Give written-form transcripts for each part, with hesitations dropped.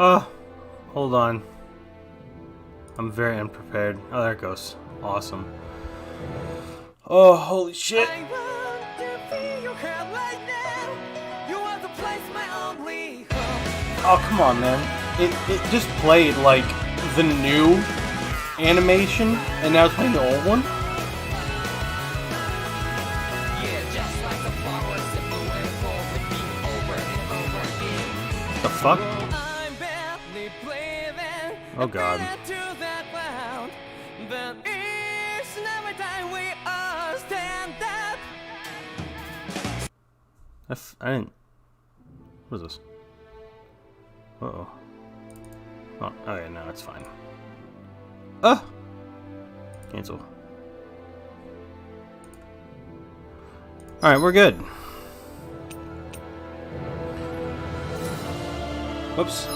Oh, hold on. I'm very unprepared. Oh, there it goes. Awesome. Oh, holy shit. I want to feel your head right now. You are the place, my only hope. Oh, come on, man. It just played, like, the new animation, and now it's playing the old one? Yeah, just like the flowers that bloom and fall repeat over and over again. The fuck? I'm badly breathing. Oh, God. To that ground. But each and every time we all stand up. I didn't... What is this? Uh-oh. Oh, okay, no, it's fine. Cancel. Alright, we're good. Whoops.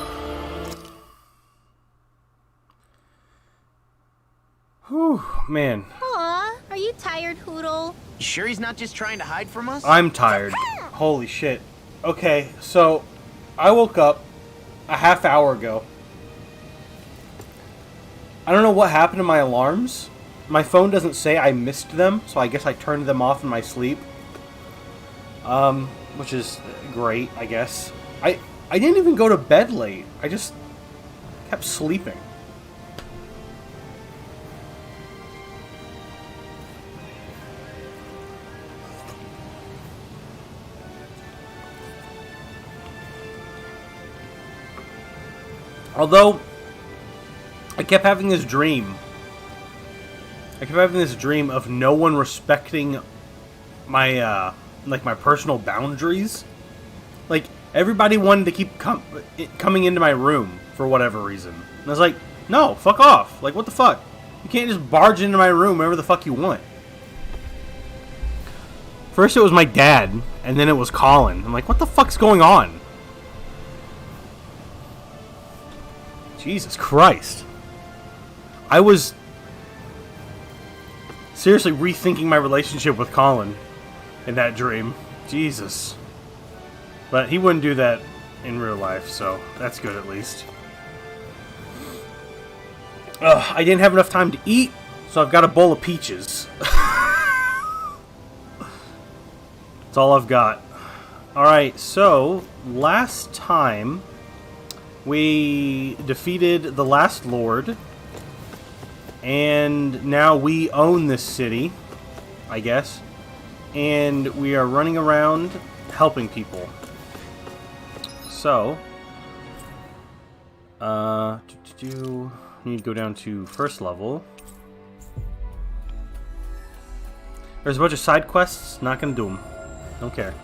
Whew, man. Aw, are you tired, Hoodle? You sure he's not just trying to hide from us? I'm tired. Holy shit. Okay, so I woke up a half hour ago. I don't know what happened to my alarms. My phone doesn't say I missed them, so I guess I turned them off in my sleep. Which is great, I guess. I didn't even go to bed late. I just kept sleeping. Although, I kept having this dream. Of no one respecting my, like, my personal boundaries. Like, everybody wanted to keep coming into my room for whatever reason. And I was like, no, fuck off. Like, what the fuck? You can't just barge into my room whenever the fuck you want. First it was my dad, and then it was Colin. I'm like, what the fuck's going on? Jesus Christ. I was seriously rethinking my relationship with Colin in that dream. Jesus. But he wouldn't do that in real life, so that's good at least. I didn't have enough time to eat, so I've got a bowl of peaches. That's all I've got. Alright, so last time we defeated the last lord, and now we own this city, I guess, and we are running around helping people. So, need to go down to first level. There's a bunch of side quests, not gonna do them. Don't care.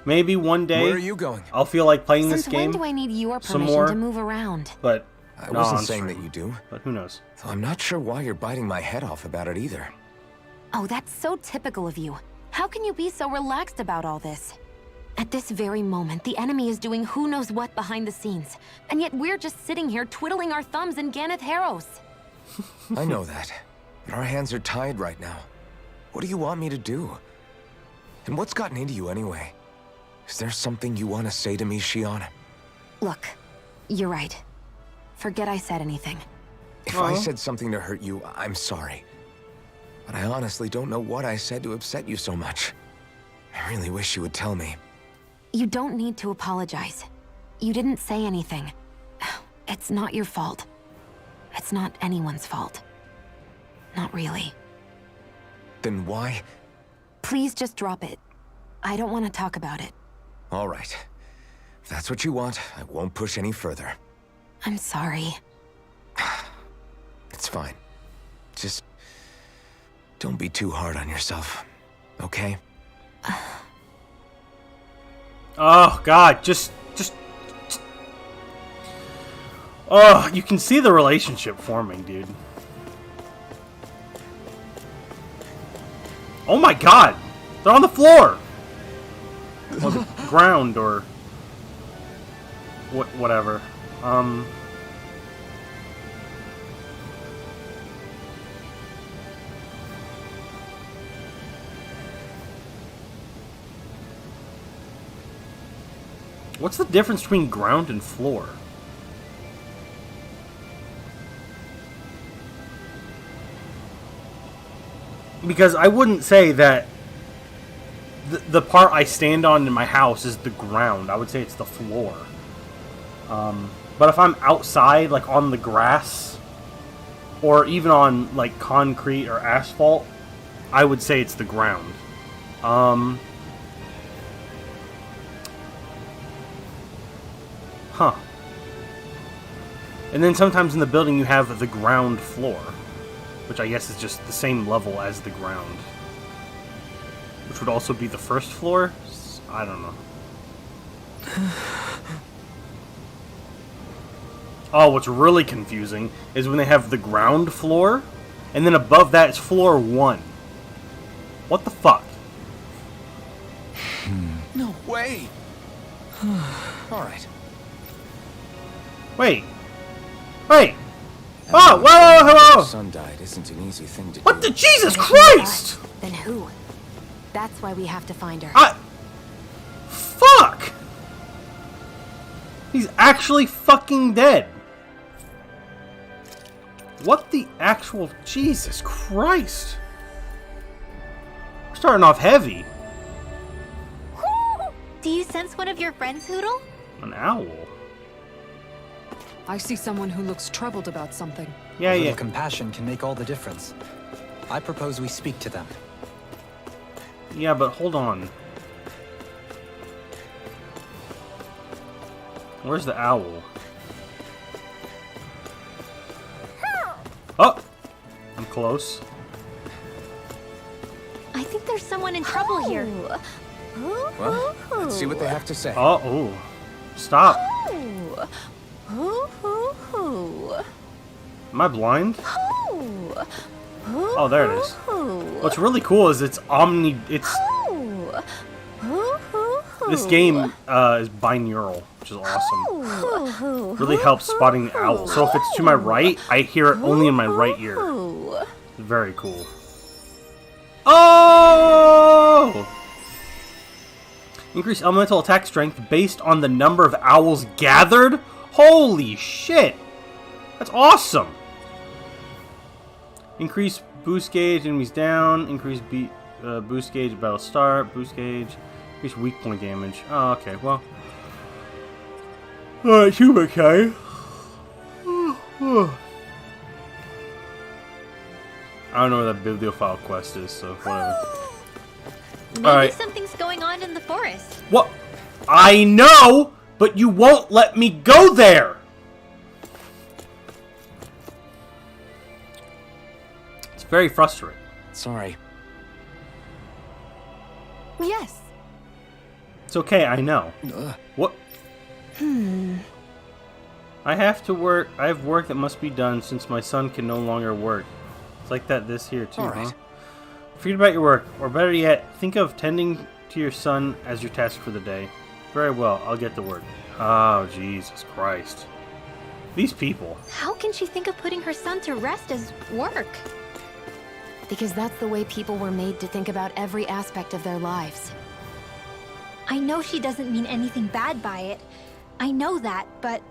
Maybe one day Where are you going? I'll feel like playing this Since when game do I need your some permission more, to move around? but I no, wasn't on saying stream. that you do. But who knows? So I'm not sure why you're biting my head off about it either. Oh, that's so typical of you. How can you be so relaxed about all this? At this very moment, the enemy is doing who knows what behind the scenes. And yet we're just sitting here twiddling our thumbs in Ganeth Harrows. I know that. But our hands are tied right now. What do you want me to do? And what's gotten into you anyway? Is there something you want to say to me, Shion? Look, you're right. Forget I said anything. If I said something to hurt you, I'm sorry. But I honestly don't know what I said to upset you so much. I really wish you would tell me. You don't need to apologize. You didn't say anything. It's not your fault. It's not anyone's fault. Not really. Then why? Please just drop it. I don't want to talk about it. All right. If that's what you want, I won't push any further. I'm sorry. It's fine. Just don't be too hard on yourself, okay? Oh God, just. Oh, you can see the relationship forming, dude. Oh my God, they're on the floor. Or the ground, or whatever. What's the difference between ground and floor? because I wouldn't say that the part I stand on in my house is the ground. I would say it's the floor. But if I'm outside, like on the grass, or even on like concrete or asphalt, I would say it's the ground. Huh. And then sometimes in the building you have the ground floor, which I guess is just the same level as the ground. Which would also be the first floor? I don't know. Oh, what's really confusing is when they have the ground floor, and then above that is floor 1. What the fuck? No way! Alright. Wait. Wait! Oh, whoa, whoa, whoa! Your son died isn't an easy thing to do. What the Jesus And if not Christ! us, then who? That's why we have to find her. Fuck! He's actually fucking dead. What the actual Jesus Christ? We're starting off heavy. Do you sense one of your friends, Hoodle? An owl. I see someone who looks troubled about something. Yeah, A little yeah. compassion can make all the difference. I propose we speak to them. Yeah, but hold on. Where's the owl? Oh! I'm close. I think there's someone in trouble here. Well, let's see what they have to say. Oh, ooh. Stop. Am I blind? Oh, there it is. What's really cool is it's this game is binaural, which is awesome. Really helps spotting the owl. So if it's to my right, I hear it only in my right ear. Very cool. Oh! Increase elemental attack strength based on the number of owls gathered? Holy shit! That's awesome! Increase boost gauge, enemies down. Increase boost gauge, battle start. Boost gauge. Increase weak point damage. Oh, okay, well. Alright, shoot, okay. I don't know where that bibliophile quest is, so whatever. Maybe Alright. something's going on in the forest. What? I know, but you won't let me go there! It's very frustrating. Sorry. Yes. It's okay, I know. What? I have to work. I have work that must be done since my son can no longer work. It's like that this here too, Alright. huh? Forget about your work, or better yet, think of tending to your son as your task for the day. Very well, I'll get to work. Oh, Jesus Christ. These people. How can she think of putting her son to rest as work? Because that's the way people were made to think about every aspect of their lives. I know she doesn't mean anything bad by it. I know that, but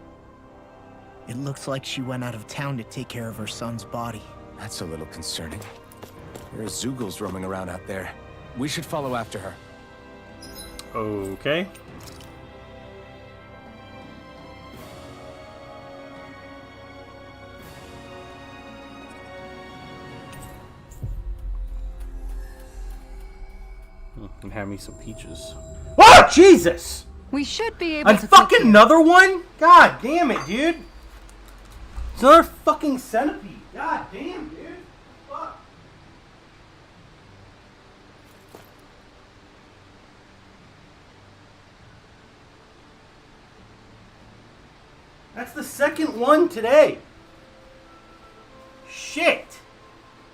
It looks like she went out of town to take care of her son's body. That's a little concerning. There are Zoogles roaming around out there. We should follow after her. Okay. And have me some peaches. Oh, Jesus! We should be able And to fucking take you. another one? God damn it, dude. It's another fucking centipede. God damn, dude. Fuck. That's the second one today. Shit.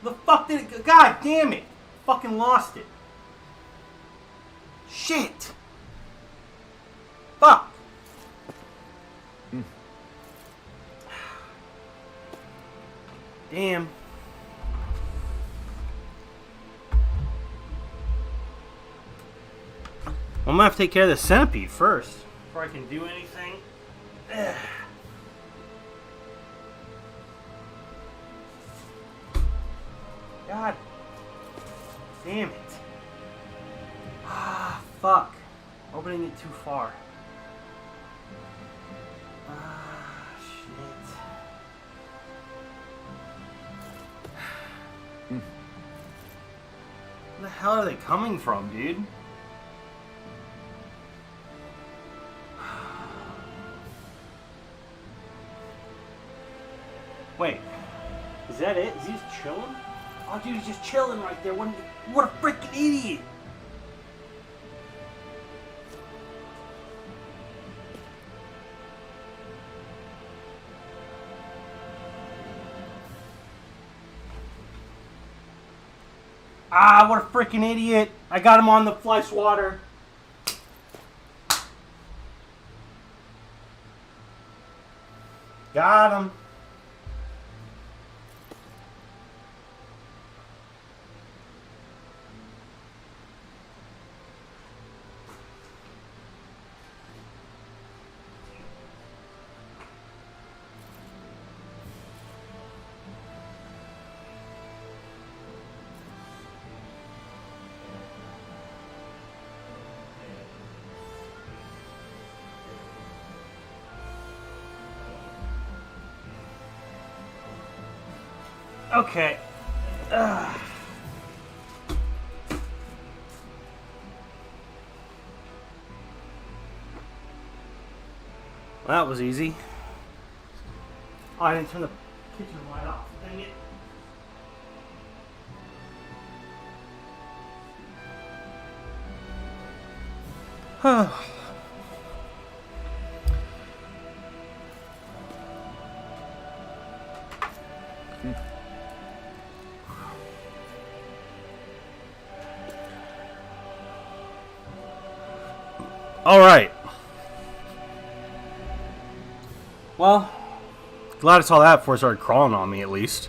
The fuck did it... God damn it. Fucking lost it. Shit. Fuck. Damn. I'm gonna have to take care of the centipede first before I can do anything. Ugh. God Damn it. Ah, fuck. Opening it too far. Ah, shit. Where the hell are they coming from, dude? Wait. Is that it? Is he just chilling? Oh, dude, he's just chilling right there. What a freaking idiot! Ah, what a freaking idiot! I got him on the fly swatter. Got him. Okay. Well, that was easy. Oh, I didn't turn the kitchen light off. Dang it. All right. Well, glad I saw that before it started crawling on me, at least.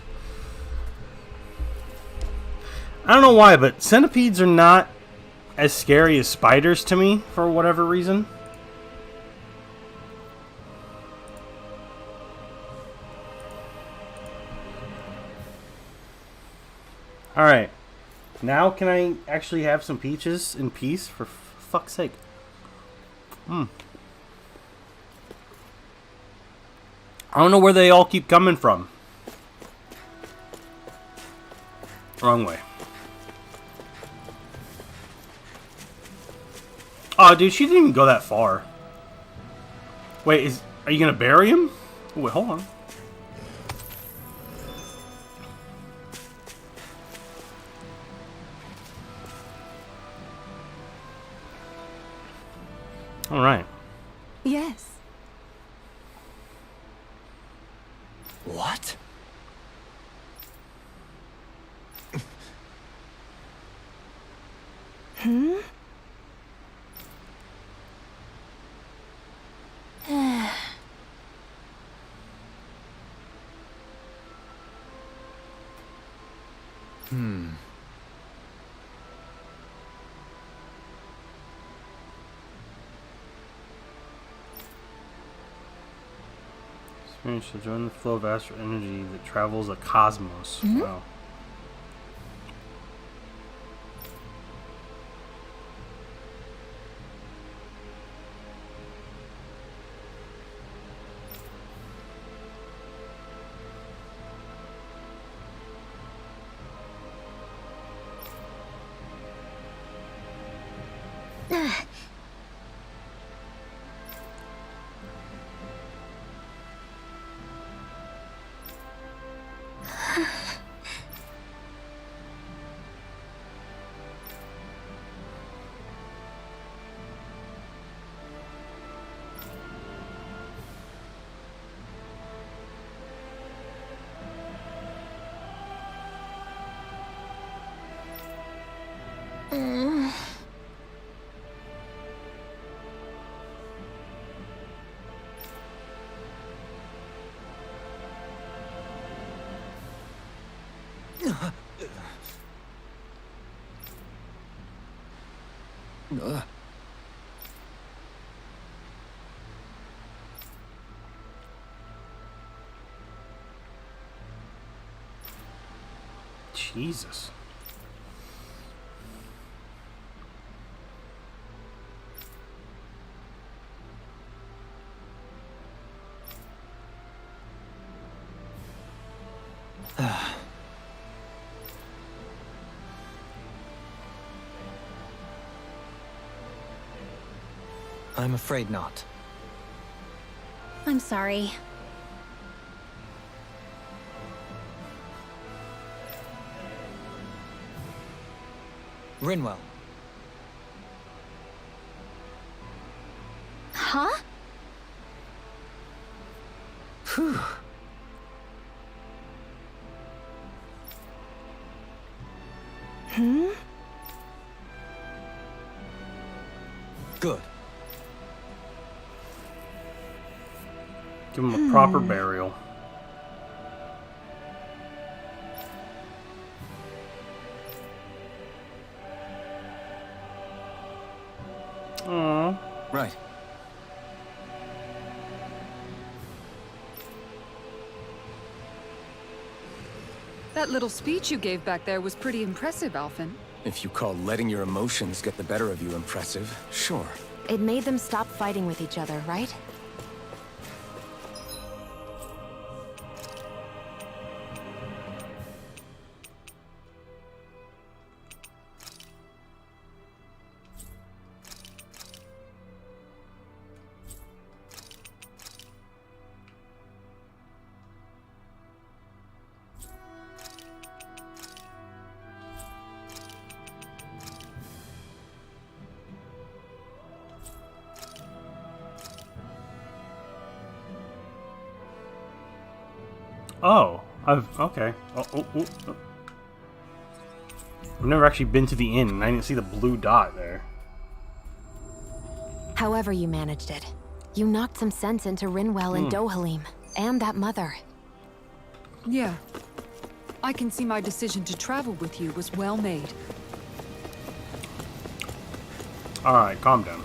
I don't know why, but centipedes are not as scary as spiders to me, for whatever reason. Alright. Now can I actually have some peaches in peace, for fuck's sake? I don't know where they all keep coming from. Wrong way. Oh, dude, she didn't even go that far. Wait, are you gonna bury him? Wait, hold on. All right. Yes. What? Experience to join the flow of astral energy that travels the cosmos. Wow. Jesus. I'm afraid not. I'm sorry. Rinwell. Huh? Phew. Good. Give him a proper burial. Aww. Right. That little speech you gave back there was pretty impressive, Alphen. If you call letting your emotions get the better of you impressive, sure. It made them stop fighting with each other, right? Oh, okay. Oh. I've never actually been to the inn, and I didn't see the blue dot there. However you managed it, you knocked some sense into Rinwell and Dohalim, and that mother. Yeah. I can see my decision to travel with you was well made. Alright, calm down.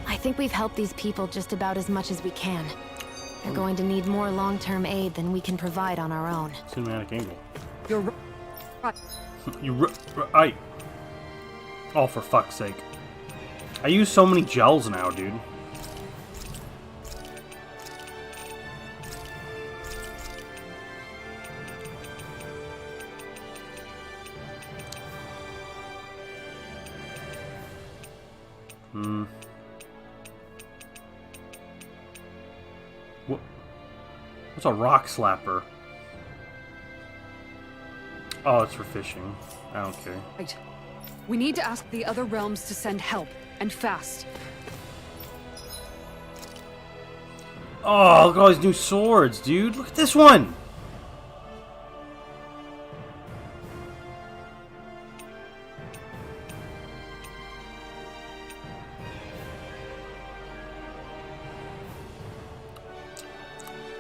I think we've helped these people just about as much as we can. They're going to need more long-term aid than we can provide on our own. Cinematic angle. You're right. I. Oh, for fuck's sake. I use so many gels now, dude. What's a rock slapper? Oh, it's for fishing. I don't care. Right. We need to ask the other realms to send help, and fast. Oh, look at all these new swords, dude. Look at this one.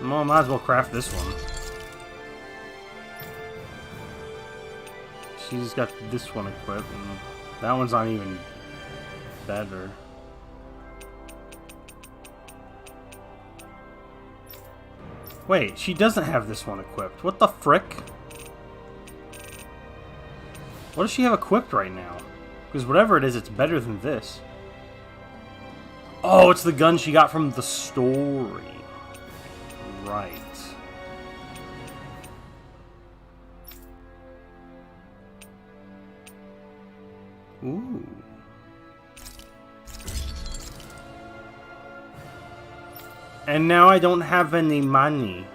Well, might as well craft this one. She's got this one equipped, and that one's not even better. Wait, she doesn't have this one equipped. What the frick? What does she have equipped right now? Because whatever it is, it's better than this. Oh, it's the gun she got from the story. Right. Ooh. And now I don't have any money.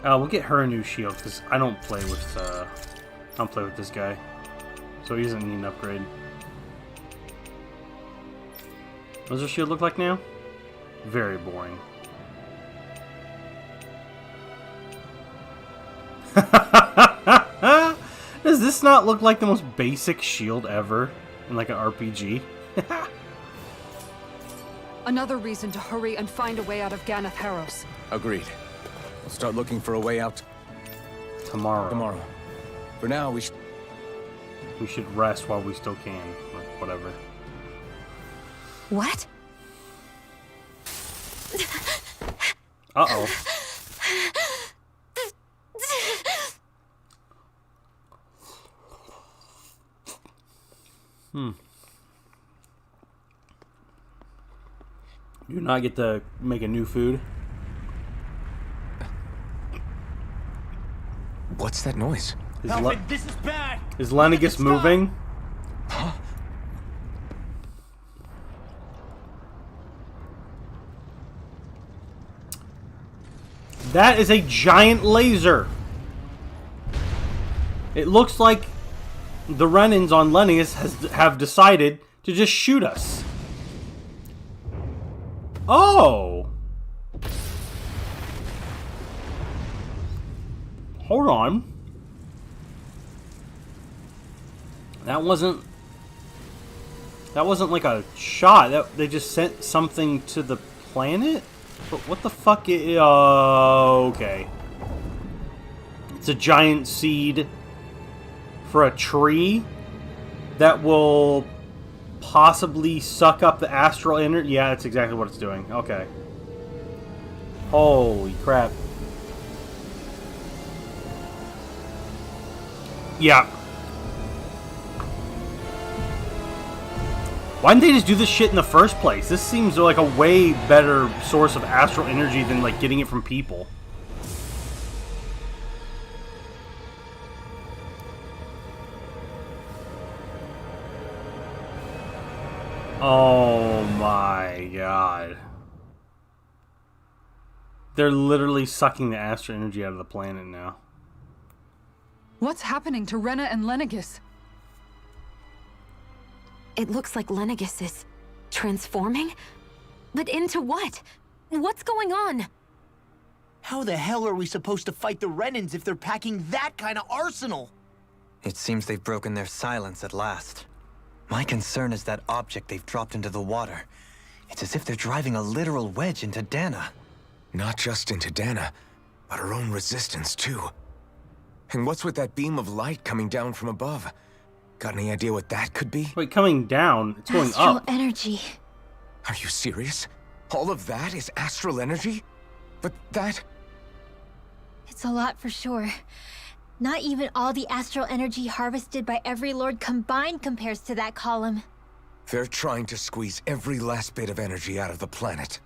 We'll get her a new shield because I don't play with this guy, so he doesn't need an upgrade. What does her shield look like now? Very boring. Does this not look like the most basic shield ever in like an RPG? Another reason to hurry and find a way out of Ganath Haros. Agreed. We'll start looking for a way out Tomorrow. For now, we should rest while we still can. Or whatever. What? Uh-oh. You not get to make a new food? What's that noise? Is, This is bad. is Lennigus moving? That is a giant laser. It looks like the Renans on Lennius have decided to just shoot us. Oh. Hold on. That wasn't like a shot. They just sent something to the planet? But what the fuck is... okay. It's a giant seed for a tree that will possibly suck up the astral energy. Yeah, that's exactly what it's doing. Okay. Holy crap. Yeah. Why didn't they just do this shit in the first place? This seems like a way better source of astral energy than like getting it from people. Oh my god. They're literally sucking the astral energy out of the planet now. What's happening to Rena and Lennigus? It looks like Lennigus is transforming? But into what? What's going on? How the hell are we supposed to fight the Renans if they're packing that kind of arsenal? It seems they've broken their silence at last. My concern is that object they've dropped into the water. It's as if they're driving a literal wedge into Dana. Not just into Dana, but her own resistance, too. And what's with that beam of light coming down from above? Got any idea what that could be? Wait, coming down? It's going Astral up. energy. Are you serious? All of that is astral energy? But that... It's a lot for sure. Not even all the astral energy harvested by every lord combined compares to that column. They're trying to squeeze every last bit of energy out of the planet.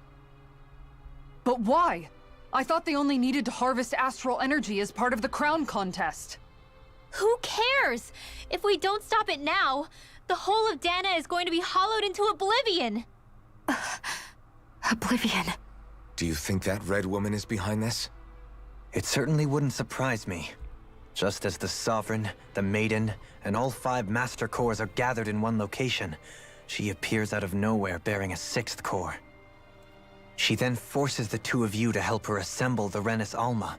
But why? I thought they only needed to harvest astral energy as part of the crown contest. Who cares? If we don't stop it now, the whole of Dana is going to be hollowed into oblivion. Oblivion. Do you think that red woman is behind this? It certainly wouldn't surprise me. Just as the Sovereign, the Maiden, and all 5 Master Cores are gathered in one location, she appears out of nowhere bearing a 6th core. She then forces the 2 of you to help her assemble the Renis Alma.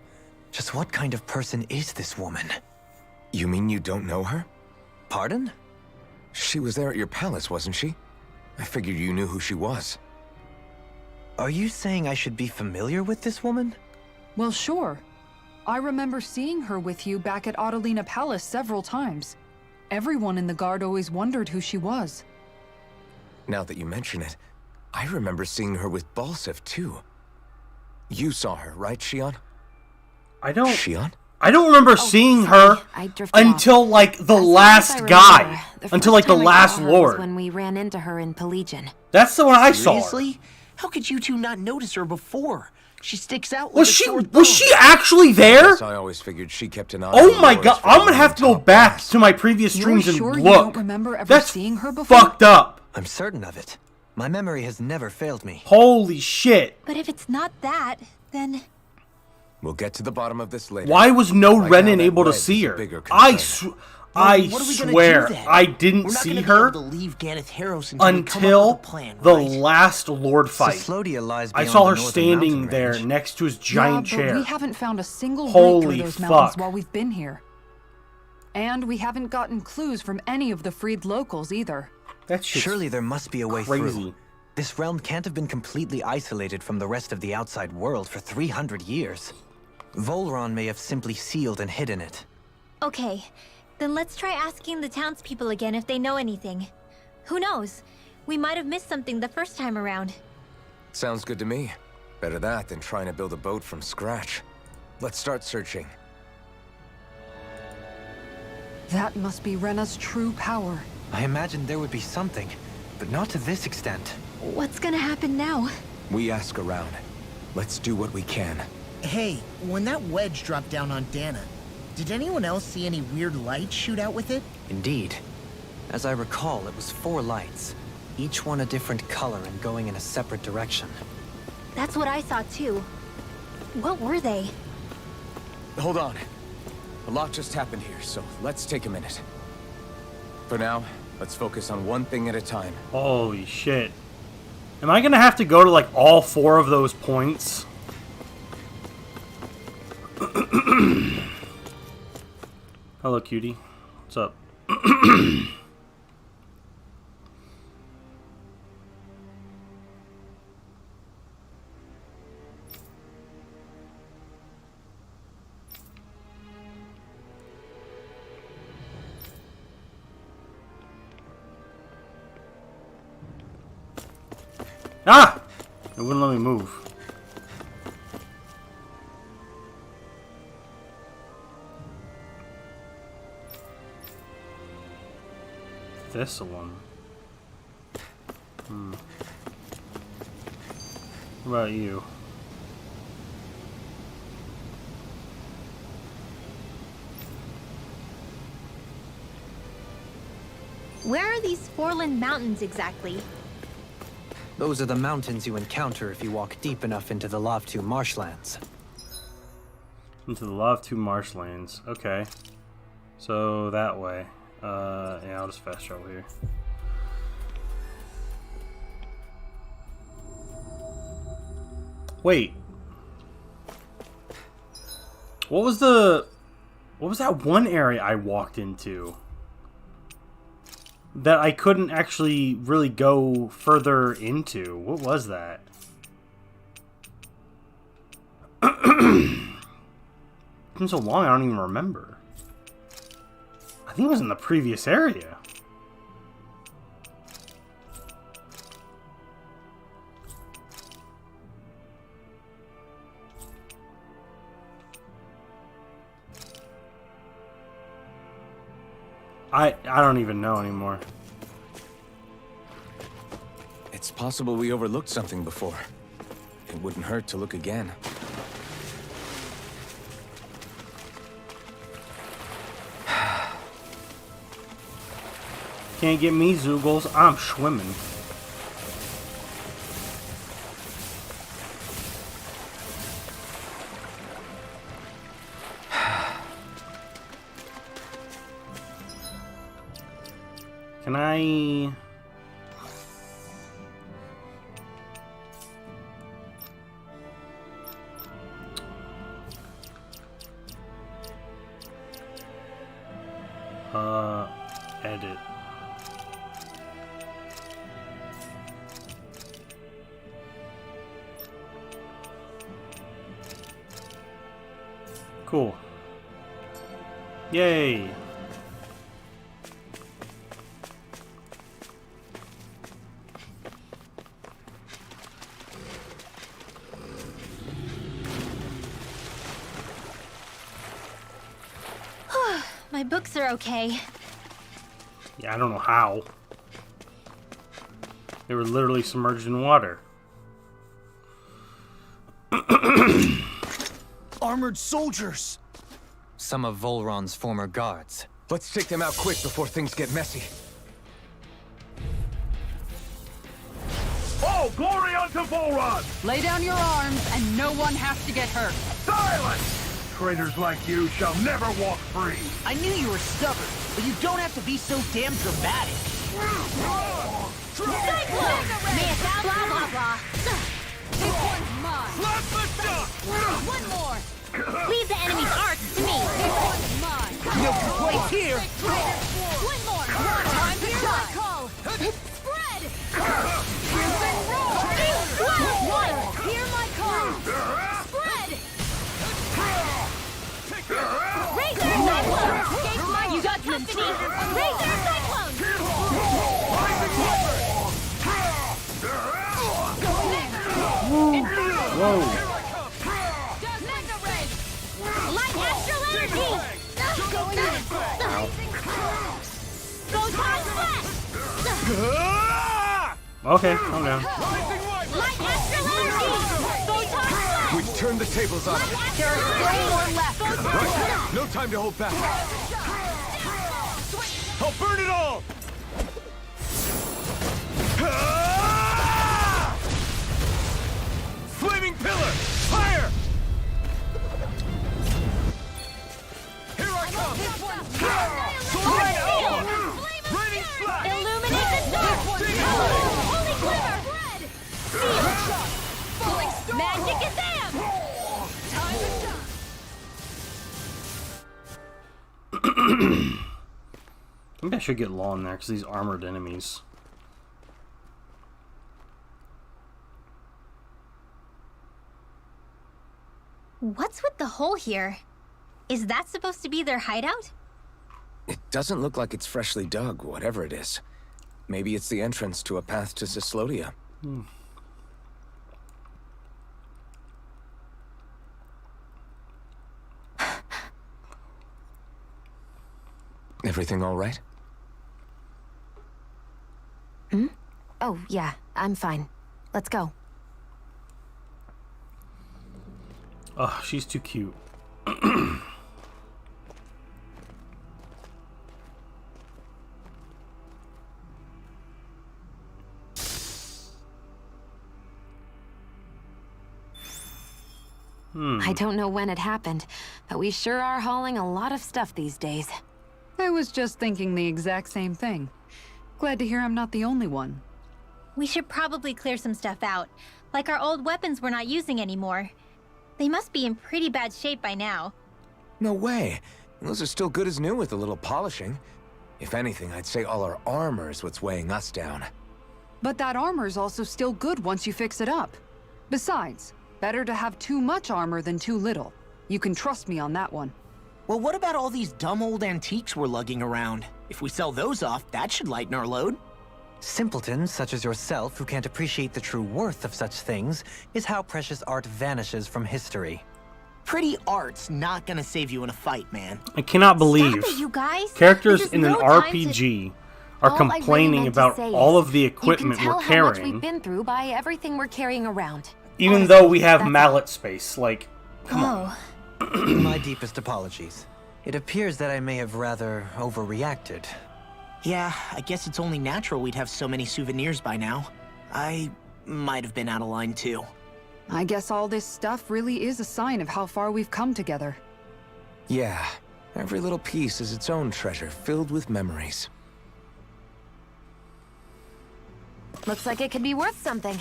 Just what kind of person is this woman? You mean you don't know her? Pardon? She was there at your palace, wasn't she? I figured you knew who she was. Are you saying I should be familiar with this woman? Well, sure. I remember seeing her with you back at Adelina Palace several times. Everyone in the guard always wondered who she was. Now that you mention it, I remember seeing her with Balsif, too. You saw her, right, Shion? Shion? I don't remember seeing her I drifted until off. like the As far as last I guy. remember, the Until first like the time I last saw her was lord. when we ran into her in Pelegion. That's the one I saw. Seriously? How could you two not notice her before? She sticks out like Was a she sore thumb. was she actually there? Yes, I always figured she kept an eye on Oh the my lords god, for I'm gonna being have to go top back brass. to my previous You're streams and sure look. you don't remember ever That's seeing her before? fucked up. I'm certain of it. My memory has never failed me. Holy shit. But if it's not that, then... We'll get to the bottom of this later. Why was no Right now, Renan that able to wedge see is a her? bigger I concern. I What are we gonna swear do then? I didn't We're not see gonna be her able to leave Ganeth Harros until we come up until with a plan, the right? last Lord fight. Cyslodia lies I beyond saw the her northern standing mountain there range. next to his giant yeah, but chair. we haven't found a single route Holy through those mountains fuck. while we've been here. And we haven't gotten clues from any of the freed locals either. That shit's Surely there must be a way crazy. through. This realm can't have been completely isolated from the rest of the outside world for 300 years. Volron may have simply sealed and hidden it. Okay, then let's try asking the townspeople again if they know anything. Who knows? We might have missed something the first time around. Sounds good to me. Better that than trying to build a boat from scratch. Let's start searching. That must be Rena's true power. I imagined there would be something, but not to this extent. What's gonna happen now? We ask around. Let's do what we can. Hey, when that wedge dropped down on Dana, Did anyone else see any weird lights shoot out with it? Indeed. As I recall, it was 4 lights, each one a different color and going in a separate direction. That's what I saw too. What were they? Hold on. A lot just happened here, so let's take a minute. For now, let's focus on one thing at a time. Holy shit. Am I gonna have to go to like all 4 of those points? Hello, cutie. What's up? Ah! It wouldn't let me move. This one. What about you? Where are these Foreland Mountains exactly? Those are the mountains you encounter if you walk deep enough into the Lavtu marshlands. Into the Lavtu marshlands. Okay. So that way. Yeah, I'll just fast travel here. Wait. What was that one area I walked into that I couldn't actually really go further into? What was that? It's been so long I don't even remember. I think it was in the previous area. I don't even know anymore. It's possible we overlooked something before. It wouldn't hurt to look again. Can't get me, Zoogles. I'm swimming. Can I... edit. Cool. Yay! My books are okay. Yeah, I don't know how. They were literally submerged in water. Armored soldiers! Some of Volron's former guards. Let's take them out quick before things get messy. Oh, glory unto Volron! Lay down your arms, and no one has to get hurt. Silence! Traitors like you shall never walk free. I knew you were stubborn, but you don't have to be so damn dramatic. Mayest blah blah blah. This one's mine. One more. Leave the enemy's arts to me. This one's mine. No place here! One more. Time to shine. Call. Spread. Piercing roar. One. Hear my call. Spread. Razor Cyclone. Escape my you got company. Razor Cyclone. Whoa! Mega Ray. Light Astral Energy. Going in. Go Top Splash. Okay, calm down. Light Astral Energy. Go Top Splash. We've turned the tables on them. There are 3 more left. Right, no time to hold back. I'll burn it all! Flaming pillar! Fire! Here I come! Soaring arrow! Raining slash! Illuminate the dark! Holy glimmer! Seal! Magic Azam! Maybe I should get Law in there, because these armored enemies. What's with the hole here? Is that supposed to be their hideout? It doesn't look like it's freshly dug, whatever it is. Maybe it's the entrance to a path to Cyslodia. Everything all right? Oh, yeah, I'm fine. Let's go. Oh, she's too cute. I don't know when it happened, but we sure are hauling a lot of stuff these days. I was just thinking the exact same thing. Glad to hear I'm not the only one. We should probably clear some stuff out, like our old weapons we're not using anymore. They must be in pretty bad shape by now. No way. Those are still good as new with a little polishing. If anything, I'd say all our armor is what's weighing us down. But that armor's also still good once you fix it up. Besides, better to have too much armor than too little. You can trust me on that one. Well, what about all these dumb old antiques we're lugging around? If we sell those off, that should lighten our load. Simpletons such as yourself who can't appreciate the true worth of such things is how precious art vanishes from history. Pretty art's not gonna save you in a fight, man. I cannot believe Stop it, you guys! characters This is in an no time to- RPG are All I really complaining meant to about say all is, of the equipment you can we're tell how much carrying, we've been through by everything we're carrying around. even Honestly, though we have that's mallet space. Like, come on. My deepest apologies. It appears that I may have rather overreacted. Yeah, I guess it's only natural we'd have so many souvenirs by now. I might have been out of line too. I guess all this stuff really is a sign of how far we've come together. Yeah, every little piece is its own treasure filled with memories. Looks like it could be worth something.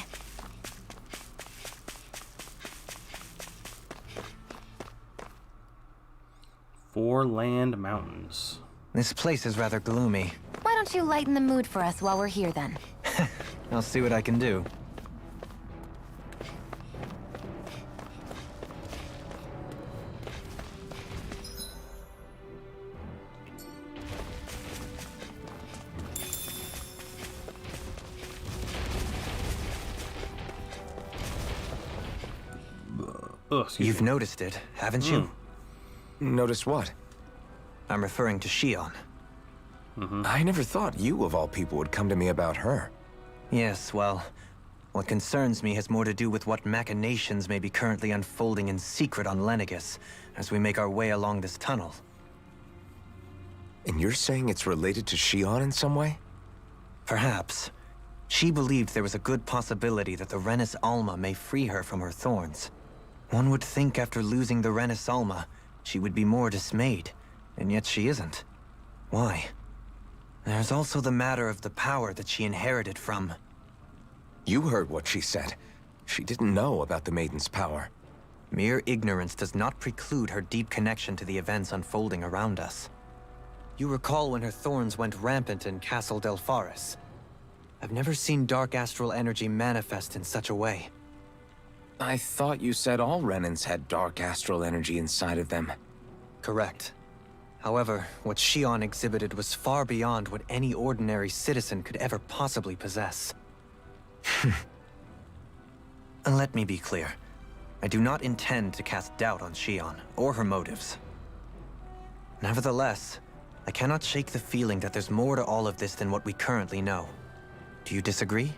Four land mountains. This place is rather gloomy. Why don't you lighten the mood for us while we're here then? I'll see what I can do. Ugh, excuse You've me. noticed it, haven't you? Notice what? I'm referring to Shion. I never thought you, of all people, would come to me about her. Yes, well, what concerns me has more to do with what machinations may be currently unfolding in secret on Lenegis as we make our way along this tunnel. And you're saying it's related to Shion in some way? Perhaps. She believed there was a good possibility that the Renis Alma may free her from her thorns. One would think after losing the Renis Alma, she would be more dismayed, and yet she isn't. Why? There's also the matter of the power that she inherited from... You heard what she said. She didn't know about the Maiden's power. Mere ignorance does not preclude her deep connection to the events unfolding around us. You recall when her thorns went rampant in Castle Delpharis. I've never seen dark astral energy manifest in such a way. I thought you said all Renans had dark astral energy inside of them. Correct. However, what Shion exhibited was far beyond what any ordinary citizen could ever possibly possess. And let me be clear. I do not intend to cast doubt on Shion, or her motives. Nevertheless, I cannot shake the feeling that there's more to all of this than what we currently know. Do you disagree?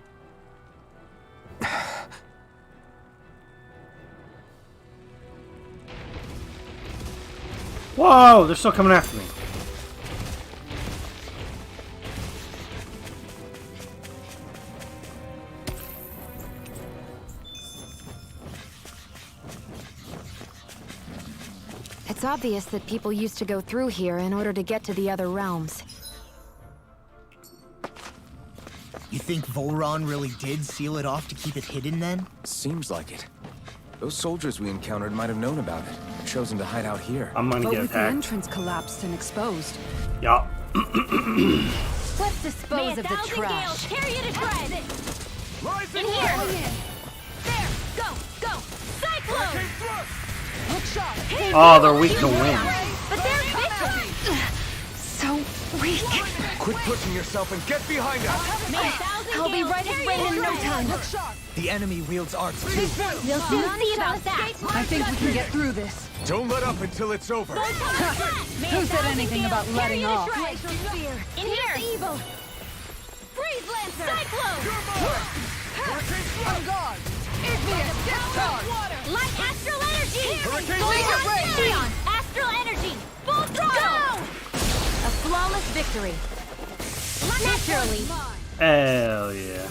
Whoa, they're still coming after me. It's obvious that people used to go through here in order to get to the other realms. You think Volron really did seal it off to keep it hidden then? Seems like it. Those soldiers we encountered might have known about it. Chosen to hide out here. I'm gonna But get with the attacked. entrance collapsed and exposed, Yup. Let's dispose of the trash. Tear you to shreds! In here! There! Go! Go! Cyclone! Look sharp! Oh, they're weak to wind. But they're vicious! So weak. Quit pushing yourself and get behind us! I'll be right as rain in no time. Look sharp! The enemy wields arts too. We'll soon see about that! I think we can get through this. Don't let up until it's over. Who said anything about letting off? In here! Evil! Freeze Lancer! Cyclone! On guard! Igneous! Get charged! Light Astral Energy! Hurricane Neon! Astral Energy! Full throttle! A flawless victory. Naturally! Hell yeah.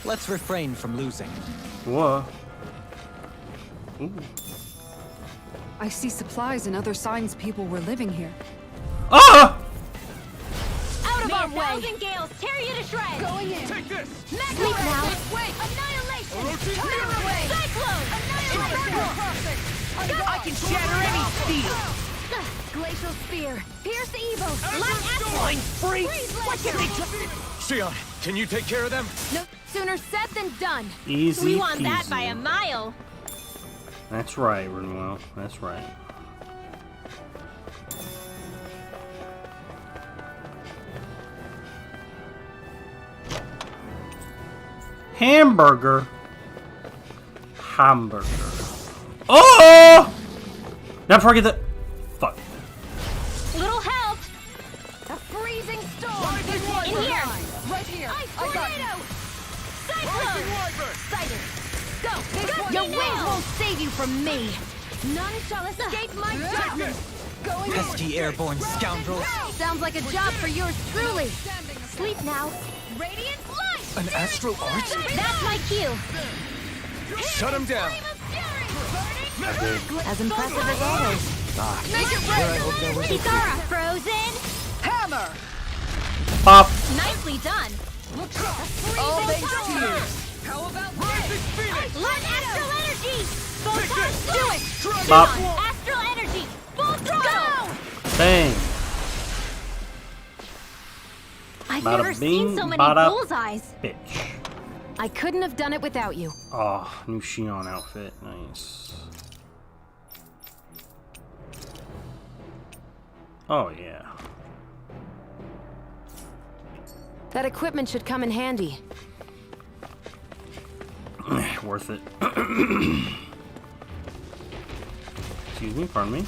Let's refrain from losing. Whoa. Ooh. I see supplies and other signs people were living here. Ah! Out of our way! 1,000 gales tear you to shreds! Going in. Take this! Sleep now! Wait! Annihilation! Turn away! Cyclone! Annihilation! I can shatter any steel! Glacial Spear! Pierce evil! Light Astral! Freeze! What can they do? Xion, can you take care of them? No sooner said than done. Easy We want peasy. that by a mile! That's right, Renwell. That's right. Hamburger. Hamburger. Oh! Not forget the. Fuck. Little help! A freezing storm! In here! Right here. Ice I got tornado! Cyclone! Sighted! Go! Your wings won't save you from me. None shall escape my judgment! Going in. Pesky airborne scoundrels. Sounds like a job for yours truly. Sleep now! Radiant light! An astral art? That's my cue! Shut him down! As impressive as always. Kitara frozen! Hammer. Pop. Nicely done! All thanks to you. How about Light Astral Energy! Photon do it! Pop. Astral Energy! Full throttle! Go! Bang. I've Bada never seen bing, so many bada- bullseyes! Bitch. I couldn't have done it without you. Oh, new Xion outfit. Nice. Oh, yeah. That equipment should come in handy. Worth it. Excuse me, pardon me.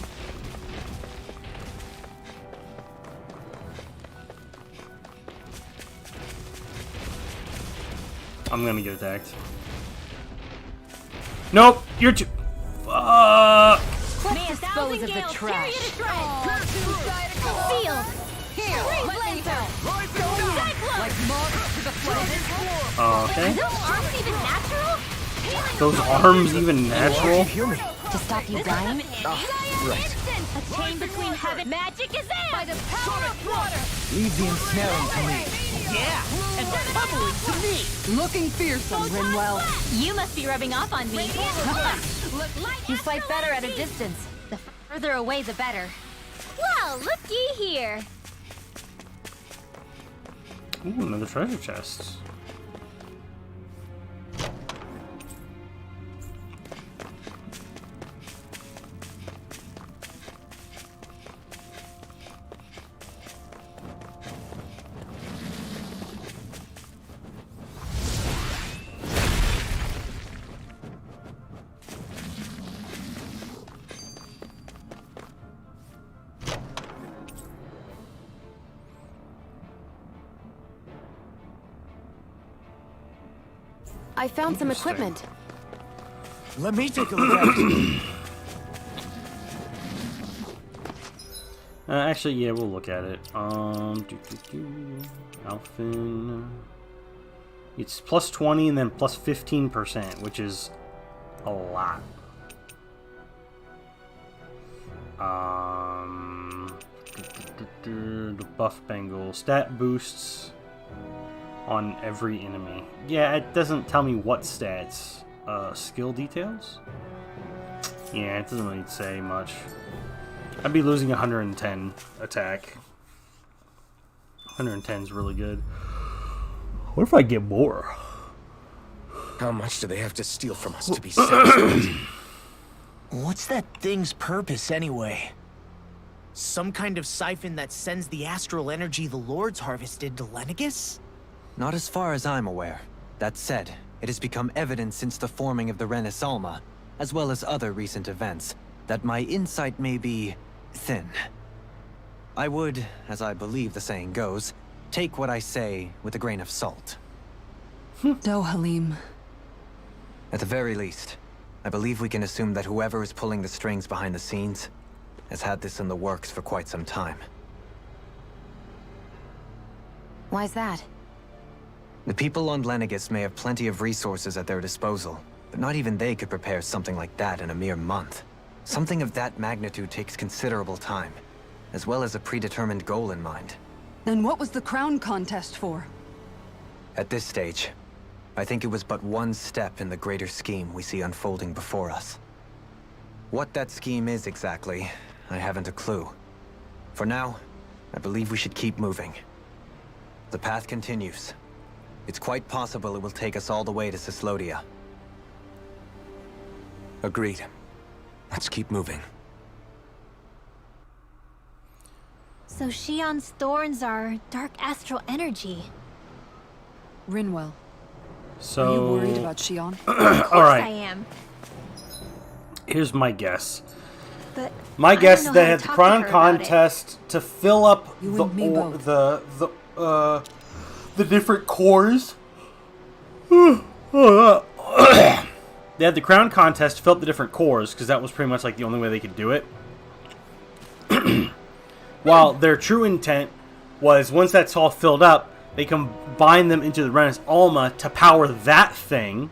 I'm gonna get attacked. Nope, you're too. Fuck. Let's dispose of the trash. Field! Here! Freeze Lancer! Like moths to the flame. Oh, okay. Those arms even natural? Those arms even natural? Heal me. To stop you dying? Right. A chain between heaven. Magic is in! By the power of water! Leave the ensnaring to me. Yeah! And the pummeling to me! Looking fearsome, Rinwell. You must be rubbing off on me. You fight better at a distance. The further away, the better. Well, looky here. Ooh, another treasure chest. I found some Interesting. equipment. Let me take a look at it. Actually, yeah, we'll look at it. Alphin. It's plus 20 and then plus 15%, which is a lot. The buff bangle. Stat boosts on every enemy. Yeah, it doesn't tell me what stats. Skill details? Yeah, it doesn't really say much. I'd be losing 110 attack. 110 is really good. What if I get more? How much do they have to steal from us to be satisfied? What's that thing's purpose, anyway? Some kind of siphon that sends the astral energy the Lords harvested to Lenegus? Not as far as I'm aware. That said, it has become evident since the forming of the Renaissance, as well as other recent events, that my insight may be thin. I would, as I believe the saying goes, take what I say with a grain of salt. Dohalim. At the very least, I believe we can assume that whoever is pulling the strings behind the scenes has had this in the works for quite some time. Why's that? The people on Lenegus may have plenty of resources at their disposal, but not even they could prepare something like that in a mere month. Something of that magnitude takes considerable time, as well as a predetermined goal in mind. Then what was the crown contest for? At this stage, I think it was but one step in the greater scheme we see unfolding before us. What that scheme is exactly, I haven't a clue. For now, I believe we should keep moving. The path continues. It's quite possible it will take us all the way to Cislodia. Agreed. Let's keep moving. So Shion's thorns are dark astral energy. Rinwell. So, Are you worried about Shion? all right. I am. Here's my guess. But My I guess don't they know how had to the talk to crown her about it. contest to fill up You and me both. the different cores. They had the crown contest to fill up the different cores because that was pretty much like the only way they could do it. While their true intent was once that's all filled up, they combine them into the Renaissance Alma to power that thing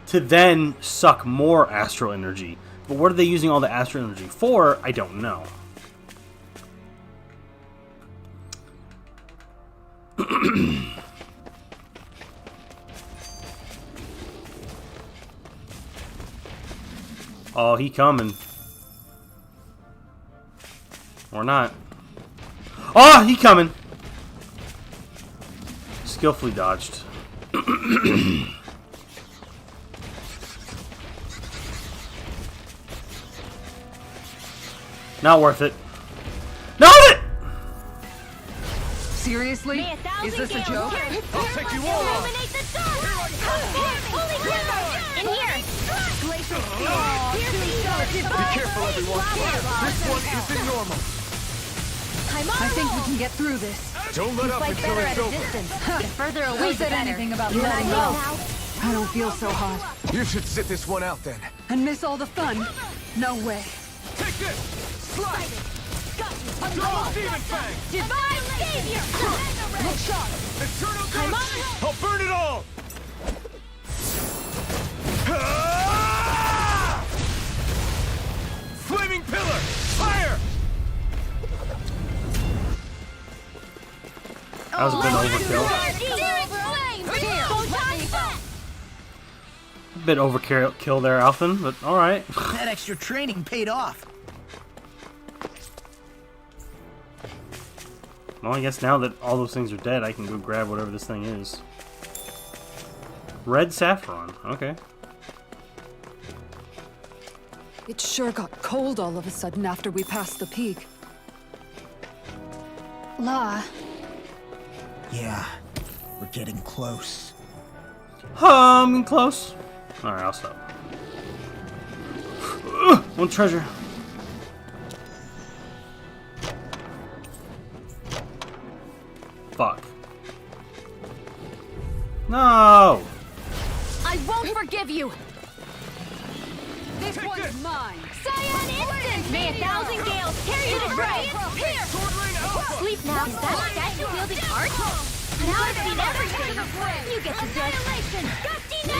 to then suck more astral energy. But what are they using all the astral energy for? I don't know. Oh, he coming. Or not. Oh, he coming. Skillfully dodged. Not worth it. Nailed it! Seriously? Is this a joke? I'll take you all on. In here! Be careful, everyone. This one isn't normal. I think we can get through this. Don't let up until it's over. The further away, Who the said better. anything about You and I letting know go? now. I don't feel so hot. You should sit this one out then. And miss all the fun? No way. Take this. Slide. Draw Demon Fang. Divine Savior! Look sharp. Eternal Ghost. I'll burn it all. Ah! Flaming Pillar. Fire. That was a bit overkill. A bit overkill there, Alphen, but alright. That extra training paid off. Well, I guess now that all those things are dead, I can go grab whatever this thing is. Red saffron. Okay. It sure got cold all of a sudden after we passed the peak. Law. Yeah, we're getting close. Close. Alright, I'll stop. One treasure. Fuck. No! I won't forgive you! This one's mine. Cyan Instant! May 1,000 gales tear you to shreds! Here! Sleep now. Is that statue-wielding art? Now I've seen everything! You get to judge. Gusty nail!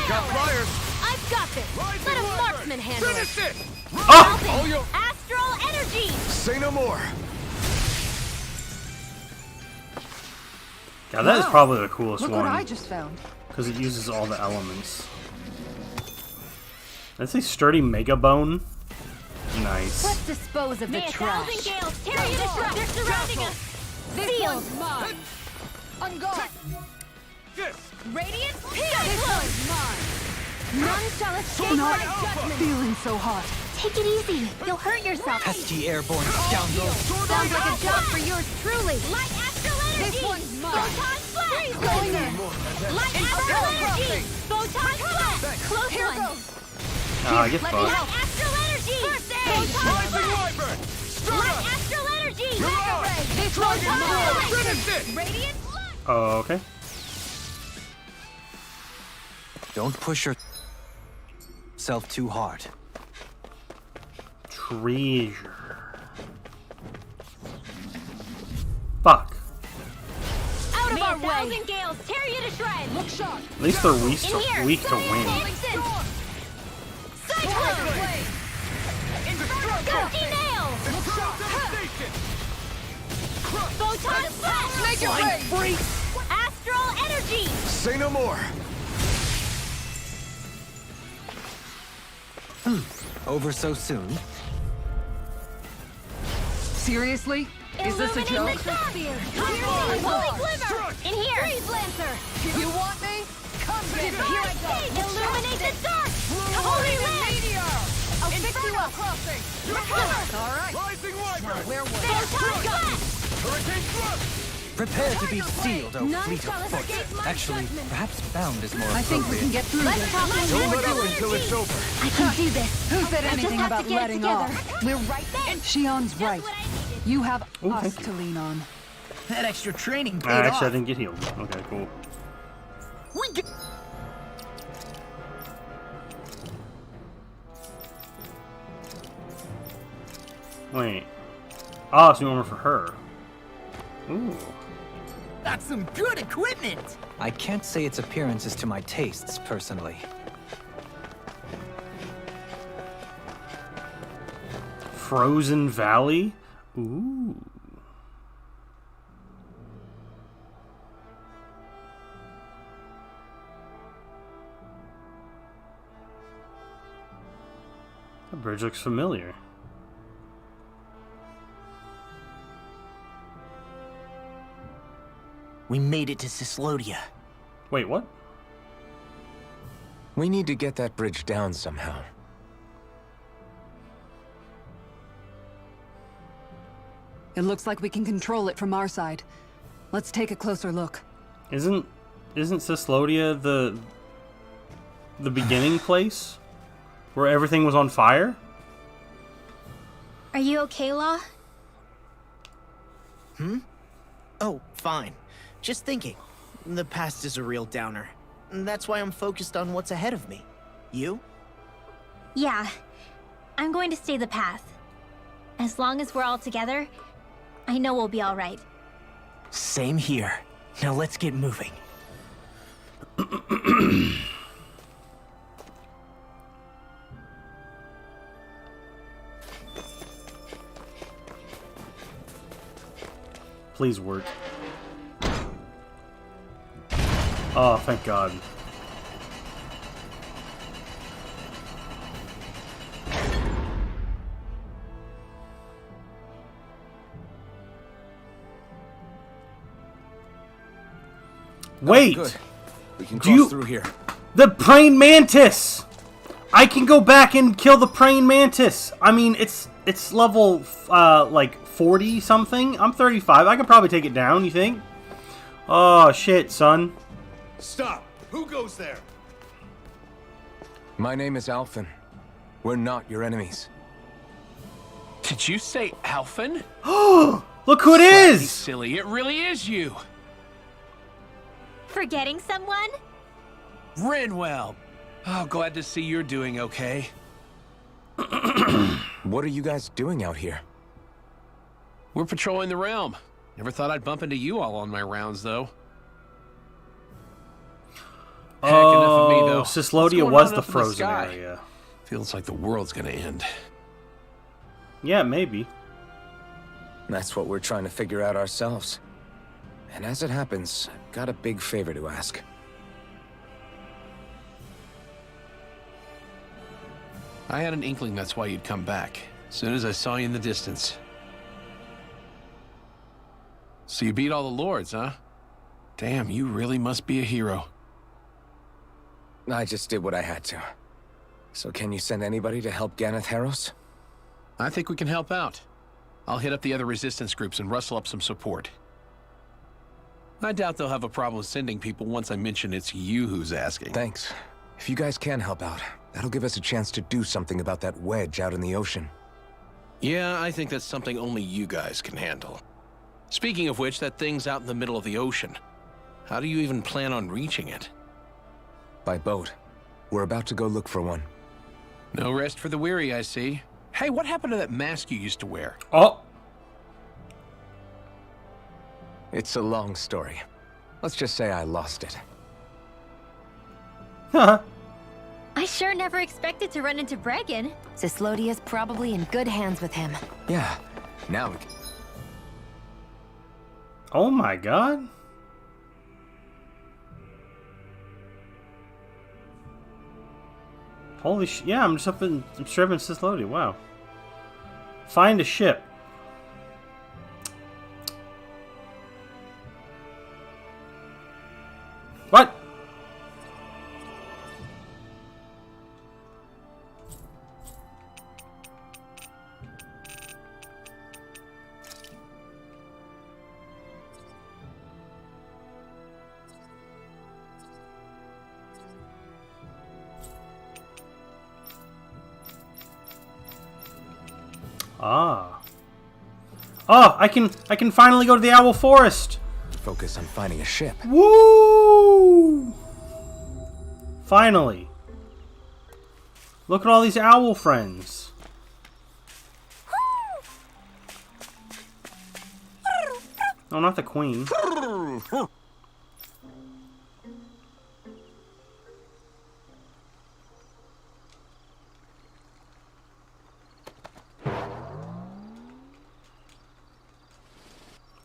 I've got this! Let a marksman handle it! Oh! Astral energy! Say no more. Yeah, that is probably the coolest Look one. what I just found. Because it uses all the elements. That's a sturdy mega bone. Nice. Let's dispose of the May 1,000 trash. gales tear you to shreds! They're surrounding us! This Sealed! one's mine. On guard. Radiant This pierce! one's mine. None shall escape Not my judgment! feeling so hot. Take it easy. You'll hurt yourself. Pesky airborne scoundrel. Sounds like a job for yours truly. Light astral energy. This one's mine. Photon flash. Going in. Light astral energy. Photon flash. Close one. Ah, get Let me fucked. have astral energy. First aid. Photon flash. Light astral energy. Mega ray. This one's Photon mine. flash. Radiant light. Oh, okay. Don't push yourself too hard. Treasure. Fuck. Out of our way. 1,000 gales tear you to shreds. Look sharp. At least they're weak In to, here. weak to Cyan win. Instant. Cyclone. Gusty nail. Photon flash. Make it rain. Astral energy. Say no more. Over so soon? Seriously? Is this a joke? Illuminate the sphere. Holy glimmer. In here. Freeze lancer. You want me? Come get me. Here I go. Illuminate the dark. Holy lance. I'll fix you up. Recover. All right. Now where was Photon flash. Prepare to be sealed, O None fleet shall of escape foot. my Actually, judgment. perhaps bound is more I think we can appropriate. get through Let's this. talk Don't let up astral until it's energy. over. I can do this. Who said I just anything have about to get it letting together. off? We're right there. Shion's Just right. what I needed. You have Ooh, us thank you. to lean on. That extra training paid Actually, I off. didn't get healed. Okay, cool. Wait. Oh, it's new armor for her. Ooh. Got some good equipment. I can't say its appearance is to my tastes, personally. Frozen Valley? Ooh. That bridge looks familiar. We made it to Cislodia. Wait, what? We need to get that bridge down somehow. It looks like we can control it from our side. Let's take a closer look. Isn't Cislodia the beginning place where everything was on fire? Are you okay, Law? Oh, fine. Just thinking. The past is a real downer. That's why I'm focused on what's ahead of me. You? Yeah. I'm going to stay the path. As long as we're all together, I know we'll be all right. Same here. Now let's get moving. Please work. Oh, thank God. Wait! Good. We can Do cross you- through here. The praying mantis! I can go back and kill the praying mantis! I mean, it's level, like, 40 something? I'm 35. I could probably take it down, you think? Oh, shit, son. Stop! Who goes there? My name is Alphen. We're not your enemies. Did you say Alphen? Look who it is! Silly, it really is you. Forgetting someone? Rinwell. Oh, glad to see you're doing okay. What are you guys doing out here? We're patrolling the realm. Never thought I'd bump into you all on my rounds, though. Heck, enough of me, though. What's Cyslodia going was on the up in frozen sky? area. Feels like the world's gonna end. Yeah, maybe. That's what we're trying to figure out ourselves. And as it happens, I've got a big favor to ask. I had an inkling that's why you'd come back. As soon as I saw you in the distance. So you beat all the lords, huh? Damn, you really must be a hero. I just did what I had to. So can you send anybody to help Ganeth Heros? I think we can help out. I'll hit up the other resistance groups and rustle up some support. I doubt they'll have a problem sending people once I mention it's you who's asking. Thanks. If you guys can help out, that'll give us a chance to do something about that wedge out in the ocean. Yeah, I think that's something only you guys can handle. Speaking of which, that thing's out in the middle of the ocean. How do you even plan on reaching it? By boat. We're about to go look for one. No rest for the weary, I see. Hey, what happened to that mask you used to wear? Oh! It's a long story. Let's just say I lost it. I sure never expected to run into Bregan. Cyslodia's probably in good hands with him. Yeah. Now we can... Oh my god. Holy sh... Yeah, I'm just up in... I'm straight up in Cyslodia. Wow. Find a ship. What? Ah. Oh, I can finally go to the Owl Forest. focus on finding a ship. Woo! Finally. Look at all these owl friends. Oh, not the queen.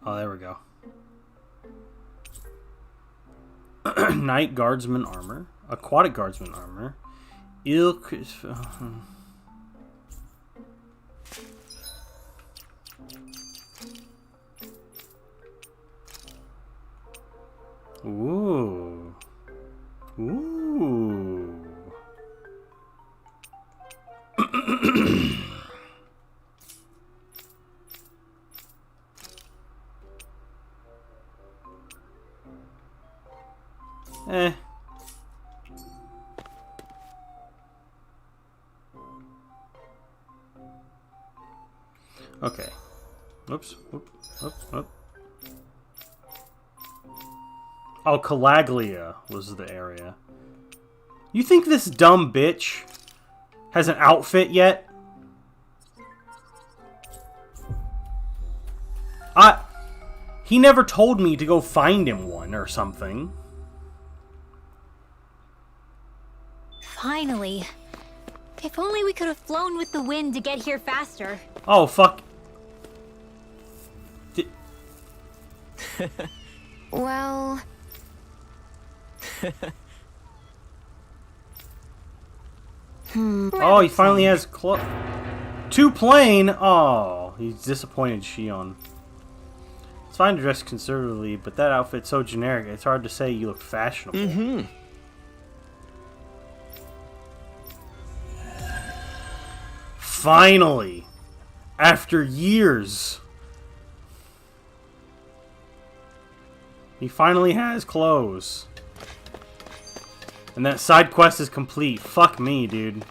Oh, there we go. Night guardsman armor. Aquatic guardsman armor. Ilk... Ooh. Ooh. Eh. Okay. Oops. Whoop. Whoop. Whoop. Oh, Calaglia was the area. You think this dumb bitch has an outfit yet? He never told me to go find him one or something. Finally. If only we could have flown with the wind to get here faster. Oh, fuck. Well... Oh, he finally has two plain. Oh, he's disappointed Shion. It's fine to dress conservatively, but that outfit's so generic, it's hard to say you look fashionable. Mm-hmm. Finally, after years, he finally has clothes. And that side quest is complete. Fuck me, dude.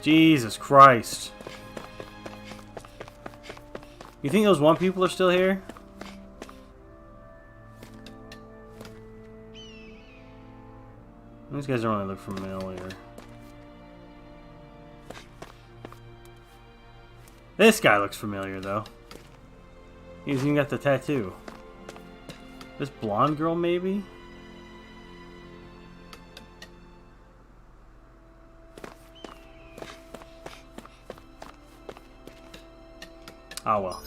Jesus Christ. You think those one people are still here? These guys don't really look familiar. This guy looks familiar, though. He's even got the tattoo. This blonde girl, maybe? Oh, well.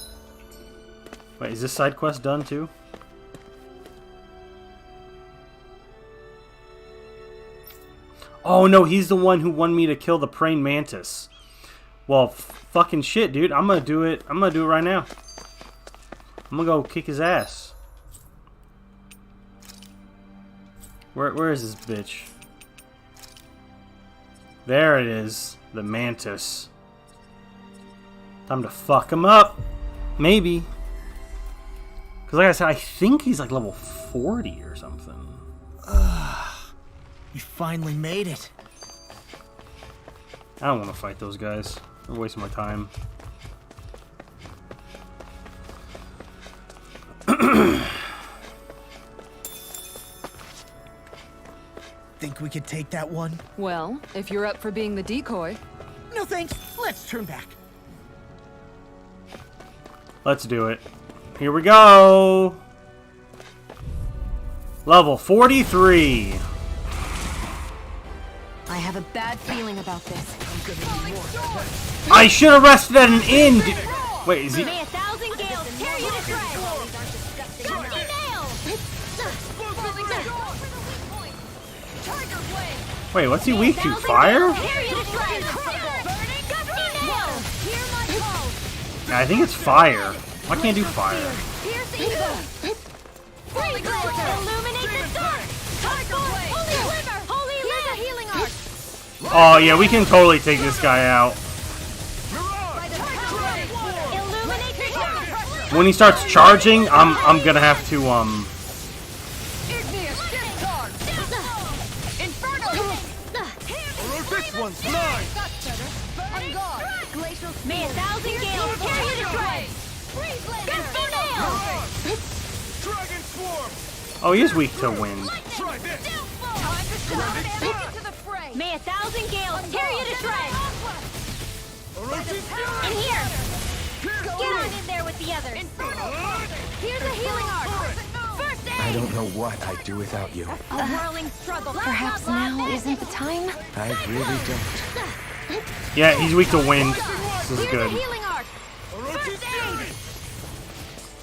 Wait, is this side quest done, too? Oh, no, he's the one who wanted me to kill the praying mantis. Well, fucking shit, dude. I'm gonna do it. I'm gonna do it right now. I'm gonna go kick his ass. Where is this bitch? There it is. The mantis. Time to fuck him up. Maybe. Because like I said, I think he's like level 40 or something. You finally made it. I don't want to fight those guys. They're wasting my time. Think we could take that one? Well, if you're up for being the decoy. No thanks. Let's turn back. Let's do it. Here we go. Level 43. I have a bad feeling about this. I should have rested at an inn. Wait, is he? May 1,000 gales tear you to shreds. Gusty nail. Wait, what's he weak to? Fire? Tear you to shreds. Gusty nail. Hear my call. I think it's fire. Why can't I do fire? Piercing boom. Freeze lancer. Illuminate the dark. Tiger blade. Holy glimmer. Holy laugh. Healing arc. Oh yeah, we can totally take this guy out. Illuminate the dark. When he starts charging, I'm gonna have to This one's mine. May 1,000 gales tear you to shreds. Gusty nail. Dragon swarm! Oh, he is weak to wind. May 1,000 gales tear you to shreds. In here. Get on in there with the others. Here's a healing arc. First aid. I don't know what I'd do without you. A whirling struggle. Perhaps now isn't the time? I really don't. Yeah, he's weak to wind. This is Here's a good. healing arc. First aid.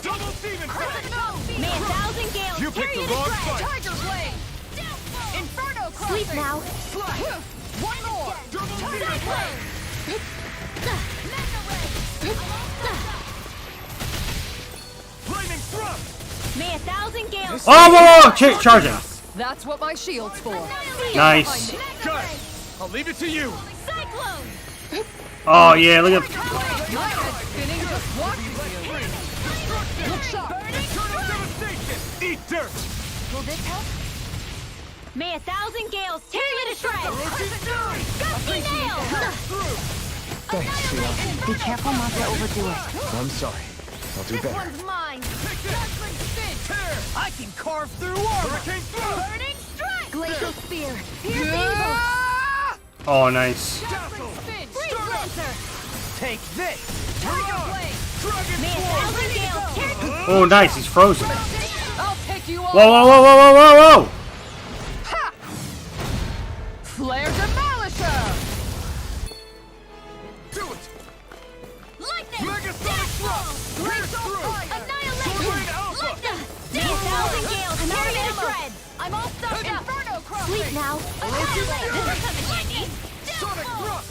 Double demon blade! May 1,000 gales You tear picked the you to wrong shreds. fight. Tiger blade. Inferno Sleep now. One more. Double demon Cyclone. Lightning thrust! May 1,000 gales. Oh, whoa, whoa, charging. That's what my shield's for. Nice. Guys, I'll leave it to you! Cyclone. Oh yeah, look at. My head's spinning just watching you. Look sharp. Eternal devastation! Eat dirt! Will this help? May 1,000 gales tear you to shreds. Gusty nail. Thanks, Sheila. Be careful not to overdo it. I'm sorry. I'll do This better. one's mine. Dazzling spin! Tear! I can carve through armor. Hurricane thrust! Burning strike. Glacial spear. Oh, nice. Dazzle! Freeze lancer. Take this. Dragon May 1,000 gales tear. Oh, nice. He's frozen. I'll take you all. Whoa, whoa, whoa, whoa, whoa, whoa, whoa! Flare Demolisher. Do it! Lightning. Megasonic thrust! Pierce through! Annihilation. Sword Alpha! Lightning. May 1,000 gales tear you to shreds. I'm all stuffed up. Inferno crossing. Sleep now. Annihilate. This will come in handy. Sonic thrust!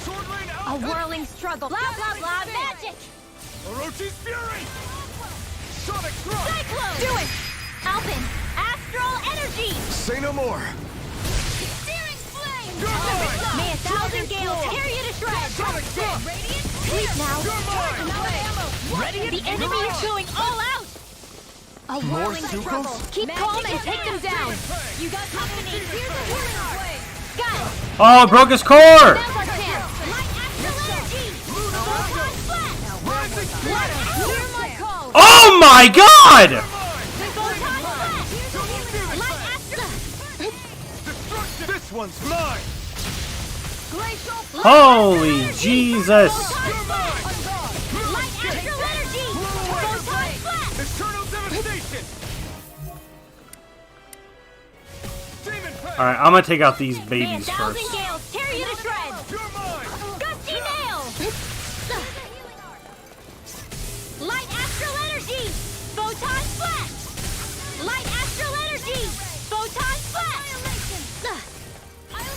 Sword Lane A Alpha! whirling struggle. Blah, blah, blah. Magic. Orochi's Fury! Sonic thrust! Cyclone. Do it. Alpin. Astral energy. Say no more. Searing flame. You're mine! May 1,000 gales tear you to shreds. Sonic thrust! Sleep now. You're mine! The enemy is going all out. A whirling struggle. Keep calm and take them down. You got company. Here's a healing arc. Guys, Oh, it broke his core. now's our chance. Light astral energy. Photon flash. Hear my call. Oh my God! Photon flash. Light astral. Destruction! This one's mine! Glacial Holy Jesus! Light astral energy! Photon blast! Eternal devastation! Demon Pact! Alright, I'm gonna take out these May a babies thousand first. gales tear you to shreds! You're mine! Gusty nail! Light astral energy! Photon blast! Light astral energy! Photon blast!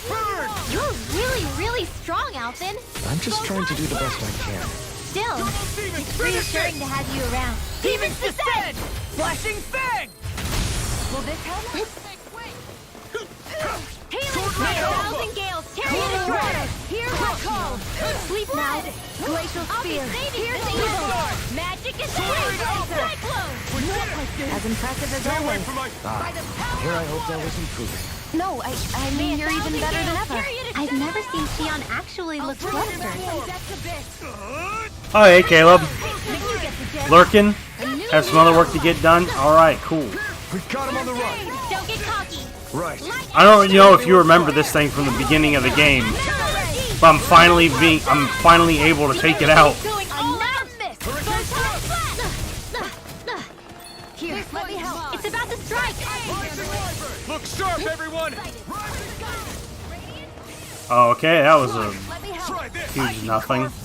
Burn! You're really strong, Alphen. I'm just trying to do the best I can. Still, it's reassuring to have you around. Demons descend! Flashing fang! Will this help? Healing! May a thousand gales tear you to shreds! Hear my call! Sleep now! Glacial Spear! Here's evil! Magic is Cyclone! As impressive as always. Here I hoped I was improving. No, I mean, you're even better than ever. I've never seen Xion actually look flustered. Oh, hey, Caleb. Lurking. Have some other work to get done. Alright, cool. We've got him on the run. Don't get cocky. Right. I don't know if you remember this thing from the beginning of the game, but I'm finally able to take it out. Here, let me help. It's about to strike. Look sharp, everyone! Oh, okay, that was a Try this! huge nothing. Arts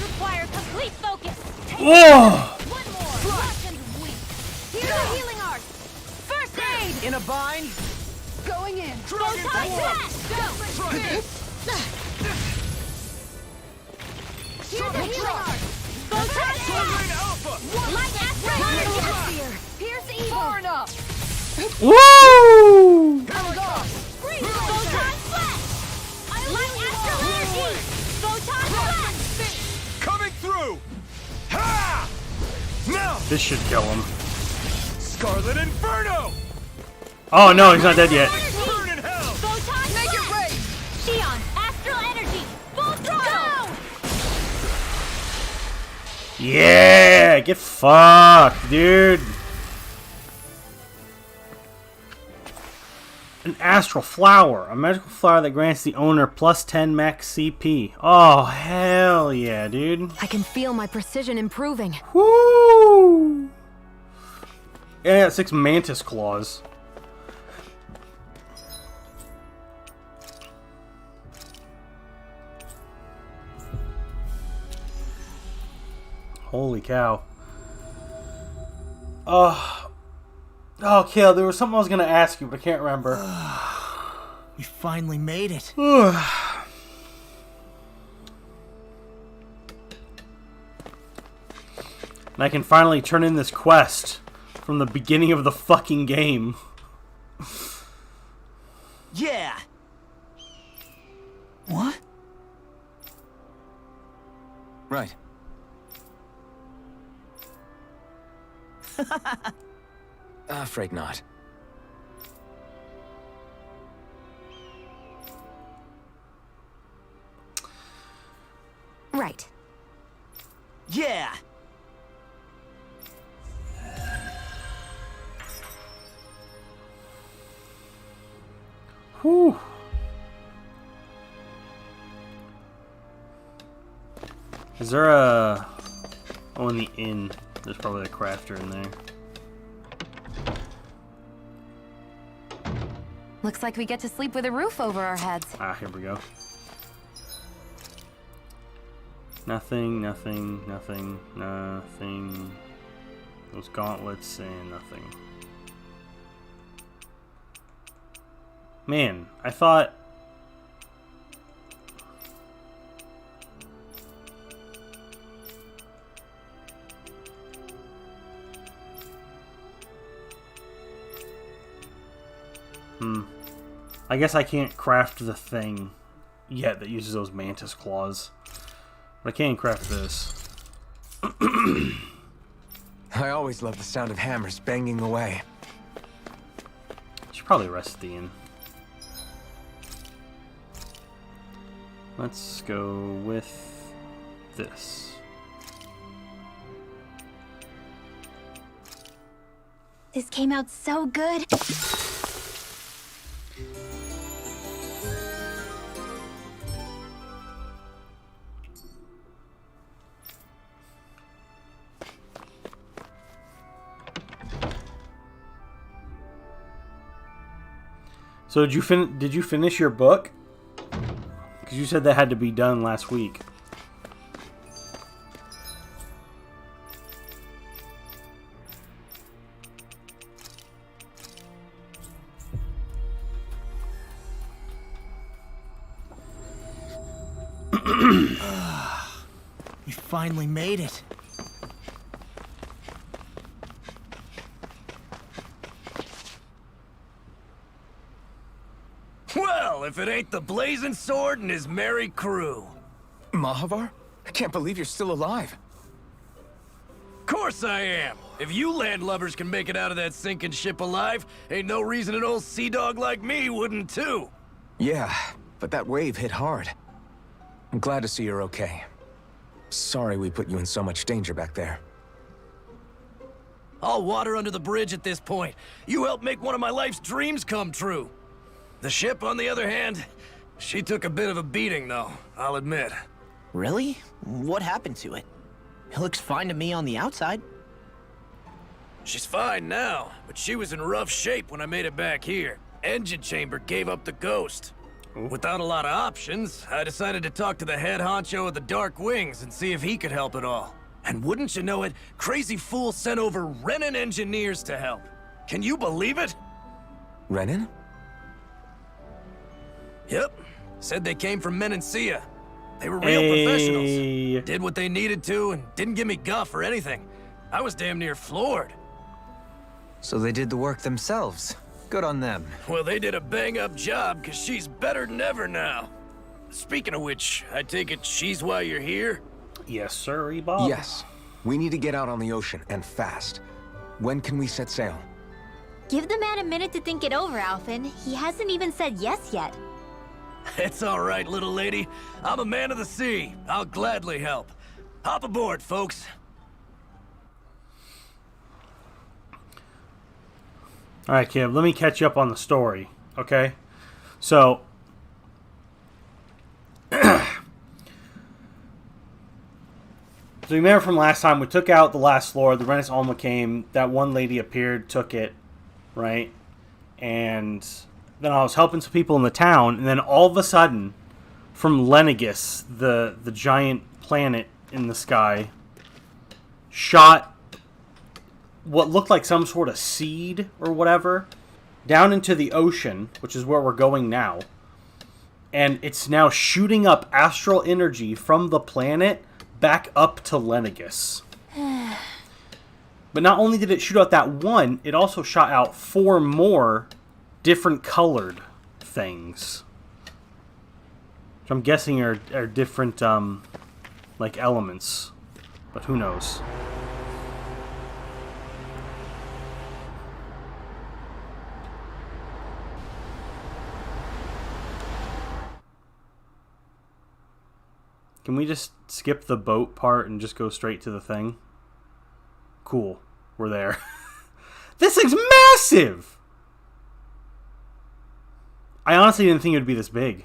require complete focus. Whoa! One more. Rush and weak. Here's a healing art. First aid. In a bind? Going in. Photon blast. Go. Try this! Here's a healing art. Photon Sovereign blast. Alpha! Light astral energy. Pierce evil. Far enough. Woo! Photon blast. Light astral energy. Photon blast. Coming through! Ha! Now! This should kill him. Scarlet Inferno! Oh no, he's not dead yet. Burn in hell! Photon Make it rain. Xion, astral energy. Full throttle. Yeah, get fucked, dude. An astral flower, a magical flower that grants the owner plus 10 max CP. Oh, hell yeah, dude. I can feel my precision improving. Woo! Yeah, 6 mantis claws. Holy cow. Oh, Kale, there was something I was going to ask you, but I can't remember. We finally made it. And I can finally turn in this quest from the beginning of the fucking game. Yeah. What? Right. Afraid not. Right. Yeah. Whew. Is there a... Oh, in the inn. There's probably a crafter in there. Looks like we get to sleep with a roof over our heads. Ah, here we go. Nothing, nothing, nothing, nothing. Those gauntlets and nothing. Man, I thought... I guess I can't craft the thing yet that uses those mantis claws. But I can craft this. I always love the sound of hammers banging away. Should probably rest at the inn. Let's go with this. This came out so good. So did you finish your book? Because you said that had to be done last week. We finally made it. Well, if it ain't the Blazing Sword and his merry crew. Mahavar? I can't believe you're still alive. Course I am. If you landlubbers can make it out of that sinking ship alive, ain't no reason an old sea dog like me wouldn't too. Yeah, but that wave hit hard. I'm glad to see you're okay. Sorry we put you in so much danger back there. All water under the bridge at this point. You helped make one of my life's dreams come true. The ship, on the other hand, she took a bit of a beating, though, I'll admit. Really? What happened to it? It looks fine to me on the outside. She's fine now, but she was in rough shape when I made it back here. Engine chamber gave up the ghost. Ooh. Without a lot of options, I decided to talk to the head honcho of the Dark Wings and see if he could help at all. And wouldn't you know it, Crazy Fool sent over Renan engineers to help. Can you believe it? Renan? Yep. Said they came from Menancia. They were real professionals. Did what they needed to and didn't give me guff or anything. I was damn near floored. So they did the work themselves. Good on them. Well, they did a bang-up job, because she's better than ever now. Speaking of which, I take it she's why you're here? Yes, sir, Bob. Yes. We need to get out on the ocean, and fast. When can we set sail? Give the man a minute to think it over, Alphen. He hasn't even said yes yet. It's all right, little lady. I'm a man of the sea. I'll gladly help. Hop aboard, folks. All right, kid, let me catch you up on the story, okay? So, so you remember from last time, we took out the last floor, the Renis Alma came, that one lady appeared, took it, right? And then I was helping some people in the town, and then all of a sudden, from Lenegis, the giant planet in the sky, shot what looked like some sort of seed or whatever down into the ocean, which is where we're going now. And it's now shooting up astral energy from the planet back up to Lenegis. But not only did it shoot out that one, it also shot out 4 more different colored things. Which I'm guessing are different, like, elements. But who knows? Can we just skip the boat part and just go straight to the thing? Cool. We're there. This thing's massive! I honestly didn't think it would be this big.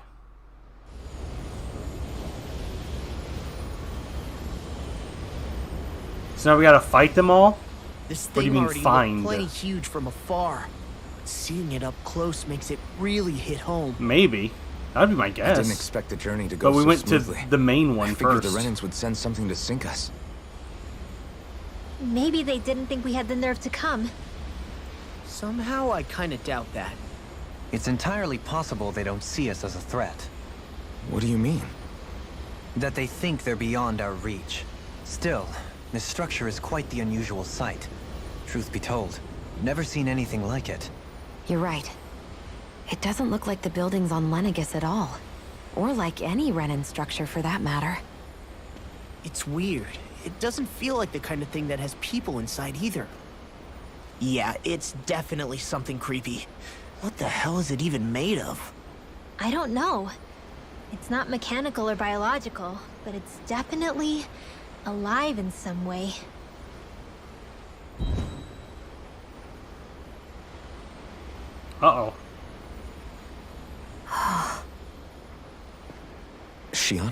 So now we gotta fight them all? This What do you thing mean, already find? looked plenty huge from afar. But seeing it up close makes it really hit home. Maybe. That'd be my I guess. didn't expect the journey to go But we so went smoothly. to the main one I figured first. the Renans would send something to sink us. Maybe they didn't think we had the nerve to come. Somehow I kinda doubt that. It's entirely possible they don't see us as a threat. What do you mean? That they think they're beyond our reach. Still, this structure is quite the unusual sight. Truth be told, never seen anything like it. You're right. It doesn't look like the buildings on Lenegis at all. Or like any Renan structure for that matter. It's weird. It doesn't feel like the kind of thing that has people inside either. Yeah, it's definitely something creepy. What the hell is it even made of? I don't know. It's not mechanical or biological, but it's definitely alive in some way. Uh-oh. Shion?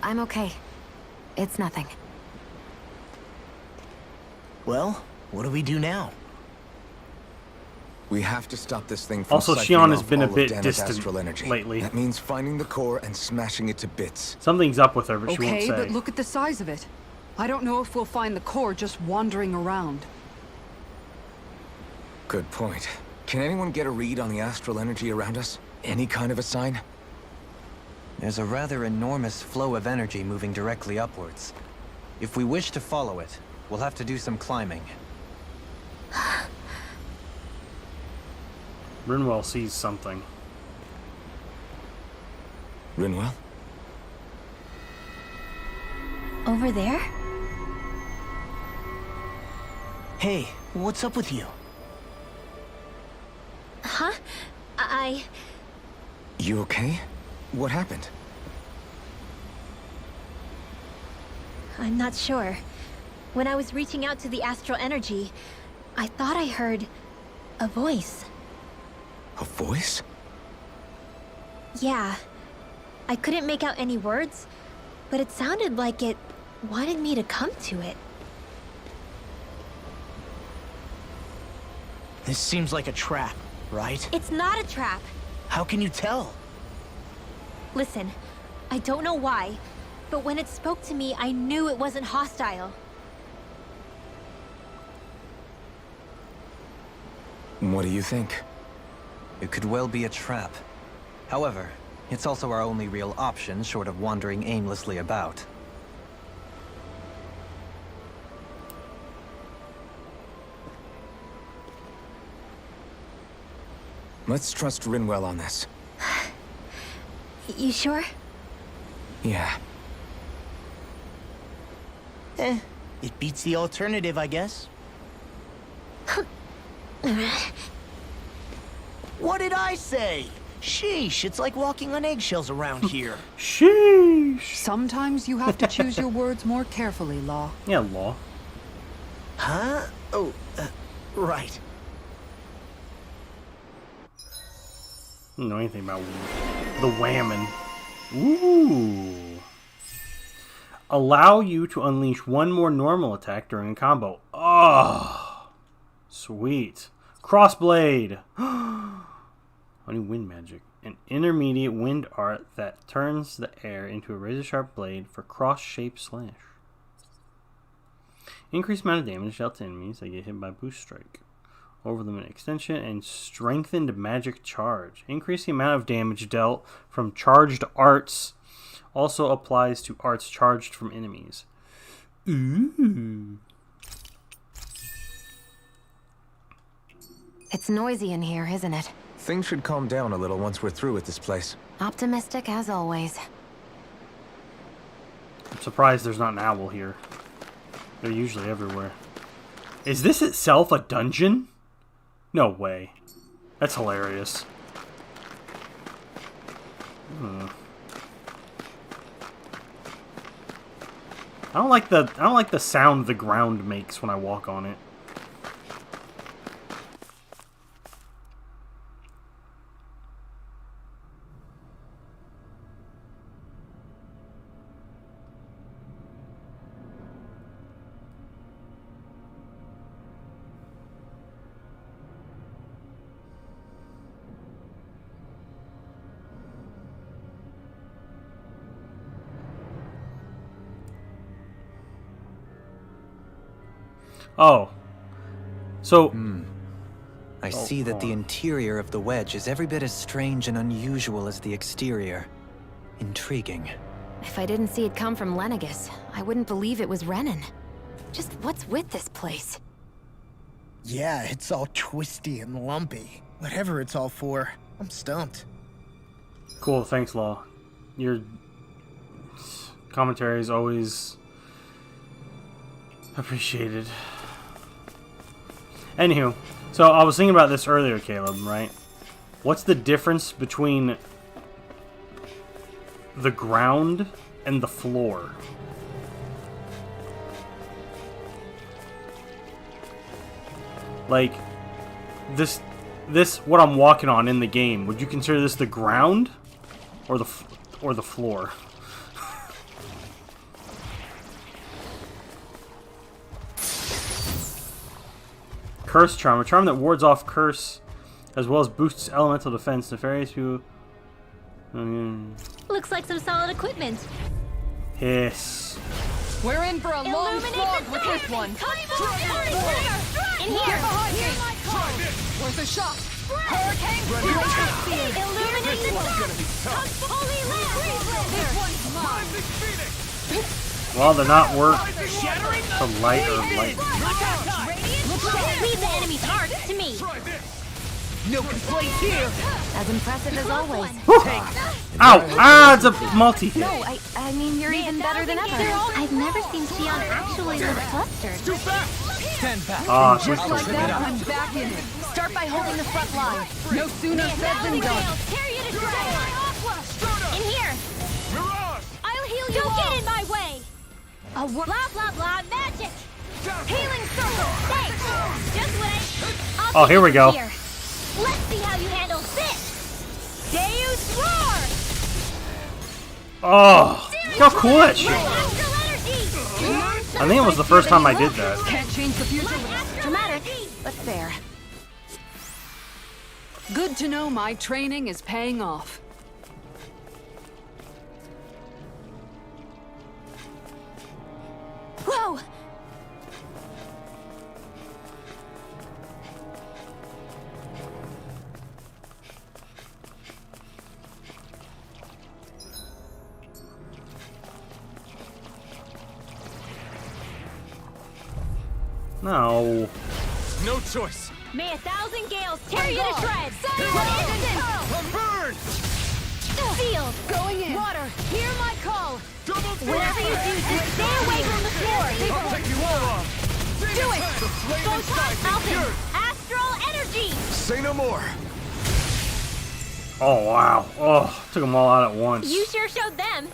I'm okay. It's nothing. Well, what do we do now? We have to stop this thing from Also, siphoning Shion has off been a all of bit Dana's distant astral energy. lately. That means finding the core and smashing it to bits. Something's up with her, but she won't Okay, say. but look at the size of it. I don't know if we'll find the core just wandering around. Good point. Can anyone get a read on the astral energy around us? Any kind of a sign? There's a rather enormous flow of energy moving directly upwards. If we wish to follow it, we'll have to do some climbing. Rinwell sees something. Rinwell? Over there? Hey, what's up with you? Huh? You okay? What happened? I'm not sure. When I was reaching out to the astral energy, I thought I heard a voice. A voice? Yeah. I couldn't make out any words, but it sounded like it wanted me to come to it. This seems like a trap, right? It's not a trap. How can you tell? Listen, I don't know why, but when it spoke to me, I knew it wasn't hostile. What do you think? It could well be a trap. However, it's also our only real option short of wandering aimlessly about. Let's trust Rinwell on this. You sure? Yeah. It beats the alternative, I guess. What did I say? Sheesh, it's like walking on eggshells around here. Sheesh. Sometimes you have to choose your words more carefully, Law. Yeah, Law. Huh? Oh, right. I don't know anything about the whammon. Ooh. Allow you to unleash one more normal attack during a combo. Oh, sweet. Crossblade. Honey wind magic. An intermediate wind art that turns the air into a razor-sharp blade for cross-shaped slash. Increased amount of damage dealt to enemies that get hit by boost strike. Overlimit extension and strengthened magic charge. Increase the amount of damage dealt from charged arts. Also applies to arts charged from enemies. Ooh. It's noisy in here, isn't it? Things should calm down a little once we're through with this place. Optimistic as always. I'm surprised there's not an owl here. They're usually everywhere. Is this itself a dungeon? No way. That's hilarious. I don't like the sound the ground makes when I walk on it. Oh. So... I see that the interior of the wedge is every bit as strange and unusual as the exterior. Intriguing. If I didn't see it come from Lenegus, I wouldn't believe it was Renan. Just what's with this place? Yeah, it's all twisty and lumpy. Whatever it's all for, I'm stumped. Cool, thanks, Law. Your commentary is always appreciated. Anywho, so I was thinking about this earlier, Caleb, right? What's the difference between the ground and the floor? Like, this what I'm walking on in the game, would you consider this the ground or the floor? Curse charm. A charm that wards off curse as well as boosts elemental defense. Nefarious who... Looks like some solid equipment. Hiss. We're in for a long Illuminate slog the with dark. this one. In here. Where's the shot? Hurricane! Illuminate the dark. Holy lamp. This one's mine. Well, they're not worth to light or light. Leave the enemy's heart to me. No complaints here. As impressive as always. Ow! Ah, it's a multi hit. No, I mean, you're even better than ever. I've never seen Xion actually look flustered. Stand back. Ah, she's Just like that, I'm back in it. Start by holding the front line. No sooner said than done. In here. I'll heal you. Don't get in my way. Blah blah blah magic. Healing circle. Thanks. Just wait. Oh, here we go. Let's see how you handle this. Deus roar. Oh, look how cool that shit was. Astral energy. I think it was the first time I did that. Can't change the future with Dramatic, but fair. Good to know my training is paying off. Whoa! No. No choice. May 1,000 gales tear you to shreds. Burn! Field. Going in. Water. Hear my call. Double Whatever you do, just stay away from the floor. I'll take you all on. Do it. The flame Photon inside me Falcon. cured. Astral energy. Say no more. Oh, wow. Oh, took them all out at once. You sure showed them.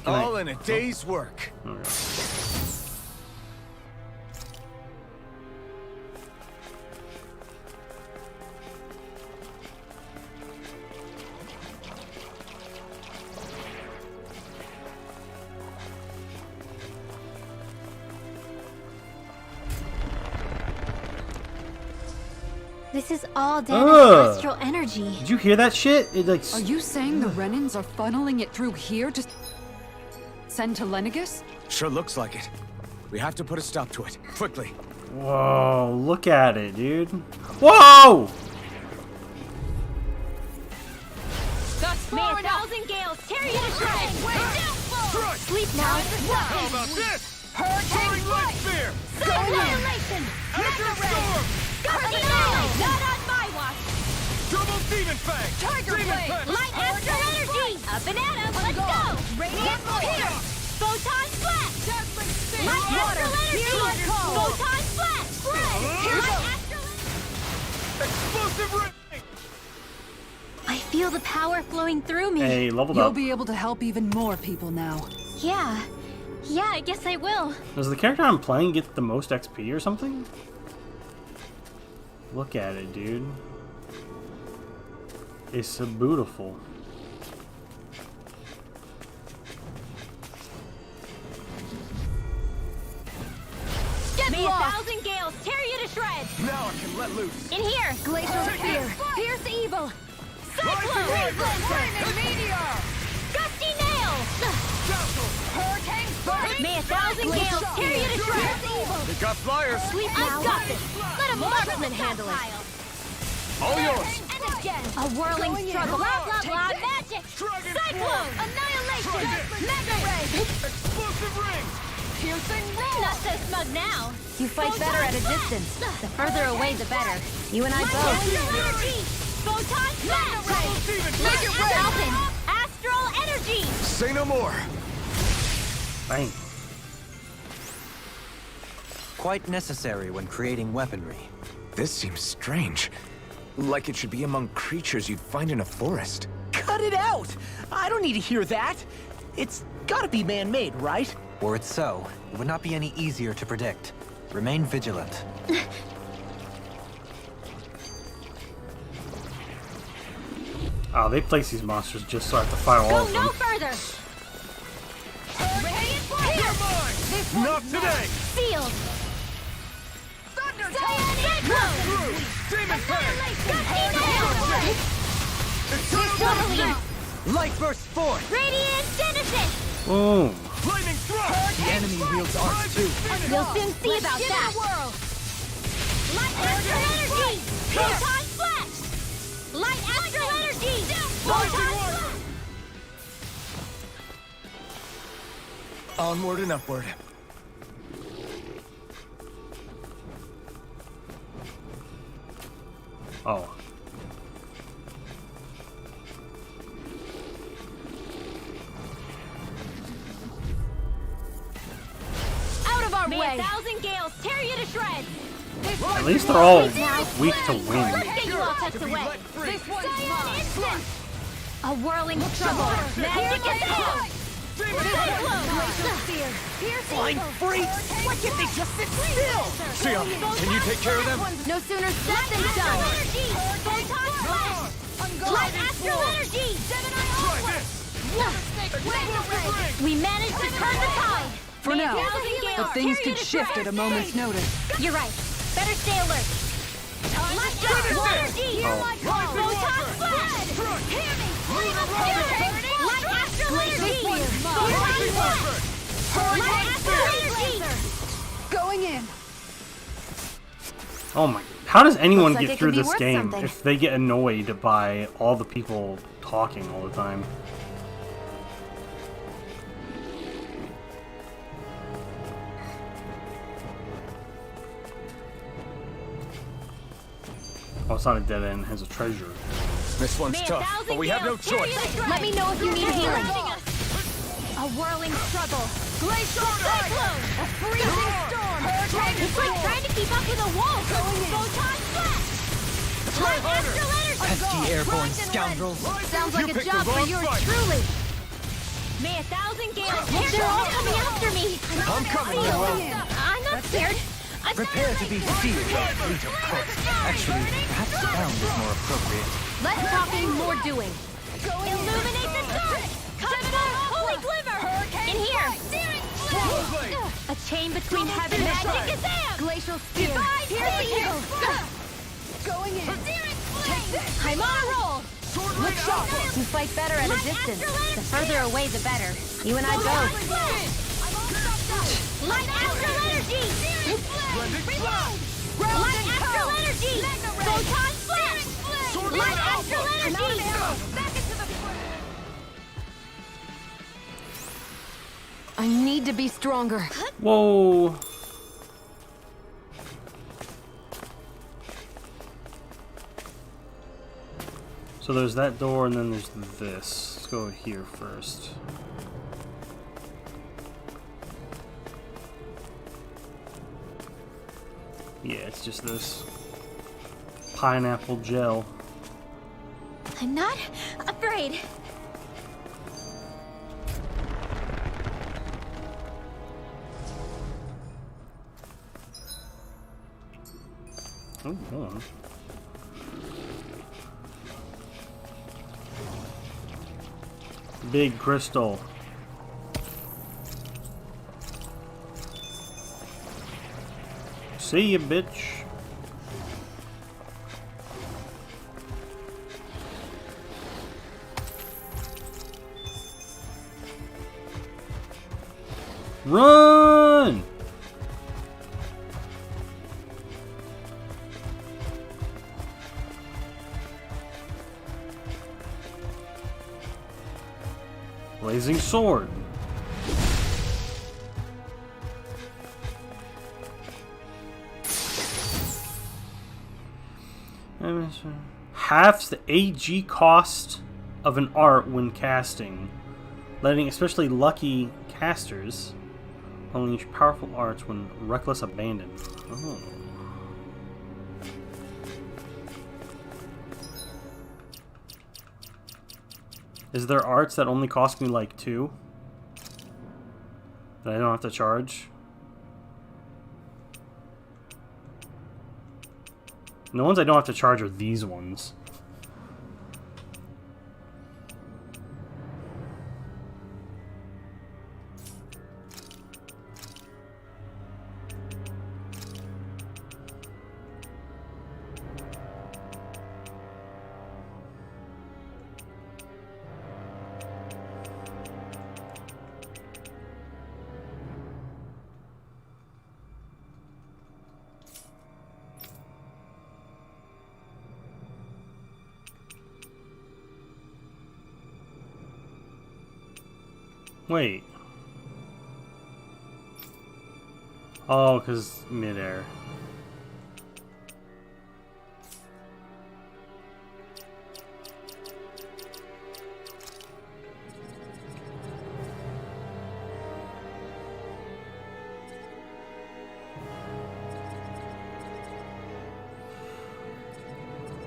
All in a day's work. Okay. This is all Ugh. Dana's astral energy. Did you hear that shit? It like. Are you saying the Renans are funneling it through here to send to Lenegus? Sure looks like it. We have to put a stop to it. Quickly. Whoa! Look at it, dude. Whoa! That's May far enough. 1,000 gales tear you to shreds. Sleep now. How about this? Hurricane Soaring light spear! Annihilation. Electric storm! Gusty nail. Not on my watch. Double demon fang! Tiger demon blade. fang! Light astral energy. Up and at 'em. Let's go. Radiant here. Photon splash. Light astral energy. Photon splash. Light astral Explosive ring! I feel the power flowing through me. Hey, leveled You'll up. be able to help even more people now. Yeah. Yeah, I guess I will. Does the character I'm playing get the most XP or something? Look at it, dude. It's so beautiful. May 1,000 gales tear you to shreds. Now I can let loose. In here. Glacial spear. Pierce evil. Cyclone. Meteor! Gusty nail. Hurricane May 1,000 gales tear you to shreds. We got flyers. I've got this. Let a marksman handle it. All yours. A whirling struggle. Blah, blah, blah. Magic. Cyclone. Annihilation. Mega ray. Explosive ring! piercing roll! Not so smug now. You fight better at a distance. The further away, the better. You and I both. Astral energy. Photon smash. Make it Falcon. Astral energy. Say no more. Bang. Quite necessary when creating weaponry. This seems strange. Like it should be among creatures you'd find in a forest. Cut it out! I don't need to hear that. It's gotta be man-made, right? Were it so, it would not be any easier to predict. Remain vigilant. Oh, they place these monsters just so I have to fight all Go of them. no further. Not today! Sealed. Light burst forth! Radiant Genesis! Boom. Lightning thrust! The enemy wields arts too. You'll soon see about that! Light Astral Energy! Photon Flash! Light Astral Energy! Photon Flash! Onward and upward. Oh. Out of our way! 1,000 gales tear you to shreds! At least they're all weak to wind. Let's get you all tucked away! This one's mine! A whirling struggle! Magic is out! Flying freaks! Why can't they just sit still? Sion, can you take care of them? No sooner said than done! Photon Flash! Light Astral Energy! We managed to turn the tide! For now, but things could shift at a moment's notice. You're right. Better stay alert. Light Astral Energy! Photon Flash! Hear me! Light Astral Energy! Photon Flash! Light Astral Energy! Going in. Oh my. How does anyone Looks like get it through could be this worth game something. if they get annoyed by all the people talking all the time? Oh, it's not a dead end, it has a treasure. This one's tough, but we have no choice. Let me know if you need healing. A whirling struggle. Glacial cyclone. A freezing storm. It's like trying to keep up with a wall. Photon Flash. Light Astral Energy. Pesky airborne scoundrels. Sounds like a job for yours truly. May 1,000 gales. They're all coming after me. I'm coming, Noel. I'm not scared. I'm Prepare to be feared, fleet of foot. Actually, perhaps bound is more appropriate. Less talking, more doing. Illuminate the dark! Gemini, holy glimmer! In here! A chain between heaven and magic is out! Glacial spear! Piercing you! Going in. I'm on a roll! Look sharp. You fight better at a distance. The further away, the better. You and I both. Light Astral Energy! Reload! Light Astral Energy! Photon Flash! Light Astral Energy! Back into the I need to be stronger. Whoa. So there's that door and then there's this. Let's go here first. Yeah, it's just this pineapple gel. I'm not afraid. Oh, hold on. Big crystal. See ya, bitch. Run! Blazing sword. Halves the AG cost of an art when casting, letting especially lucky casters unleash powerful arts when reckless abandon. Oh. Is there arts that only cost me like 2? That I don't have to charge? The ones I don't have to charge are these ones. Wait. Oh, because midair.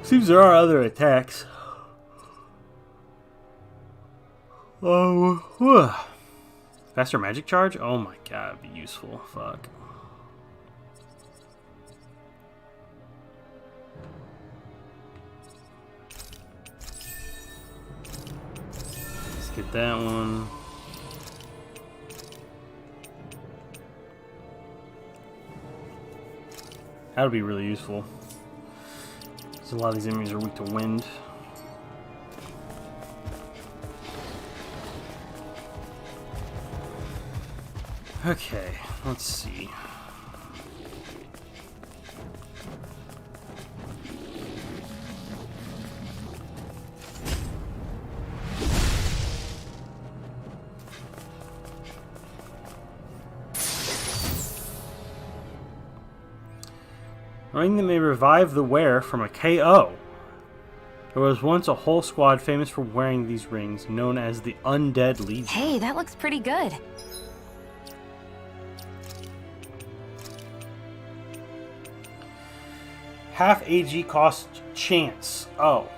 Seems there are other attacks. Oh, faster magic charge? Oh my god, it'd be useful. Fuck. Let's get that one. That would be really useful. A lot of these enemies are weak to wind. Okay, let's see. A ring that may revive the wearer from a KO. There was once a whole squad famous for wearing these rings, known as the Undead Legion. Hey, that looks pretty good. Half AG cost chance. Oh.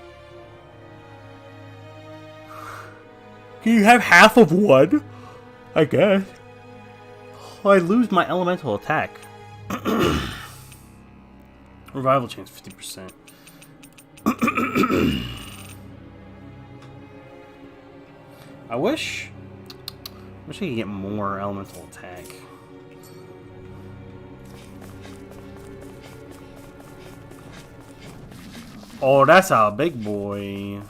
Can you have half of one? I guess. Oh, I lose my elemental attack. Revival chance 50%. I wish I could get more elemental attack. Oh, that's a big boy.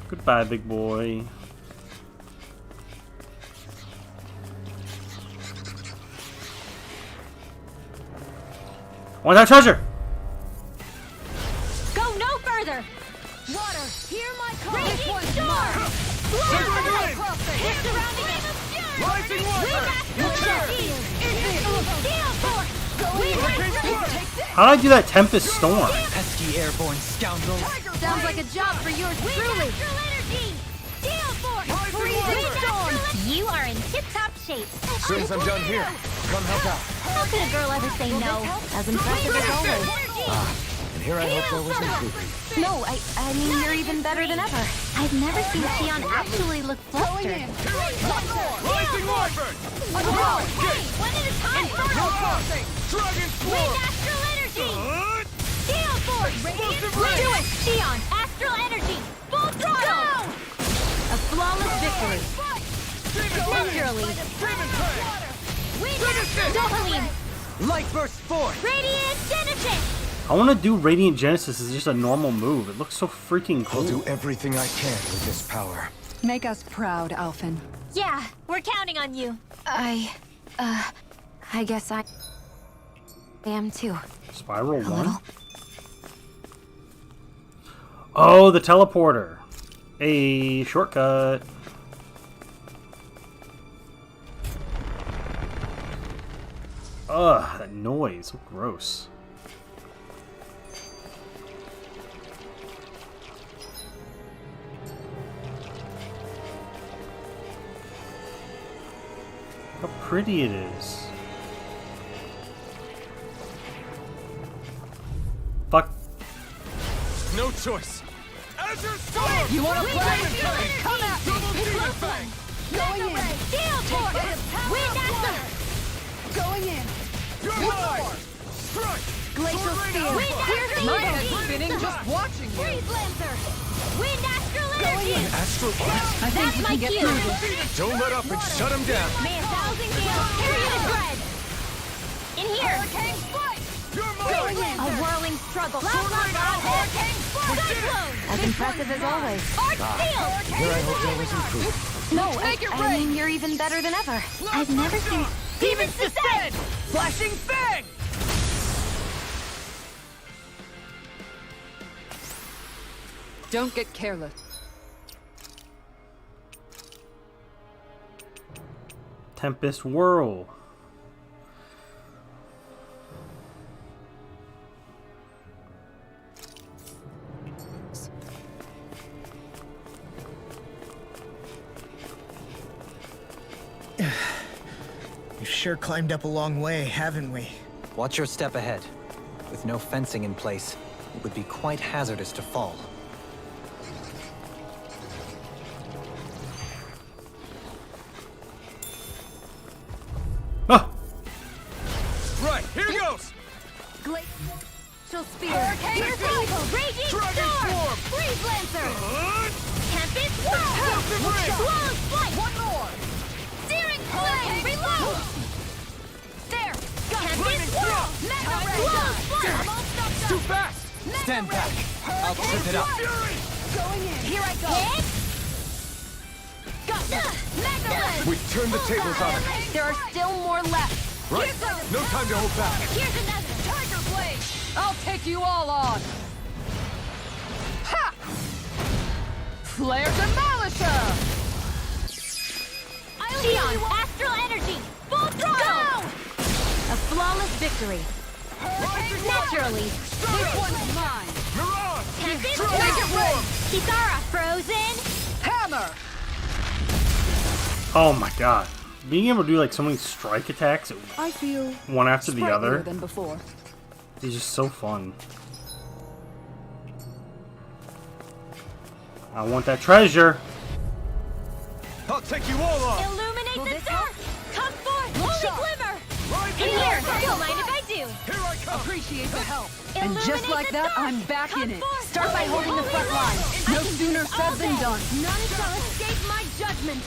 Goodbye, big boy. Want that treasure? Go no further! Water, hear my call! Raging storm! Hit surrounding it! Rising water! How did I do that Tempest Storm? Pesky airborne scoundrels. Sounds like a job for yours truly! Freezing storm! You are in tip-top shape. As soon as I'm done here, come help out. How could a girl ever say no? As impressive as always. And here I hope there was improvement. No, I mean, you're even better than ever. I've never seen Xion actually look flustered. Rising wyvern! Hey, one at a time! Dragon Wind astral energy! Gale force! Do it, Xion! Astral energy! Full throttle! A flawless victory. Naturally. Wind astral Dopaline! Light burst forth. Radiant Genesis! I want to do Radiant Genesis as just a normal move. It looks so freaking cool. I'll do everything I can with this power. Make us proud, Alphen. Yeah, we're counting on you. I guess I am too. Spiral A 1? little. Oh, the teleporter. A shortcut. Ugh, that noise. So gross. How pretty it is. Fuck. No choice. Azure Storm! You want to play? Come at me! Going in! Gale force! Wind astral! Going in. You're mine! Strike! Glacial Spear. Wind astral My energy! head's spinning just watching you. Freeze Lancer! Wind astral energy! Astral Art? I think That's we my can get cue! through this. Don't let up and shut him down. May 1,000 gales carry you to dread! In here! You're A whirling struggle. As impressive as always. Here I hope that was improved. No, I mean, you're even better than ever. I've never seen... Demons descend! Flashing fang! Don't get careless. Tempest Whirl. We've sure climbed up a long way, haven't we? Watch your step ahead. With no fencing in place, it would be quite hazardous to fall. Ah! Right, here goes! Glacial spear. Pierce evil. Raging storm. Freeze lancer. Tempest whirl. Swallow's flight. One more. Searing flame. Reload. There. Tempest whirl. Mega ray. Swallow's flight. I'm all stopped up. Too fast! Stand back. I'll trip it up. Going in. Here I go. Hit. Got Mega ray. We've turned the tables on him. There are still more left. Right. No time to hold back. Here's another. Tiger blade. I'll take you all on. Ha! Flare Demolisher! Xeon, astral energy. Full throttle. A flawless victory. Naturally. This one's mine. Tempest Take it, Ray! Kisara, frozen. Hammer! Oh my god. Being able to do like so many strike attacks I feel one after the other than before. is just so fun. I want that treasure. I'll take you all on! Illuminate the dark. Come forth, holy glimmer. In here, don't mind if I do. Here I come! Appreciate the help. And just Illuminate like the that, dark. I'm back Come in it. forth, Start by holding the front line. No sooner said than done. None shall escape my judgment.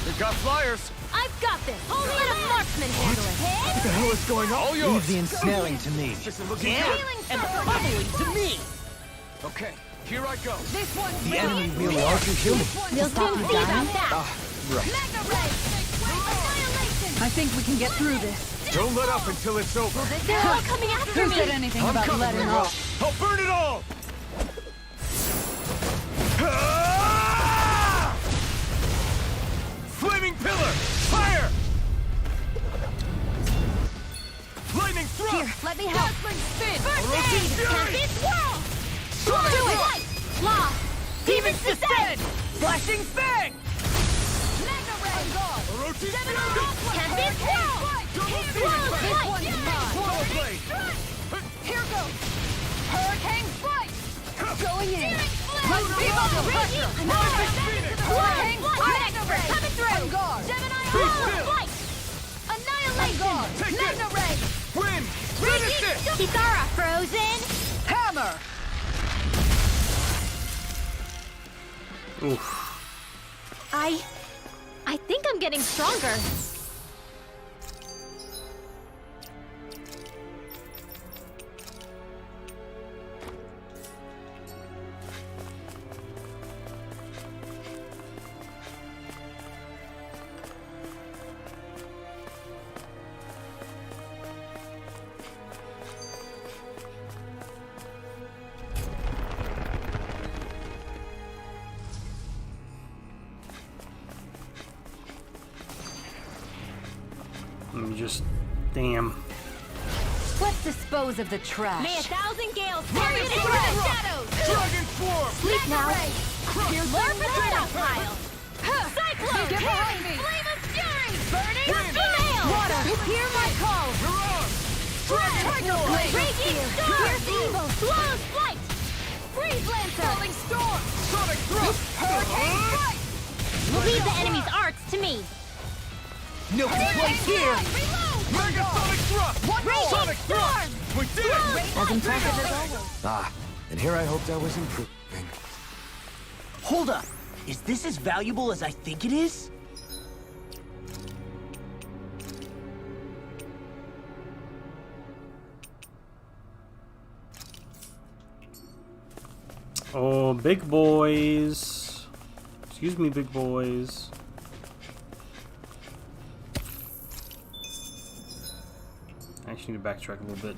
We've got flyers! I've got this. Only let a marksman handle it. What the hell is going on? All yours! Leave the ensnaring to me. This is looking Healing circle. to me! Okay, here I go. This one's The enemy really are too human. We'll soon see about that. Right. Mega ray. Annihilation. I think we can get through this. Don't let up until it's over. They're all coming after Who me. said anything I'm about coming, letting Monroe. up? I'll burn it all! Flaming pillar! Fire! Lightning thrust! Here, let me help. Spin! First aid. Tempest whirl. Sonic Do it. thrust! Law. Demons descend. Flashing fang! Mega ray. Orochi's Gemini. fury! Tempest whirl. Double Swallow's demon flight. blade! Swallow blade! Here goes! Hurricane Flight! Going in! Let's be under pressure! Hurricane flight. Coming through. On guard! Gemini. Be Swallow's still. flight. Annihilation. Take Mega this. ray. Wind! Finish it! Kisara, frozen. Hammer! Oof. I think I'm getting stronger. Let me just... Damn. Let's dispose of the trash. May 1,000 gales carry it into the shadows. Dragon form! Sleep now. Here's more for the stockpile. Cyclone, Get behind me. flame of fury, burning gale. Water, hear my call. You're on! Tiger blade, raging storm, pierce evil, swallow's flight, freeze lancer, falling storm, Sonic thrust! hurricane flight. Leave the enemy's arts to me. No place here! Mega Sonic thrust! Raging Sonic thrust! storm. We did it! As impressive as always. Ah, and here I hoped I was improving. Hold up. Is this as valuable as I think it is? Oh, big boys. Excuse me, big boys. I actually need to backtrack a little bit.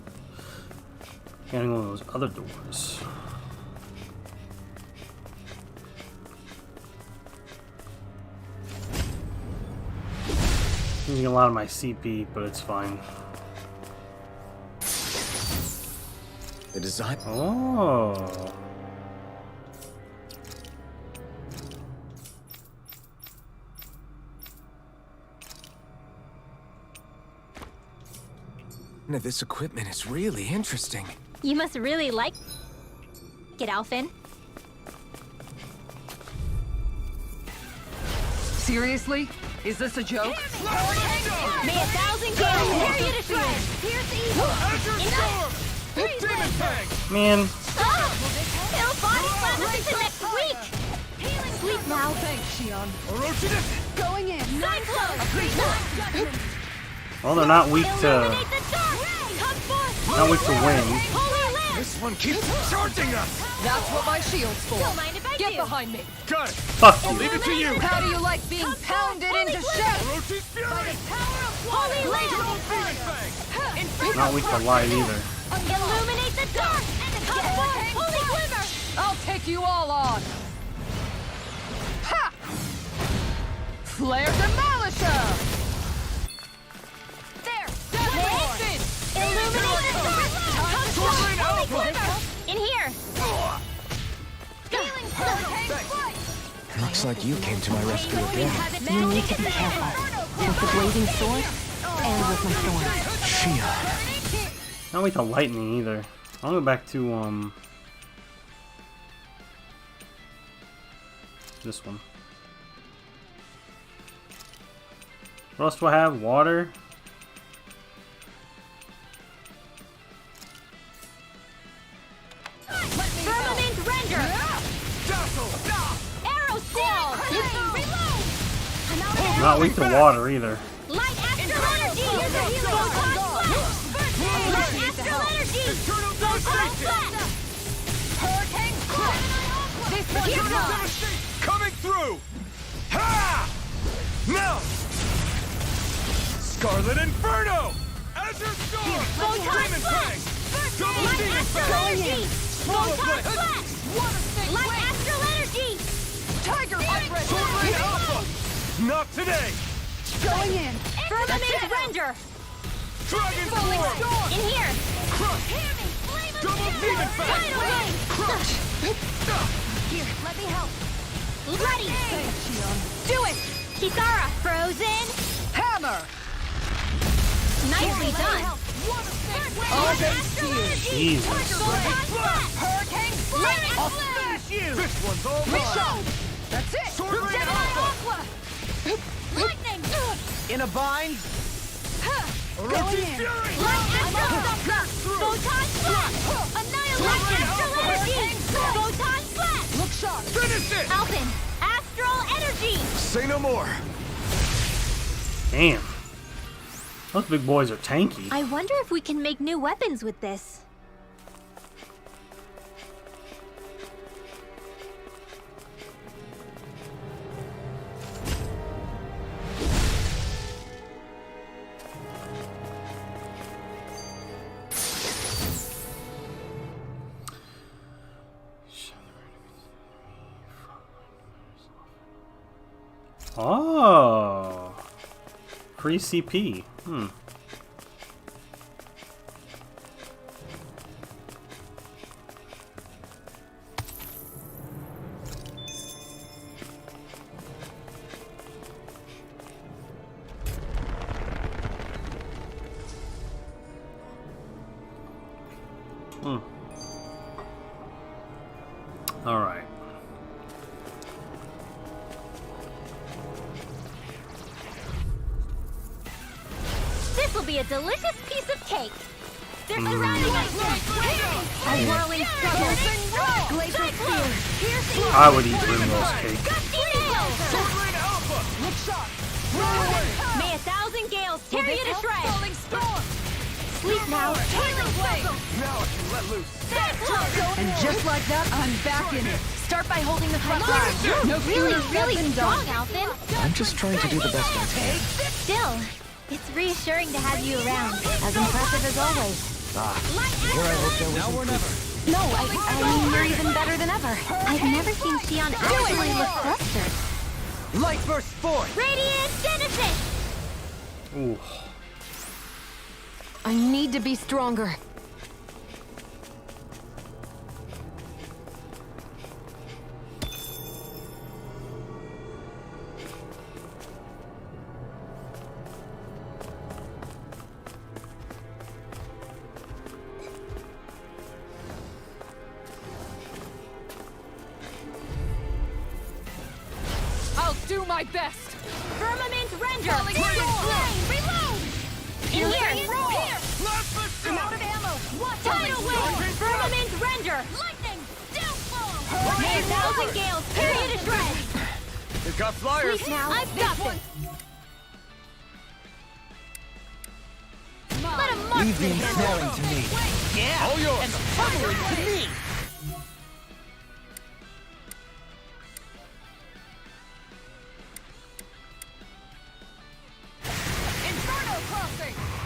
Getting one of those other doors. Using a lot of my CP, but it's fine. The design. Oh. Now, this equipment is really interesting. You must really like it, Alphen. Seriously? Is this a joke? May 1,000 gales tear you to shreds! Pierce evil! Man. It'll body slam us into next week! Sleep now. Thanks, Shion. Going in. Cyclone! Well, they're not weak to Illuminate the dark! Come forth! not weak to wind. Holy lamp! This one keeps charging us! That's what my shield's for. Don't mind if I Get do. behind me. Got it! Fuck you. Leave it to you! How do you like being pounded into shape? Orochi's fury! Holy lamp! Not weak to light either. Illuminate the dark! Come forth! Holy glimmer! I'll take you all on. Ha! Flare Demolisher! There! Illuminate the dark! Come forth! Holy glimmer! In here! Looks like you came to my rescue again. You need to be careful. With the blazing sword and with my thorn. Shion. Not weak to lightning either. I'll go back to this one. What else do I have? Water. Firmament render! Arrow seal! Reload! Not weak to water either. Light astral energy! Photon flash! Light astral energy! Photon flash! Hurricane crash! Hero! Coming through! Ha! Now! Scarlet Inferno! Azure Storm! Photon flash! Light astral energy! Photon flash! Light astral energy! Tiger Hybrid! Sword Alpha! Not today! Going in. Firmament render! Dragon Storm! In here! Crush! Double Demon Fang! Tidal Wave! Crush! Here, let me help. Ready! Do it! Kisara, frozen! Hammer! Nicely done! All base shield. Jesus. Hurricane Light I'll Astral! smash you! This one's all mine! That's it. Sword Rain Alpha! Lightning! In a bind? Orochi's fury! Light Astral Scepter! Photon Flash! Annihilate Astral Energy! Photon Flash! Look sharp. Finish it! Alphen! Astral Energy! Say no more! Damn. Those big boys are tanky. I wonder if we can make new weapons with this. Oh. Free CP. Hmm. All right. This will be a delicious piece of cake. They're surrounding us. A whirling scepter. Glacial spear. Piercing. I would eat Rimrose cake. Gusty nails. Sword Rain Alpha! Look sharp. May 1,000 gales tear you to shreds. Falling storm. Sleep now. Tailing Now I can let loose. And just like that, I'm back in it. Start by holding the front You're line. No really, sooner said really than strong, done. Alvin. I'm just trying to do the best I can. Still, it's reassuring to have you around. As impressive as always. Here I hope there was Now or never. No, I mean, you're even better than ever. I've never seen Xion actually look flustered. Light burst forth! Radiant Genesis! Ooh. I need to be stronger. I'll do my best. Firmament Render! Reload! In here! I'm out of ammo! Tidal Wave! Firmament Render! Lightning! Downfall! May 1,000 gales! Period to shred! They've got flyers. Sleep now! I've got this! Let him mark Leave the this! ensnaring to me. Yeah! All yours. And the pummeling to me!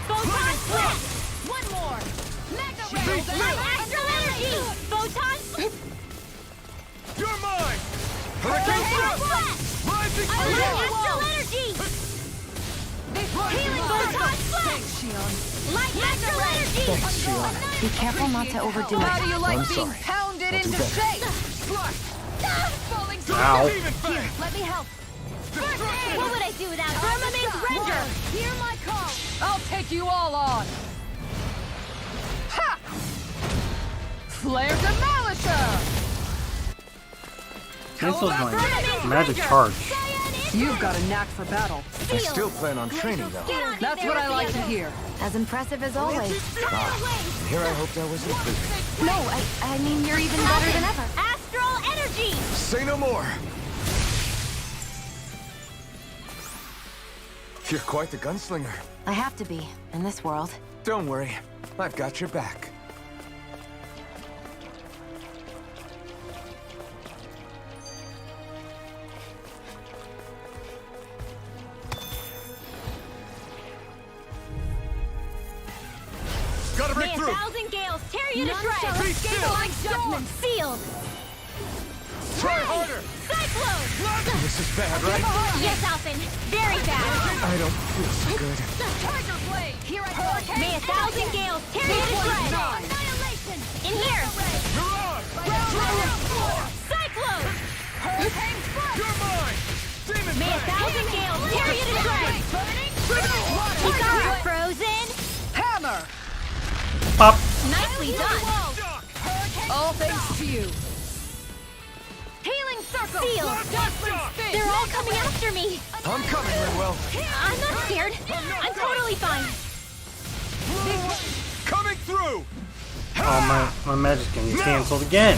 Photon Blast! One more! Mega Ray! Astral Energy! Photon You're mine. Hurricane Blast! Rising Astral Energy! Healing Photon Blast! Light Astral Energy! Thanks, Shion. Be careful not to overdo How it. do you like I'm being sorry. pounded I'll do into better. shape? Ow. Here, let me help. What would I do without Firmament Render? Hear my call! I'll take you all on. Ha! Flare Demolisher! Cancels my magic charge. You've got a knack for battle. I still plan on training, though. That's what I like to hear. As impressive as always. And here I hope there was improvement. No, I mean, you're even better than ever. Astral Energy! Say no more! You're quite the gunslinger. I have to be, in this world. Don't worry, I've got your back. Gotta break May through. 1,000 gales tear you to Be shreds! still. My judgment sealed! Try harder. Cyclone! This is bad, right? Yes, Alphen. Very bad. I don't feel so good. Tiger Blade! Here I come! May 1,000 gales tear you to shreds! Annihilation! In here! Mirage. Cyclone! Hurricane Strike! You're mine. Demon May Blade. 1,000 gales tear you to shreds! Ikara frozen! Hammer! Pop. Nicely done! All thanks to you. Healing circle! Sealed! They're all coming after me! I'm coming, Manuel. I'm not scared. I'm totally fine. Coming through. Oh, my magic can get canceled again.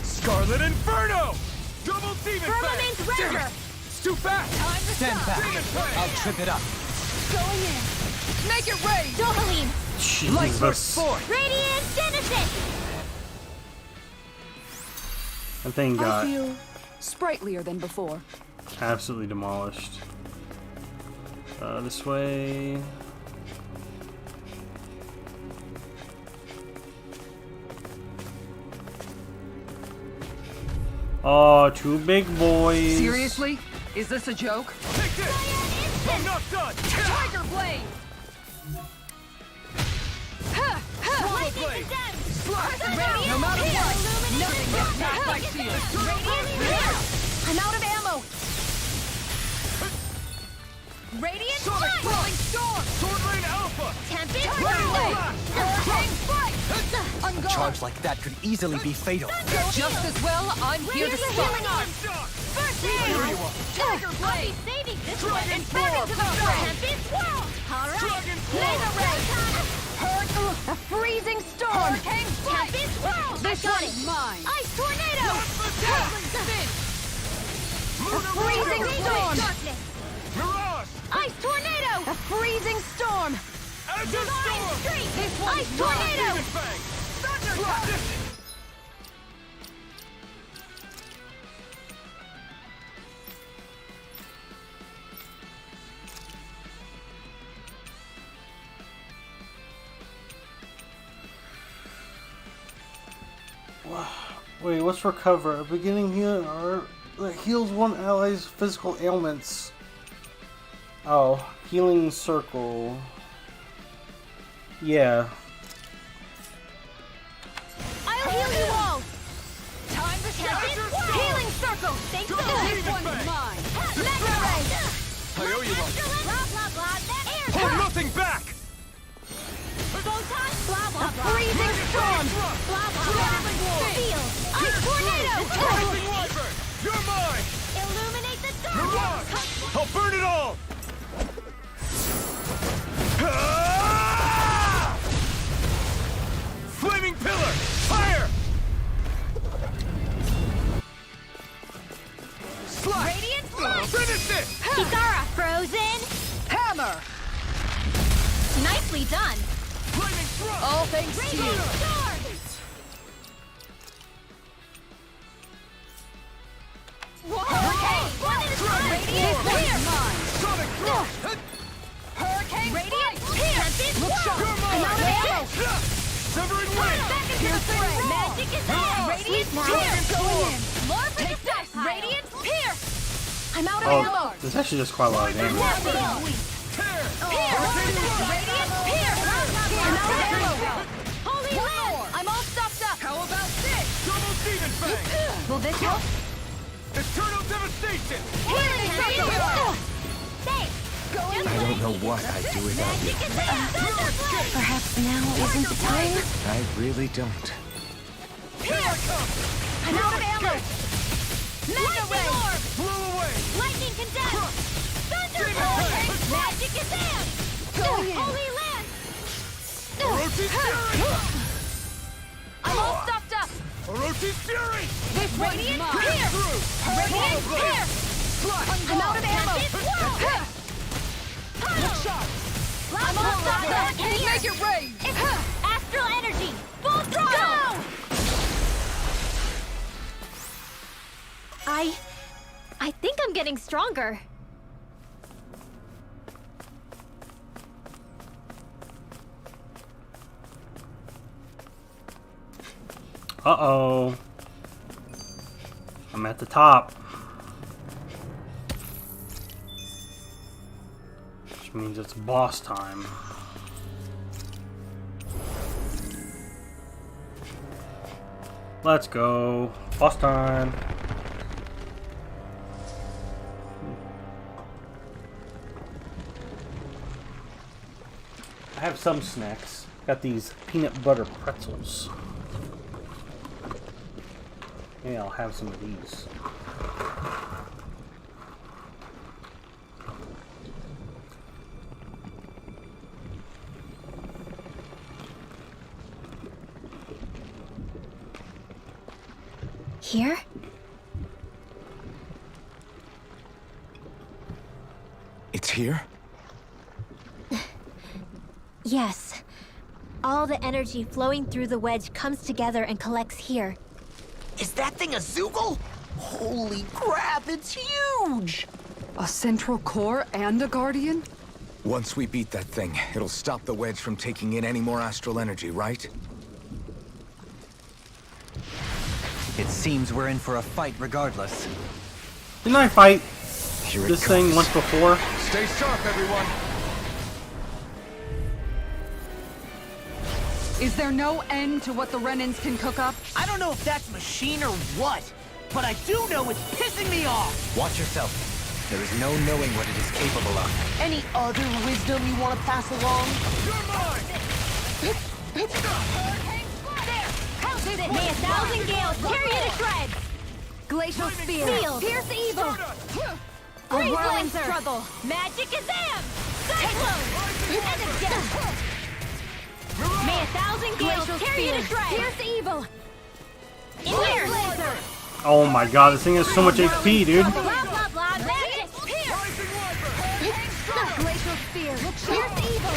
Scarlet Inferno. Double demon Firmament Fang. Damn Render! it. It's too fast. Stand back. Demon Fang. I'll trip it up. Going in. Make it rain! Dohaline! Light burst Jesus. forth! Radiant Genesis! That thing I got feel sprightlier than before. absolutely demolished. This way. Oh, two big boys. Seriously? Is this a joke? Take this. I'm not done. Tiger Blade! Lightning Blade. Condemned! No matter what, nothing gets past my shield. I'm out of ammo! Radiant Sonic Flight! Rolling Storm. Sword Rain Alpha. Tempest Tiger Blade! Hurricane Strike! A charge like that could easily be fatal. Just as well, I'm here to Radiant stop. Healing Arm! First aid! Tiger Blade! I'll be saving this Dragon one! Back Form! into the front! Tempest Whirl! Alright! Dragon Laser Ray! A freezing storm! Hurricane Strike! Tempest Whirl! This I got one it! is mine! Ice Tornado! Freezing storm! Darkness! Mirage. Ice Tornado! A freezing storm! Divine Streak! Ice Tornado! Wait, what's recover? A beginning healing or that heals one ally's physical ailments. Oh, healing circle. Yeah. I'll heal you all! Time to test it! Healing circle! Thanks to this one's mine! Mega Ray! I owe you one. Blah blah blah! Air Hold time! nothing back! Bow time! Blah blah blah! Freezing storm! Blah blah blah! Field! Ice tornado! Rising Wyvern! You're mine! Illuminate the You're dark! mine! I'll burn it all! Flaming pillar! Fire! Slide! Radiant Slash! Finish it! Kitara frozen! Hammer! Nicely done! Flaming thrust! All thanks to Radiant you. Storm! Hurricane! One at a time! Radiant Spear! Sonic thrust! Hurricane! Radiant Spear! You're I'm out of mine! ammo! Severing wing! Back into the fray! Magic is on! Radiant Spear! Storm! Lord Success! Radiant Spear! I'm out of Oh, ammo! there's actually just quite a lot of damage. Tear! Radiant Spear! I'm out of ammo! Holy Land! I'm all stuffed up! How about this? Double Demon Fang! Will this help? Eternal Devastation! Healing Circle! Thanks! I don't know what I'd do without you. Magic is in! Perhaps now isn't the time? I really don't. Here I come! I'm out of ammo! Mega Ray! Orb! Blew away! Lightning Condemned! Thunderbolt! Magic is in! Holy Land! Orochi's Fury! I'm all stuffed up! Orochi's Fury! This Radiant Spear! Radiant Spear! I'm out of ammo! I'm all stuffed up! Make it rain! Astral Energy! Full throttle! I think I'm getting stronger. Uh-oh. I'm at the top. Which means it's boss time. Let's go. Boss time. I have some snacks. Got these peanut butter pretzels. Maybe I'll have some of these. Here? It's here? Yes. All the energy flowing through the wedge comes together and collects here. Is that thing a Zoogle? Holy crap, it's huge! A central core and a guardian? Once we beat that thing, it'll stop the wedge from taking in any more astral energy, right? It seems we're in for a fight regardless. Didn't I fight Here it this comes. thing once before? Stay sharp, everyone! Is there no end to what the Renans can cook up? I don't know if that's machine or what, but I do know it's pissing me off! Watch yourself. There is no knowing what it is capable of. Any other wisdom you want to pass along? You're mine! May 1,000 gales tear you to shreds! Glacial Spear! Field! Pierce evil! A whirling struggle! Magic is in! Cyclone! End of death! May 1,000 gales Glacial tear you to Spear. shreds! Pierce evil! Fire laser! Oh my god, this thing has so much HP, dude. Blah blah blah! Magic! Pierce! Rising Wyvern! Glacial Spear! Pierce evil!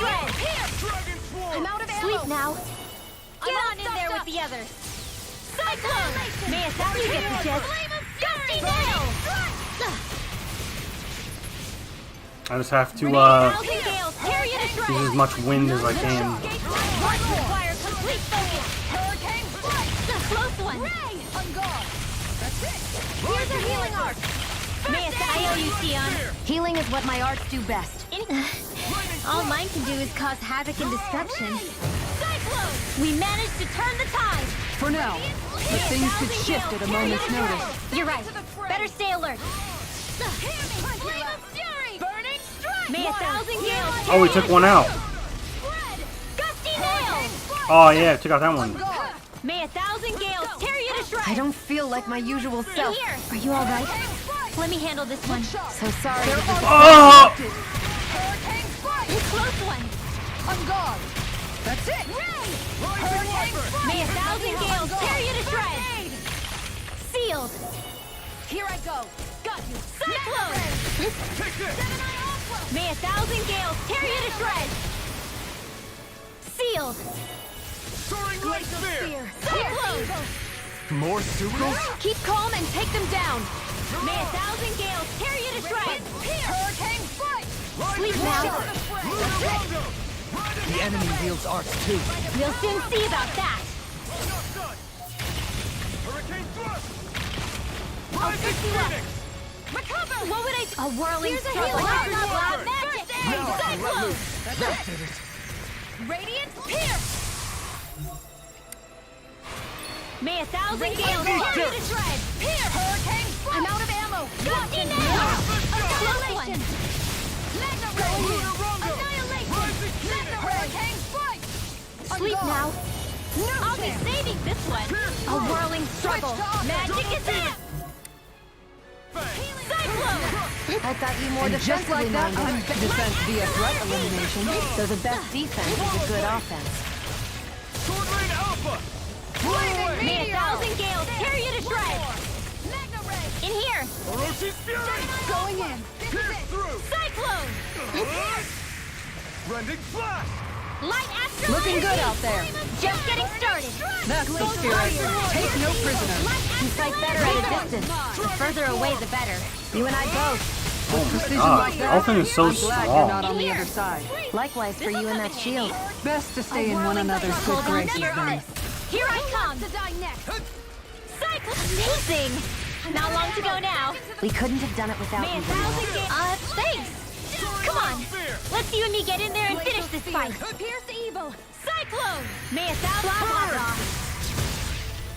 shreds! I'm out of ammo! Sleep now! Get on in there with the others! Cyclone! May 1,000 get the jet! Gusty nail! I just have to use as much wind as I can. Require complete focus! Hurricane strike! Close one! Ray! On guard! That's it! Here's a healing arc! May I owe you, Sion. Healing is what my arts do best. All mine can do is cause havoc and destruction. Cyclone! We managed to turn the tide! For now, but things could shift at a moment's notice. You're right. Better stay alert. Flame of fury! Burning strike! May 1,000 gales. Oh, we took one out. Gusty nail! Oh yeah, took out that one. May 1,000 gales tear you to shreds! I don't feel like my usual self. Here! Are you alright? Let me handle this one. So sorry. Oh! Hurricane strike! Close one! On guard! That's it! May 1,000 gales tear you to shreds! Sealed! Here I go! Got you! Cyclone! May 1,000 gales tear you to shreds! Sealed! Cyclone! More Sugals? Keep calm and take them down. May 1,000 gales tear you to shreds! Hurricane strike! Sleep now. The enemy wields arts too. We'll soon see about that! I'll fix you up! Recover! What would I do? A whirling struggle! Blah, blah, blah! Magic! Cyclone! That did it. Radiant pierce! May 1,000 gales tear you to shreds! Pierce! Hurricane strike! I'm out of ammo! Gusty nail! Annihilation! Magna ray! Annihilation! Magna hurricane strike! Sleep now. I'll be saving this one! A whirling struggle! Magic is in! Cyclone! I thought you more And just defensively like that, minded. I'm defense via threat elimination. So the best defense is a good offense. May 1,000 gales tear you to shreds! In here! Going in. Cyclone! Light astral Looking good energy. out there. Just getting started! That's the spirit. Take no prisoners. You fight better at a distance. The further away, the better. You and I both. Oh my Precision god, like that, Elfin is so I'm glad you're not strong. on the other side. Likewise for you and that shield. Best to stay in one another's good Hold on to graces your then. earth. Here I come! To die next! Cycle! Amazing! Not long to go now. We couldn't have done it without May you. 1,000 gales. Thanks! Come on! Let's you and me get in there and finish this fight! Pierce evil! Cyclone! May 1,000 blah blah blah!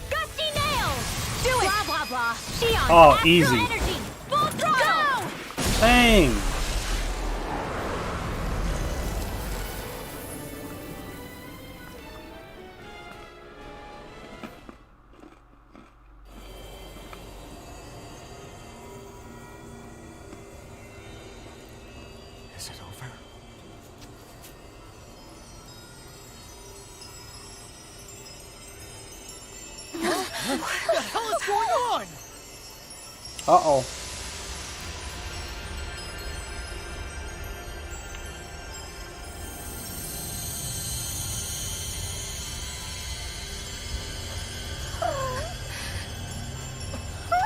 Gusty nail! Do it! Blah blah blah! Sion! Oh, Astral easy. Energy! Full throttle! Go! Bang! Is it over? What the hell is going on? Uh-oh.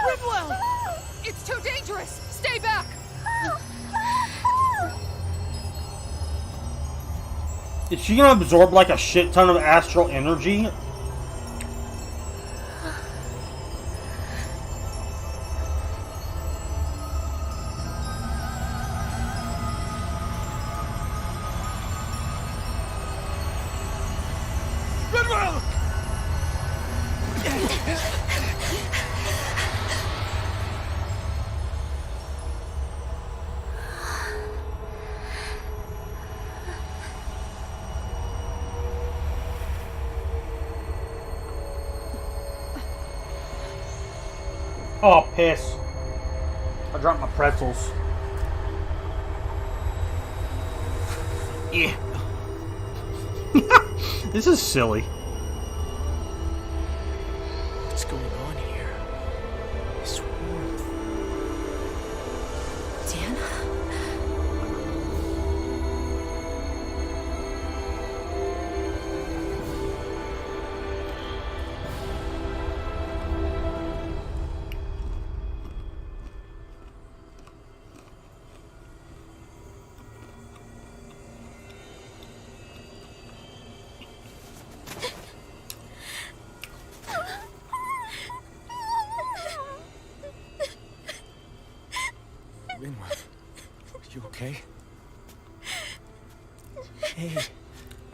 Ridwell! It's too dangerous! Stay back! Is she gonna absorb like a shit ton of astral energy? Oh, piss. I dropped my pretzels. Yeah. This is silly. What's going on here? This warmth. Dan?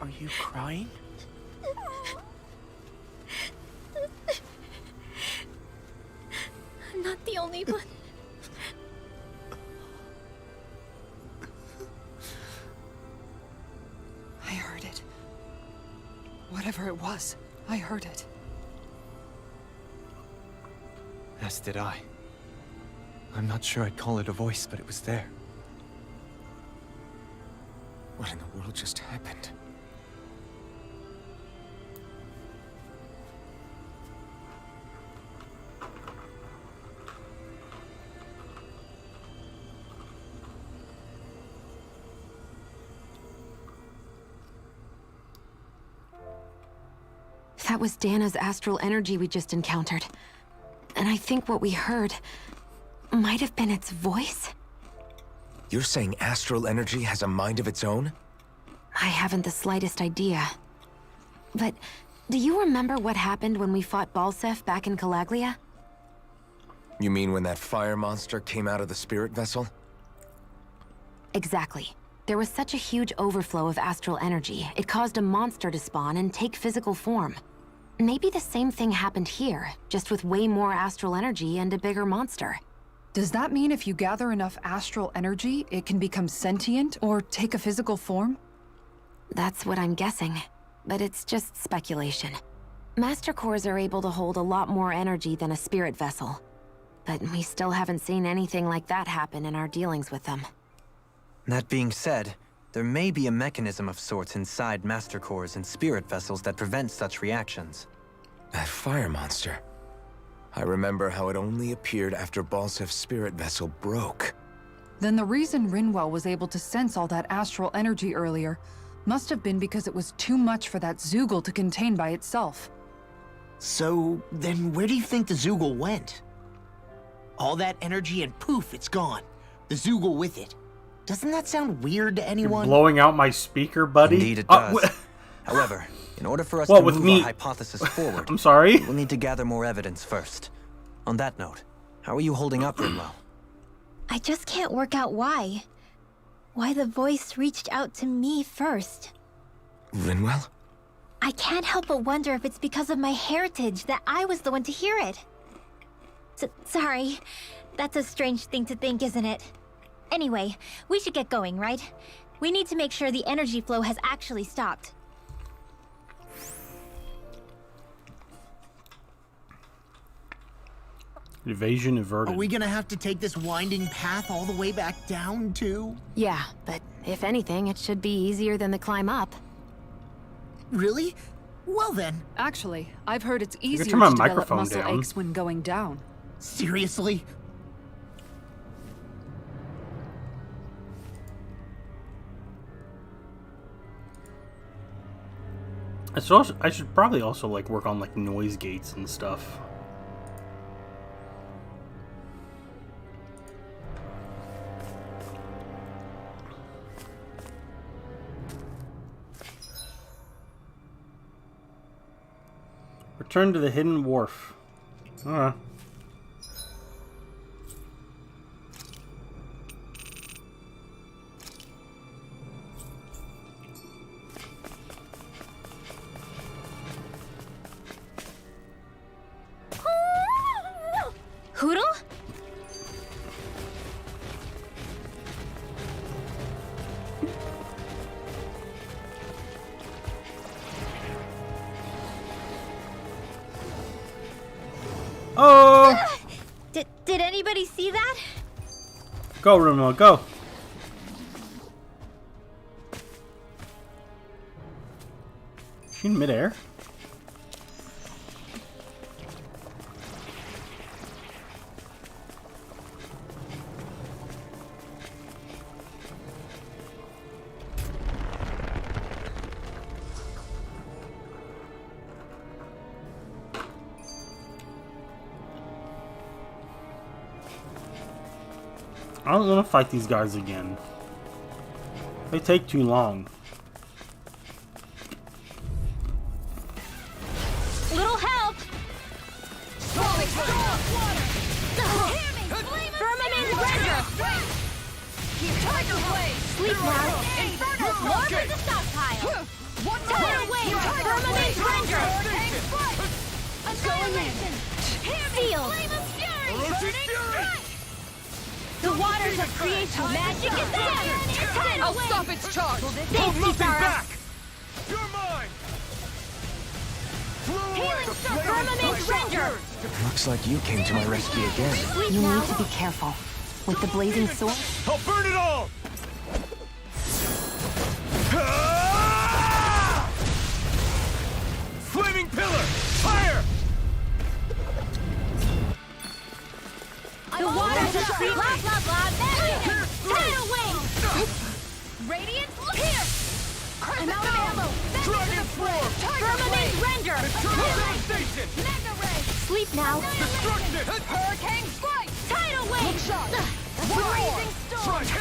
Are you crying? I'm not the only one. I heard it. Whatever it was, I heard it. As did I. I'm not sure I'd call it a voice, but it was there. What in the world just happened? That was Dana's astral energy we just encountered. And I think what we heard might have been its voice? You're saying astral energy has a mind of its own? I haven't the slightest idea. But do you remember what happened when we fought Balsef back in Calaglia? You mean when that fire monster came out of the spirit vessel? Exactly. There was such a huge overflow of astral energy, it caused a monster to spawn and take physical form. Maybe the same thing happened here, just with way more astral energy and a bigger monster. Does that mean if you gather enough astral energy, it can become sentient or take a physical form? That's what I'm guessing, but it's just speculation. Master cores are able to hold a lot more energy than a spirit vessel, but we still haven't seen anything like that happen in our dealings with them. That being said, there may be a mechanism of sorts inside Master Cores and spirit vessels that prevents such reactions. That fire monster. I remember how it only appeared after Balsef's spirit vessel broke. Then the reason Rinwell was able to sense all that astral energy earlier must have been because it was too much for that Zoogle to contain by itself. So, then where do you think the Zoogle went? All that energy and poof, it's gone. The Zoogle with it. Doesn't that sound weird to anyone? You're blowing out my speaker, buddy. Indeed it does. However, in order for us What, to with move me? our hypothesis forward, I'm sorry? we'll need to gather more evidence first. On that note, how are you holding up, Rinwell? I just can't work out why. Why the voice reached out to me first. Rinwell? I can't help but wonder if it's because of my heritage that I was the one to hear it. Sorry. That's a strange thing to think, isn't it? Anyway, we should get going, right? We need to make sure the energy flow has actually stopped. Evasion averted. Are we gonna have to take this winding path all the way back down, too? Yeah, but if anything, it should be easier than the climb up. Really? Well then. Actually, I've heard it's easier to turn my develop microphone muscle down. aches when going down. Seriously? I should probably also like work on like noise gates and stuff. Return to the hidden wharf. Hoodle? Oh! Did anybody see that? Go, Rinwell, go! Is she in midair? I don't want to fight these guys again. They take too long. Little help! Firmament Render! Sleep now! Lower the stockpile! Annihilation! Sealed! The waters of creation magic is there! I'll stop its charge! Thanks, Kisara! You're mine! Healing firmament render! Looks like you came to my rescue again. Sleep You now. need to be careful. With the blazing sword, I'll burn it all! Flaming pillar! Fire! The waters of creation... Blah, blah, blah, magic! Tidal wave! Radiant pierce! I'm out of ammo! Dragon form! Firmament render! Eternal devastation! Mega ray! Sleep now. Destruction! Hurricane flight! Tidal wave! shot. Blazing storm! Strike!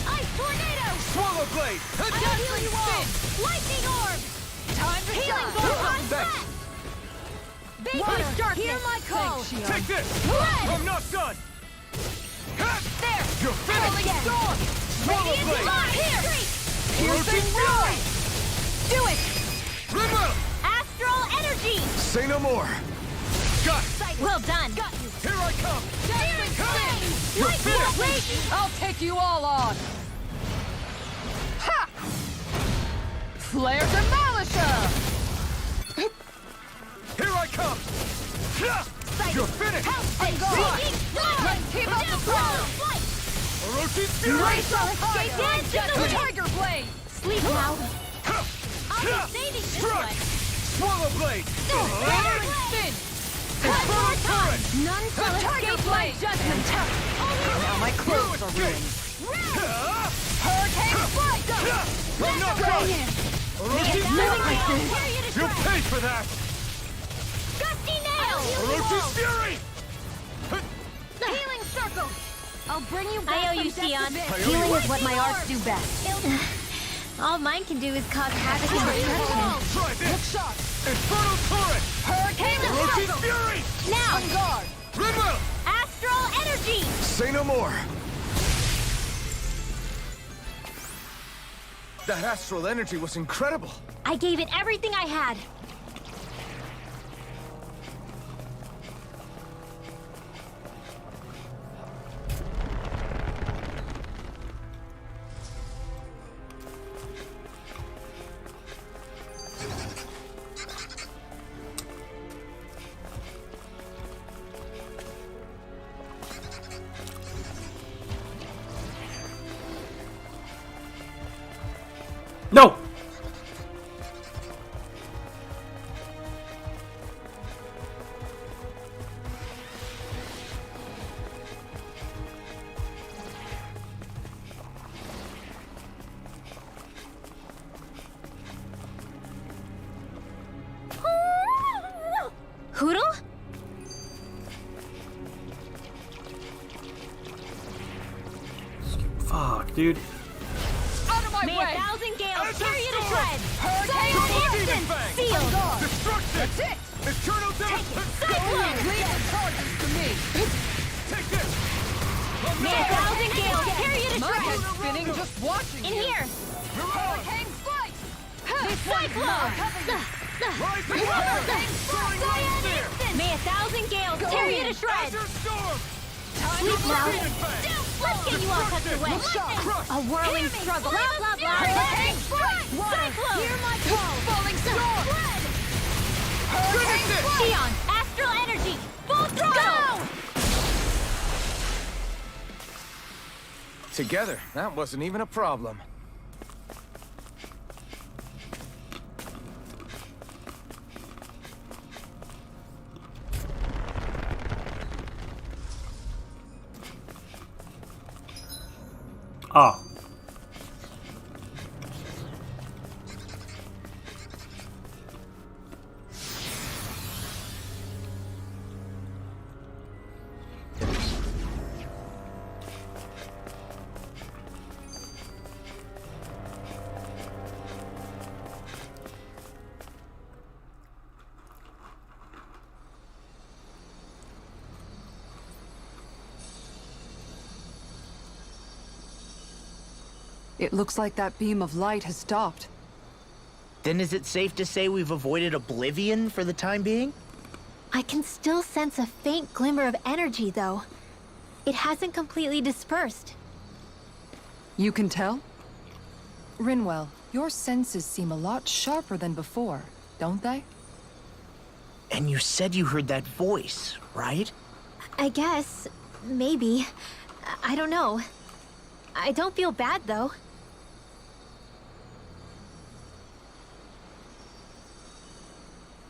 Ice tornado! Swallow blade! Dazzling spin! Lightning orb! Time to Healing shine! orb on Thanks. flat! Vanquish darkness! Hear my call! Thanks, Shion. Take this! Red! I'm not done! There! You're finished! Again. Storm! Swallow Radiant blade! light! Here! Piercing roar! Do it! Rimmer! Astral energy! Say no more. Got! Well done! Here I come! Dazzling spin! You're Lightning finished. blade! I'll take you all on! Ha! Flare Demolisher! Here I come! You're finished! On guard! Let's keep up the power! Orochi's Fury! Nice escape! Dance in the wind! Tiger Blade! Sleep now! I'll be saving this Strike! one! Swallow blade! Daring Spin! Infernal turret! None shall Tiger escape my Blade! judgment! Now my clothes are ruined! Hurricane Flight! I'm not done! Orochi's Fury! You'll pay for that! Gusty nail! Orochi's Fury! Healing circle! I'll bring you back. I owe you, from Sion. death's abyss. healing is what my arts do best. All mine can do is cause havoc in destruction. Try this! Shot! Infernal turret! Hurricane Orochi's Circle! Fury! Now! On guard! Rimmer! Astral energy! Say no more. The astral energy was incredible! I gave it everything I had. No! Hoodle? Fuck, dude. Out of my May way! 1,000 gales As carry you to a shreds! Hurricane Demon Instant! Fang! Sealed! Destruction! That's it! Eternal devastation! Leave the charges to me! Take this! I'm May not 1,000 gales carry you to My head's shreds! spinning just watching In you! here! Hurricane Flight! Cyclone! Rising weather! Soaring light spear! May 1,000 gales carry you to shreds! Azure storm! Sleep now! Demon Fang! Let's get you all tucked away! Crush! A whirling struggle! Blah, blah, blah! Hurricane Flight! Cyclone! Hear my call! Falling storm! Hurricane Flight! Sion! Astral energy! Full throttle! Together, that wasn't even a problem. Ah. It looks like that beam of light has stopped. Then is it safe to say we've avoided oblivion for the time being? I can still sense a faint glimmer of energy, though. It hasn't completely dispersed. You can tell? Rinwell, your senses seem a lot sharper than before, don't they? And you said you heard that voice, right? I guess. Maybe. I don't know. I don't feel bad, though.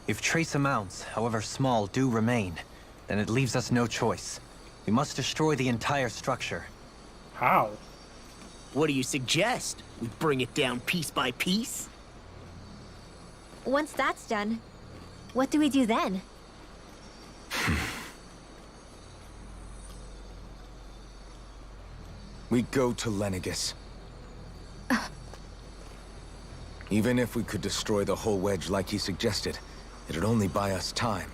If trace amounts, however small, do remain, then it leaves us no choice. We must destroy the entire structure. How? What do you suggest? We bring it down piece by piece? Once that's done, what do we do then? We go to Lenegis. Even if we could destroy the whole wedge like he suggested, it'd only buy us time.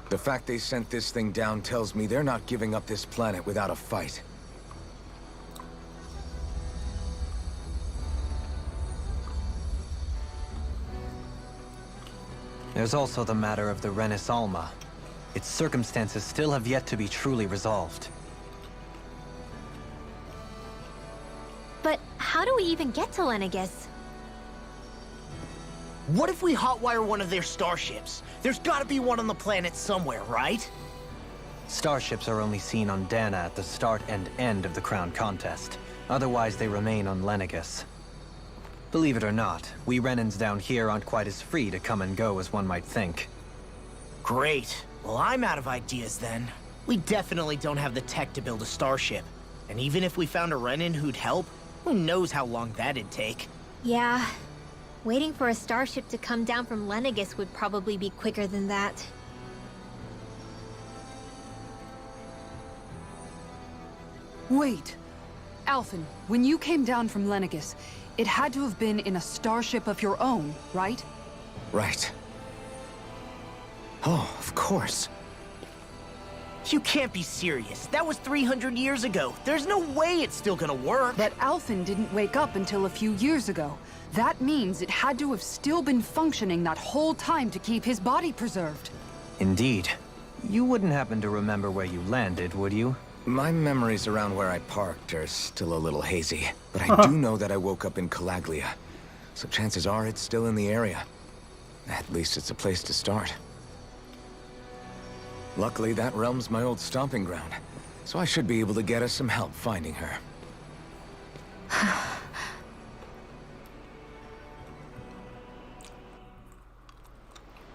The fact they sent this thing down tells me they're not giving up this planet without a fight. There's also the matter of the Renis Alma. Its circumstances still have yet to be truly resolved. But how do we even get to Lenegis? What if we hotwire one of their starships? There's gotta be one on the planet somewhere, right? Starships are only seen on Dana at the start and end of the Crown Contest. Otherwise, they remain on Lenegis. Believe it or not, we Renans down here aren't quite as free to come and go as one might think. Great. Well, I'm out of ideas then. We definitely don't have the tech to build a starship. And even if we found a Renan who'd help, who knows how long that'd take. Yeah. Waiting for a starship to come down from Lenegis would probably be quicker than that. Wait. Alphen, when you came down from Lenegis, it had to have been in a starship of your own, right? Right. Oh, of course. You can't be serious. That was 300 years ago. There's no way it's still gonna work. That Alphen didn't wake up until a few years ago. That means it had to have still been functioning that whole time to keep his body preserved. Indeed. You wouldn't happen to remember where you landed, would you? My memories around where I parked are still a little hazy, but I do know that I woke up in Calaglia, so chances are it's still in the area. At least it's a place to start. Luckily, that realm's my old stomping ground, so I should be able to get us some help finding her.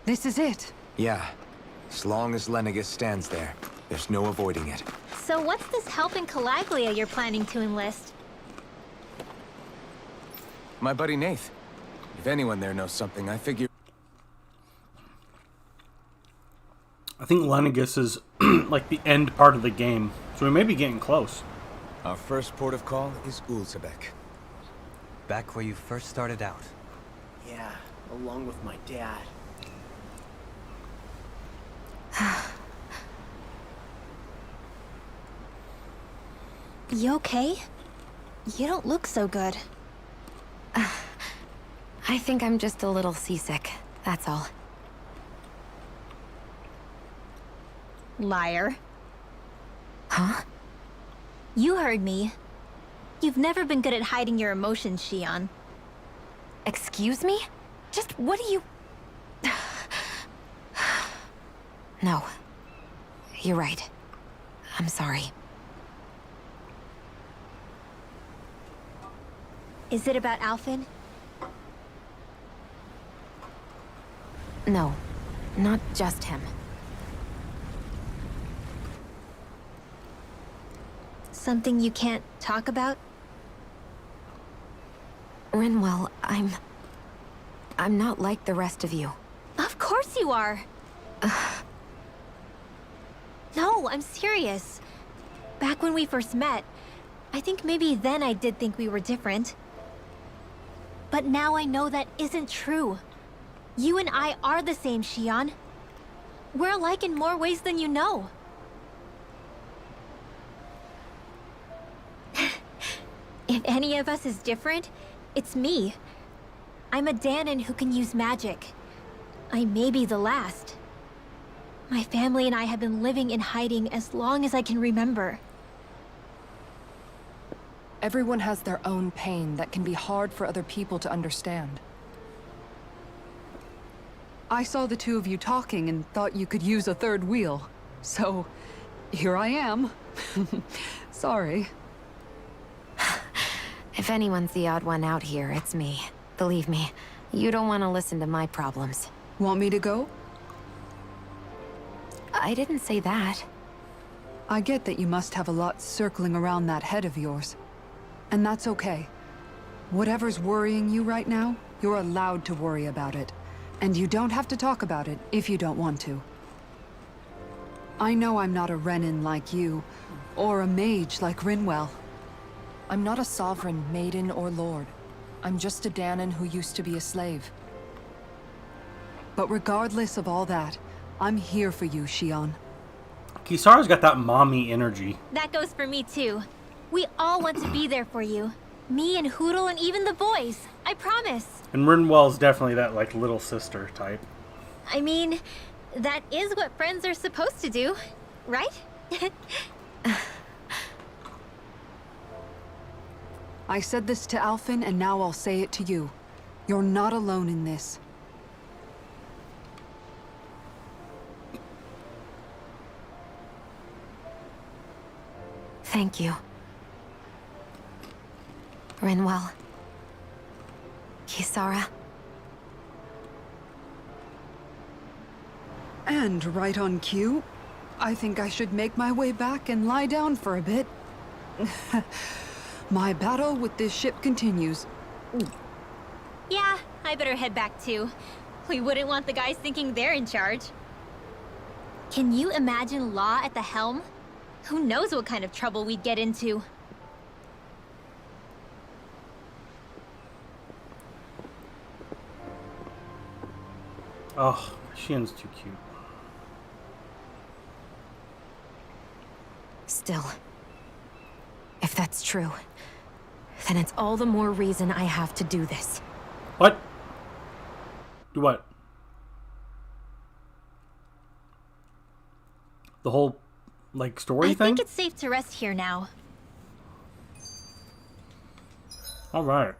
This is it. Yeah. As long as Lenegis stands there, there's no avoiding it. So what's this help in Calaglia you're planning to enlist? My buddy Nath. If anyone there knows something, I figure... I think Lenegis is like the end part of the game, so we may be getting close. Our first port of call is Ulzebek. Back where you first started out. Yeah, along with my dad. You okay? You don't look so good. I think I'm just a little seasick, that's all. Liar. Huh? You heard me. You've never been good at hiding your emotions, Shion. Excuse me? Just what do you... No. You're right. I'm sorry. Is it about Alphen? No. Not just him. Something you can't talk about? Rinwell, I'm not like the rest of you. Of course you are! No, I'm serious. Back when we first met, I think maybe then I did think we were different. But now I know that isn't true. You and I are the same, Shion. We're alike in more ways than you know. If any of us is different, it's me. I'm a Danon who can use magic. I may be the last. My family and I have been living in hiding as long as I can remember. Everyone has their own pain that can be hard for other people to understand. I saw the two of you talking and thought you could use a third wheel. So, here I am. Sorry. If anyone's the odd one out here, it's me. Believe me, you don't want to listen to my problems. Want me to go? I didn't say that. I get that you must have a lot circling around that head of yours. And that's okay. Whatever's worrying you right now, you're allowed to worry about it. And you don't have to talk about it if you don't want to. I know I'm not a Renin like you, or a mage like Rinwell. I'm not a sovereign, maiden, or lord. I'm just a Danon who used to be a slave. But regardless of all that, I'm here for you, Shion. Kisara's got that mommy energy. That goes for me too. We all want to be there for you. Me and Hootle and even the boys. I promise. And Rinwell's definitely that, like, little sister type. I mean, that is what friends are supposed to do, right? I said this to Alphen, and now I'll say it to you. You're not alone in this. Thank you. Rinwell. Kisara. And right on cue, I think I should make my way back and lie down for a bit. My battle with this ship continues. Yeah, I better head back too. We wouldn't want the guys thinking they're in charge. Can you imagine Law at the helm? Who knows what kind of trouble we'd get into? Oh, Shion's too cute. Still, if that's true, then it's all the more reason I have to do this. What? Do what? The whole, like, story I thing? think it's safe to rest here now. All right.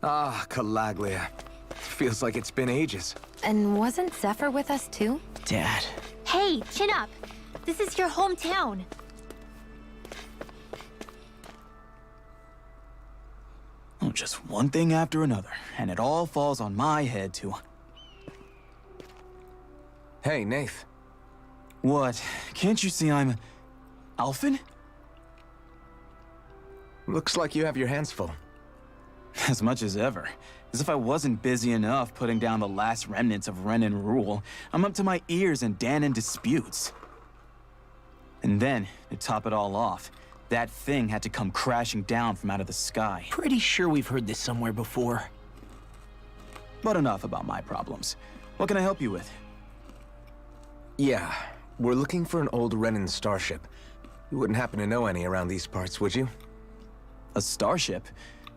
Ah, Calaglia. Feels like it's been ages. And wasn't Zephyr with us too? Dad. Hey, chin up. This is your hometown. Oh, just one thing after another, and it all falls on my head too. Hey, Nath. What? Can't you see I'm... Alphen? Looks like you have your hands full. As much as ever. As if I wasn't busy enough putting down the last remnants of Renin rule, I'm up to my ears in Danon disputes. And then, to top it all off, that thing had to come crashing down from out of the sky. Pretty sure we've heard this somewhere before. But enough about my problems. What can I help you with? Yeah, we're looking for an old Renin starship. You wouldn't happen to know any around these parts, would you? A starship?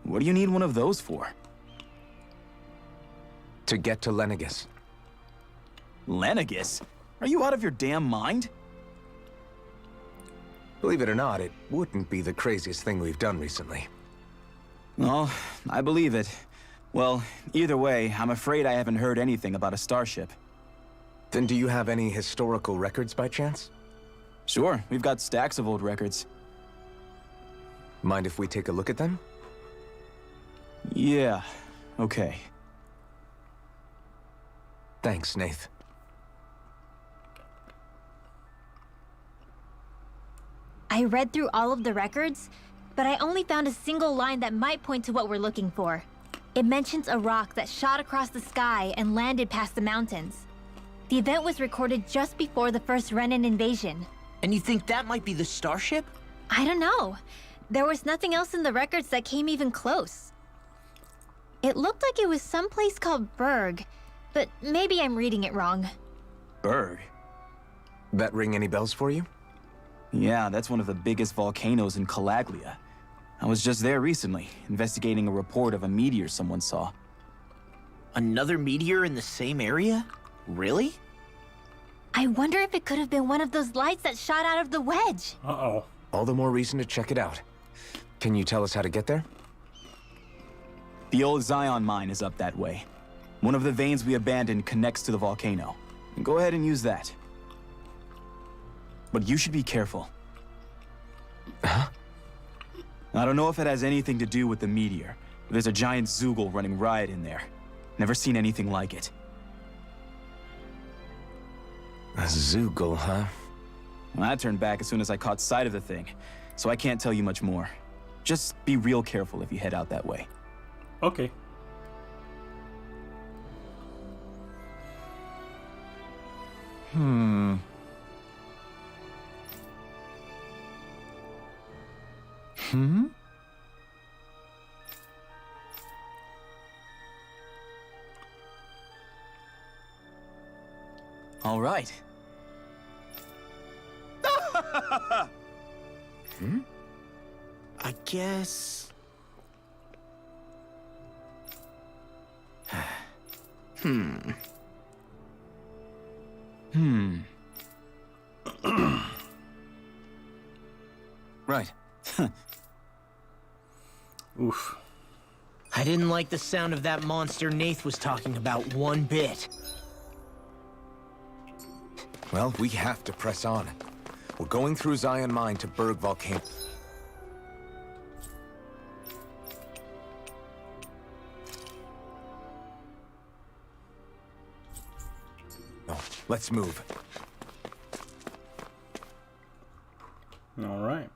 What do you need one of those for? To get to Lenegis. Lenegis? Are you out of your damn mind? Believe it or not, it wouldn't be the craziest thing we've done recently. Well, I believe it. Well, either way, I'm afraid I haven't heard anything about a starship. Then do you have any historical records by chance? Sure, we've got stacks of old records. Mind if we take a look at them? Yeah, okay. Thanks, Nath. I read through all of the records, but I only found a single line that might point to what we're looking for. It mentions a rock that shot across the sky and landed past the mountains. The event was recorded just before the first Renin invasion. And you think that might be the starship? I don't know. There was nothing else in the records that came even close. It looked like it was someplace called Berg, but maybe I'm reading it wrong. Berg? That ring any bells for you? Yeah, that's one of the biggest volcanoes in Calaglia. I was just there recently, investigating a report of a meteor someone saw. Another meteor in the same area? Really? I wonder if it could have been one of those lights that shot out of the wedge. Uh-oh. All the more reason to check it out. Can you tell us how to get there? The old Zion mine is up that way. One of the veins we abandoned connects to the volcano. Go ahead and use that. But you should be careful. Huh? I don't know if it has anything to do with the meteor, but there's a giant Zoogle running riot in there. Never seen anything like it. A Zoogle, huh? Well, I turned back as soon as I caught sight of the thing, so I can't tell you much more. Just be real careful if you head out that way. Okay. Hmm. All right. I guess... Right. Oof. I didn't like the sound of that monster Nath was talking about one bit. Well, we have to press on. We're going through Zion Mine to Berg Volcano. Oh, let's move. All right.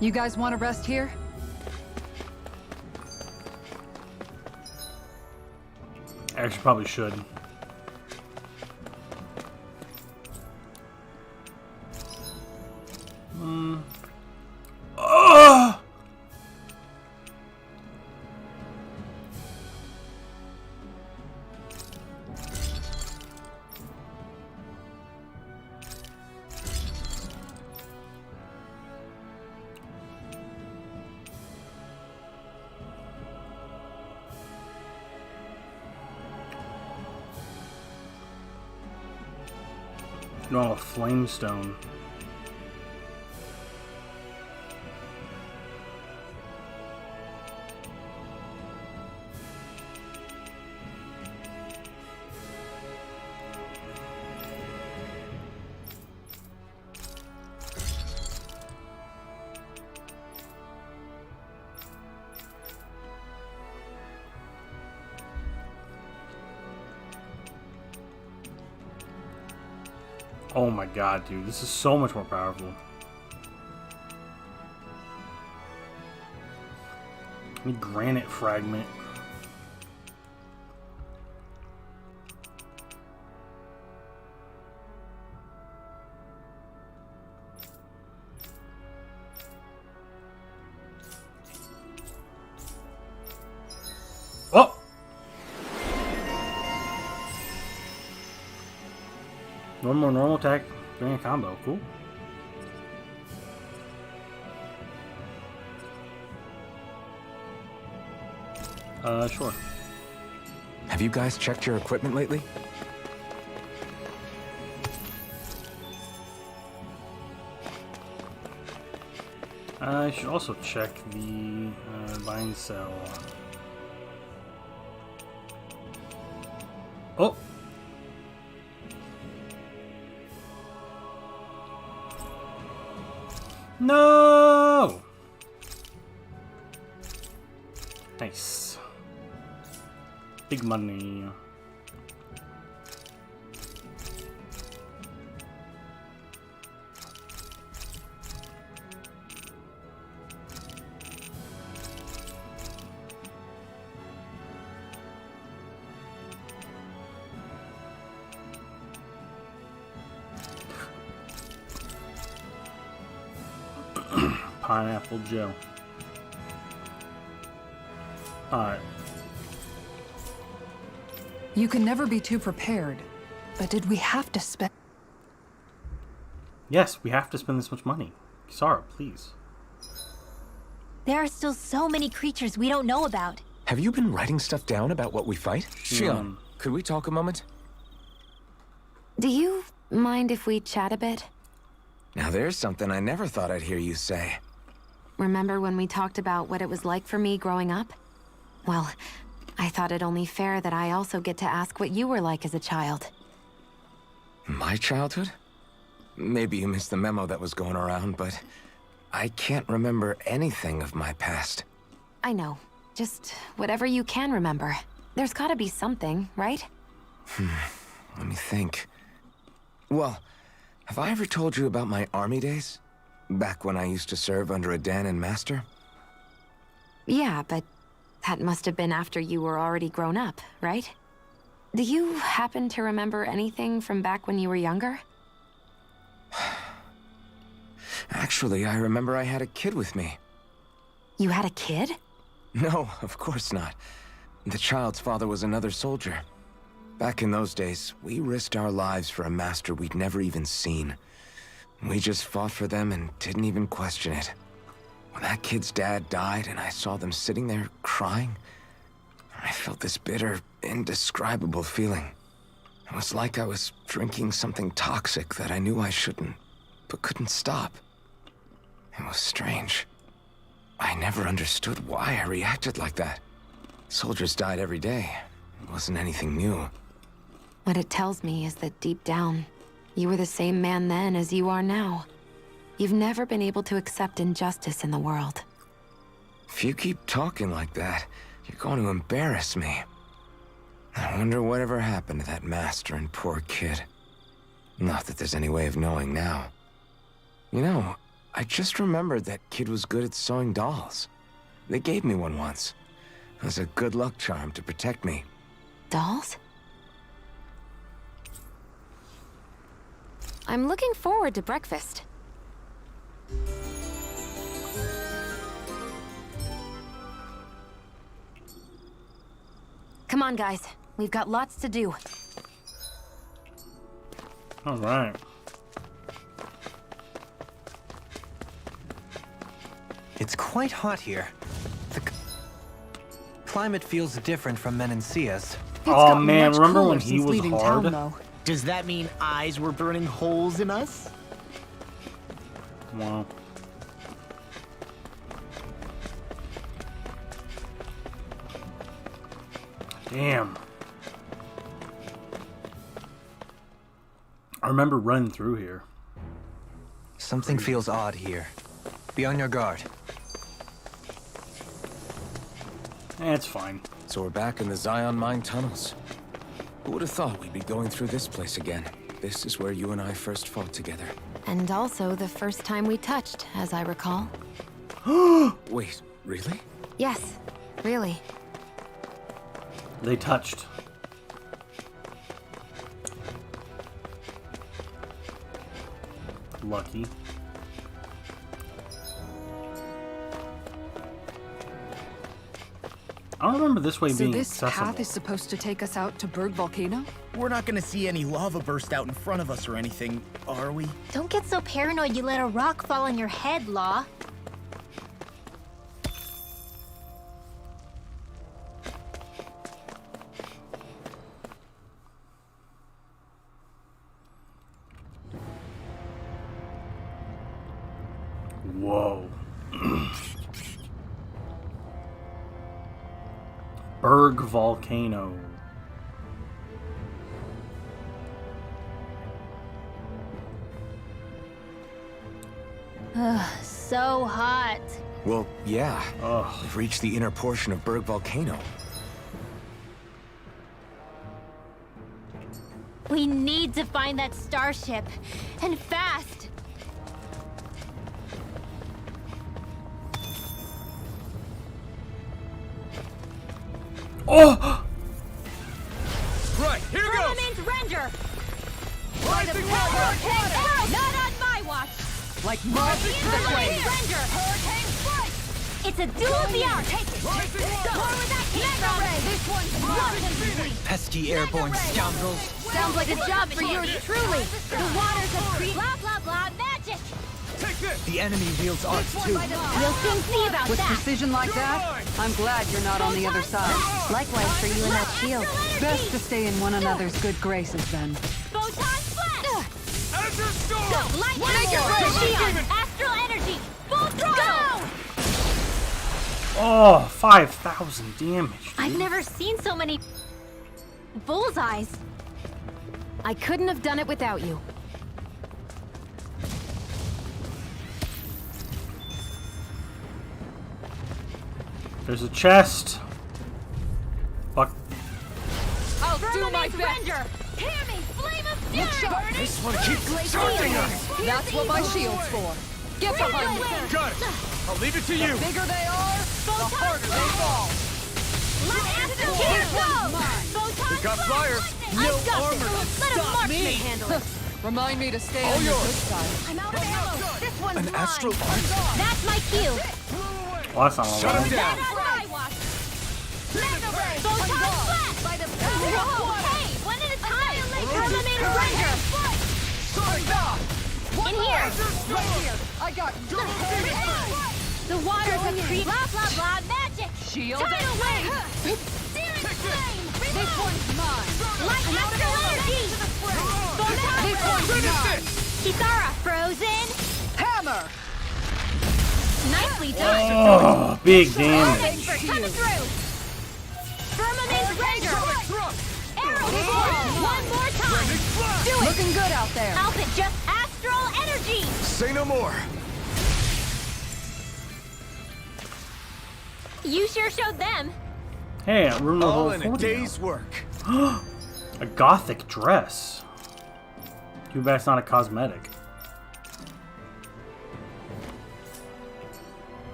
You guys want to rest here? Actually, probably should. No, a flamestone. Oh my god, dude, this is so much more powerful. A granite fragment. Oh! One more normal attack during a combo. Cool. Sure. Have you guys checked your equipment lately? I should also check the bind cell. Oh! No! Nice. Big money. Pineapple Joe. Alright. You can never be too prepared. But did we have to spend... Yes, we have to spend this much money. Kisara, please. There are still so many creatures we don't know about. Have you been writing stuff down about what we fight? Shion, could we talk a moment? Do you mind if we chat a bit? Now there's something I never thought I'd hear you say. Remember when we talked about what it was like for me growing up? Well, I thought it only fair that I also get to ask what you were like as a child. My childhood? Maybe you missed the memo that was going around, but I can't remember anything of my past. I know. Just whatever you can remember. There's gotta be something, right? Let me think. Well, have I ever told you about my army days? Back when I used to serve under a Danon master? Yeah, but that must have been after you were already grown up, right? Do you happen to remember anything from back when you were younger? Actually, I remember I had a kid with me. You had a kid? No, of course not. The child's father was another soldier. Back in those days, we risked our lives for a master we'd never even seen. We just fought for them and didn't even question it. When that kid's dad died and I saw them sitting there crying, I felt this bitter, indescribable feeling. It was like I was drinking something toxic that I knew I shouldn't, but couldn't stop. It was strange. I never understood why I reacted like that. Soldiers died every day. It wasn't anything new. What it tells me is that deep down, you were the same man then as you are now. You've never been able to accept injustice in the world. If you keep talking like that, you're going to embarrass me. I wonder whatever happened to that master and poor kid. Not that there's any way of knowing now. You know, I just remembered that kid was good at sewing dolls. They gave me one once. It was a good luck charm to protect me. Dolls? I'm looking forward to breakfast. Come on, guys. We've got lots to do. All right. It's quite hot here. The climate feels different from Menancia's. Oh man, remember when he was hard? Town, does that mean eyes were burning holes in us? Wow. Damn. I remember running through here. Something feels odd here. Be on your guard. It's fine. So we're back in the Zion Mine tunnels. Who would have thought we'd be going through this place again? This is where you and I first fought together. And also the first time we touched, as I recall. Wait, really? Yes, really. They touched. Lucky. I don't remember this way being this accessible. path is supposed to take us out to Berg Volcano? We're not gonna see any lava burst out in front of us or anything, are we? Don't get so paranoid you let a rock fall on your head, Law. Whoa. Berg Volcano. Ugh, so hot. Well, yeah. Ugh. We've reached the inner portion of Berg Volcano. We need to find that starship, and fast. Oh! Right, here goes! Firmament render! Rising Not on my watch! Like moths to the flames. Surrender! Hurricane strike! It's a duel of the hour! Take it! More where that came from! This one's mine. Pesky airborne scoundrels. Sounds like a job for yours truly! The waters of Crete... Blah, blah, blah, magic! The enemy wields arts too. We'll soon see about With that! precision like that, I'm glad you're not on the other side. Likewise for you and that shield. Best to stay in one another's good graces then. Photon flash! Azure Storm! Go! Light Make it astral rain! Neon! Astral energy! Full throttle! Oh, 5,000 damage. Dude. I've never seen so many bullseyes. I couldn't have done it without you. There's a chest. Fuck. I'll do my best! Hear me! Flame of fury! This one keeps charging us! That's what my shield's for. Get behind me. Got it! I'll leave it to you! The bigger they are, the harder they fall. Here go! Photon We got flash! flyers! No armor! Let a marksman handle it! Remind me to stay All on your yours. good side. I'm out of ammo! This one's An mine! astral art? That's my cue! Well, that's not a Shut lot. him down! That's what I want! Mega ray! Photon flash! By the Whoa! Hey! One at a time! Permanent ranger! In here! Right here. I got The waters of Crete! Blah blah blah! Magic! shield. Tidal wave! Searing flame! This one's mine. Light astral energy! This one's mine. Kitara frozen! Hammer. Nicely done! Oh, big damage. Thanks for coming through! Firmament ranger! Arrow ball! One more time! Do it! Looking good out there. Alpha just astral energy! Say no more. You sure showed them! Hey, room All level in a 40 day's work. now. A gothic dress. Too bad it's not a cosmetic.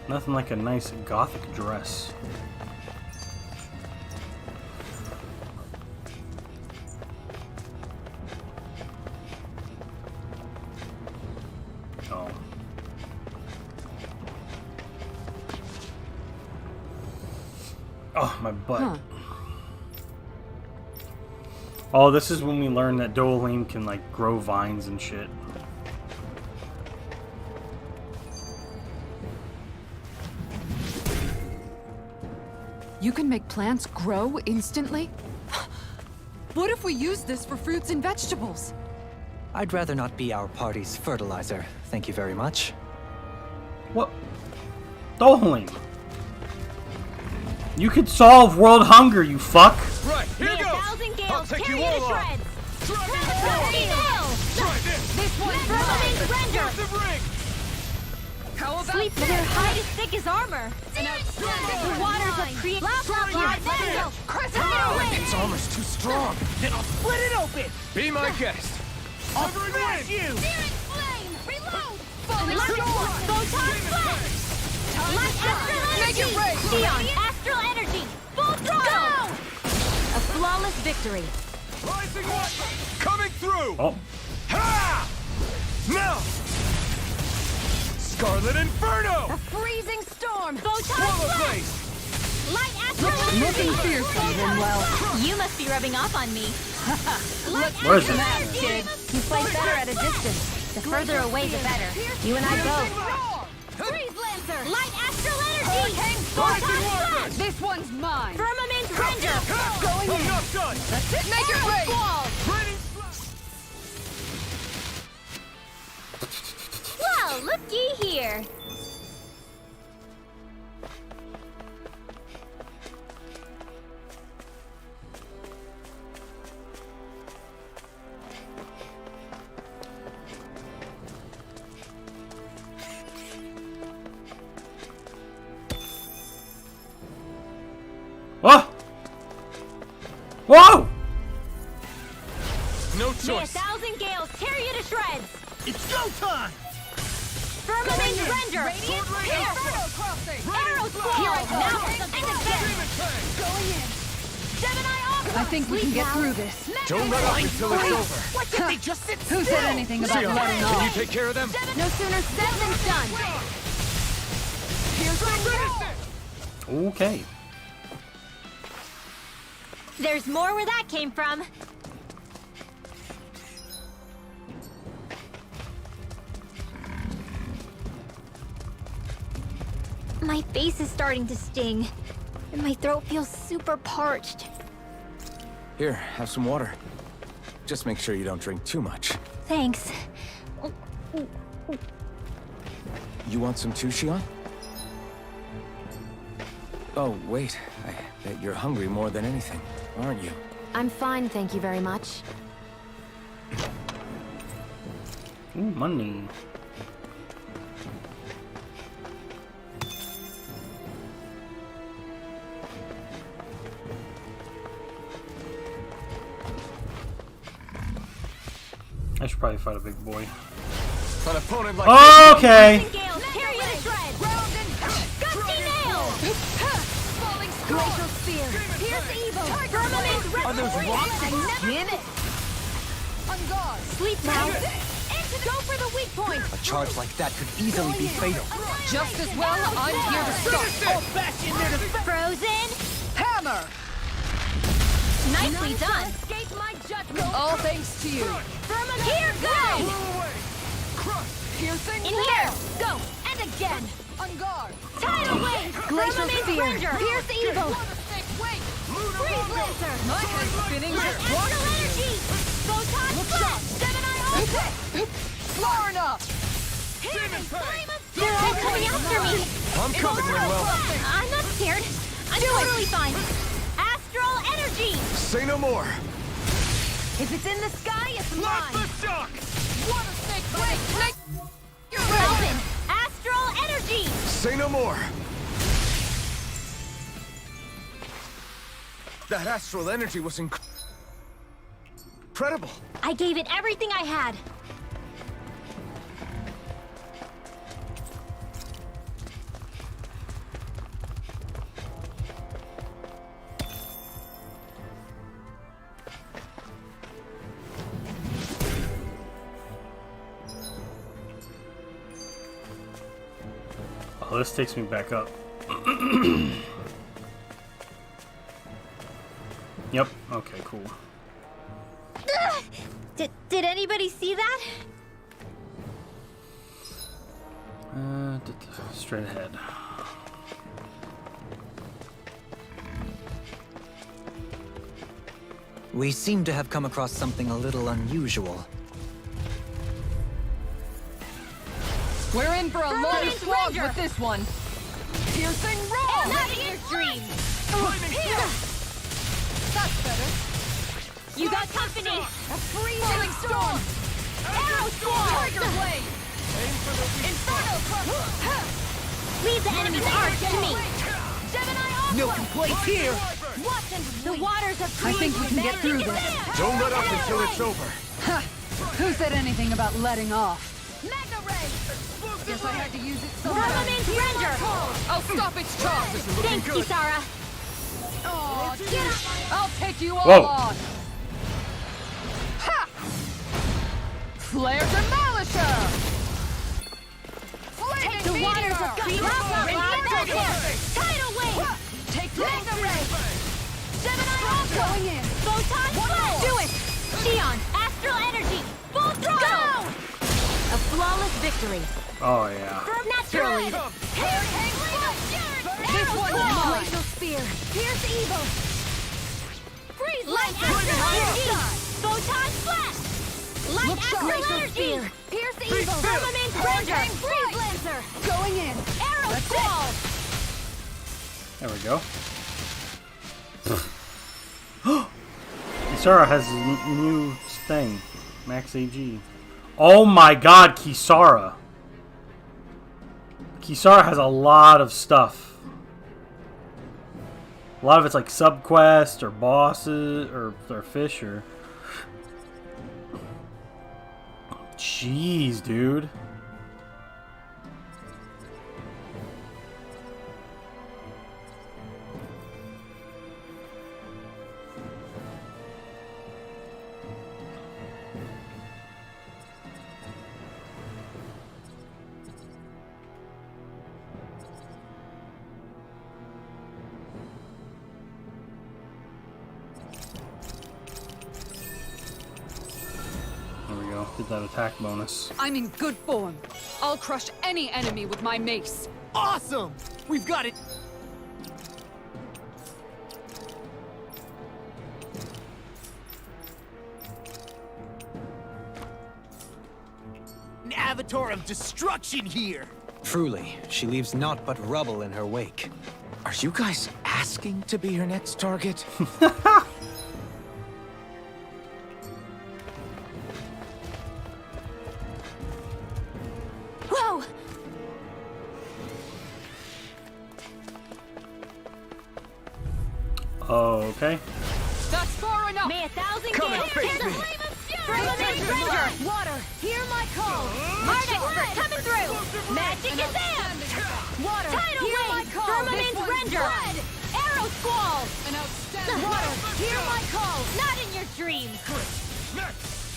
Nothing like a nice gothic dress. Oh. Oh, my butt. Huh. Oh, this is when we learn that Dolim can, like, grow vines and shit. You can make plants grow instantly? What if we use this for fruits and vegetables? I'd rather not be our party's fertilizer. Thank you very much. What? Dolim! You could solve world hunger, you fuck! Right, here May a goes! thousand I'll gales take tear you you to all on! shreds! Try this! This one's Firmament render! The ring! How about Sleep with their hide as thick as armor! The waters of Crete! Blah blah blah! Vandal! Tidal wave! Its armor's too strong. Then I'll split it open! Be my guest! I'll smash you! Searing flame! Reload! Falling storm! Photon flash! Light astral Make it energy! rain! Neon astral energy! Full throttle! A flawless victory! Rising one! Coming through! Oh. Ha! Now! Scarlet Inferno! Freezing storm! Photon Swallow flash! place! Light astral looking energy! fearsome, Rinwell. You must be rubbing off on me. Light Where is astral it? energy! You fight better at a distance. The further away, the better. You and I both. Freeze Lancer! Light astral energy! Photon flash! This one's mine. Firmament render! Going I'm in. not done! That's it. Make it rain. Raining Well, looky here. Whoa! Whoa! No May a choice! thousand gales tear you to shreds. It's go time! Firmament render! Inferno crossing. Arrows fall! Here I come. Now for some exit! Going in. I think we can get through this. Don't let up until it's over. Why can't they just sit Who said anything about Xion, letting can you off? take care of them? No sooner said than done. Okay. There's more where that came from. My face is starting to sting, and my throat feels super parched. Here, have some water. Just make sure you don't drink too much. Thanks. You want some too, Xion? Oh, wait. I bet you're hungry more than anything, aren't you? I'm fine, thank you very much. Ooh, money. I should probably fight a big boy. An opponent like Okay. Gales, tear you to shreds! Gusty nail! Glacial spear. Pierce evil! Firmament Are those rocks in skin? Sleep now! Go for the weak point! A charge like that could easily be fatal. Just as well, I'm here to stop. Frozen! Hammer! Nicely done! Escape my judgment. All thanks to you. Here, go! Piercing In here! Go! And again! On guard. Tidal wave! Glacial Firmament spear. Ranger! Pierce evil! Freeze lancer! My head's spinning. Light astral energy! Photon flash! Far enough. They're all coming after me! I'm coming, Manuel. I'm not scared. I'm totally fine. Astral energy! Say no more. If it's in the sky, it's mine. Relvin! Astral energy! Say no more. That astral energy was incredible. I gave it everything I had. Oh, this takes me back up. Yep. Okay, cool. Did anybody see that? Straight ahead. We seem to have come across something a little unusual. We're in for a long Firmament slog Ranger. with this one. Piercing roll. Not in your dreams! That's better. You got company! A freezing storm. Arrow squall! Trigger blade. Inferno club. Leave the enemy's arch to me! No complaints here. The waters of I think we can get through this. Don't let up until it's over. Who said anything about letting off? Mega ray! Guess I had to use it sometime. Firmament Ranger! I'll stop its charge. Thanks, Kisara! Oh, I'll take you all Whoa. on. Ha! Flare Demolisher! Flaming The waters of Meteor! Tidal wave! Take Mega ray! Gemini going in. Photon flash! Do it! Xion, astral energy! Full throttle! A flawless victory. Oh yeah. Naturally. This one's mine. Glacial spear. Pierce evil. Freeze light astral energy. Photon flash. Light astral energy. Pierce evil. Firmament Ranger. Freeze lancer. Going in. Arrow squall. There we go. Kisara has a new thing. Max AG. Oh my god, Kisara. Kisara has a lot of stuff. A lot of it's like subquests or bosses or fish or... Jeez, dude. that attack bonus. I'm in good form. I'll crush any enemy with my mace. Awesome! We've got it! An avatar of destruction here! Truly, she leaves naught but rubble in her wake. Are you guys asking to be her next target? Whoa! Okay. That's far enough! May 1,000 Come and gales face tear the me. flame of fury! Firmament Ranger! Water, hear my call! Heart expert coming through! Magic is amped! Water, Tidal hear my wave! call! This Firmament one's Ranger! red! Arrow squall! An outstanding Water, hear my call! Not in your dreams!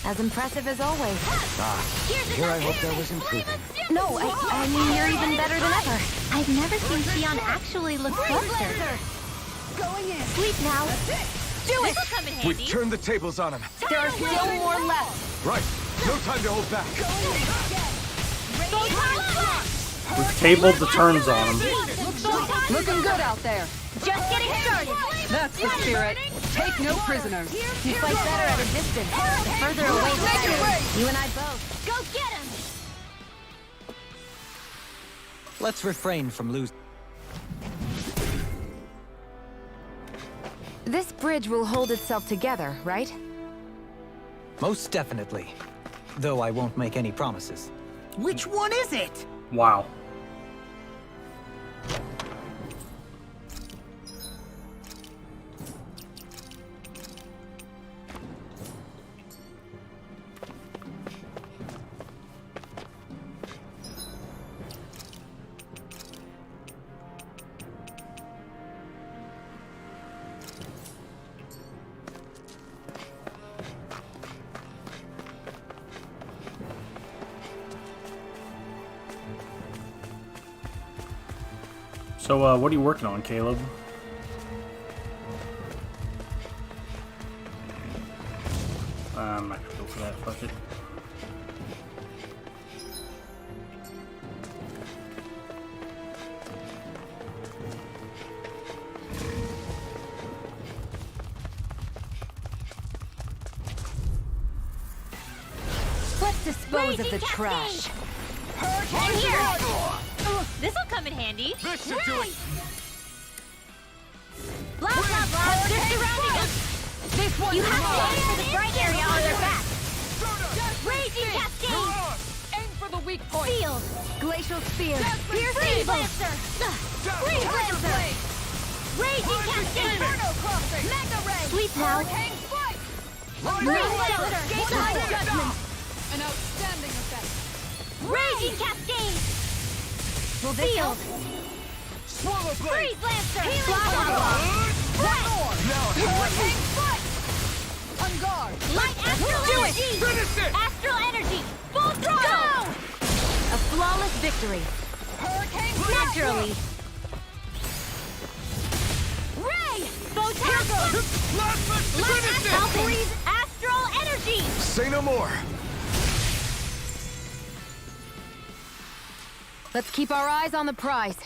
As impressive as always. Here's Here I another hope there was improvement. No, I mean, you're even better than ever. I've never seen Xion actually look closer. going in. Sleep now. Do it! This'll come in handy. We've turned the tables on him. There are still more left. Right. No time to hold back. We've tabled the turns on him. Looking good out there. Just getting started. That's the spirit. Take no prisoners. You fight better at a distance. The further away, the better. You and I both. Go get him! Let's refrain from losing. This bridge will hold itself together, right? Most definitely. Though I won't make any promises. Which one is it? Wow. So, what are you working on, Caleb? I'm not gonna go for that. Fuck it. Let's dispose of the trash. And here! This'll come in handy. This should do it. Blah, blah, blah. They're surrounding us. This one You have to aim for the bright area on their back. Raging cascade. Aim for the weak point. Field. Glacial spear. Freeze lancer. Freeze lancer. Raging cascade. Mega ray. Sleep now. Freeze lancer. Wonderful. Judgment. An outstanding effect. Raging cascade. Will this Field. Swallow blade. Freeze lancer. Now Hurricane foot. On guard. Light astral energy. Finish it. Astral energy. Full throttle. A flawless victory. Hurricane Naturally. Ray. Photon. Light astral freeze. Astral energy. Say no more. Let's keep our eyes on the prize.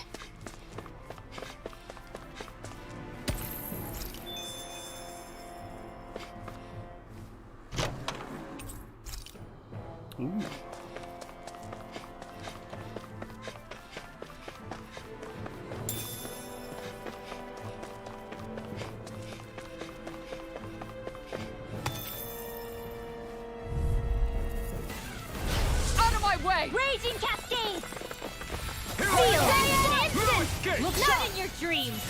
Ooh. Out of my way. Raging cascade. Feel. Not in your dreams.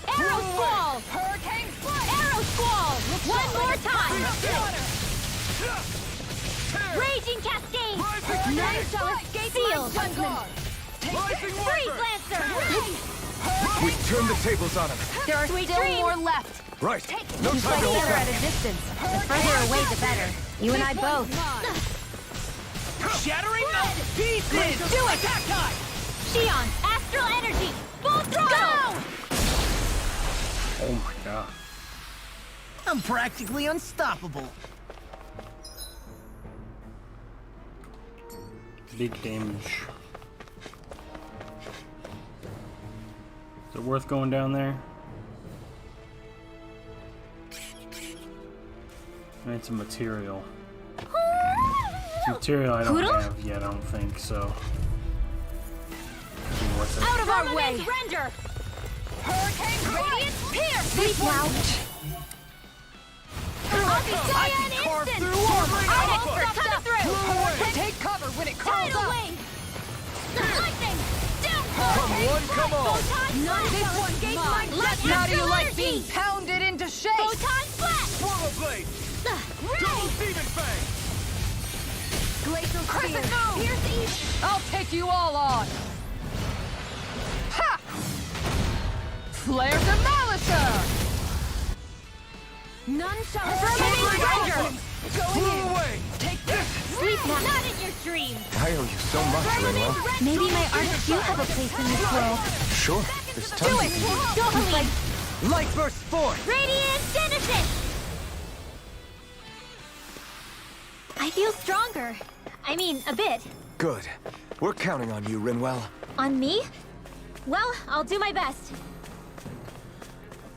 Arrow squall. Hurricane foot. Arrow squall. One more time. Raging cascade. None shall escape my judgment. Freeze lancer. We've turned the tables on him. There are Sweet still dreams. more left. Right. No You time fight to hold better back. at a distance. The further away, the better. You and I both. Shattering pieces! Do it. Attack time. Xion, astral energy. Full throttle. Oh my god. I'm practically unstoppable. big damage. Is it worth going down there? I need some material. Some material I don't Poodle? have yet, I don't think, so. Be worth it. Out of our way! Render! Hurricane Radiant Pierce! Sleep now! I'll destroy you in an instant! I'll cut through! Take cover when it curls Tidal up! wave! Lightning! Downpour! Come on, come on! Photon This blast! one's mine! Light How do you astral like energy! being pounded into shape? Photon blast! Swallow blade! Ray! Demon fang! Glacial Crescent spear! move! Pierce east! I'll take you all on! Ha! Flare Demolisher! None shall escape Ranger! Blew away! Take this! Sleep now! Not in your dreams! I owe you so much, Rinwell. Maybe my arts do have a place in this world. Sure, there's tons of these. Don't like Light burst forth! Radiant Genesis! I feel stronger. I mean, a bit. Good. We're counting on you, Rinwell. On me? Well, I'll do my best.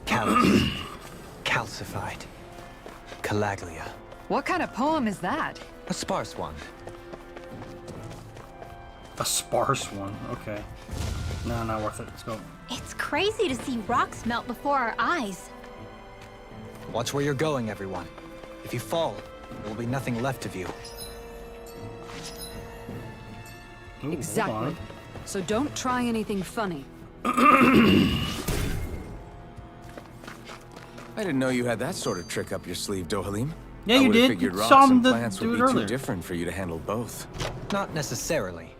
Callous. Calcified. Calaglia. What kind of poem is that? A sparse one. A sparse one, okay. No, not worth it. Let's go. It's crazy to see rocks melt before our eyes. Watch where you're going, everyone. If you fall, there will be nothing left of you. Ooh, hold Exactly. on. So don't try anything funny. I didn't know you had that sort of trick up your sleeve, Dohalim. Yeah, I you would've did. figured You rocks saw him and do plants it would be earlier. too different for you to handle both. Not necessarily.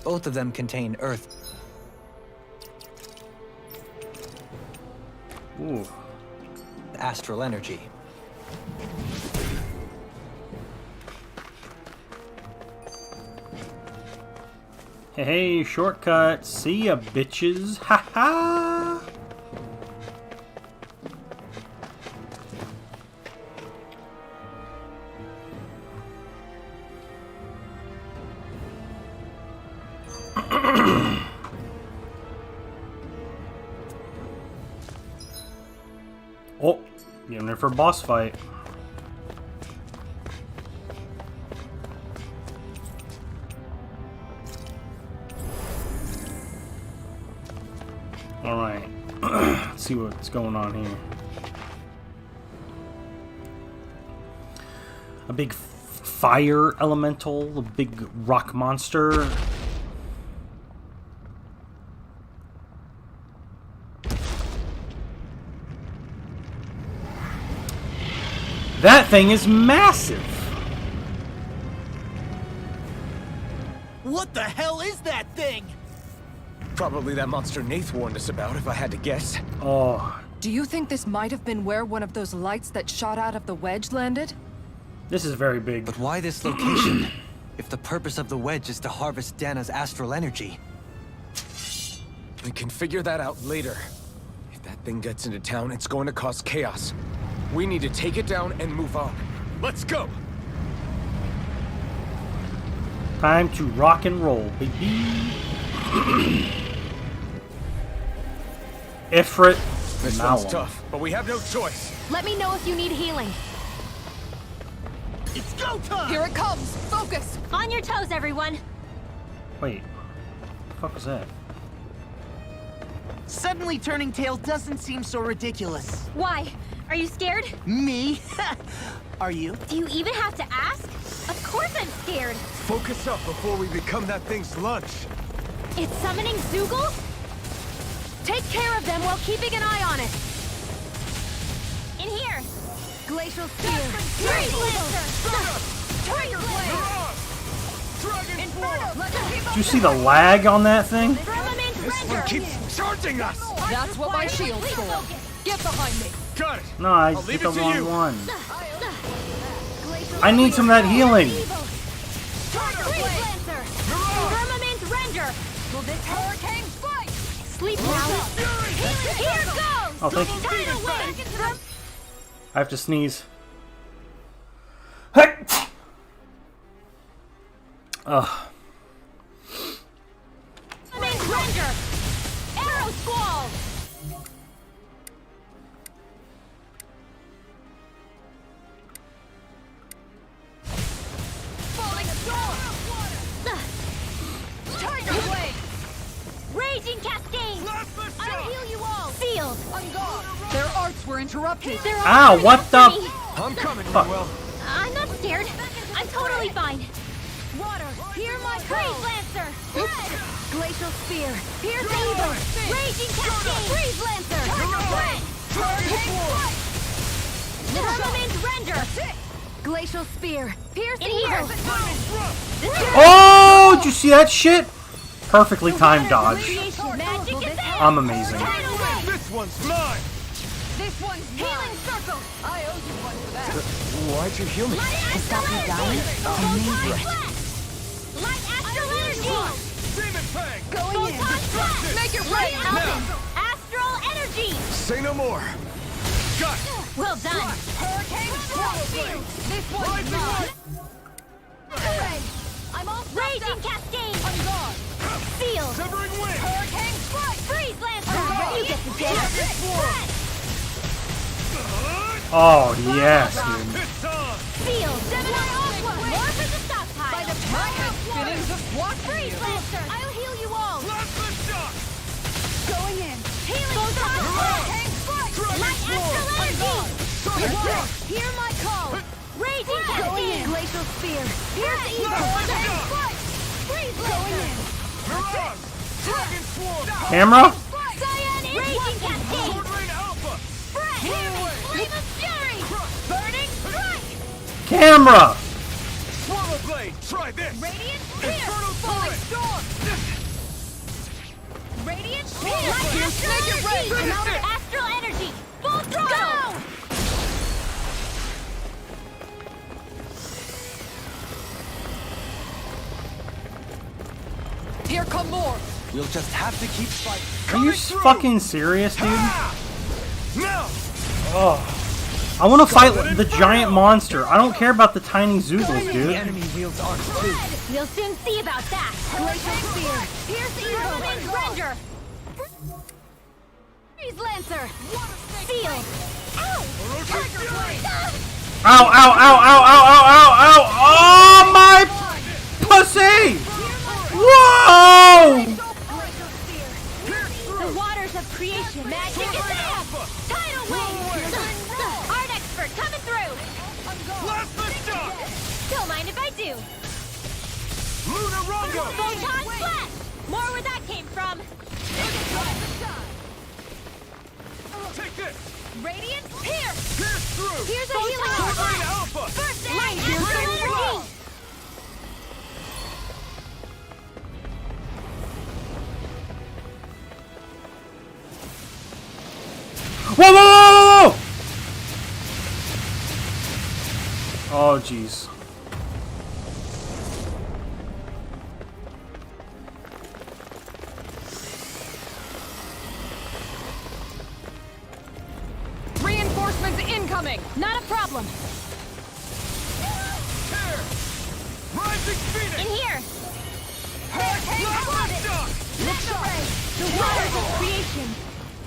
Both of them contain earth. Ooh. Astral energy. Hey, shortcut. See ya, bitches. Ha ha! Oh, getting ready for a boss fight. Alright, let's see what's going on here. A big fire elemental, a big rock monster. That thing is massive! What the hell is that thing? Probably that monster Nath warned us about, if I had to guess. Oh, Do you think this might have been where one of those lights that shot out of the wedge landed? this is very big. But why this location? If the purpose of the wedge is to harvest Dana's astral energy. We can figure that out later. If that thing gets into town, it's going to cause chaos. We need to take it down and move on. Let's go! Time to rock and roll, baby. Ifrit. This Now one's tough, but we have no choice. Let me know if you need healing. It's go time! Here it comes! Focus! On your toes, everyone. Wait, what the fuck was that? Suddenly turning tail doesn't seem so ridiculous. Why? Are you scared? Me? Are you? Do you even have to ask? Of course I'm scared. Focus up before we become that thing's lunch. It's summoning Zoogle? Take care of them while keeping an eye on it. In here. Glacial spear. Fury Lancer! Tiger Blade! Did you see the lag on that thing? Firmament This one Render! keeps charging us! That's what my shield's for. Get behind me! Got it! No, I I'll hit leave the it to wrong you. one. I need some of that healing. Fury Lancer! Firmament Render! Will this hurricane fight? Sleep now! Here goes! Oh, thank you. Tidal Wave! I have to sneeze. Ugh. we're interrupted. They're all Ow, coming what after the? me. I'm coming, Fuck. Manuel. I'm not scared. I'm totally fine. Water, hear my Freeze Lancer! Glacial Spear, Pierce Evil! Raging Cascade! Freeze Lancer! Determined Render! Glacial Spear, Pierce Evil! Oh, did you see that shit? Perfectly timed dodge. Magic is out! I'm amazing. This one's mine! This one's Healing Circle! I owe you one for that. Why'd you heal me? To stop you dying? Amazing. Light Astral Energy! Demon Fang! Going in. Photon Blast! Make it Light rain. Alvin! Astral Energy! Say no more. Got it! Well done! Hurricane Swallow Blade. This one's mine. Hooray! I'm all Raging Cascade! I'm gone. Seal! Severing Wind! Hurricane Strike. Freeze Lancer! You get the dance! Oh, yes, dude. It's on! Seal! Gemini Aqua! More for the stockpile! By the time it's spinning, just watch Freeze Lancer! I'll heal you all! Plasma Shock! going in. Healing Circle! Hurricane Strike. Light Astral Energy! Water, hear my call. Raging Going in. Cascade! Glacial Spear! Pierce Evil! Hurricane Strike. Freeze Going Lancer! in. Mirage! Dragon Swarm! Camera? Cyan Raging Cascade! Sword Rain Alpha! Spread! Flame of Fury! Burning Strike! Camera! Swallow Blade! Try this! Radiant Infernal Falling Torrent! Storm! Radiant Make it rain. I'm out of Astral Energy! Full throttle! Go! Here come more. We'll just have to keep fighting. Are you fucking serious, dude? Now! Oh. I want to fight the giant monster. I don't care about the tiny zoodles, dude. Enemy wields arms too. You'll soon see about that! Glacial Spear! Pierce Evil! And Render! Freeze Lancer! Seal! Ow! Tiger Blade! Ow, ow, ow, ow, ow, ow, ow, ow! Oh, my pussy! Whoa! The waters of creation! Magic is out! Tidal Wave! Art Expert coming through! Plasma Shock! Don't mind if I do! Lunar Rondo! Photon Blast! More where that came from! Take this! Radiant Pierce! Pierce through! Here's a healing Sword Rain blast! Alpha! First Light Astral Energy! Whoa, whoa, whoa, whoa, whoa! Oh, jeez. Reinforcements incoming. Not a problem! Tear! Rising Phoenix! In here! Plasma Shock! The waters of creation!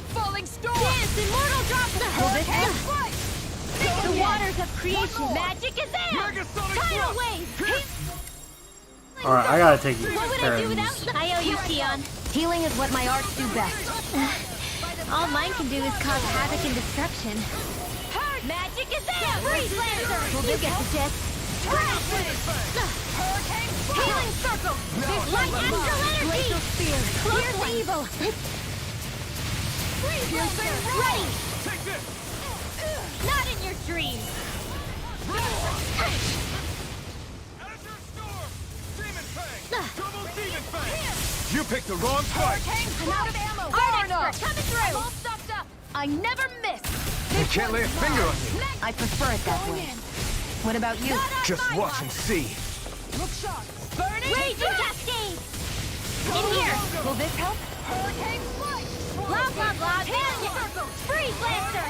Falling storm. Dance, immortal droplet! The waters of creation! Magic is out! Megasonic Tidal Thrust! wave! Alright, I gotta take What would care I of do these. without you? I owe you, Keon. Healing is what my arts do best. All mine can do is cause havoc and destruction. Magic is out! Freeze Lancer! You get the gist. Healing Circle! Light Astral Energy! Glacial Spear! Close Evil! Freeze Lancer! Ready! Take this! Not in your dreams! Azure Storm! Demon Fang! Double Demon Fang! You picked the wrong fight! I'm out of ammo. Art Expert coming through! I'm all stocked up. I never miss. You can't lay a finger on me. I prefer it that way. What about you? Just watch and see. Look sharp. Raging Cascade! In here! Will this help? Hurricane Strike. Blah blah blah! Dance! Freeze Lancer!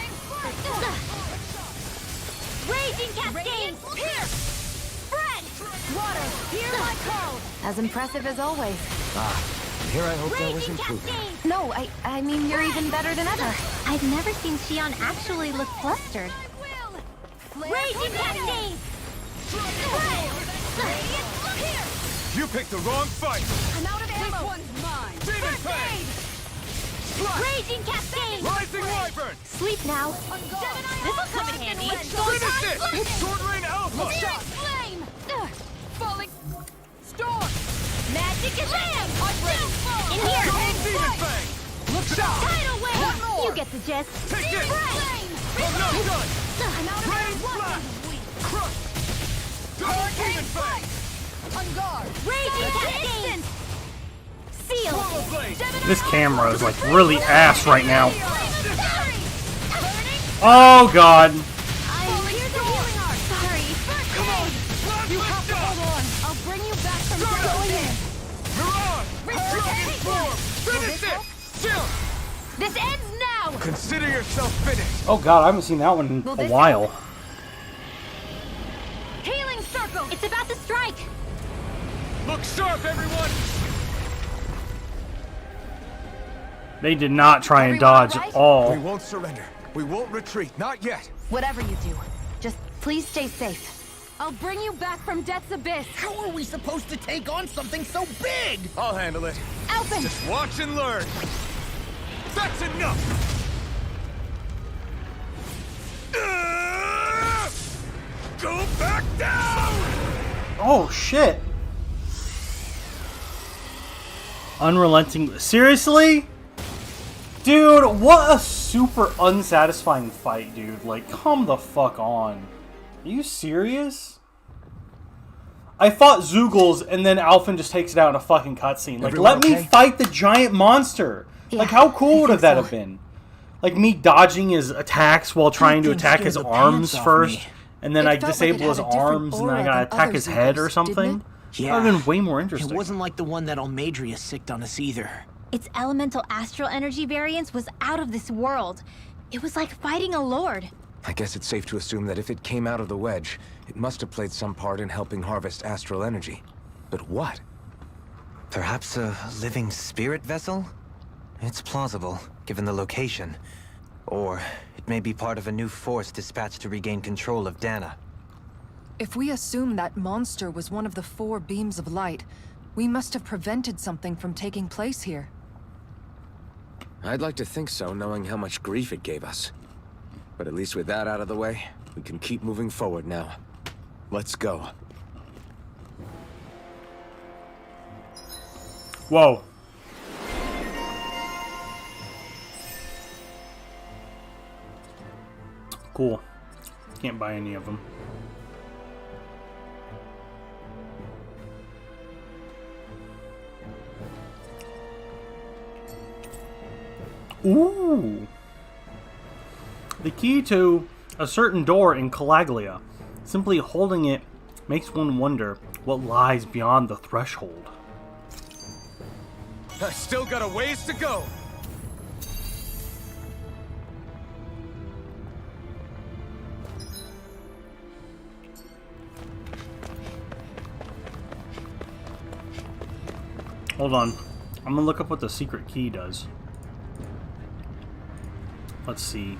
Raging Cascade! Pierce! Spread! Water, hear my call. As impressive as always. Here I hope that was Raging improving. Cascade! No, I mean, you're even better than ever. I've never seen Shion actually look flustered. Raging Cascade! You picked the wrong fight! I'm out of ammo. This one's mine. Demon Fang! Raging Cascade! Rising Wyvern! Sleep now. This'll come in handy. Finish it! Sword Rain Alpha! Searing Flame! Falling Storm! Magic is Lamb! In here! Demon Fang! Look out! Tidal Wave! One more! You get the gist. Take it! Flame! I'm not done! I'm out of Rain one. Blast! Crush! Double Demon Fang! On guard! Raging Cascade! Seal! Swallow Blade! This camera is like really ass right now. Oh god. Here's a healing art. Sorry. Come on! You have to hold on! I'll bring you back from Mirage! Dragon Form! Finish it! Jump! This ends now! Consider yourself finished! Oh god, I haven't seen that one in Will a this while. Healing Circle! It's about to strike! Look sharp, everyone! They did not try and Everyone dodge alright? at all. We won't surrender. We won't retreat. Not yet. Whatever you do, just please stay safe. I'll bring you back from Death's Abyss. How are we supposed to take on something so big? I'll handle it. Alphen! Just watch and learn! That's enough! Go back down! Oh shit. Unrelenting. Seriously? Dude, what a super unsatisfying fight, dude. Like, come the fuck on. Are you serious? I fought Zoogles and then Alphen just takes it out in a fucking cutscene. Like, Everyone let me okay? fight the giant monster. Like, how cool would think that so. have been? Like, me dodging his attacks while trying to thing attack scared his the arms pants off first. me. And then It I felt like disable it his had a different arms and then I aura gotta than attack other his head or Zoogles, didn't something. it? Yeah. That would have been way more It interesting. wasn't like the one that Almadria sicked on us either. Its elemental astral energy variance was out of this world. It was like fighting a lord. I guess it's safe to assume that if it came out of the wedge, it must have played some part in helping harvest astral energy. But what? Perhaps a living spirit vessel? It's plausible, given the location. Or it may be part of a new force dispatched to regain control of Dana. If we assume that monster was one of the 4 beams of light, we must have prevented something from taking place here. I'd like to think so, knowing how much grief it gave us. But at least with that out of the way, we can keep moving forward now. Let's go. Whoa. Cool. Can't buy any of them. Ooh. The key to a certain door in Calaglia. Simply holding it makes one wonder what lies beyond the threshold. I still got a ways to go! Hold on. I'm gonna look up what the secret key does. Let's see.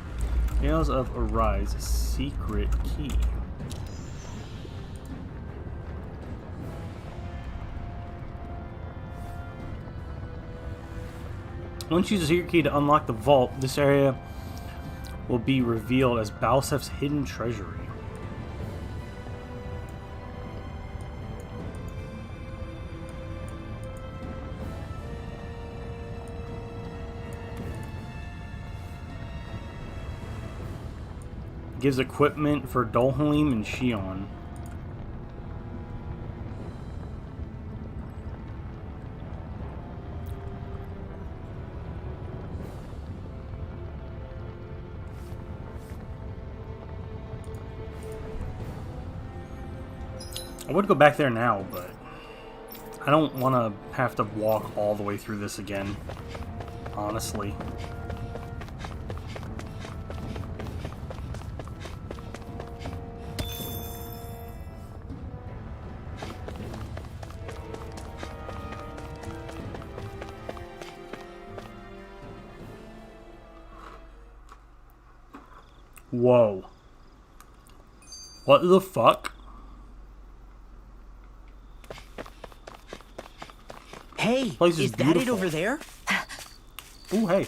Tales of Arise, secret key. Once you use the secret key to unlock the vault, this area will be revealed as Balsef's hidden treasury. Gives equipment for Dolhalim and Shion. I would go back there now, but I don't want to have to walk all the way through this again, honestly. Whoa. What the fuck? Hey, Place is is that it beautiful. over there? Ooh, hey.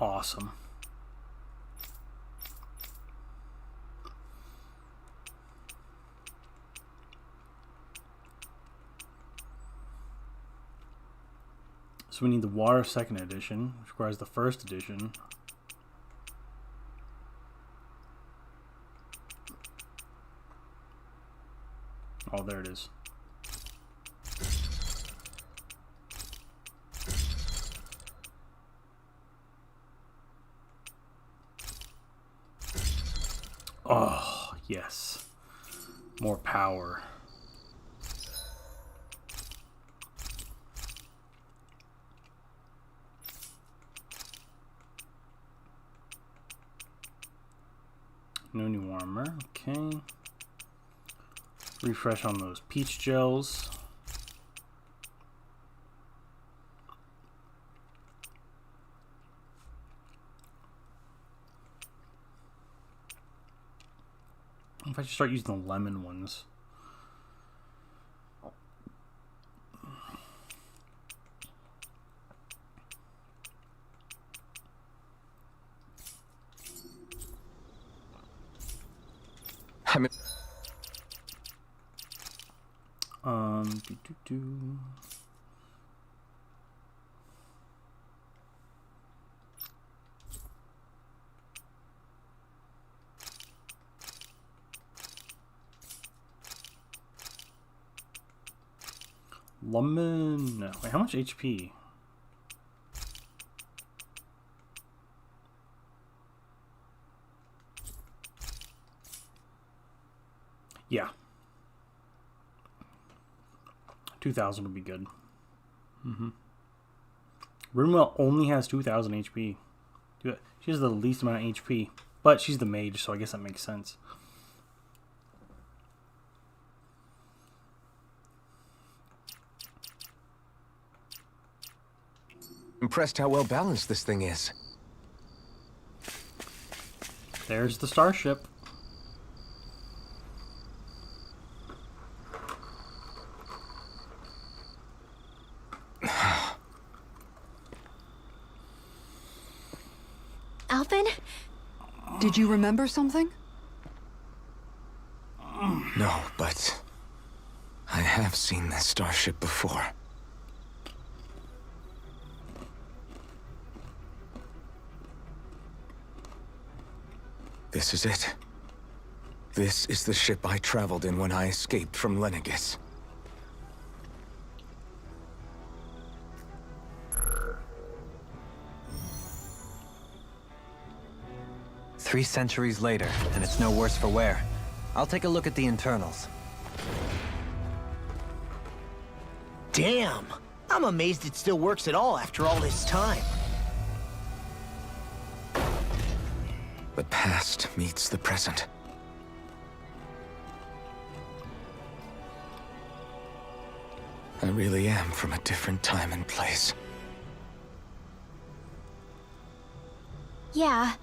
Awesome. So we need the Water 2nd edition, which requires the 1st edition. Oh, there it is. Oh, yes. More power. No new armor. Okay. Refresh on those peach gels. If I should start using the lemon ones. I mean, Do. Lemon. No. Wait, how much HP? Yeah. 2,000 would be good. Runewell only has 2,000 HP. She has the least amount of HP. But she's the mage, so I guess that makes sense. impressed how well balanced this thing is. There's the starship. Alvin? Did you remember something? No, but I have seen this starship before. This is it. This is the ship I traveled in when I escaped from Lenegis. Three centuries later, and it's no worse for wear. I'll take a look at the internals. Damn! I'm amazed it still works at all after all this time. The past meets the present. I really am from a different time and place. Yeah,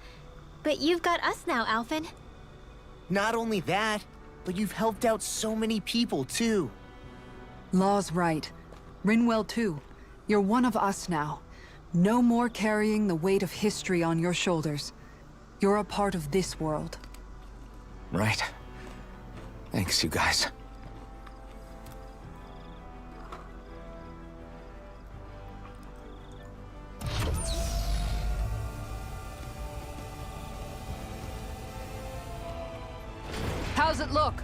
but you've got us now, Alvin. Not only that, but you've helped out so many people, too. Law's right. Rinwell too. You're one of us now. No more carrying the weight of history on your shoulders. You're a part of this world. Right. Thanks, you guys. How's it look?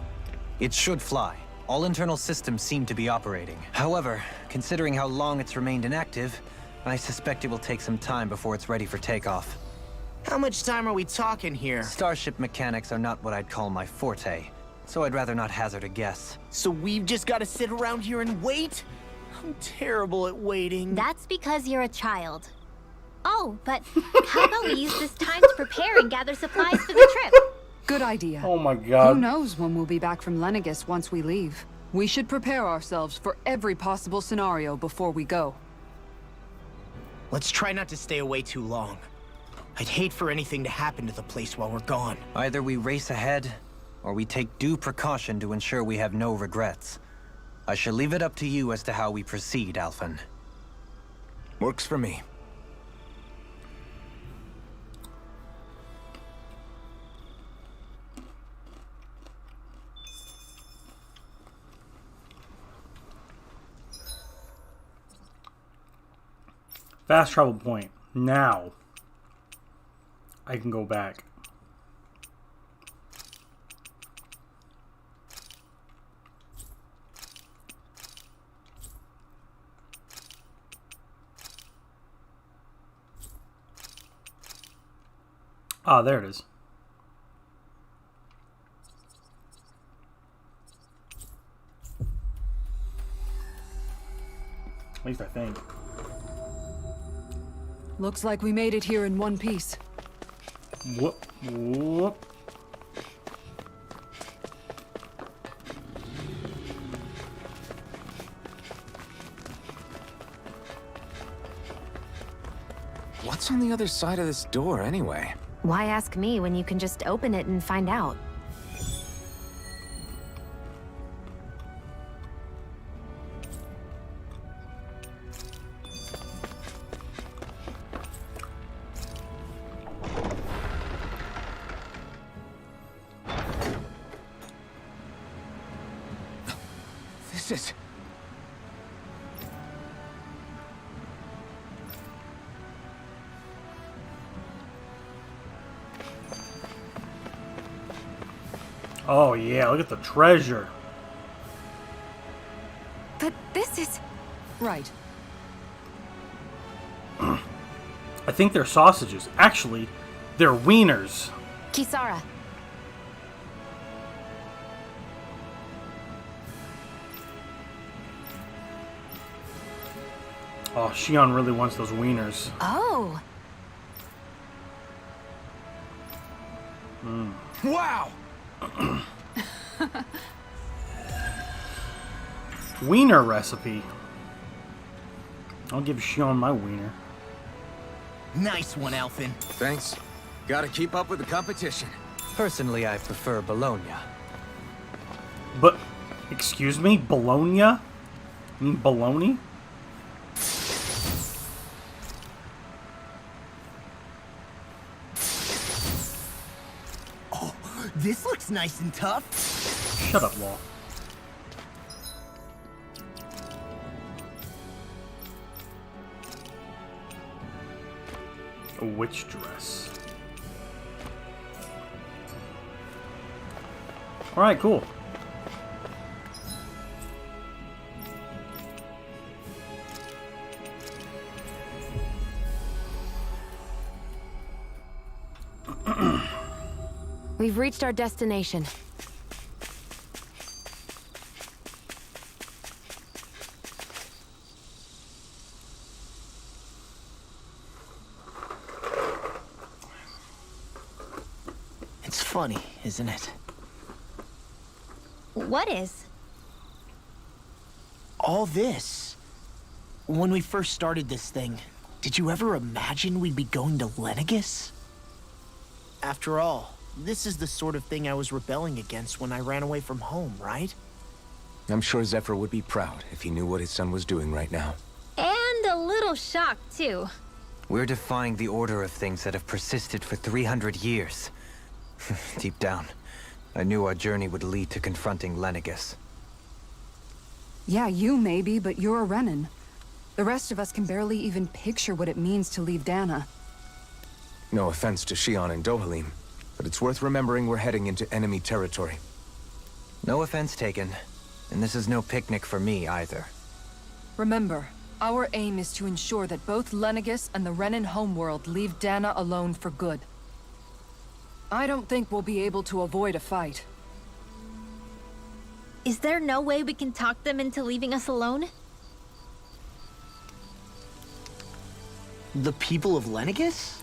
It should fly. All internal systems seem to be operating. However, considering how long it's remained inactive, I suspect it will take some time before it's ready for takeoff. How much time are we talking here? Starship mechanics are not what I'd call my forte, so I'd rather not hazard a guess. So we've just got to sit around here and wait? I'm terrible at waiting. That's because you're a child. Oh, but how about we use this time to prepare and gather supplies for the trip? Good idea. Oh my god. Who knows when we'll be back from Lenegis once we leave? We should prepare ourselves for every possible scenario before we go. Let's try not to stay away too long. I'd hate for anything to happen to the place while we're gone. Either we race ahead, or we take due precaution to ensure we have no regrets. I shall leave it up to you as to how we proceed, Alphen. Works for me. Fast travel point. Now I can go back. Ah, there it is. At least I think. Looks like we made it here in one piece. Whoop, whoop. What's on the other side of this door, anyway? Why ask me when you can just open it and find out? This is... Oh yeah, look at the treasure. But this is... Right. I think they're sausages. Actually, they're wieners. Kisara. Oh, Shion really wants those wieners. Oh. Wow! Wiener recipe. I'll give Shion my wiener. Nice one, Alphen. Thanks. Gotta keep up with the competition. Personally, I prefer Bologna. But, excuse me, Bologna? You mean bologna? Oh, this looks nice and tough. Shut up, Law. A witch dress. Alright, cool. We've reached our destination. It's funny, isn't it? What is? All this. When we first started this thing, did you ever imagine we'd be going to Lenegus? After all, this is the sort of thing I was rebelling against when I ran away from home, right? I'm sure Zephyr would be proud if he knew what his son was doing right now. And a little shocked, too. We're defying the order of things that have persisted for 300 years. Deep down, I knew our journey would lead to confronting Lenegus. Yeah, you maybe, but you're a Renin. The rest of us can barely even picture what it means to leave Dana. No offense to Shion and Dohalim, but it's worth remembering we're heading into enemy territory. No offense taken, and this is no picnic for me either. Remember, our aim is to ensure that both Lenegus and the Renin homeworld leave Dana alone for good. I don't think we'll be able to avoid a fight. Is there no way we can talk them into leaving us alone? The people of Lenegus?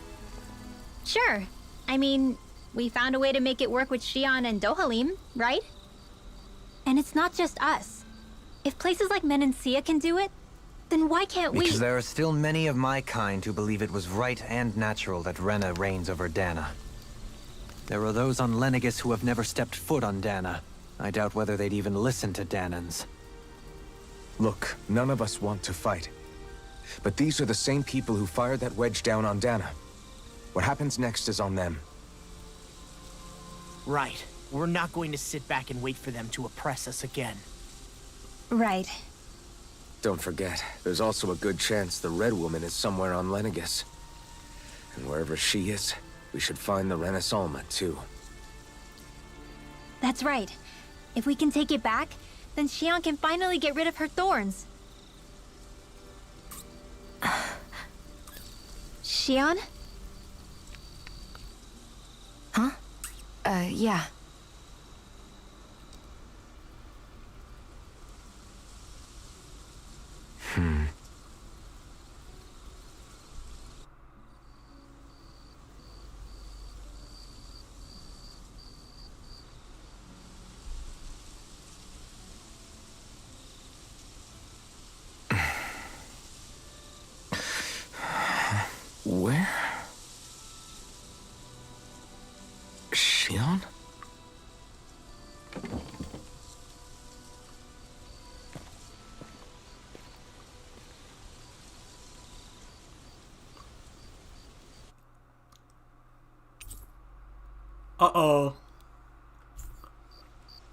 Sure. I mean, we found a way to make it work with Shion and Dohalim, right? And it's not just us. If places like Menancia can do it, then why can't we? Because there are still many of my kind who believe it was right and natural that Rena reigns over Dana. There are those on Lenegus who have never stepped foot on Dana. I doubt whether they'd even listen to Danans. Look, none of us want to fight. But these are the same people who fired that wedge down on Dana. What happens next is on them. Right. We're not going to sit back and wait for them to oppress us again. Right. Don't forget, there's also a good chance the Red Woman is somewhere on Lenegis. And wherever she is, we should find the Renaissance too. That's right. If we can take it back, then Xion can finally get rid of her thorns. Xion? Huh? Yeah. Where? Xion? Uh-oh.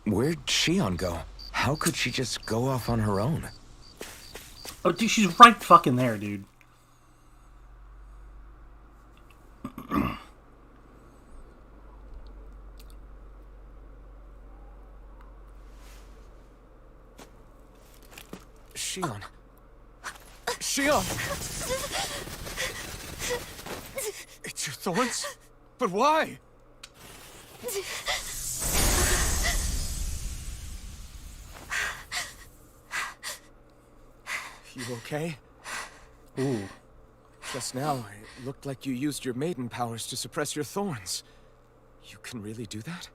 Where'd Xion go? How could she just go off on her own? Oh, dude, she's right fucking there, dude. Xion. Xion! It's your thorns? But why? You okay? Ooh. Just now, it looked like you used your maiden powers to suppress your thorns. You can really do that?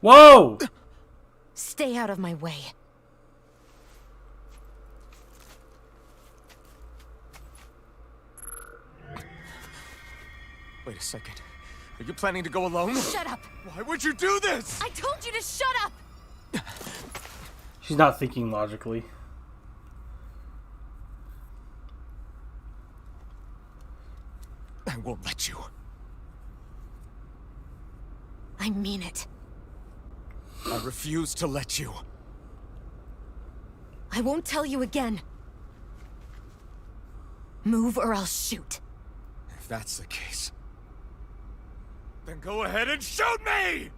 Whoa! Stay out of my way. Wait a second. Are you planning to go alone? Shut up! Why would you do this? I told you to shut up! She's not thinking logically. I won't let you. I mean it. I refuse to let you. I won't tell you again. Move or I'll shoot. If that's the case, then go ahead and shoot me!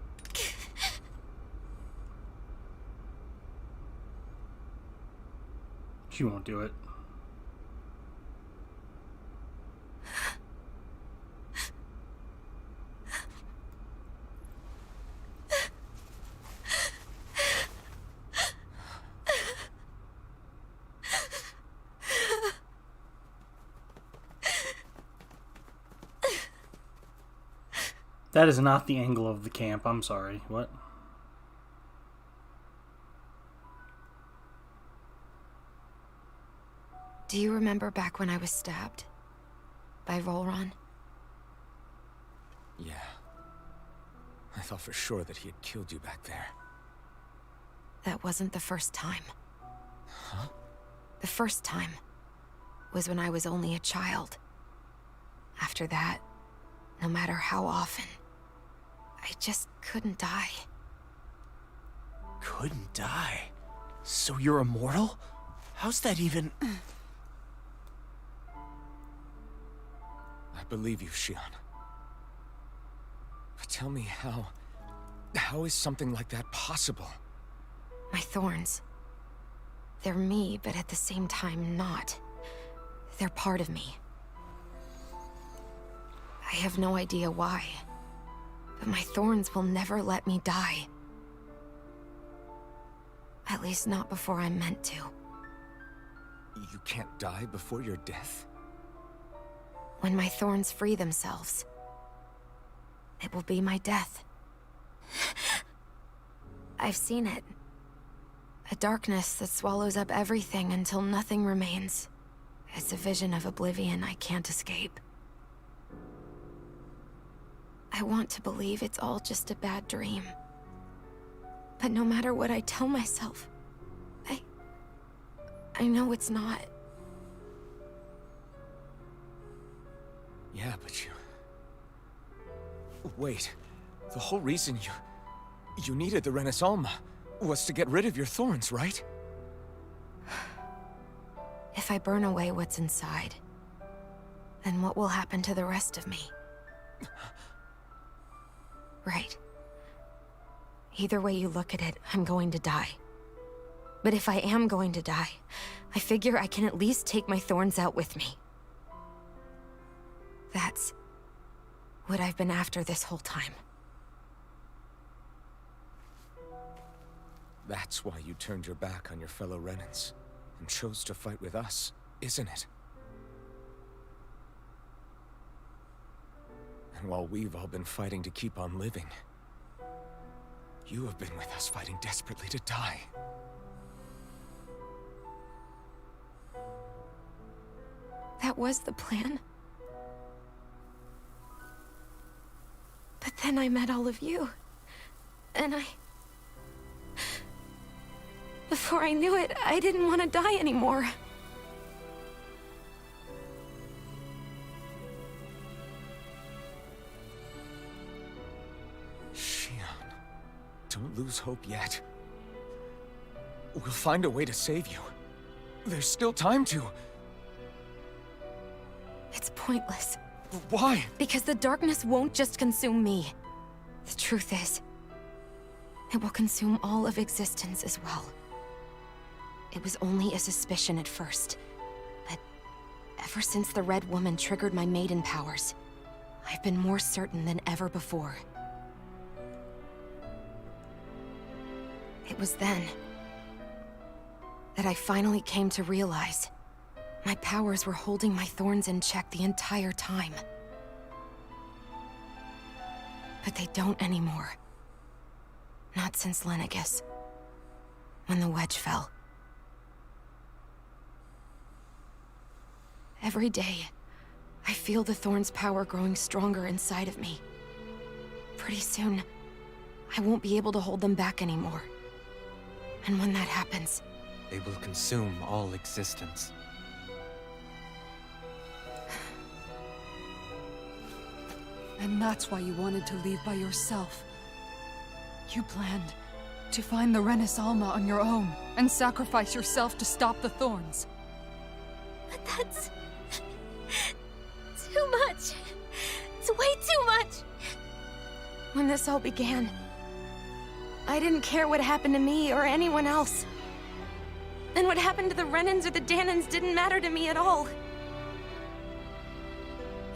She won't do it. That is not the angle of the camp. I'm sorry. What? Do you remember back when I was stabbed? By Volron? Yeah. I thought for sure that he had killed you back there. That wasn't the first time. Huh? The first time was when I was only a child. After that, no matter how often, I just couldn't die. Couldn't die? So you're immortal? How's that even... I believe you, Xion. But tell me how... How is something like that possible? My thorns. They're me, but at the same time not. They're part of me. I have no idea why. But my thorns will never let me die. At least not before I'm meant to. You can't die before your death? When my thorns free themselves, it will be my death. I've seen it. A darkness that swallows up everything until nothing remains. It's a vision of oblivion I can't escape. I want to believe it's all just a bad dream. But no matter what I tell myself, I know it's not. Yeah, but you... Wait. The whole reason You needed the Renaissance. Was to get rid of your thorns, right? If I burn away what's inside, then what will happen to the rest of me? Right. Either way you look at it, I'm going to die. But if I am going to die, I figure I can at least take my thorns out with me. That's what I've been after this whole time. That's why you turned your back on your fellow Renans and chose to fight with us, isn't it? And while we've all been fighting to keep on living, you have been with us fighting desperately to die. That was the plan. But then I met all of you. And before I knew it, I didn't want to die anymore. Shion, don't lose hope yet. We'll find a way to save you. There's still time to. It's pointless. Why? Because the darkness won't just consume me. The truth is, it will consume all of existence as well. It was only a suspicion at first, but ever since the Red Woman triggered my maiden powers, I've been more certain than ever before. It was then that I finally came to realize my powers were holding my thorns in check the entire time. But they don't anymore. Not since Lenegis, when the wedge fell. Every day, I feel the thorn's power growing stronger inside of me. Pretty soon, I won't be able to hold them back anymore. And when that happens, They will consume all existence. And that's why you wanted to leave by yourself. You planned to find the Renaissance on your own and sacrifice yourself to stop the thorns. But that's... too much. It's way too much. when this all began, I didn't care what happened to me or anyone else. And what happened to the Renans or the Danans didn't matter to me at all.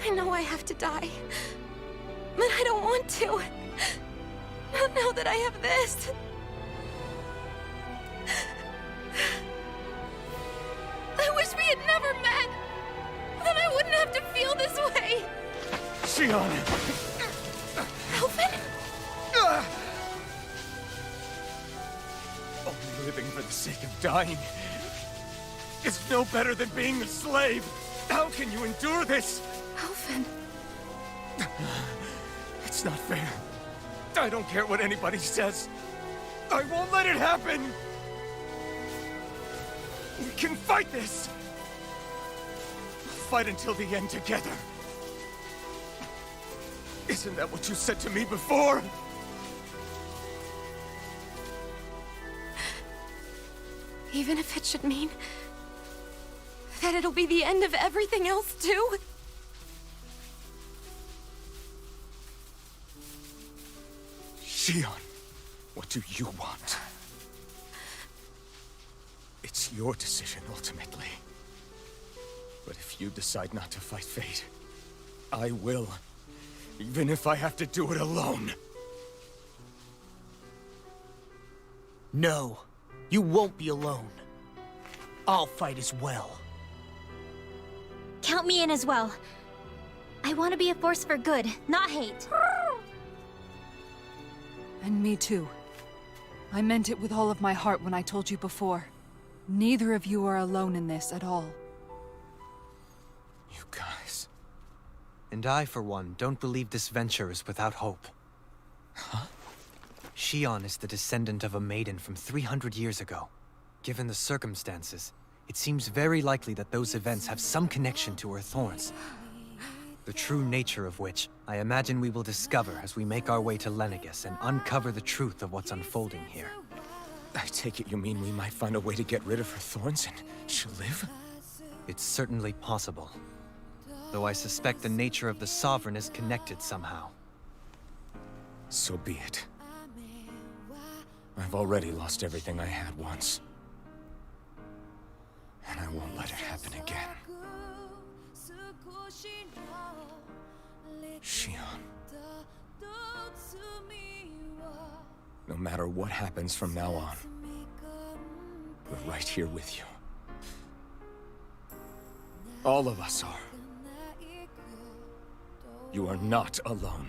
I know I have to die, but I don't want to. Not now that I have this. I wish we had never met. Then I wouldn't have to feel this way. Shion! Alvin? Only living for the sake of dying is no better than being a slave. How can you endure this? Alvin. It's not fair. I don't care what anybody says. I won't let it happen! We can fight this! We'll fight until the end together. Isn't that what you said to me before? Even if it should mean that it'll be the end of everything else, too? Shion, what do you want? It's your decision, ultimately. But if you decide not to fight fate, I will. Even if I have to do it alone. No, you won't be alone. I'll fight as well. Count me in as well. I want to be a force for good, not hate. And me too. I meant it with all of my heart when I told you before. Neither of you are alone in this at all. You guys... And I, for one, don't believe this venture is without hope. Huh? Shion is the descendant of a maiden from 300 years ago. Given the circumstances, it seems very likely that those events have some connection to her thorns. The true nature of which I imagine we will discover as we make our way to Lenegis and uncover the truth of what's unfolding here. I take it you mean we might find a way to get rid of her thorns and she'll live? It's certainly possible. Though I suspect the nature of the Sovereign is connected somehow. So be it. I've already lost everything I had once. And I won't let it happen again. Shion. No matter what happens from now on, we're right here with you. All of us are. You are not alone.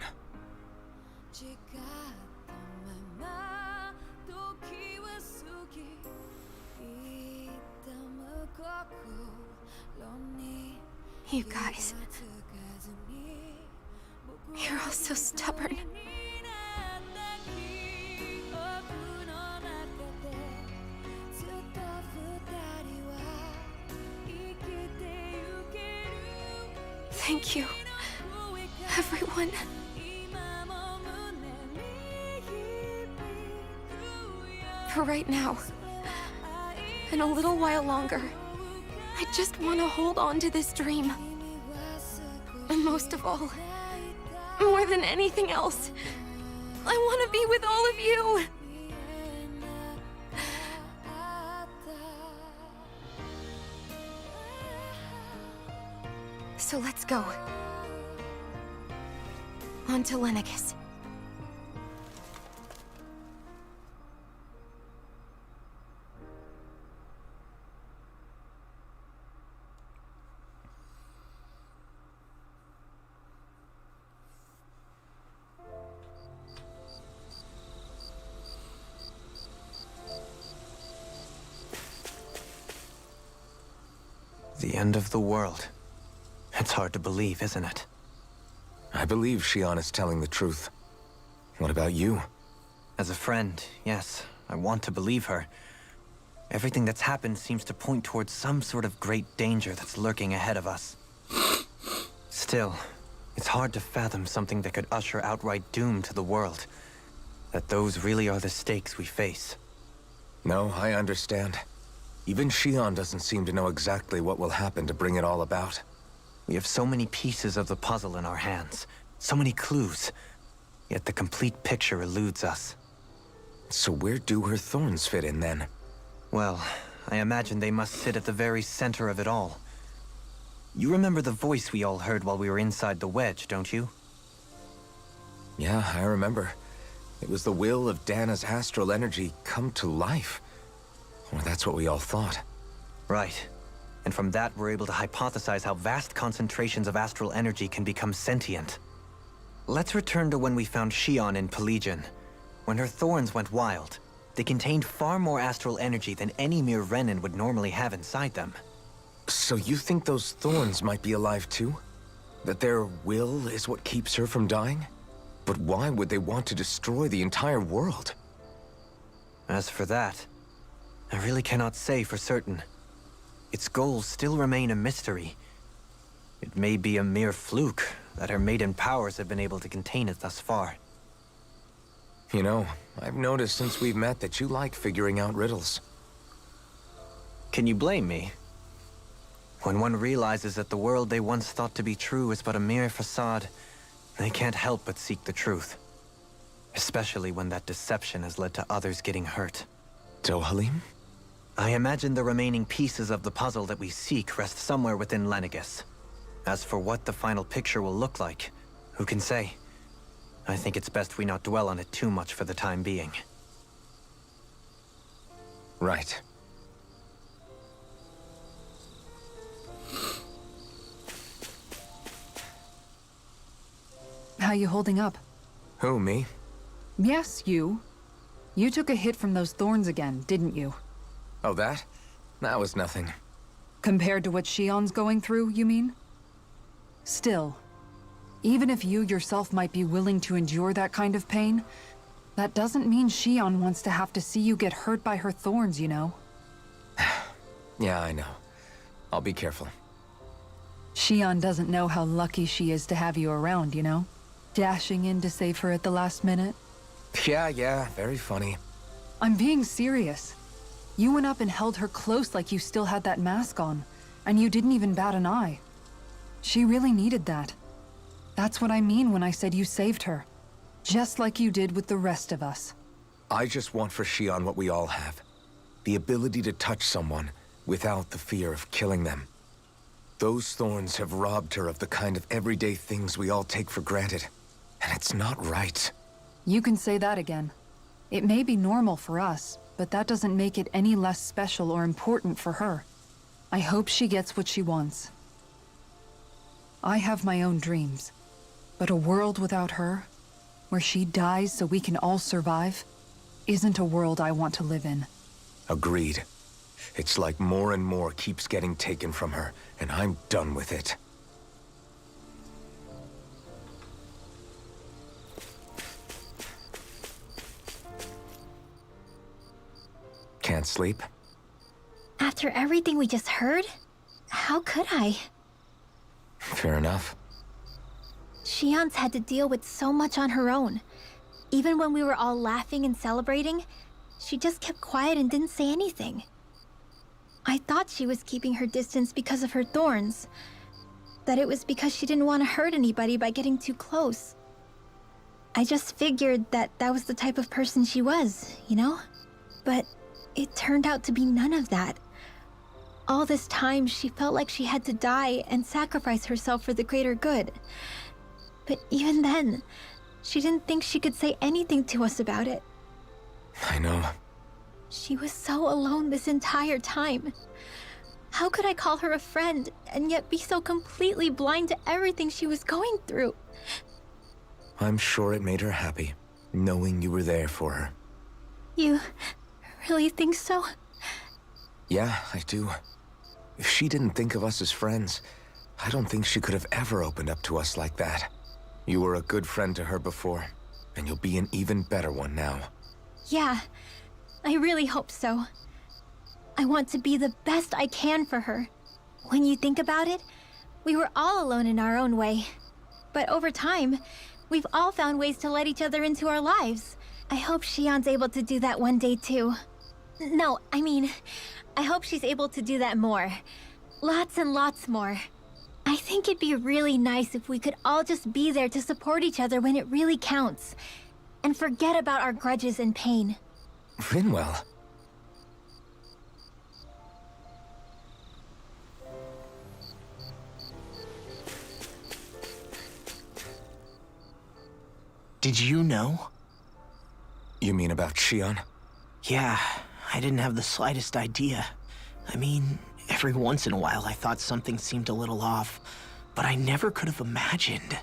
You guys... You're all so stubborn. Thank you, everyone. For right now, and a little while longer, I just want to hold on to this dream. And most of all, more than anything else, I want to be with all of you. So let's go. On to Lenegis. The end of the world. It's hard to believe, isn't it? I believe Shion is telling the truth. What about you? As a friend, yes, I want to believe her. Everything that's happened seems to point towards some sort of great danger that's lurking ahead of us. Still, it's hard to fathom something that could usher outright doom to the world. That those really are the stakes we face. No, I understand. Even Shion doesn't seem to know exactly what will happen to bring it all about. We have so many pieces of the puzzle in our hands, so many clues, yet the complete picture eludes us. So where do her thorns fit in then? Well, I imagine they must sit at the very center of it all. You remember the voice we all heard while we were inside the wedge, don't you? Yeah, I remember. It was the will of Dana's astral energy come to life. Or that's what we all thought. Right. And from that, we're able to hypothesize how vast concentrations of astral energy can become sentient. Let's return to when we found Shion in Pelagian. When her thorns went wild, they contained far more astral energy than any mere Renin would normally have inside them. So you think those thorns might be alive too? That their will is what keeps her from dying? But why would they want to destroy the entire world? As for that, I really cannot say for certain. Its goals still remain a mystery. It may be a mere fluke that her maiden powers have been able to contain it thus far. You know, I've noticed since we've met that you like figuring out riddles. Can you blame me? When one realizes that the world they once thought to be true is but a mere facade, they can't help but seek the truth. Especially when that deception has led to others getting hurt. Dohalim? I imagine the remaining pieces of the puzzle that we seek rest somewhere within Lenegis. As for what the final picture will look like, who can say? I think it's best we not dwell on it too much for the time being. Right. How you holding up? Who, me? Yes, you. You took a hit from those thorns again, didn't you? Oh, that? That was nothing. Compared to what Shion's going through, you mean? Still, even if you yourself might be willing to endure that kind of pain, that doesn't mean Shion wants to have to see you get hurt by her thorns, you know? Yeah, I know. I'll be careful. Xion doesn't know how lucky she is to have you around, you know? Dashing in to save her at the last minute. Yeah, very funny. I'm being serious. You went up and held her close like you still had that mask on, and you didn't even bat an eye. She really needed that. That's what I mean when I said you saved her. Just like you did with the rest of us. I just want for Xion what we all have. The ability to touch someone without the fear of killing them. Those thorns have robbed her of the kind of everyday things we all take for granted. And it's not right. You can say that again. It may be normal for us, but that doesn't make it any less special or important for her. I hope she gets what she wants. I have my own dreams, but a world without her, where she dies so we can all survive, isn't a world I want to live in. Agreed. It's like more and more keeps getting taken from her, and I'm done with it. Can't sleep? After everything we just heard, how could I? Fair enough. Xion's had to deal with so much on her own. Even when we were all laughing and celebrating, she just kept quiet and didn't say anything. I thought she was keeping her distance because of her thorns. That it was because she didn't want to hurt anybody by getting too close. I just figured that that was the type of person she was, you know? But it turned out to be none of that. All this time, she felt like she had to die and sacrifice herself for the greater good. But even then, she didn't think she could say anything to us about it. I know. She was so alone this entire time. How could I call her a friend and yet be so completely blind to everything she was going through? I'm sure it made her happy, knowing you were there for her. You really think so? Yeah, I do. If she didn't think of us as friends, I don't think she could have ever opened up to us like that. You were a good friend to her before, and you'll be an even better one now. Yeah, I really hope so. I want to be the best I can for her. When you think about it, we were all alone in our own way. But over time, we've all found ways to let each other into our lives. I hope Xion's able to do that one day too. No, I mean, I hope she's able to do that more. Lots and lots more. I think it'd be really nice if we could all just be there to support each other when it really counts. And forget about our grudges and pain. Rinwell. Did you know? You mean about Xion? Yeah, I didn't have the slightest idea. I mean, every once in a while I thought something seemed a little off, but I never could have imagined.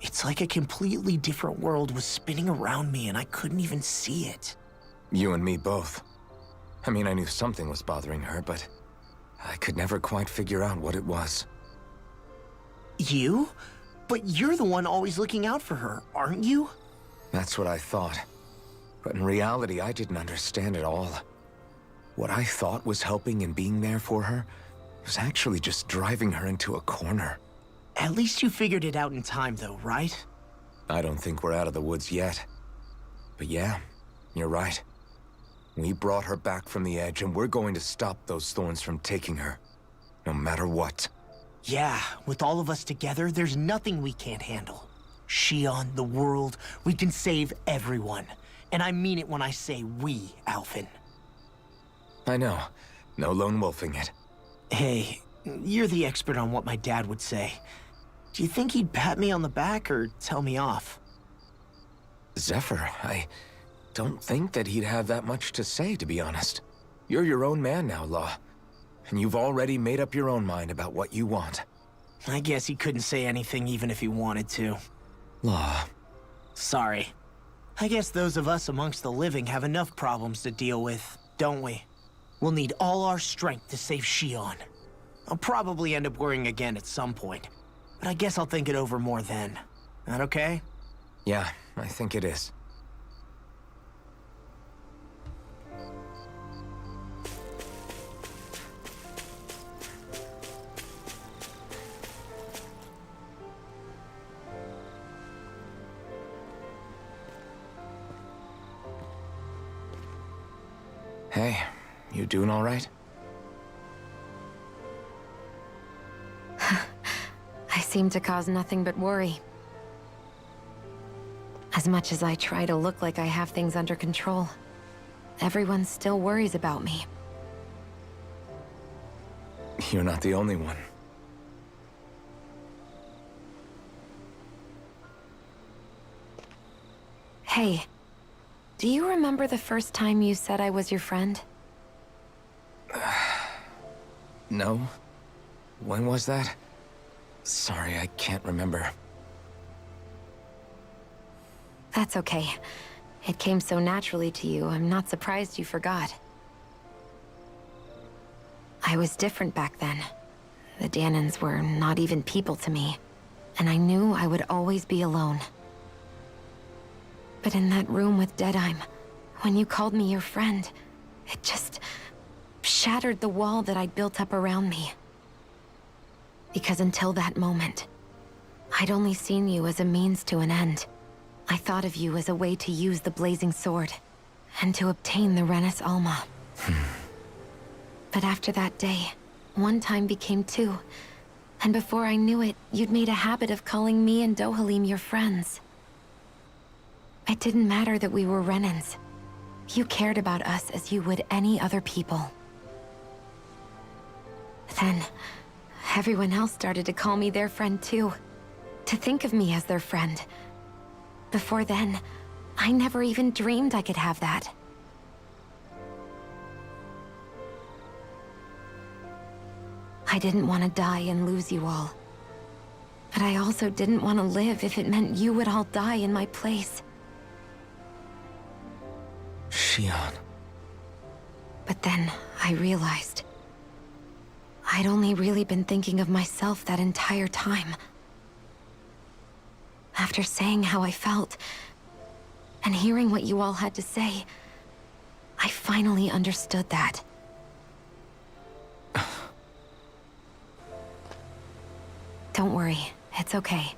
It's like a completely different world was spinning around me and I couldn't even see it. You and me both. I mean, I knew something was bothering her, but I could never quite figure out what it was. You? But you're the one always looking out for her, aren't you? That's what I thought. But in reality, I didn't understand it all. What I thought was helping and being there for her was actually just driving her into a corner. At least you figured it out in time, though, right? I don't think we're out of the woods yet. But yeah, you're right. We brought her back from the edge, and we're going to stop those thorns from taking her. No matter what. Yeah, with all of us together, there's nothing we can't handle. Xion, the world, we can save everyone. And I mean it when I say we, Alphen. I know. No lone wolfing it. Hey, you're the expert on what my dad would say. Do you think he'd pat me on the back or tell me off? Zephyr, I don't think that he'd have that much to say, to be honest. You're your own man now, Law. And you've already made up your own mind about what you want. I guess he couldn't say anything even if he wanted to. Law. Sorry. I guess those of us amongst the living have enough problems to deal with, don't we? We'll need all our strength to save Xion. I'll probably end up worrying again at some point, but I guess I'll think it over more then. That okay? Yeah, I think it is. Hey, you doing all right? I seem to cause nothing but worry. As much as I try to look like I have things under control, everyone still worries about me. You're not the only one. Hey, do you remember the first time you said I was your friend? No? When was that? Sorry, I can't remember. That's okay. It came so naturally to you, I'm not surprised you forgot. I was different back then. The Danans were not even people to me, and I knew I would always be alone. But in that room with Deadeye, when you called me your friend, it just shattered the wall that I'd built up around me. Because until that moment, I'd only seen you as a means to an end. I thought of you as a way to use the blazing sword, and to obtain the Renis Alma. But after that day, one time became two, and before I knew it, you'd made a habit of calling me and Dohalim your friends. It didn't matter that we were Renans. You cared about us as you would any other people. Then, everyone else started to call me their friend too. To think of me as their friend. Before then, I never even dreamed I could have that. I didn't want to die and lose you all. But I also didn't want to live if it meant you would all die in my place. Shion. But then, I realized I'd only really been thinking of myself that entire time. After saying how I felt, and hearing what you all had to say, I finally understood that. Don't worry, it's okay.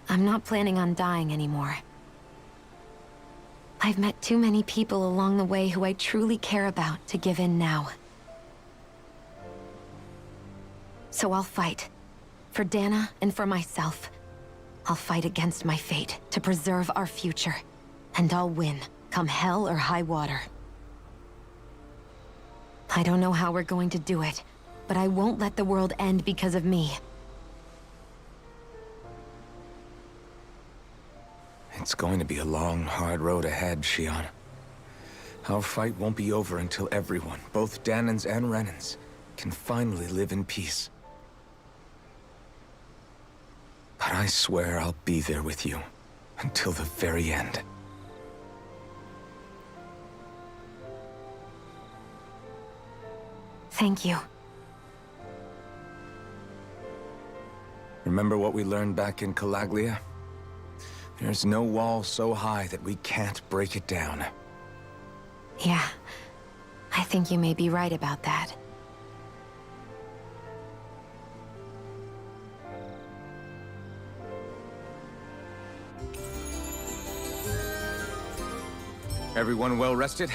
I'm not planning on dying anymore. I've met too many people along the way who I truly care about to give in now. So I'll fight. For Dana and for myself. I'll fight against my fate to preserve our future. And I'll win, come hell or high water. I don't know how we're going to do it, but I won't let the world end because of me. It's going to be a long, hard road ahead, Shion. Our fight won't be over until everyone, both Danans and Renans, can finally live in peace. But I swear I'll be there with you, until the very end. Thank you. Remember what we learned back in Calaglia? There's no wall so high that we can't break it down. Yeah, I think you may be right about that. Everyone well rested?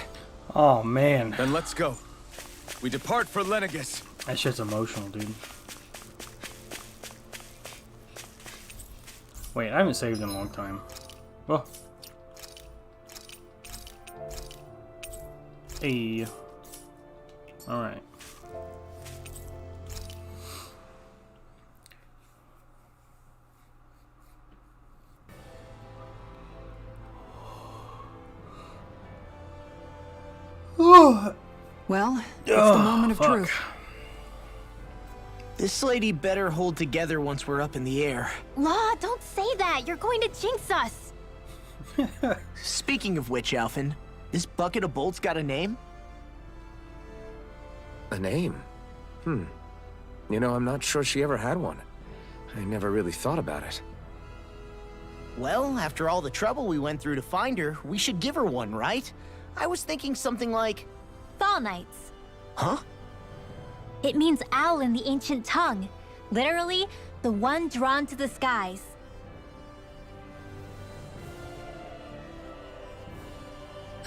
Oh, man. Then let's go. We depart for Lenegis. That shit's emotional, dude. Wait, I haven't saved in a long time. Oh. Hey. Alright. Well, it's the moment of truth. This lady better hold together once we're up in the air. Law, don't say that. You're going to jinx us. Speaking of which, Alphen, this bucket of bolts got a name? A name? You know, I'm not sure she ever had one. I never really thought about it. Well, after all the trouble we went through to find her, we should give her one, right? I was thinking something like... Fall Knights. Huh? It means owl in the ancient tongue. Literally, the one drawn to the skies.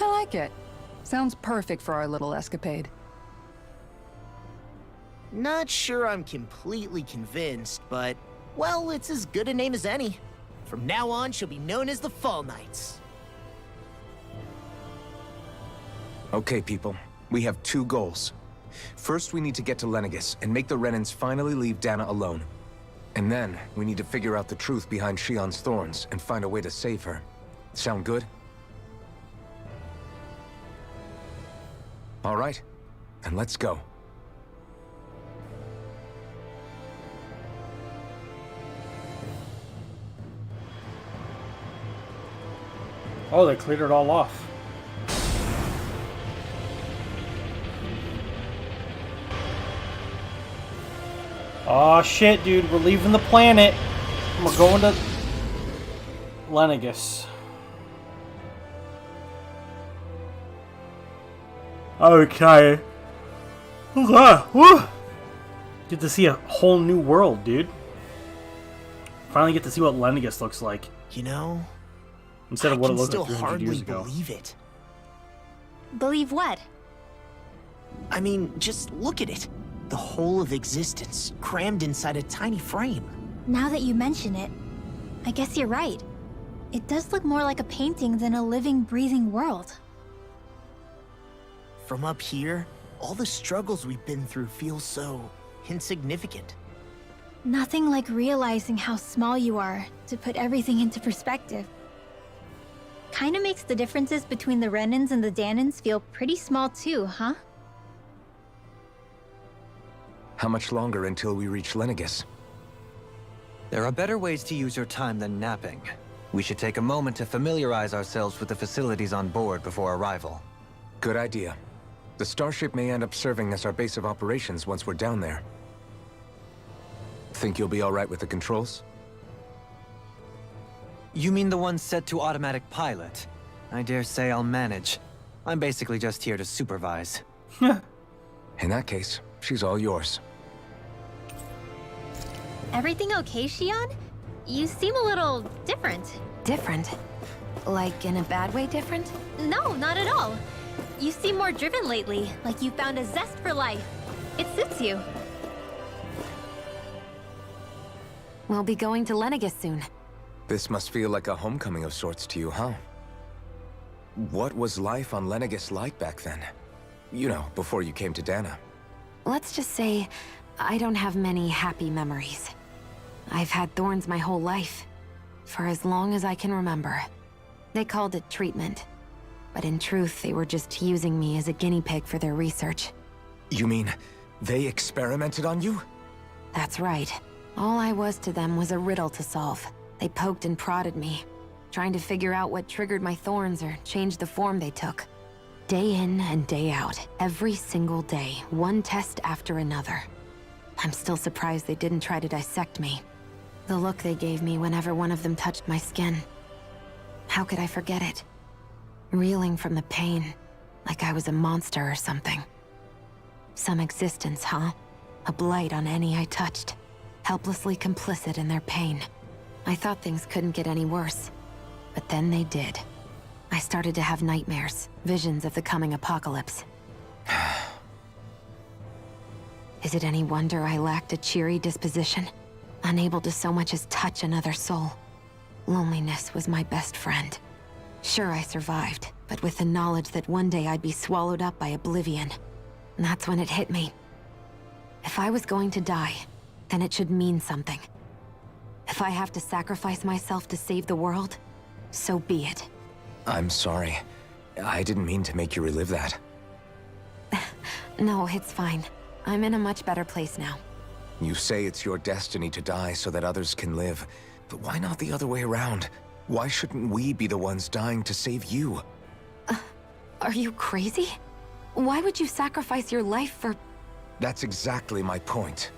I like it. Sounds perfect for our little escapade. Not sure I'm completely convinced, but, well, it's as good a name as any. From now on, she'll be known as the Fall Knights. Okay, people. We have 2 goals. First, we need to get to Lenegis and make the Renans finally leave Dana alone. And then, we need to figure out the truth behind Shion's thorns and find a way to save her. Sound good? All right. Then let's go. Oh, they cleared it all off. Oh shit, dude, we're leaving the planet. We're going to Lenegis. Okay. Woo. Get to see a whole new world, dude. Finally get to see what Lenegis looks like. You know, Instead of what it looked still like 300 hardly years ago. believe it. Believe what? I mean, just look at it. The whole of existence, crammed inside a tiny frame. Now that you mention it, I guess you're right. It does look more like a painting than a living, breathing world. From up here, all the struggles we've been through feel so insignificant. Nothing like realizing how small you are to put everything into perspective. Kinda makes the differences between the Renans and the Danans feel pretty small too, huh? How much longer until we reach Lenegis? There are better ways to use your time than napping. We should take a moment to familiarize ourselves with the facilities on board before arrival. Good idea. The starship may end up serving as our base of operations once we're down there. Think you'll be all right with the controls? You mean the one set to automatic pilot? I dare say I'll manage. I'm basically just here to supervise. In that case, she's all yours. Everything okay, Shion? You seem a little different. Different? Like in a bad way different? No, not at all. You seem more driven lately, like you found a zest for life. It suits you. We'll be going to Lenegis soon. This must feel like a homecoming of sorts to you, huh? What was life on Lenegis like back then? You know, before you came to Dana. Let's just say, I don't have many happy memories. I've had thorns my whole life, for as long as I can remember. They called it treatment, but in truth, they were just using me as a guinea pig for their research. You mean, they experimented on you? That's right. All I was to them was a riddle to solve. They poked and prodded me, trying to figure out what triggered my thorns or changed the form they took. Day in and day out, every single day, one test after another. I'm still surprised they didn't try to dissect me. The look they gave me whenever one of them touched my skin. How could I forget it? Reeling from the pain, like I was a monster or something. Some existence, huh? A blight on any I touched. Helplessly complicit in their pain. I thought things couldn't get any worse. But then they did. I started to have nightmares, visions of the coming apocalypse. Is it any wonder I lacked a cheery disposition? Unable to so much as touch another soul. Loneliness was my best friend. Sure, I survived, but with the knowledge that one day I'd be swallowed up by oblivion. And that's when it hit me. If I was going to die, then it should mean something. If I have to sacrifice myself to save the world, so be it. I'm sorry. I didn't mean to make you relive that. No, it's fine. I'm in a much better place now. You say it's your destiny to die so that others can live. But why not the other way around? Why shouldn't we be the ones dying to save you? Are you crazy? Why would you sacrifice your life for... That's exactly my point.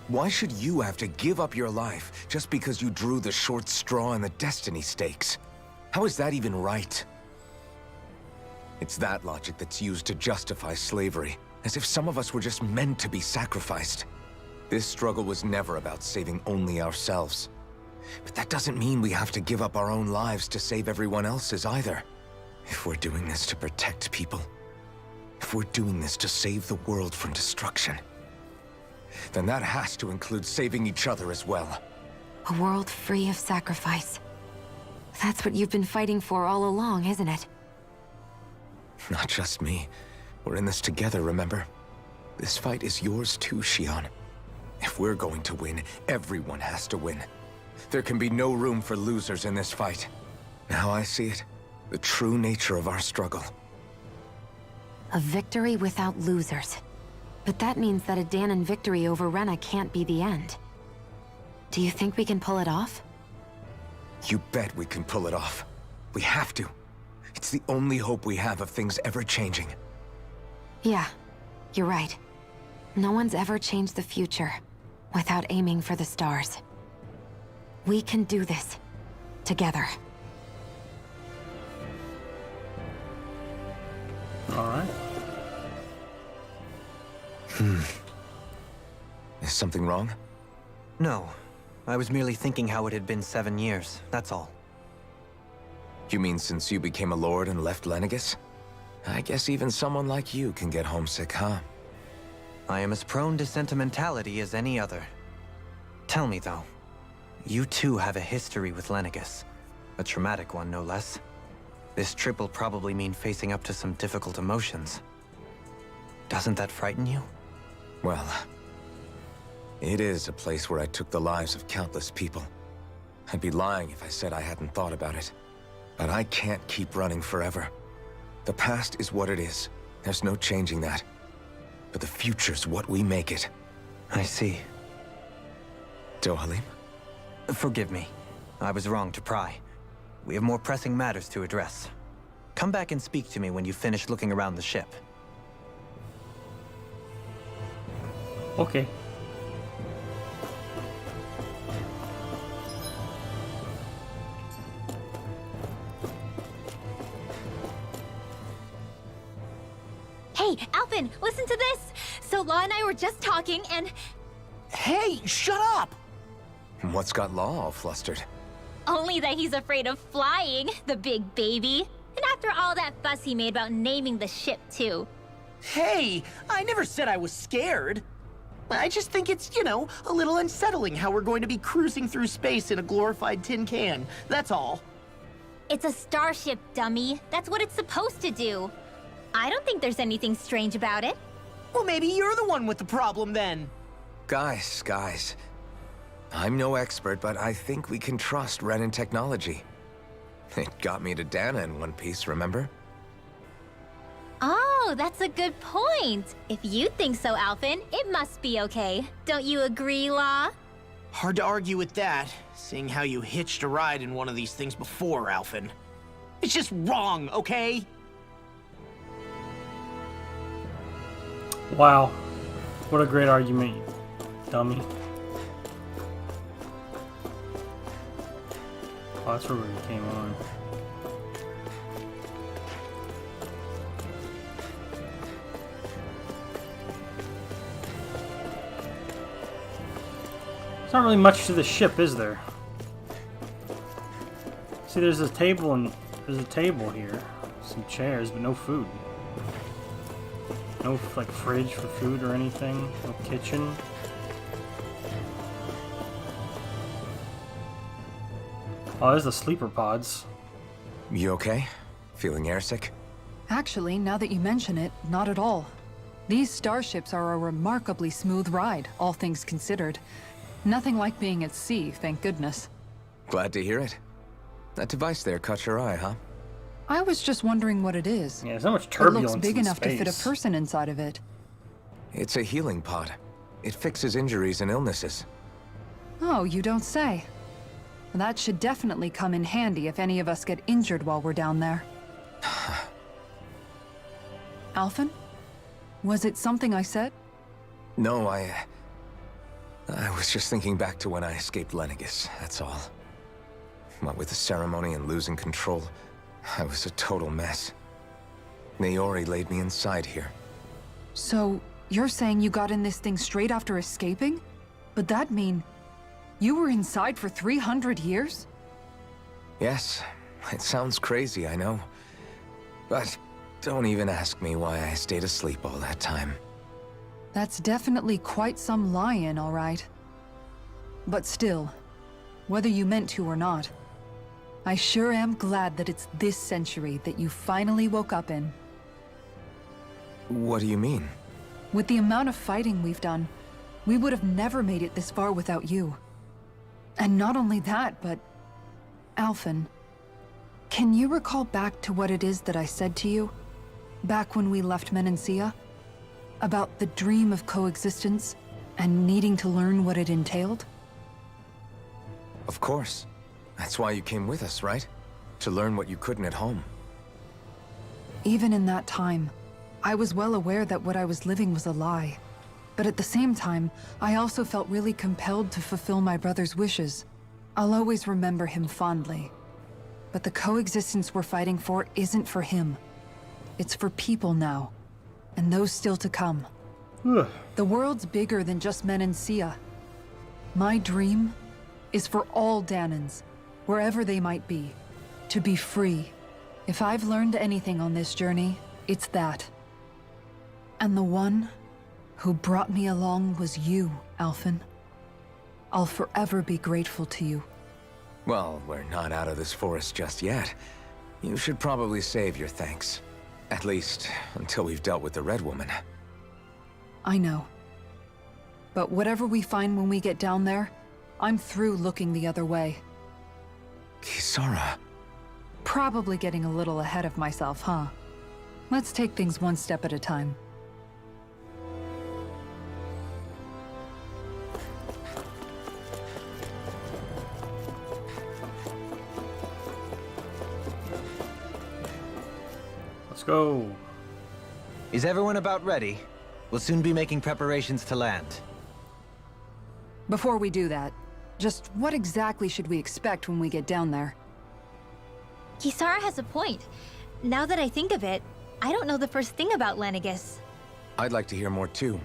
Why should you have to give up your life just because you drew the short straw in the destiny stakes? How is that even right? It's that logic that's used to justify slavery, as if some of us were just meant to be sacrificed. This struggle was never about saving only ourselves. But that doesn't mean we have to give up our own lives to save everyone else's either. If we're doing this to protect people, If we're doing this to save the world from destruction, then that has to include saving each other as well. A world free of sacrifice. That's what you've been fighting for all along, isn't it? Not just me. We're in this together, remember? This fight is yours too, Xion. If we're going to win, everyone has to win. There can be no room for losers in this fight. Now I see it. The true nature of our struggle. A victory without losers. But that means that a Dahnan victory over Rena can't be the end. Do you think we can pull it off? You bet we can pull it off. We have to. It's the only hope we have of things ever changing. Yeah, you're right. No one's ever changed the future without aiming for the stars. We can do this together. All right. Is something wrong? No. I was merely thinking how it had been 7 years, that's all. You mean since you became a lord and left Lenegis? I guess even someone like you can get homesick, huh? I am as prone to sentimentality as any other. Tell me, though. You too have a history with Lenegis. A traumatic one, no less. This trip will probably mean facing up to some difficult emotions. Doesn't that frighten you? Well, it is a place where I took the lives of countless people. I'd be lying if I said I hadn't thought about it. But I can't keep running forever. The past is what it is. There's no changing that. But the future's what we make it. I see. Dohalim? Forgive me. I was wrong to pry. We have more pressing matters to address. Come back and speak to me when you finish looking around the ship. Okay. Hey, Alphen, listen to this! So Law and I were just talking and... Hey, shut up! What's got Law all flustered? Only that he's afraid of flying, the big baby. And after all that fuss he made about naming the ship, too. Hey, I never said I was scared. I just think it's, you know, a little unsettling how we're going to be cruising through space in a glorified tin can. That's all. It's a starship, dummy. That's what it's supposed to do. I don't think there's anything strange about it. Well, maybe you're the one with the problem then. Guys. I'm no expert, but I think we can trust Renan technology. It got me to Dana in one piece, remember? Oh, that's a good point. If you think so, Alphen, it must be okay. Don't you agree, Law? Hard to argue with that, seeing how you hitched a ride in one of these things before, Alphen. It's just wrong, okay? Wow. What a great argument, you dummy. Oh, that's where we came on. There's not really much to the ship, is there? See, there's a table here, some chairs, but no food. No like fridge for food or anything. No kitchen. Oh, there's the sleeper pods. You okay? Feeling airsick? Actually, now that you mention it, not at all. These starships are a remarkably smooth ride, all things considered. Nothing like being at sea, thank goodness. Glad to hear it. That device there caught your eye, huh? I was just wondering what it is. Yeah, there's not much It turbulence looks big in enough to fit a space. person inside of it. It's a healing pod. It fixes injuries and illnesses. Oh, you don't say. That should definitely come in handy if any of us get injured while we're down there. Alphen? Was it something I said? No, I was just thinking back to when I escaped Lenegis, that's all. What with the ceremony and losing control, I was a total mess. Naori laid me inside here. So, you're saying you got in this thing straight after escaping? But that'd mean... you were inside for 300 years? Yes, it sounds crazy, I know. But Don't even ask me why I stayed asleep all that time. That's definitely quite some lie-in, all right. But still, whether you meant to or not, I sure am glad that it's this century that you finally woke up in. What do you mean? With the amount of fighting we've done, we would have never made it this far without you. And not only that, but... Alphen, can you recall back to what it is that I said to you? Back when we left Menancia? About the dream of coexistence, and needing to learn what it entailed? Of course. That's why you came with us, right? To learn what you couldn't at home. Even in that time, I was well aware that what I was living was a lie. But at the same time, I also felt really compelled to fulfill my brother's wishes. I'll always remember him fondly. But the coexistence we're fighting for isn't for him. It's for people now. And those still to come. The world's bigger than just Menancia. My dream is for all Danans, wherever they might be, to be free. If I've learned anything on this journey, it's that. And the one who brought me along was you, Alphen. I'll forever be grateful to you. Well, we're not out of this forest just yet. You should probably save your thanks. At least, until we've dealt with the Red Woman. I know. But whatever we find when we get down there, I'm through looking the other way. Kisara. Probably getting a little ahead of myself, huh? Let's take things one step at a time. Let's go. Is everyone about ready? We'll soon be making preparations to land. Before we do that, just what exactly should we expect when we get down there? Kisara has a point. Now that I think of it, I don't know the first thing about Lenegis. I'd like to hear more too.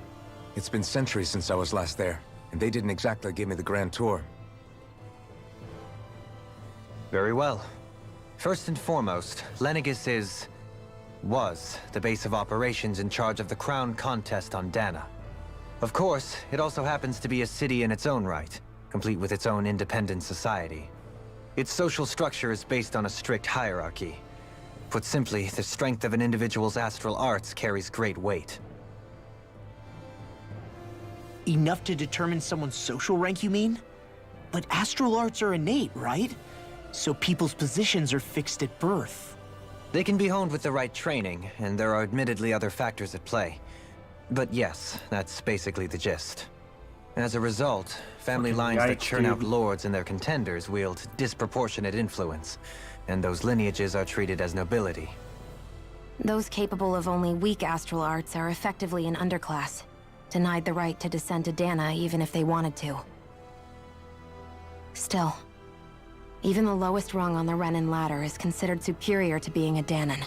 It's been centuries since I was last there, and they didn't exactly give me the grand tour. Very well. First and foremost, Lenegis was the base of operations in charge of the crown contest on Dana. Of course, it also happens to be a city in its own right, complete with its own independent society. Its social structure is based on a strict hierarchy. Put simply, the strength of an individual's astral arts carries great weight. Enough to determine someone's social rank, you mean? But astral arts are innate, right? So people's positions are fixed at birth. They can be honed with the right training, and there are admittedly other factors at play. But yes, that's basically the gist. As a result, family lines that churn out lords and their contenders wield disproportionate influence, and those lineages are treated as nobility. Those capable of only weak astral arts are effectively an underclass, denied the right to descend to Dana even if they wanted to. Still, even the lowest rung on the Renin ladder is considered superior to being a Danan.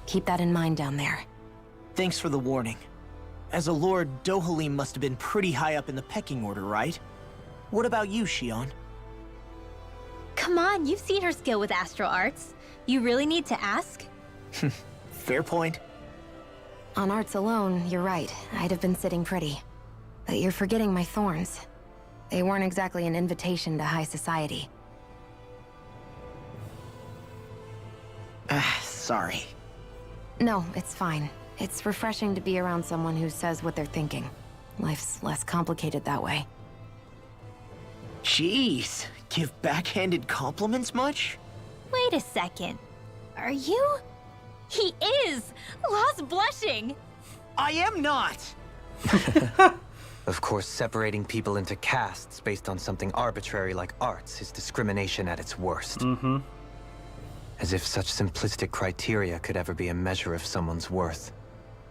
Keep that in mind down there. Thanks for the warning. As a lord, Dohalim must have been pretty high up in the pecking order, right? What about you, Shion? Come on, you've seen her skill with astral arts. You really need to ask? Fair point. On arts alone, you're right. I'd have been sitting pretty. But you're forgetting my thorns. They weren't exactly an invitation to high society. Sorry. No, it's fine. It's refreshing to be around someone who says what they're thinking. Life's less complicated that way. Jeez, give backhanded compliments much? Wait a second. Are you? He is! Lost blushing! I am not! Of course, separating people into castes based on something arbitrary like arts is discrimination at its worst. Mm-hmm. As if such simplistic criteria could ever be a measure of someone's worth.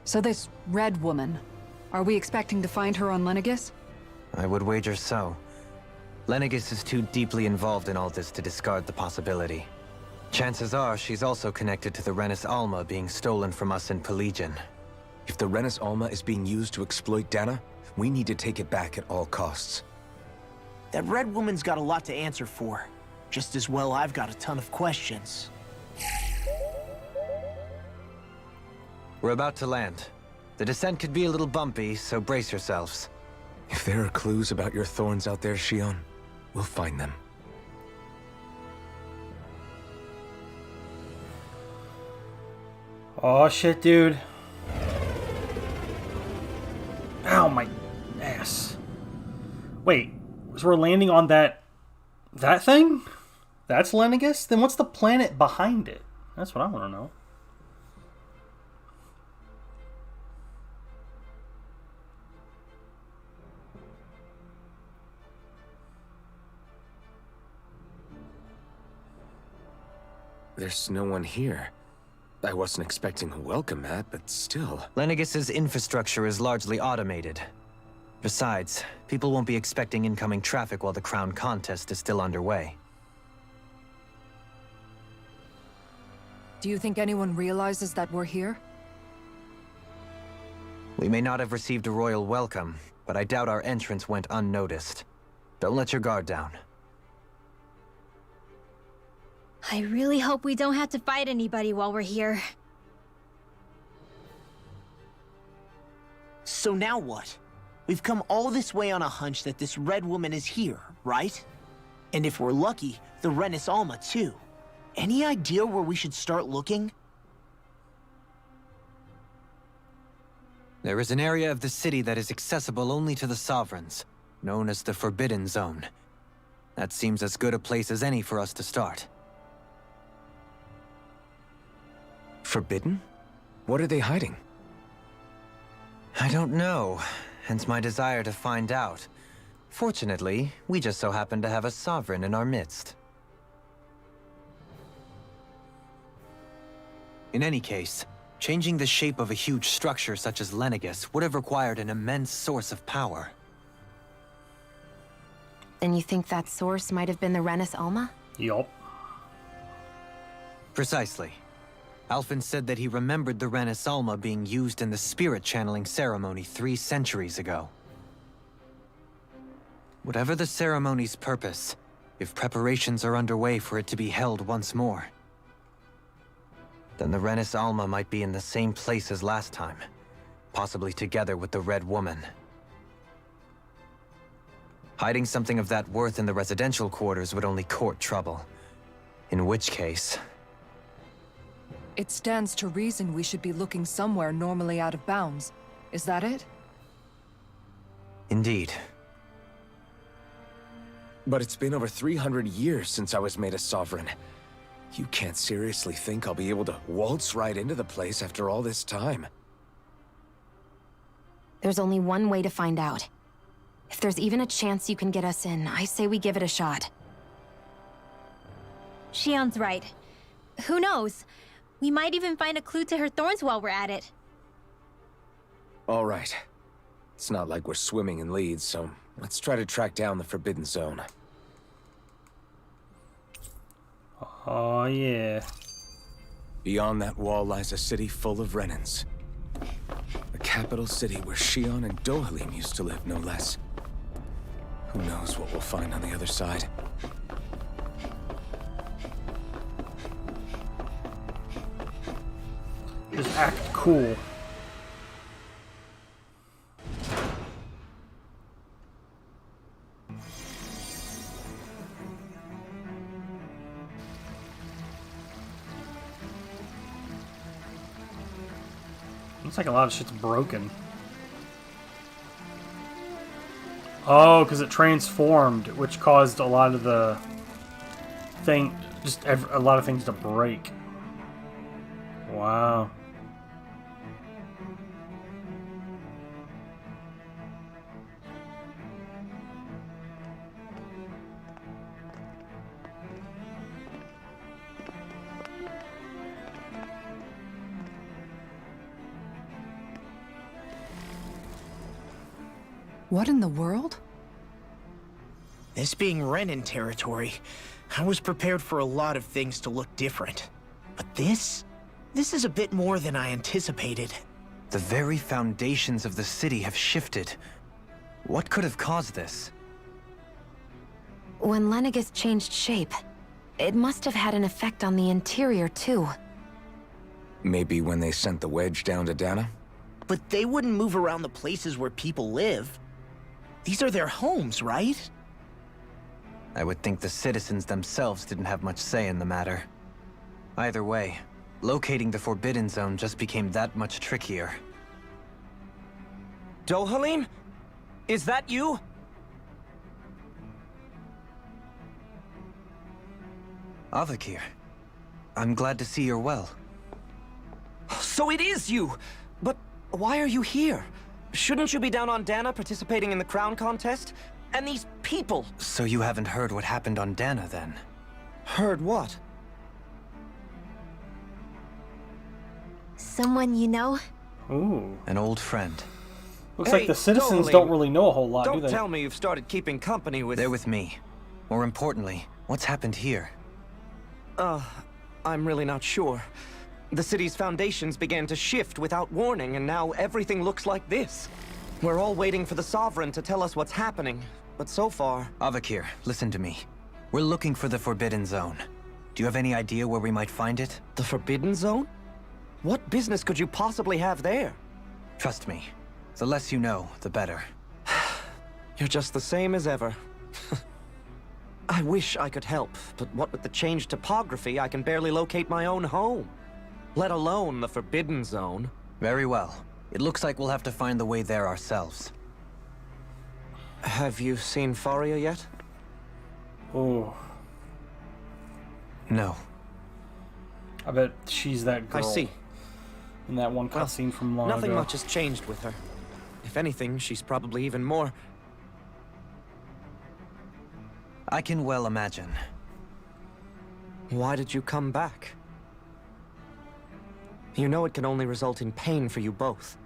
So this Red Woman, are we expecting to find her on Lenegis? I would wager so. Lenegis is too deeply involved in all this to discard the possibility. Chances are she's also connected to the Renis Alma being stolen from us in Pelegion. If the Renis Alma is being used to exploit Dana, we need to take it back at all costs. That Red Woman's got a lot to answer for. Just as well I've got a ton of questions. We're about to land. The descent could be a little bumpy, so brace yourselves. If there are clues about your thorns out there, Shion, we'll find them. Oh shit, dude. Ow, my ass. Wait, so we're landing on that thing? That's Lenegis? Then what's the planet behind it? That's what I want to know. There's no one here. I wasn't expecting a welcome mat, but still. Lenegis's infrastructure is largely automated. Besides, people won't be expecting incoming traffic while the crown contest is still underway. Do you think anyone realizes that we're here? We may not have received a royal welcome, but I doubt our entrance went unnoticed. Don't let your guard down. I really hope we don't have to fight anybody while we're here. So now what? We've come all this way on a hunch that this red woman is here, right? And if we're lucky, the Renis Alma too. Any idea where we should start looking? There is an area of the city that is accessible only to the Sovereigns, known as the Forbidden Zone. That seems as good a place as any for us to start. Forbidden? What are they hiding? I don't know, hence my desire to find out. Fortunately, we just so happen to have a Sovereign in our midst. In any case, changing the shape of a huge structure such as Lenegis would have required an immense source of power. Then you think that source might have been the Renis Alma? Yup. Precisely. Alphen said that he remembered the Renis Alma being used in the spirit channeling ceremony 3 centuries ago. Whatever the ceremony's purpose, if preparations are underway for it to be held once more, then the Renis Alma might be in the same place as last time, possibly together with the Red Woman. Hiding something of that worth in the residential quarters would only court trouble. In which case... It stands to reason we should be looking somewhere normally out of bounds. Is that it? Indeed. But it's been over 300 years since I was made a Sovereign. You can't seriously think I'll be able to waltz right into the place after all this time. There's only one way to find out. If there's even a chance you can get us in, I say we give it a shot. Shion's right. Who knows? We might even find a clue to her thorns while we're at it. All right. It's not like we're swimming in leads, so let's try to track down the Forbidden Zone. Oh, yeah. Beyond that wall lies a city full of Renins. The capital city where Shion and Dohalim used to live, no less. Who knows what we'll find on the other side? Just act cool. Looks like a lot of shit's broken. Oh, because it transformed, which caused a lot of the a lot of things to break. Wow. What in the world? This being Renin territory, I was prepared for a lot of things to look different. But this is a bit more than I anticipated. The very foundations of the city have shifted. What could have caused this? When Lenegis changed shape, it must have had an effect on the interior too. Maybe when they sent the wedge down to Dana? But they wouldn't move around the places where people live. These are their homes, right? I would think the citizens themselves didn't have much say in the matter. Either way, locating the Forbidden Zone just became that much trickier. Dohalim? Is that you? Avakir, I'm glad to see you're well. So it is you! But why are you here? Shouldn't you be down on Dana participating in the crown contest? And these people! So you haven't heard what happened on Dana, then? Heard what? Someone you know? Ooh. An old friend. Looks Hey, like the citizens Dohalim, don't really know a whole lot, do Don't they? tell me you've started keeping company with... They're with me. More importantly, what's happened here? I'm really not sure. The city's foundations began to shift without warning, and now everything looks like this. We're all waiting for the Sovereign to tell us what's happening, but so far... Avakir, listen to me. We're looking for the Forbidden Zone. Do you have any idea where we might find it? The Forbidden Zone? What business could you possibly have there? Trust me. The less you know, the better. You're just the same as ever. I wish I could help, but what with the changed topography, I can barely locate my own home. Let alone the Forbidden Zone. Very well. It looks like we'll have to find the way there ourselves. Have you seen Faria yet? Ooh. No. I bet she's that girl. I see. In that one Well, cutscene from long Nothing ago. much has changed with her. If anything, she's probably even more... I can well imagine. Why did you come back? You know it can only result in pain for you both.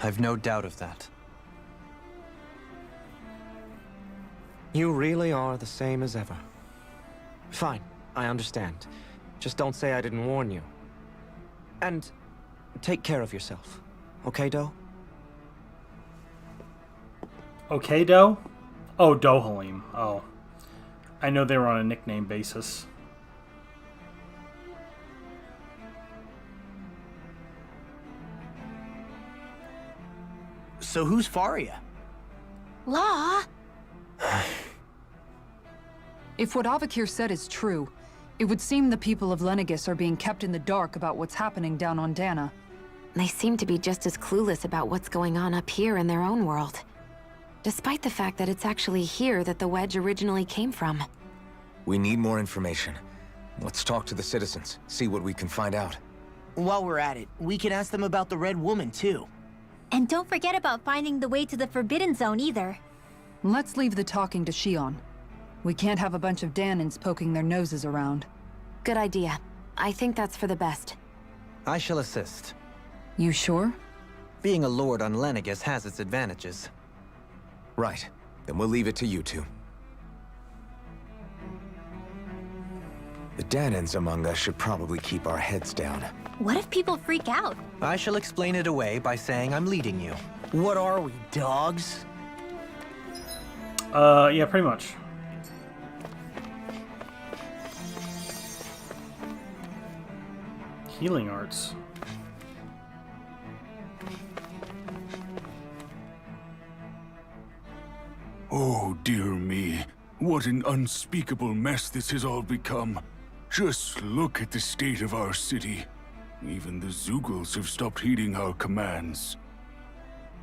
I've no doubt of that. You really are the same as ever. Fine, I understand. Just don't say I didn't warn you. And take care of yourself. Okay, Do? Okay, Do? Oh, Dohalim. Oh. I know they were on a nickname basis. So who's Faria? Law? If what Avakir said is true, it would seem the people of Lenegis are being kept in the dark about what's happening down on Dana. They seem to be just as clueless about what's going on up here in their own world. Despite the fact that it's actually here that the wedge originally came from. We need more information. Let's talk to the citizens, see what we can find out. While we're at it, we can ask them about the Red Woman, too. And don't forget about finding the way to the Forbidden Zone either. Let's leave the talking to Shion. We can't have a bunch of Danins poking their noses around. Good idea. I think that's for the best. I shall assist. You sure? Being a lord on Lenegis has its advantages. Right. Then we'll leave it to you two. The Danins among us should probably keep our heads down. What if people freak out? I shall explain it away by saying I'm leading you. What are we, dogs? Yeah, pretty much. Healing arts. Oh, dear me. What an unspeakable mess this has all become. Just look at the state of our city. Even the Zeugles have stopped heeding our commands.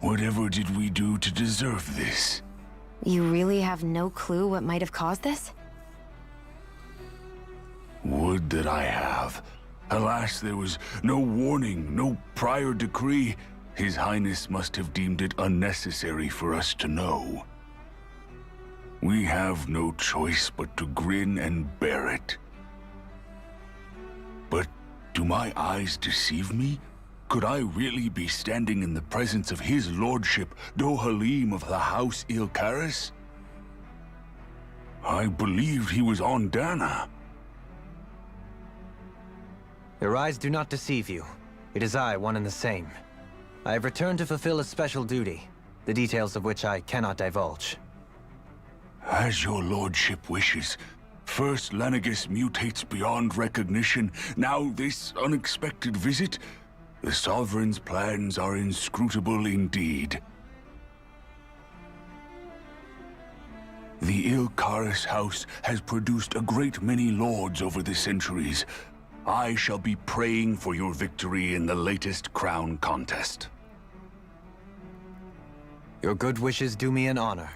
Whatever did we do to deserve this? You really have no clue what might have caused this? Would that I have. Alas, there was no warning, no prior decree. His Highness must have deemed it unnecessary for us to know. We have no choice but to grin and bear it. But do my eyes deceive me? Could I really be standing in the presence of his lordship, Dohalim of the House Ilkaris? I believed he was on Dana. Your eyes do not deceive you. It is I, one and the same. I have returned to fulfill a special duty, the details of which I cannot divulge. As your lordship wishes, First Lenegis mutates beyond recognition, now this unexpected visit. The Sovereign's plans are inscrutable indeed. The Ilkaris house has produced a great many lords over the centuries. I shall be praying for your victory in the latest crown contest. Your good wishes do me an honor.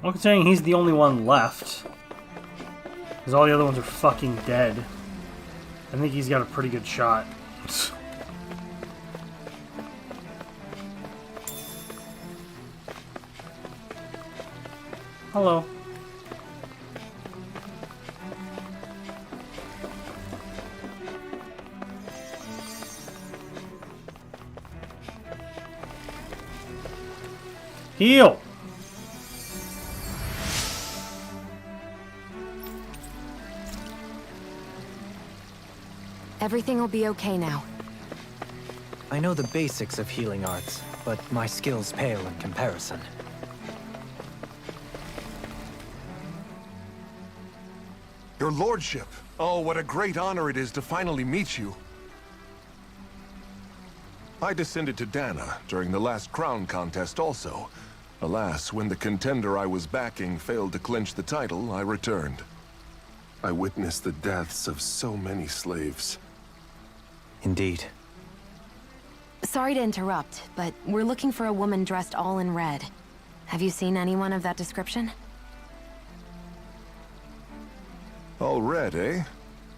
Well, considering he's the only one left, because all the other ones are fucking dead, I think he's got a pretty good shot. Hello. Heal! Everything will be okay now. I know the basics of healing arts, but my skills pale in comparison. Your lordship! Oh, what a great honor it is to finally meet you. I descended to Dana during the last crown contest also. Alas, when the contender I was backing failed to clinch the title, I returned. I witnessed the deaths of so many slaves. Indeed. Sorry to interrupt, but we're looking for a woman dressed all in red. Have you seen anyone of that description? All red, eh?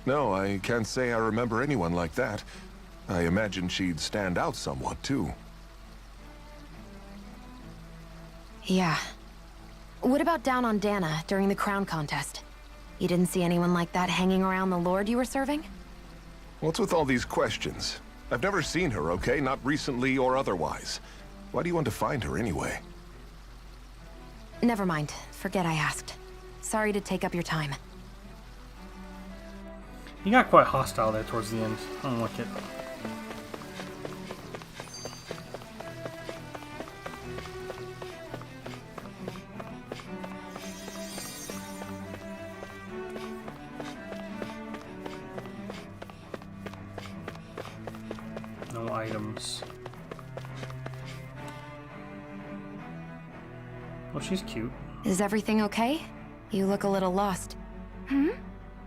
No, I can't say I remember anyone like that. I imagine she'd stand out somewhat, too. Yeah. What about down on Dana during the crown contest? You didn't see anyone like that hanging around the lord you were serving? What's with all these questions? I've never seen her, okay? Not recently or otherwise. Why do you want to find her anyway? Never mind. Forget I asked. Sorry to take up your time. He got quite hostile there towards the end. I don't like it. No items. Oh, she's cute. Is everything okay? You look a little lost. Hmm?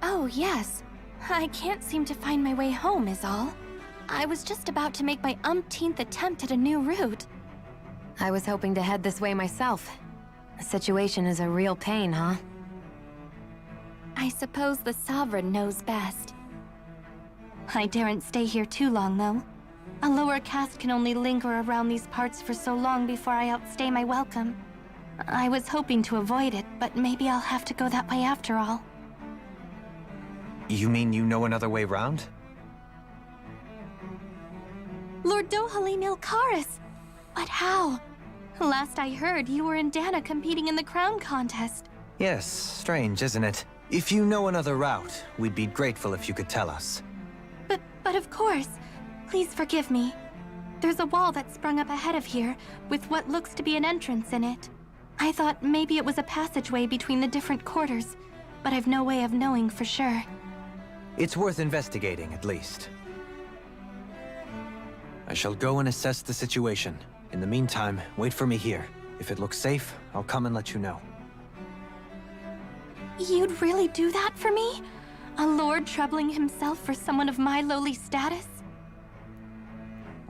Oh, yes. I can't seem to find my way home, is all. I was just about to make my umpteenth attempt at a new route. I was hoping to head this way myself. The situation is a real pain, huh? I suppose the Sovereign knows best. I daren't stay here too long, though. A lower caste can only linger around these parts for so long before I outstay my welcome. I was hoping to avoid it, but maybe I'll have to go that way after all. You mean you know another way round? Lord Dohalim Ilkaris! But how? Last I heard, you were in Dana competing in the crown contest. Yes, strange, isn't it? If you know another route, we'd be grateful if you could tell us. But of course. Please forgive me. There's a wall that sprung up ahead of here, with what looks to be an entrance in it. I thought maybe it was a passageway between the different quarters, but I've no way of knowing for sure. It's worth investigating, at least. I shall go and assess the situation. In the meantime, wait for me here. If it looks safe, I'll come and let you know. You'd really do that for me? A lord troubling himself for someone of my lowly status?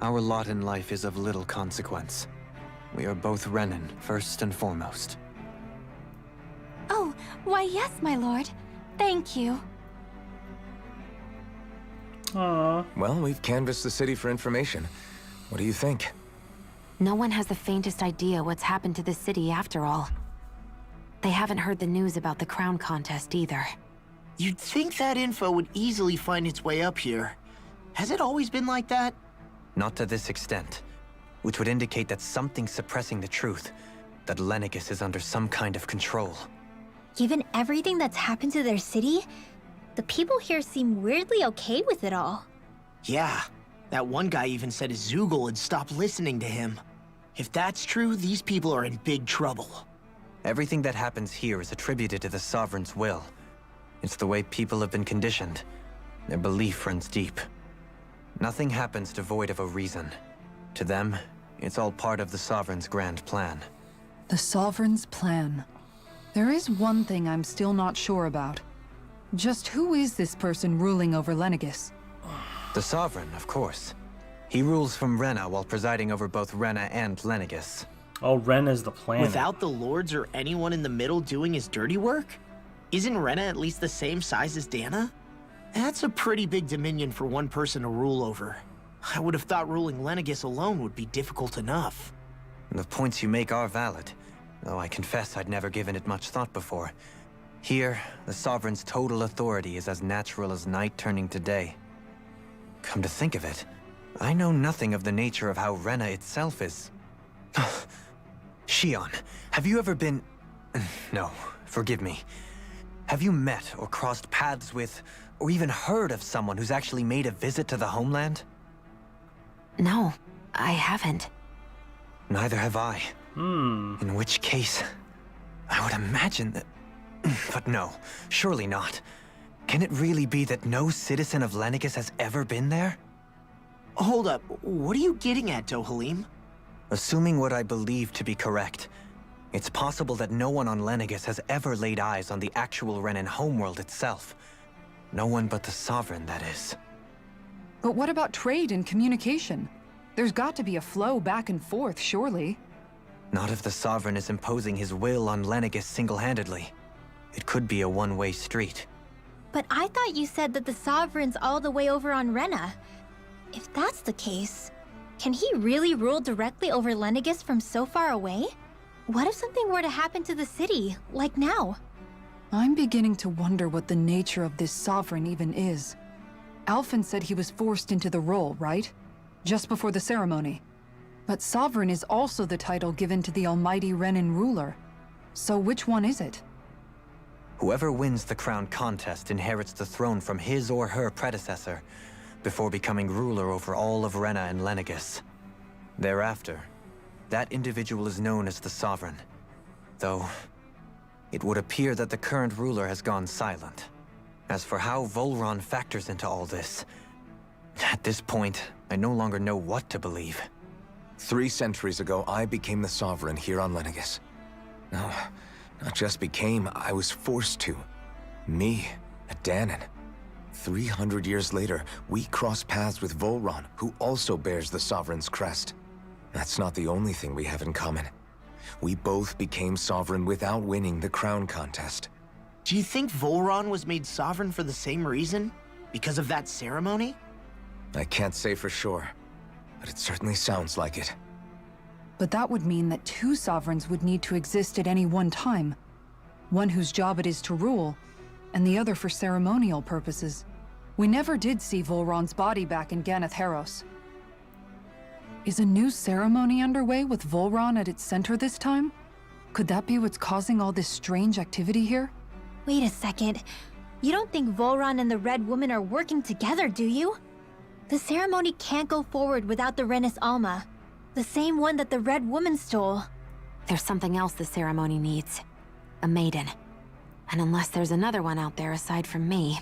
Our lot in life is of little consequence. We are both Renin, first and foremost. Oh, why yes, my lord. Thank you. Aww. Well, we've canvassed the city for information. What do you think? No one has the faintest idea what's happened to the city after all. They haven't heard the news about the crown contest either. You'd think that info would easily find its way up here. Has it always been like that? Not to this extent, which would indicate that something's suppressing the truth, that Lenegis is under some kind of control. Given everything that's happened to their city, the people here seem weirdly okay with it all. Yeah, that one guy even said Zoogle had stopped listening to him. If that's true, these people are in big trouble. Everything that happens here is attributed to the Sovereign's will. It's the way people have been conditioned. Their belief runs deep. Nothing happens devoid of a reason. To them, it's all part of the Sovereign's grand plan. The Sovereign's plan. There is one thing I'm still not sure about. Just who is this person ruling over Lenegis? The Sovereign, of course. He rules from Rena while presiding over both Rena and Lenegis. Oh, Rena's the planet. Without the lords or anyone in the middle doing his dirty work? Isn't Rena at least the same size as Dana? That's a pretty big dominion for one person to rule over. I would have thought ruling Lenegis alone would be difficult enough. The points you make are valid, though I confess I'd never given it much thought before. Here, the Sovereign's total authority is as natural as night turning to day. Come to think of it, I know nothing of the nature of how Rena itself is. Shion, have you ever been... No, forgive me. Have you met or crossed paths with, or even heard of someone who's actually made a visit to the homeland? No, I haven't. Neither have I. In which case, I would imagine that... But no, surely not. Can it really be that no citizen of Lenegis has ever been there? Hold up, what are you getting at, Dohalim? Assuming what I believe to be correct, it's possible that no one on Lenegis has ever laid eyes on the actual Renan homeworld itself. No one but the Sovereign, that is. But what about trade and communication? There's got to be a flow back and forth, surely. Not if the Sovereign is imposing his will on Lenegis single-handedly. It could be a one-way street. But I thought you said that the Sovereign's all the way over on Rena. If that's the case, can he really rule directly over Lenegis from so far away? What if something were to happen to the city, like now? I'm beginning to wonder what the nature of this Sovereign even is. Alphen said he was forced into the role, right? Just before the ceremony. But Sovereign is also the title given to the almighty Renan ruler. So which one is it? Whoever wins the crown contest inherits the throne from his or her predecessor, before becoming ruler over all of Rena and Lenegis. Thereafter, that individual is known as the Sovereign. Though, it would appear that the current ruler has gone silent. As for how Volron factors into all this, at this point, I no longer know what to believe. 3 centuries ago, I became the Sovereign here on Lenegis. No, not just became, I was forced to. Me, a Danon. 300 years later, we cross paths with Volron, who also bears the Sovereign's crest. That's not the only thing we have in common. We both became Sovereign without winning the crown contest. Do you think Volron was made Sovereign for the same reason? Because of that ceremony? I can't say for sure, but it certainly sounds like it. But that would mean that 2 Sovereigns would need to exist at any one time. One whose job it is to rule, and the other for ceremonial purposes. We never did see Volron's body back in Ganath Haros. Is a new ceremony underway with Volron at its center this time? Could that be what's causing all this strange activity here? Wait a second. You don't think Volron and the Red Woman are working together, do you? The ceremony can't go forward without the Renis Alma. The same one that the Red Woman stole. There's something else the ceremony needs. A maiden. And unless there's another one out there aside from me...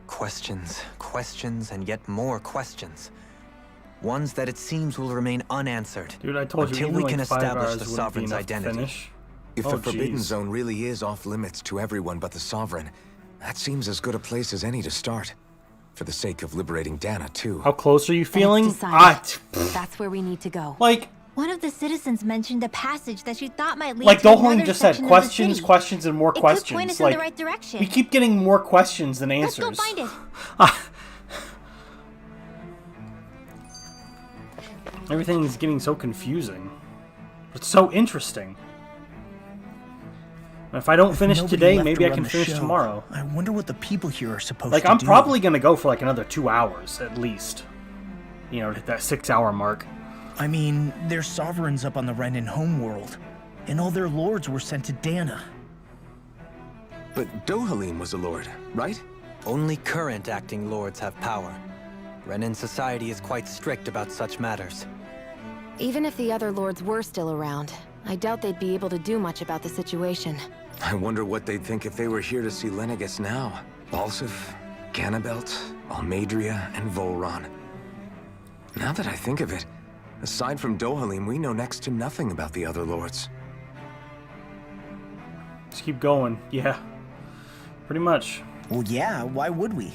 Questions, questions, and yet more questions. Ones that it seems will remain unanswered. Dude, I told you, until we can establish the Sovereign's identity. If the Forbidden Zone really is off limits to everyone but the Sovereign, that seems as good a place as any to start. For the sake of liberating Dana, too. How close are you feeling? That's where we need to go. Like... One of the citizens mentioned a passage that she thought might lead like to another Dohalim just said, section of the questions, city. questions, and more It questions. could point us like, in the right direction. we keep getting more questions than answers. Let's go find it. Everything's getting so confusing. It's so interesting. If I don't finish today, maybe I can finish tomorrow. I wonder what the people here are supposed Like, to I'm do. probably gonna go for like another 2 hours at least. You know, to hit that 6-hour mark. I mean, there's sovereigns up on the Renan homeworld, and all their lords were sent to Dana. But Dohalim was a lord, right? Only current acting lords have power. Renan society is quite strict about such matters. Even if the other lords were still around, I doubt they'd be able to do much about the situation. I wonder what they'd think if they were here to see Lenegis now. Balsif, Ganabelt, Almadria, and Volron. Now that I think of it, aside from Dohalim, we know next to nothing about the other lords. Just keep going. Yeah. Pretty much. Well, yeah, why would we?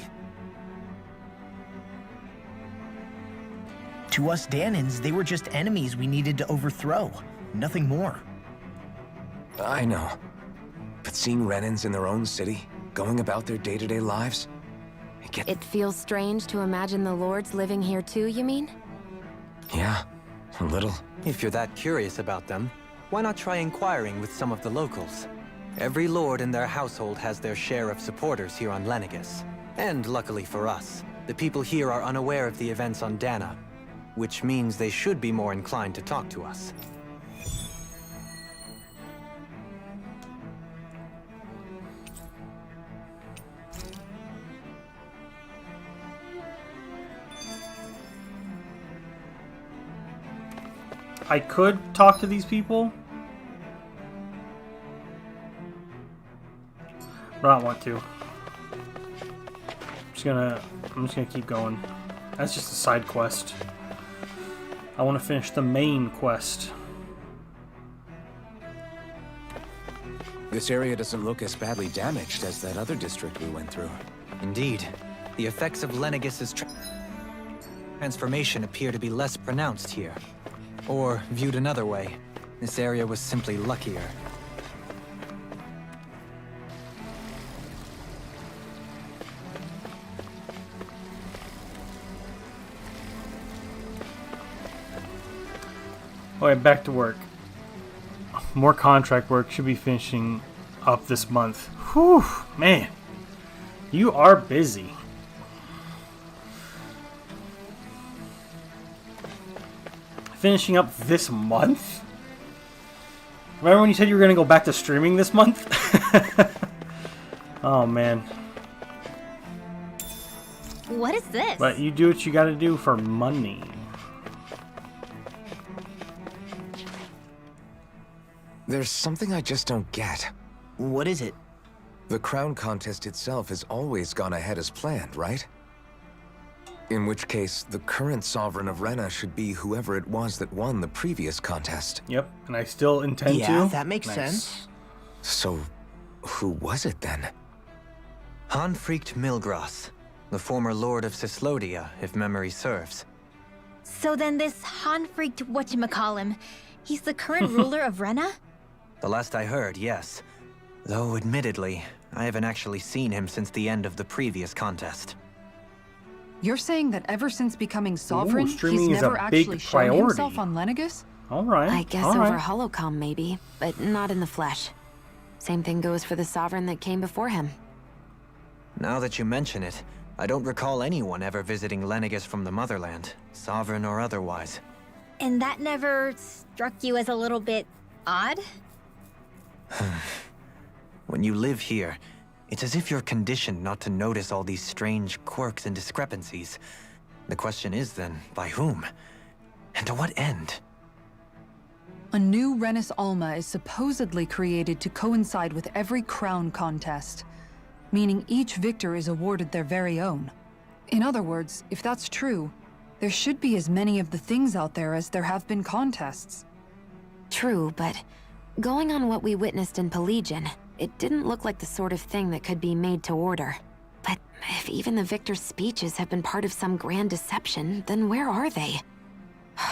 To us Danans, they were just enemies we needed to overthrow. Nothing more. I know. But seeing Renans in their own city, going about their day-to-day lives, It feels strange to imagine the lords living here too, you mean? Yeah, a little. If you're that curious about them, why not try inquiring with some of the locals? Every lord in their household has their share of supporters here on Lenegis. And luckily for us, the people here are unaware of the events on Dana, which means they should be more inclined to talk to us. I could talk to these people, but I don't want to. I'm just gonna keep going. That's just a side quest. I want to finish the main quest. This area doesn't look as badly damaged as that other district we went through. Indeed. The effects of Lenegis's transformation appear to be less pronounced here. Or, viewed another way, this area was simply luckier. Alright, back to work. More contract work should be finishing up this month. Whew, man. You are busy. Finishing up this month? Remember when you said you were going to go back to streaming this month? Oh, man. What is this? But you do what you gotta do for money. There's something I just don't get. What is it? The crown contest itself has always gone ahead as planned, right? In which case, the current sovereign of Rena should be whoever it was that won the previous contest. Yep, and I still intend to. Yeah, that makes sense. So, who was it then? Hanfrikt Milgras, the former lord of Cislodia, if memory serves. So then this Hanfrikt whatchamacallem, he's the current ruler of Rena? The last I heard, yes. Though, admittedly, I haven't actually seen him since the end of the previous contest. You're saying that ever since becoming sovereign, he's streaming is never a actually big shown priority. himself on Lenegis? Alright. I guess over holocom maybe, but not in the flesh. Same thing goes for the sovereign that came before him. Now that you mention it, I don't recall anyone ever visiting Lenegis from the motherland, sovereign or otherwise. And that never struck you as a little bit odd? When you live here, it's as if you're conditioned not to notice all these strange quirks and discrepancies. The question is then, by whom? And to what end? A new Renis Alma is supposedly created to coincide with every crown contest, meaning each victor is awarded their very own. In other words, if that's true, there should be as many of the things out there as there have been contests. True, but going on what we witnessed in Pelagian, it didn't look like the sort of thing that could be made to order. But if even the victor's speeches have been part of some grand deception, then where are they?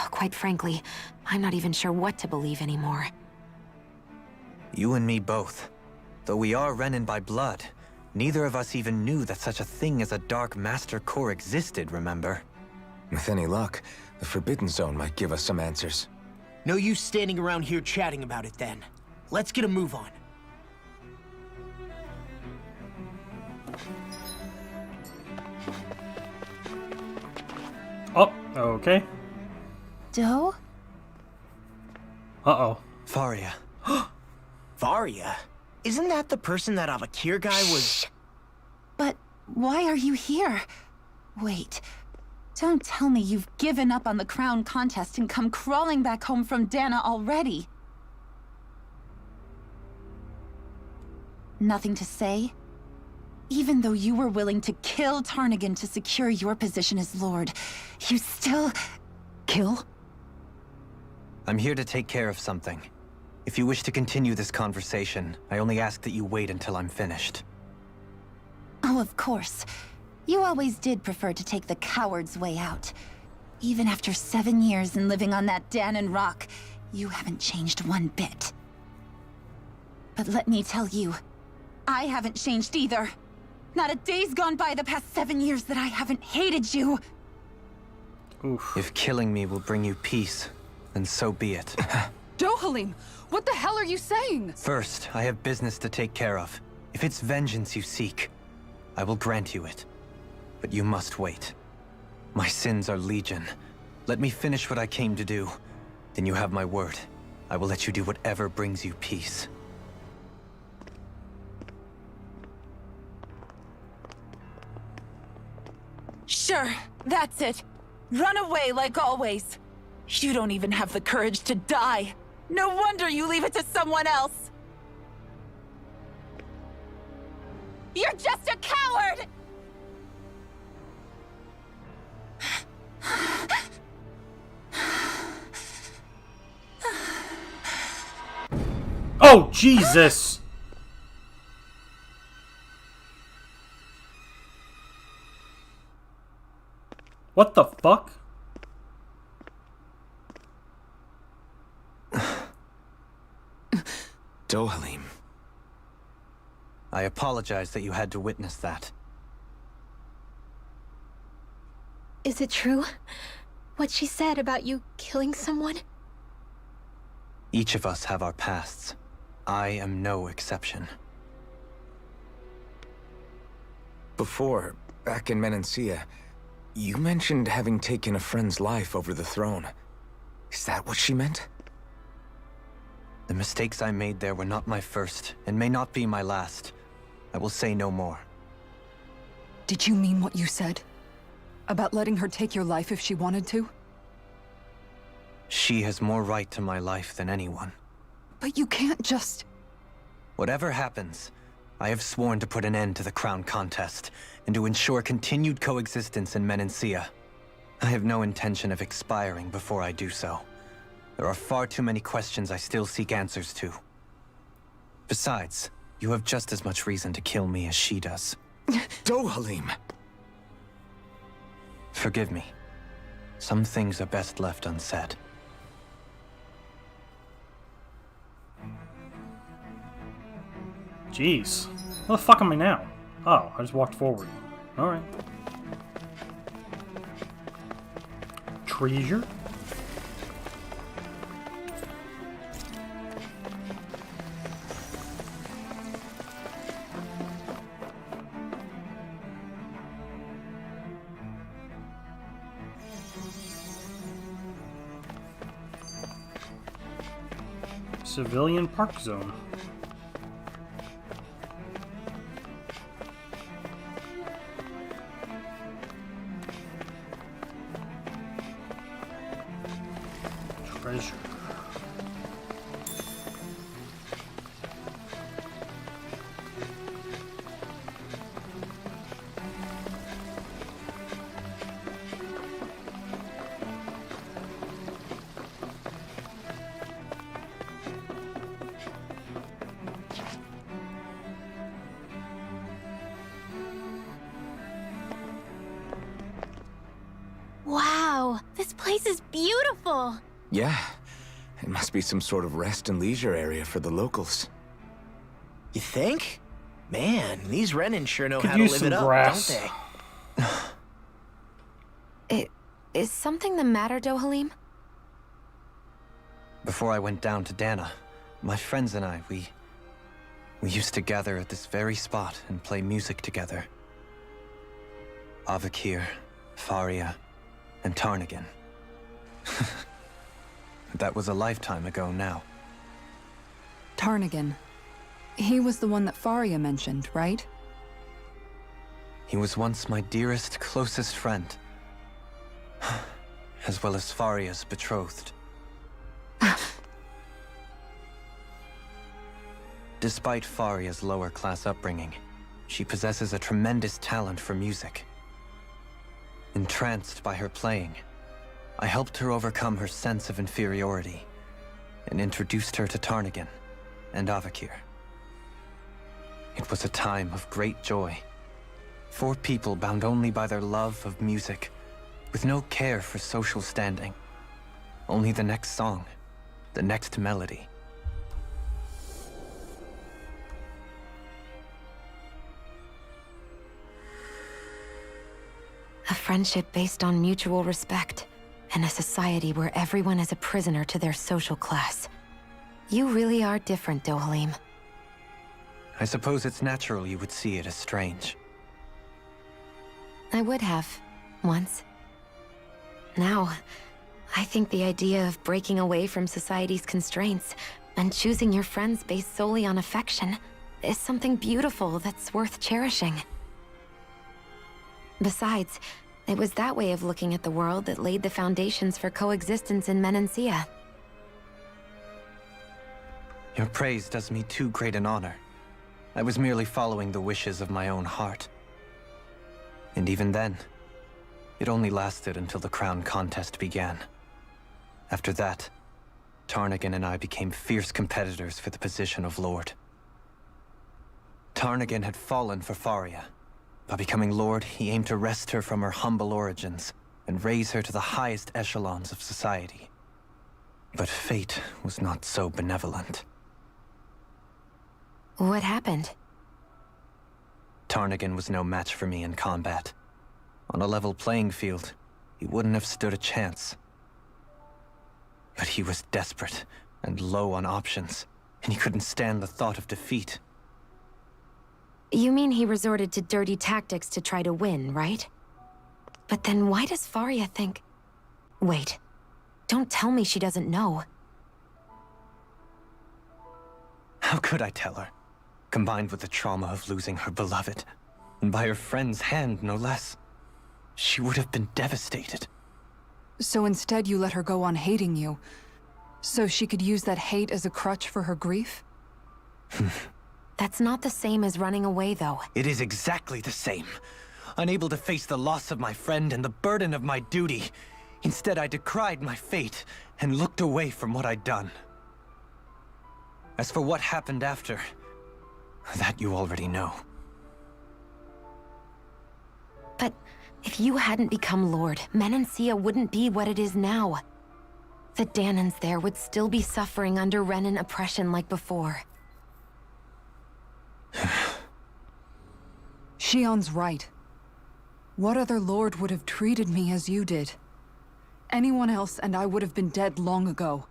Quite frankly, I'm not even sure what to believe anymore. You and me both. Though we are Renin by blood, neither of us even knew that such a thing as a Dark Master Core existed, remember? With any luck, the Forbidden Zone might give us some answers. No use standing around here chatting about it then. Let's get a move on. Oh, okay. Doe? Uh-oh. Faria. Faria? Isn't that the person that Avakir guy was... But why are you here? Wait. Don't tell me you've given up on the crown contest and come crawling back home from Dana already. Nothing to say? Even though you were willing to kill Tarnigan to secure your position as Lord, you still... Kill? I'm here to take care of something. If you wish to continue this conversation, I only ask that you wait until I'm finished. Oh, of course. You always did prefer to take the coward's way out. Even after 7 years and living on that Danon rock, you haven't changed one bit. But let me tell you, I haven't changed either. Not a day's gone by the past 7 years that I haven't hated you. Oof. If killing me will bring you peace, then so be it. Dohalim, what the hell are you saying? First, I have business to take care of. If it's vengeance you seek, I will grant you it. But you must wait. My sins are legion. Let me finish what I came to do. Then you have my word. I will let you do whatever brings you peace. Sure, that's it. Run away like always. You don't even have the courage to die. No wonder you leave it to someone else. You're just a coward! Oh, Jesus! What the fuck? Dohalim. I apologize that you had to witness that. Is it true? What she said about you killing someone? Each of us have our pasts. I am no exception. Before, back in Menancia, you mentioned having taken a friend's life over the throne. Is that what she meant? The mistakes I made there were not my first, and may not be my last. I will say no more. Did you mean what you said? About letting her take your life if she wanted to? She has more right to my life than anyone. But you can't just... Whatever happens, I have sworn to put an end to the crown contest, and to ensure continued coexistence in Menancia. I have no intention of expiring before I do so. There are far too many questions I still seek answers to. Besides, you have just as much reason to kill me as she does. Dohalim! Forgive me. Some things are best left unsaid. Jeez. Where the fuck am I now? Oh, I just walked forward. Alright. Treasure? Civilian park zone. Treasure. Wow, this place is beautiful. Yeah. It must be some sort of rest and leisure area for the locals. You think? Man, these Renin sure know Could how to use live some it up, grass. don't they? Is something the matter, Dohalim? Before I went down to Dana, my friends and I, we used to gather at this very spot and play music together. Avakir, Faria, and Tarnigan. That was a lifetime ago now. Tarnigan. He was the one that Faria mentioned, right? He was once my dearest, closest friend. As well as Faria's betrothed. Despite Faria's lower-class upbringing, she possesses a tremendous talent for music. Entranced by her playing, I helped her overcome her sense of inferiority and introduced her to Tarnagin and Avakir. It was a time of great joy. 4 people bound only by their love of music, with no care for social standing. Only the next song, the next melody. A friendship based on mutual respect, and a society where everyone is a prisoner to their social class. You really are different, Dohalim. I suppose it's natural you would see it as strange. I would have, once. Now, I think the idea of breaking away from society's constraints and choosing your friends based solely on affection is something beautiful that's worth cherishing. Besides, it was that way of looking at the world that laid the foundations for coexistence in Menancia. Your praise does me too great an honor. I was merely following the wishes of my own heart. And even then, it only lasted until the crown contest began. After that, Tarnagin and I became fierce competitors for the position of Lord. Tarnagin had fallen for Faria. By becoming Lord, he aimed to wrest her from her humble origins and raise her to the highest echelons of society. But fate was not so benevolent. What happened? Tarnagin was no match for me in combat. On a level playing field, he wouldn't have stood a chance. But he was desperate and low on options, and he couldn't stand the thought of defeat. You mean he resorted to dirty tactics to try to win, right? But then why does Faria think... Wait, don't tell me she doesn't know. How could I tell her? Combined with the trauma of losing her beloved, and by her friend's hand, no less, she would have been devastated. So instead you let her go on hating you, so she could use that hate as a crutch for her grief? That's not the same as running away, though. It is exactly the same. Unable to face the loss of my friend and the burden of my duty, instead I decried my fate and looked away from what I'd done. As for what happened after, that you already know. But if you hadn't become Lord, Menancia wouldn't be what it is now. The Danans there would still be suffering under Renan oppression like before. Shion's right. What other lord would have treated me as you did? Anyone else and I would have been dead long ago.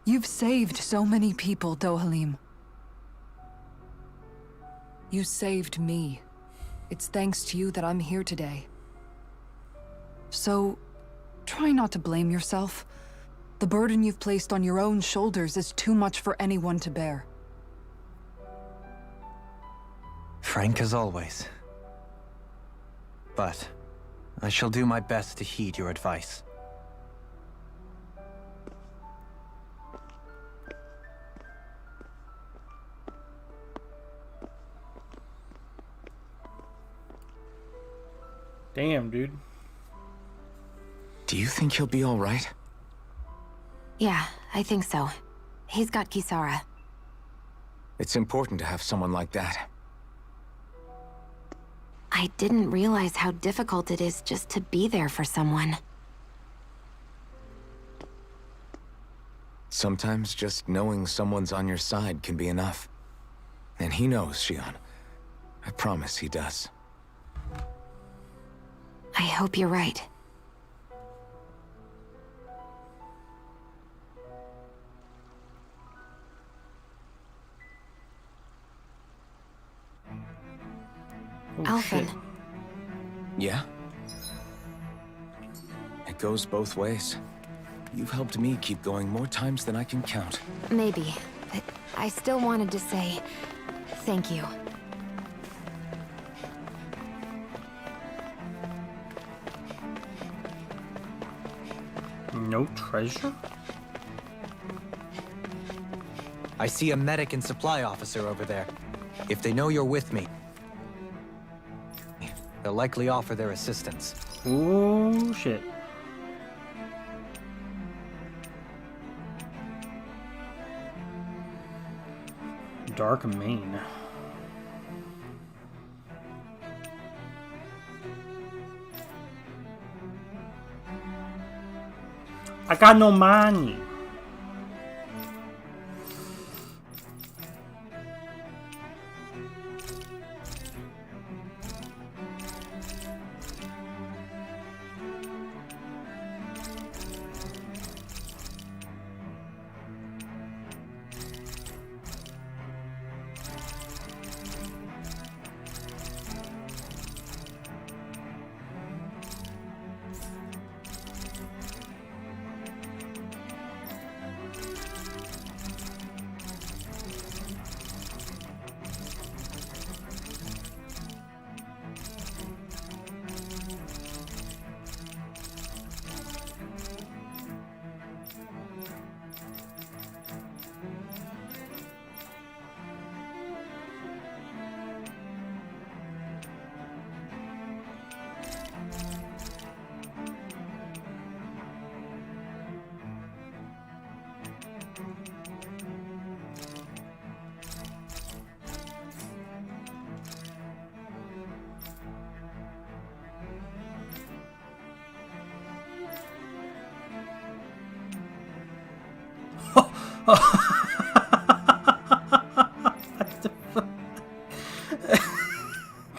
You've saved so many people, Dohalim. You saved me. It's thanks to you that I'm here today. So, try not to blame yourself. The burden you've placed on your own shoulders is too much for anyone to bear. Frank as always. But I shall do my best to heed your advice. Damn, dude. Do you think he'll be all right? Yeah, I think so. He's got Kisara. It's important to have someone like that. I didn't realize how difficult it is just to be there for someone. Sometimes just knowing someone's on your side can be enough. And he knows, Shion. I promise he does. I hope you're right. Alphen. Yeah? It goes both ways. You've helped me keep going more times than I can count. Maybe, but I still wanted to say thank you. No treasure? I see a medic and supply officer over there. If they know you're with me, they'll likely offer their assistance. Oh, shit. Dark Main. I got no money.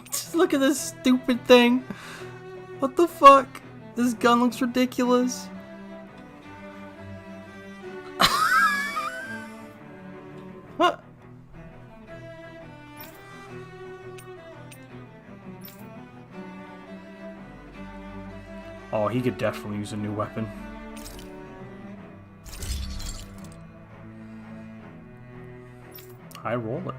Just look at this stupid thing. What the fuck? This gun looks ridiculous. What? Oh, he could definitely use a new weapon. High roller.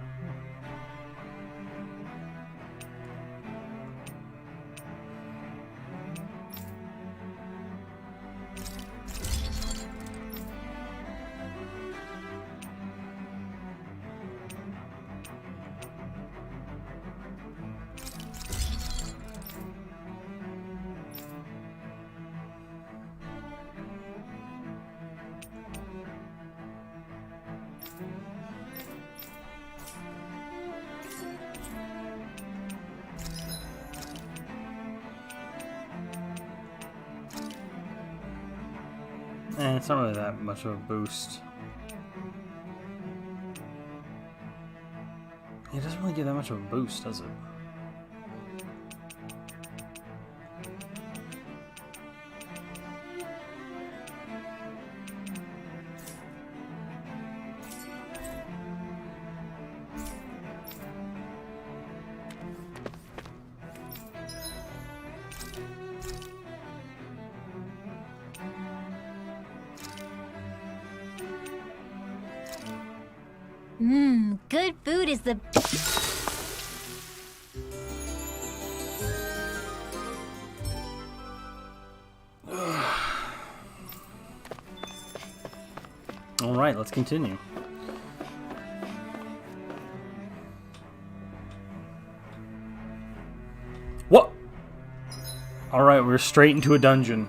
It's not really that much of a boost. It doesn't really give that much of a boost, does it? Good food is the... Alright, let's continue. What? Alright, we're straight into a dungeon.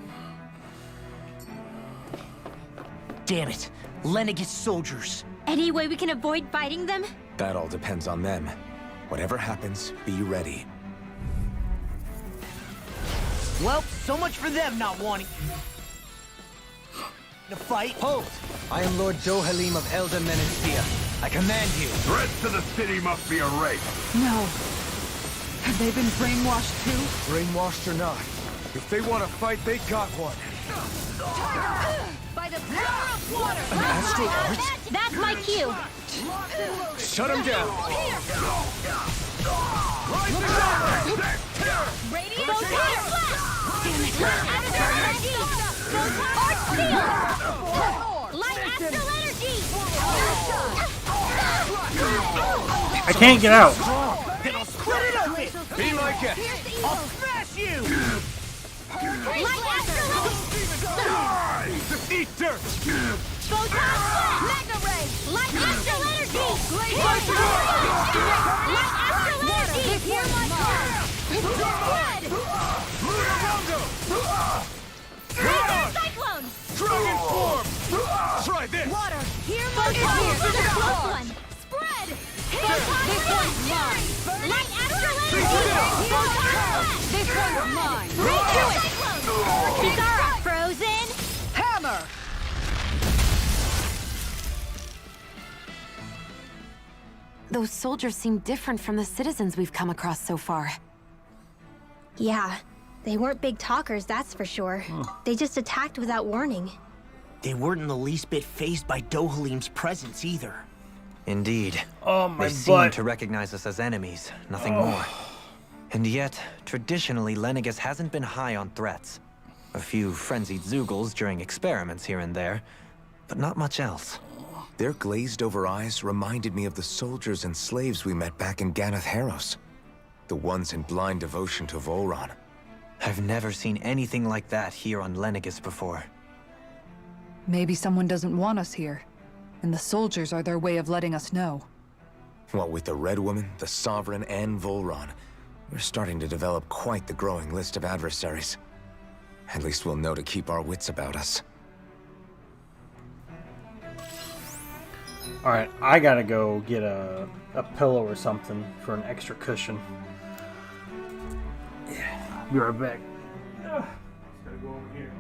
Damn it. Lenegis soldiers. Any way we can avoid fighting them? That all depends on them. Whatever happens, be ready. Well, so much for them not wanting to fight. Hold! I am Lord Dohalim of Elda Menancia. I command you. Threats to the city must be erased. No. Have they been brainwashed too? Brainwashed or not, if they want to fight, they got one. By the power of water! An astral art? That's my cue! Shut him down! Radiant Photon Flash! Damn it! Arc Field! Light Astral Energy! I can't get out! Then I'll split it open! Be like it! I'll smash you! Light Astral Energy! Defeat dirt! Photon Flash! Mega Ray! Light Astral Light after This one's mine! Kizara, frozen! Hammer! Those soldiers seem different from the citizens we've come across so far. Yeah, they weren't big talkers, that's for sure. They just attacked without warning. They weren't in the least bit fazed by Dohalim's presence either. Indeed. Oh, my They seem butt. to recognize us as enemies, nothing more. And yet, traditionally, Lenegis hasn't been high on threats. A few frenzied Zeugles during experiments here and there, but not much else. Their glazed-over eyes reminded me of the soldiers and slaves we met back in Ganath Haros. The ones in blind devotion to Volron. I've never seen anything like that here on Lenegis before. Maybe someone doesn't want us here, and the soldiers are their way of letting us know. What with the Red Woman, the Sovereign, and Volron, we're starting to develop quite the growing list of adversaries. At least we'll know to keep our wits about us. Alright, I gotta go get a pillow or something for an extra cushion. Yeah, be right back. Just gotta go over here.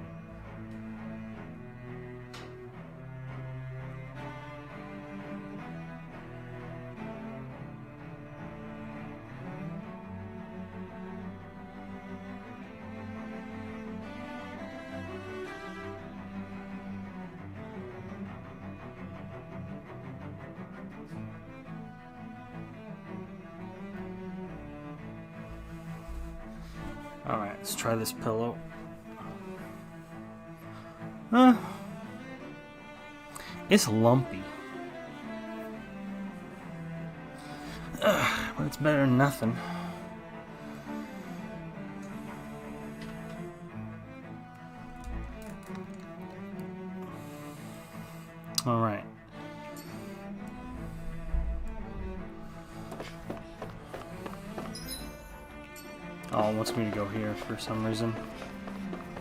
Alright, let's try this pillow. It's lumpy. But it's better than nothing. Alright. Oh, it wants me to go here for some reason.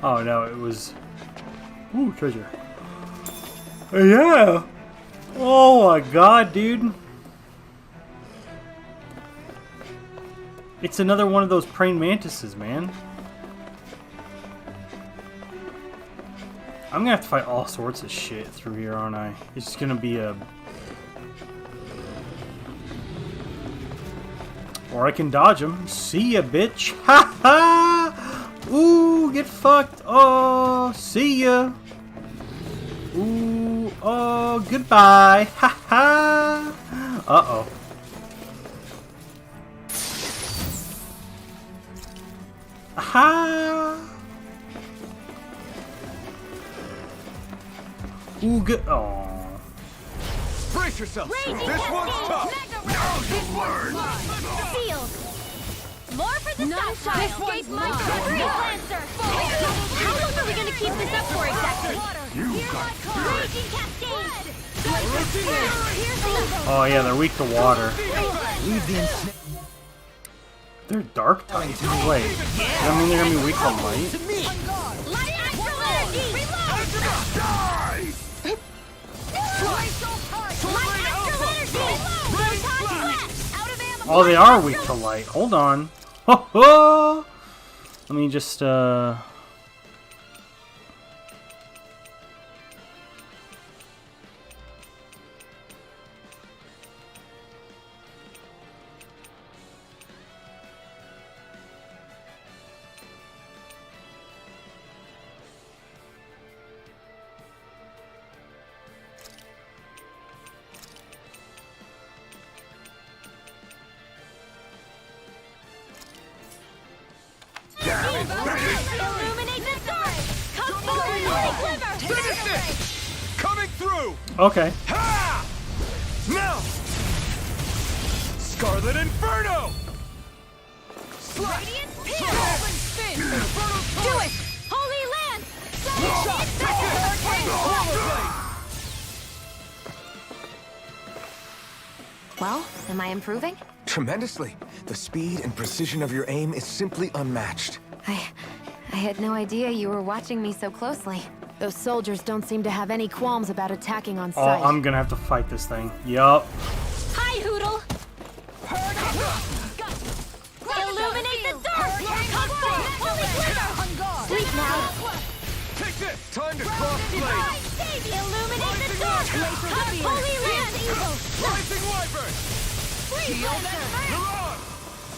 Oh no, it was... Ooh, treasure. Yeah! Oh my god, dude! It's another one of those praying mantises, man. I'm gonna have to fight all sorts of shit through here, aren't I? It's just gonna be a... Or I can dodge him. See ya, bitch. Ha ha! Ooh, get fucked. Oh, see ya. Ooh, oh, goodbye. Ha ha! Uh-oh. Aha! Ooh, good. Oh. Brace yourself! This one's tough! Now you learn! Sealed! More for the stockpile! Escape my Lancer! How long are we gonna keep this up for exactly? Raging Cascade! Oh yeah, they're weak to water. They're dark type. Wait, does that mean they're gonna be weak to light? Light Astral Energy! Oh, they are weak to light. Hold on. Ho ho! Let me just Illuminate the dark! Come forward, deliver! Coming through! okay. Ha! Now! Scarlet Inferno! Radiant Pierce! Do it! Holy Land! Well, am I improving? Tremendously. The speed and precision of your aim is simply unmatched. I had no idea you were watching me so closely. Those soldiers don't seem to have any qualms about attacking on Oh, sight. I'm gonna have to fight this thing. Yup. Hi, Hoodle! Heard Take this! Time to cross blade! Illuminate the dark! Holy land evil! Rising wyvern! Shield and Miran!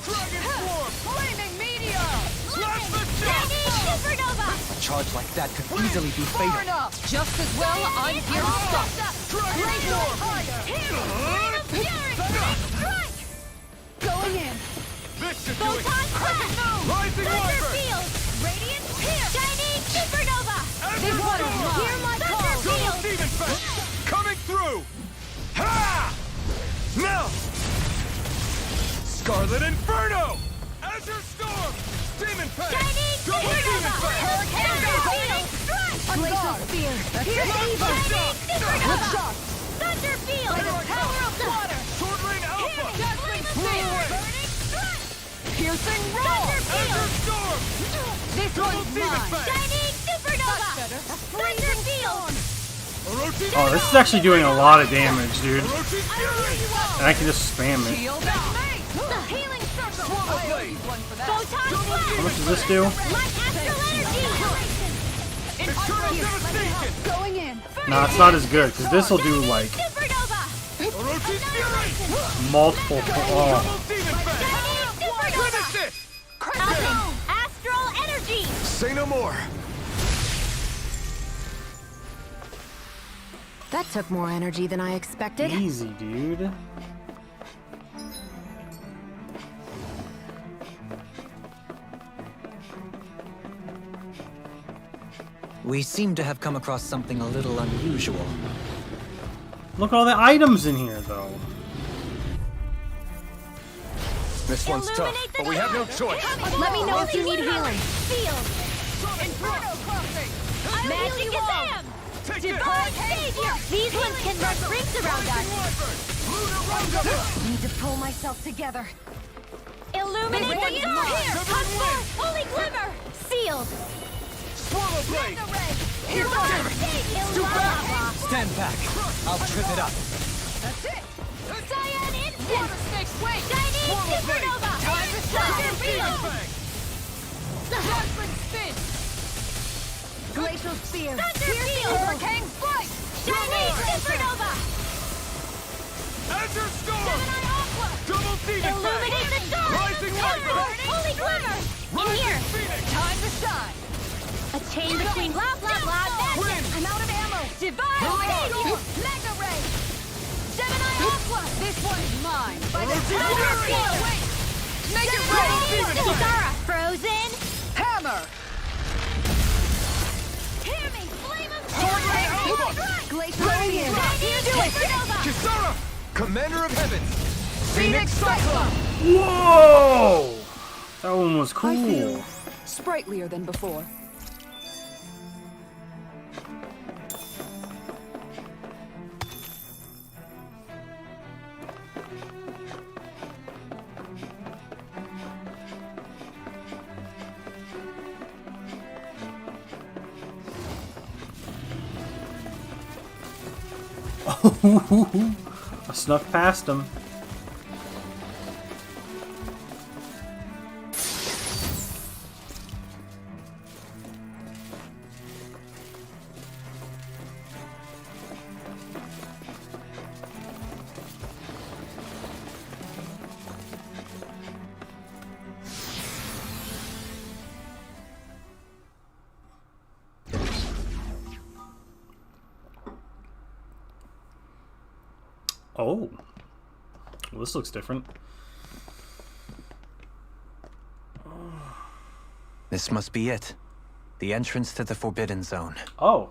Dragon swarm! Flaming meteor! Blast the ship! Supernova! A charge like that could easily be fatal. Just as well, I'm here to stop. Dragon swarm! Going in. This should do it! Photon blast! Rising Thunder wyvern! field! Radiant pierce! Shining supernova! This one is mine! Hear my call! Double demon fest! Coming through! Ha! Now! Scarlet Inferno! Azure Storm! Demon Fang! Shining Double demon supernova! fang! Hurricane strike! Glacial spear! Pierce evil! Shining supernova! Thunder field! Power of water! Sword Rain Alpha! Flame of fire! Burning strike! Piercing roll! Thunder field! Azure Storm! This Double one's demon mine! fang! Shining supernova! Thunder field! Orochi's Oh, this is actually doing a lot of damage, dude. Orochi's Fury! And I can just spam it. Shield and mace! Healing circle! Swallow Blade! Photon blast! How much does this do? Light astral energy! Eternal Devastation! Going in! Nah, it's not as good, because this will do, like, Supernova! Orochi's Fury! multiple... Oh. Double demon fang! Finish it! Alpha! Astral energy! Say no more. That took more energy than I expected. Easy, dude. We seem to have come across something a little unusual. Look at all the items in here, though. This one's tough, but we have no choice. Let me know if you need healing. Field! Inferno crossing! Magic Kazam! Divine Savior! These ones can run rings around us! Need to pull myself together. Illuminate the dark! Come forth! Holy Glimmer! Sealed! Swallow Blade! Divine Savior! Stand back. I'll trip it up. That's it! Cyan Instant! Wait! Shining Supernova! Time to Thunder Field! Judgment Spin! Glacial Spear! Thunder Field! Hurricane Flight! Shining Supernova! Azure Storm! Gemini Aqua! Double demon fang! Illuminate the dark! Rising wyvern! Holy Glimmer! In here! Phoenix! Time to shine! A chain between blah blah blah magic! I'm out of ammo! Divine Savior! Mega Ray! Gemini Aqua! This one's mine! By the Thunder Field! Make it rain! Kisara! Frozen! Hammer! Hear me! Flame of Sword Rain Alpha! Glacial Radiant! Supernova! Kisara! Commander of Heavens! Phoenix Cyclone! Whoa! That one was I feel cool. sprightlier than before. I snuck past him. Oh. Well, this looks different. This must be it. The entrance to the Forbidden Zone. Oh.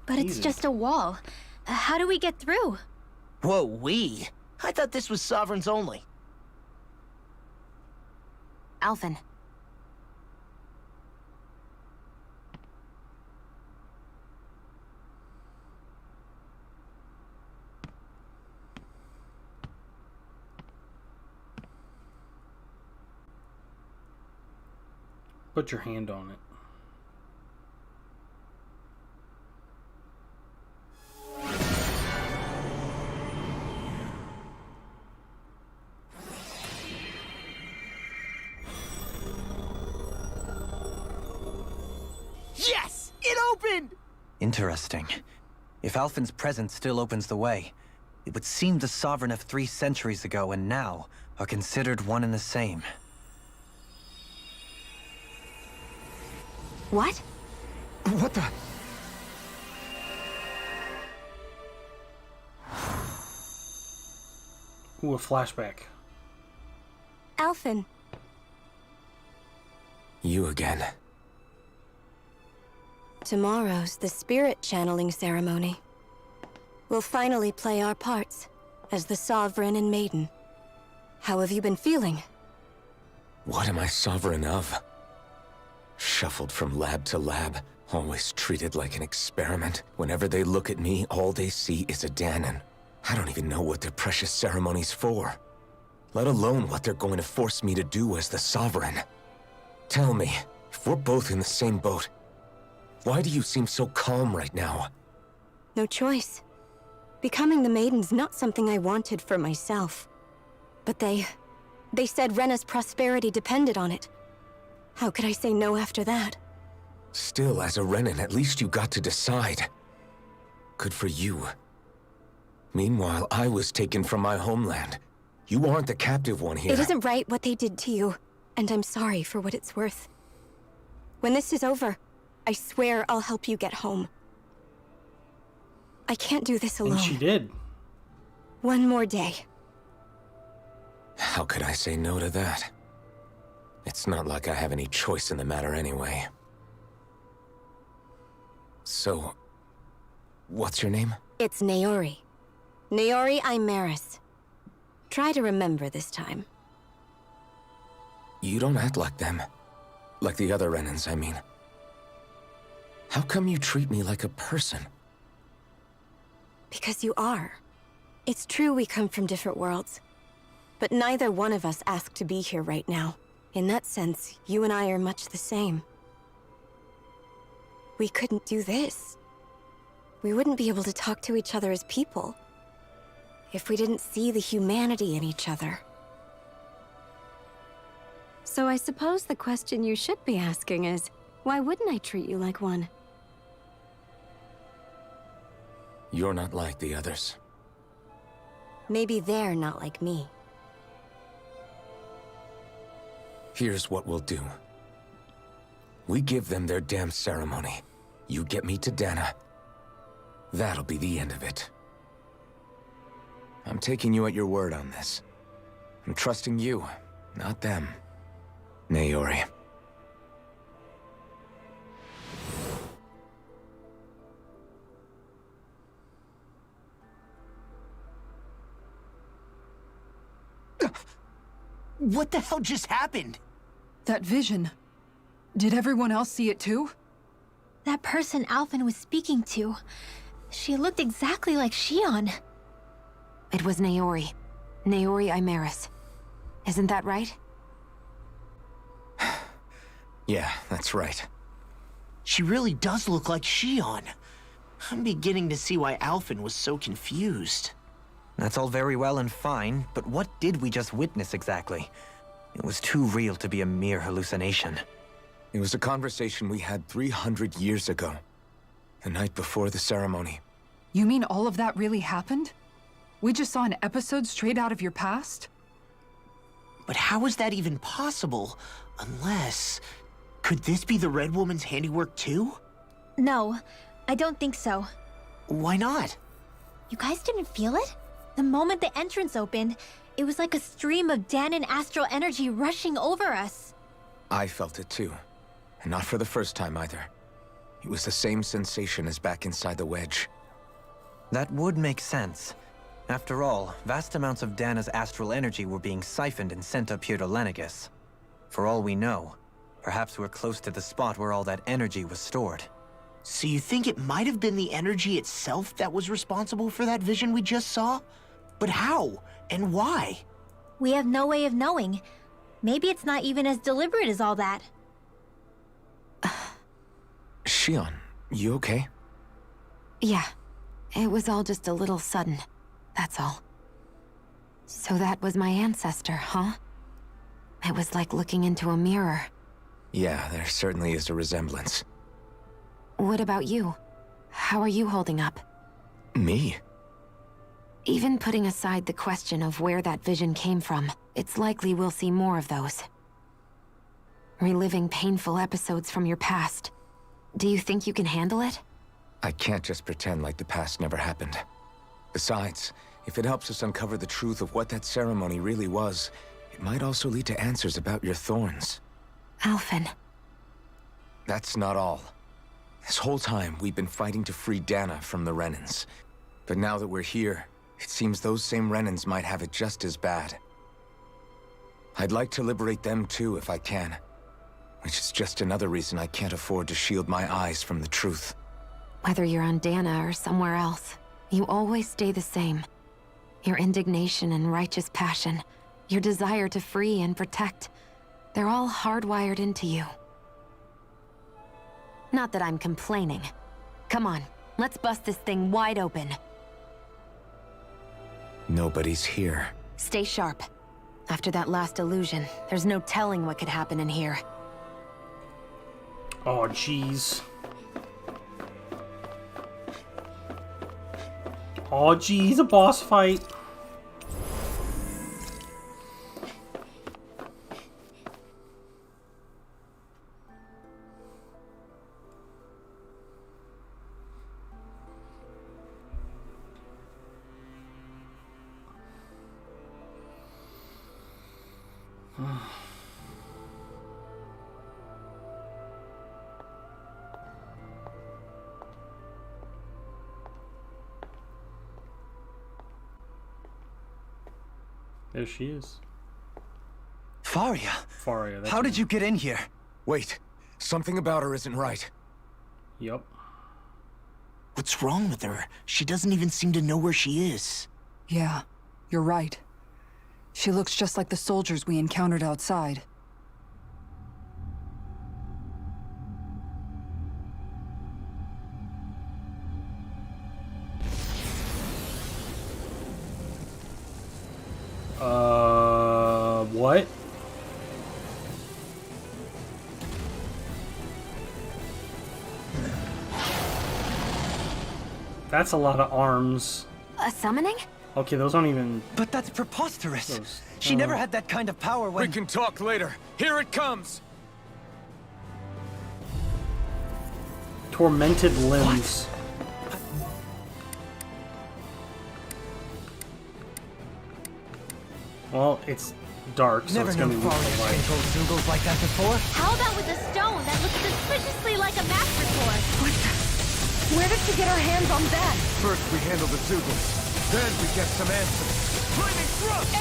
But it's Easy. just a wall. How do we get through? Whoa, we? I thought this was sovereigns only. Alphen. Put your hand on it. opened! Interesting. If Alphen's presence still opens the way, it would seem the Sovereign of 3 centuries ago and now are considered one and the same. What? What the? Ooh, a flashback. Alphen. You again. Tomorrow's the spirit channeling ceremony. We'll finally play our parts as the Sovereign and Maiden. How have you been feeling? What am I sovereign of? Shuffled from lab to lab, always treated like an experiment. Whenever they look at me, all they see is a Danon. I don't even know what their precious ceremony's for. Let alone what they're going to force me to do as the Sovereign. Tell me, if we're both in the same boat, why do you seem so calm right now? No choice. Becoming the Maiden's not something I wanted for myself. But they said Rena's prosperity depended on it. How could I say no after that? Still, as a Renan, at least you got to decide. Good for you. Meanwhile, I was taken from my homeland. You aren't the captive one here. It isn't right what they did to you, and I'm sorry for what it's worth. When this is over, I swear I'll help you get home. I can't do this alone. And she did. One more day. How could I say no to that? It's not like I have any choice in the matter anyway. So, what's your name? It's Naori. Naori Imaris. Try to remember this time. You don't act like them. Like the other Renans, I mean. How come you treat me like a person? Because you are. It's true we come from different worlds. But neither one of us asked to be here right now. In that sense, you and I are much the same. We couldn't do this. We wouldn't be able to talk to each other as people if we didn't see the humanity in each other. So I suppose the question you should be asking is, why wouldn't I treat you like one? You're not like the others. Maybe they're not like me. Here's what we'll do. We give them their damn ceremony. You get me to Dana. That'll be the end of it. I'm taking you at your word on this. I'm trusting you, not them. Naori. What the hell just happened? That vision. Did everyone else see it too? That person Alphen was speaking to, she looked exactly like Shion. It was Naori. Naori Imaris. Isn't that right? Yeah, that's right. She really does look like Shion. I'm beginning to see why Alphen was so confused. That's all very well and fine, but what did we just witness exactly? It was too real to be a mere hallucination. It was a conversation we had 300 years ago. The night before the ceremony. You mean all of that really happened? We just saw an episode straight out of your past? But how is that even possible? Unless... Could this be the Red Woman's handiwork too? No, I don't think so. Why not? You guys didn't feel it? The moment the entrance opened, it was like a stream of Danon astral energy rushing over us. I felt it too. And not for the first time either. It was the same sensation as back inside the wedge. That would make sense. After all, vast amounts of Dana's astral energy were being siphoned and sent up here to Lenegus. For all we know, perhaps we're close to the spot where all that energy was stored. So you think it might have been the energy itself that was responsible for that vision we just saw? But how? And why? We have no way of knowing. Maybe it's not even as deliberate as all that. Shion, you okay? Yeah. It was all just a little sudden. That's all. So that was my ancestor, huh? It was like looking into a mirror. Yeah, there certainly is a resemblance. What about you? How are you holding up? Me? Even putting aside the question of where that vision came from, it's likely we'll see more of those. Reliving painful episodes from your past. Do you think you can handle it? I can't just pretend like the past never happened. Besides, if it helps us uncover the truth of what that ceremony really was, it might also lead to answers about your thorns. Alphen. That's not all. This whole time, we've been fighting to free Dana from the Renans. But now that we're here, it seems those same Renans might have it just as bad. I'd like to liberate them too if I can. Which is just another reason I can't afford to shield my eyes from the truth. Whether you're on Dana or somewhere else, you always stay the same. Your indignation and righteous passion, your desire to free and protect, they're all hardwired into you. Not that I'm complaining. Come on, let's bust this thing wide open. Nobody's here. Stay sharp. After that last illusion, there's no telling what could happen in here. Oh, jeez. Oh, jeez, a boss fight. There she is. Faria! Faria, that's How did you get in here? Wait, something about her isn't right. Yep. What's wrong with her? She doesn't even seem to know where she is. Yeah, you're right. She looks just like the soldiers we encountered outside. What? That's a lot of arms. A summoning? Okay, those aren't even... But that's preposterous. She never had that kind of power when... We can talk later. Here it comes! Tormented limbs. Well, it's dark, so it's gonna be controlled Zugals like that before. How about with a stone that looks suspiciously like a master core? Where did she get her hands on that? First we handle the Zugals, then we get some answers. Flaming thrust!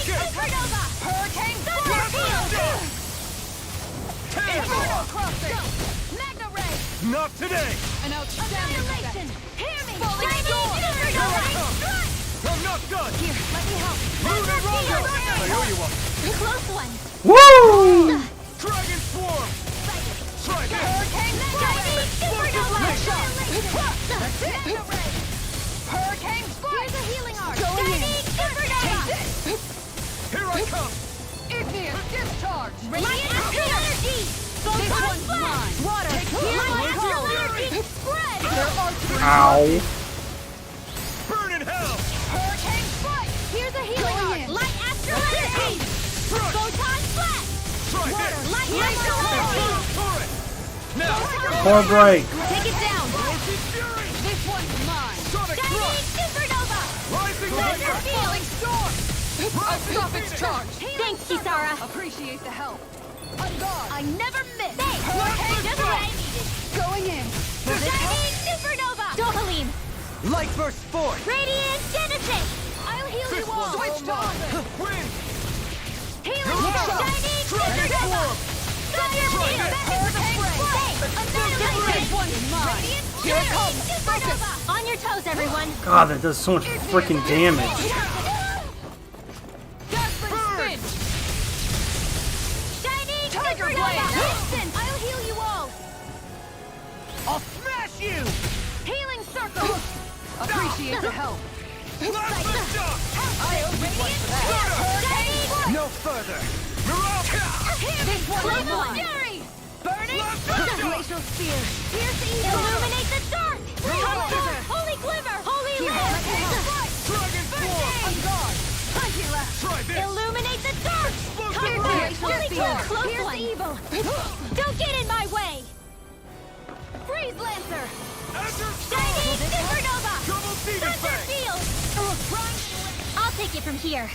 Supernova! Hurricane Inferno Crossing! Magna Ray! Not today! An outstanding Annihilation! Hear me! Falling Storm! Supernova! I'm not done! Here, let me help! Lunar Roller! I owe you one! Close one! Woo! Dragon Swarm! Try this! Hurricane Supernova! That's it! Magna Ray! Hurricane Here's a healing arc! Going in. Supernova! Here I come! Igneous discharge! Radiant energy! This one's mine! Water! Light astral energy! Spread! Ow. Burn in hell! Hurricane Strike! Here's a healing arc! Light astral energy! Photon flat! Try this! Light astral energy! Turret! Now! Core break. Take it down! Fury! This one's mine! Sonic Shining Thrust! Supernova! Rising Laser Laser! Field! Storm! I'll stop its charge! Thanks, Kisara! Appreciate the help. On guard! I never miss! Thanks! Hurricane just what I needed! Going in! Shining Supernova! Dohalim! Light burst forth! Radiant Genesis! I'll heal you all! Switched on! Wind! Healing Shining Supernova! Thunder Field! Hurricane Annihilation! This one's mine! Radiant Here it comes! Supernova! On your toes, everyone! God, that does so much freaking damage. Spin! Shining Tiger Supernova! Blade! Instant! I'll heal you all! I'll smash you! Healing Circle! Appreciate the help. I owe you one for that! No further! This one's mine. Fury! Burn Burning! Glacial Spear! Pierce evil! Illuminate the dark! Come forth! Holy Glimmer! Holy Lamp! Dragon Force! On guard! Angela! Try this! Illuminate the dark! Come forth! Holy Glimmer! Close one! Evil! Don't get in my way! Freeze Lancer! Chinese Supernova! Thunder Field! I'll take it from here.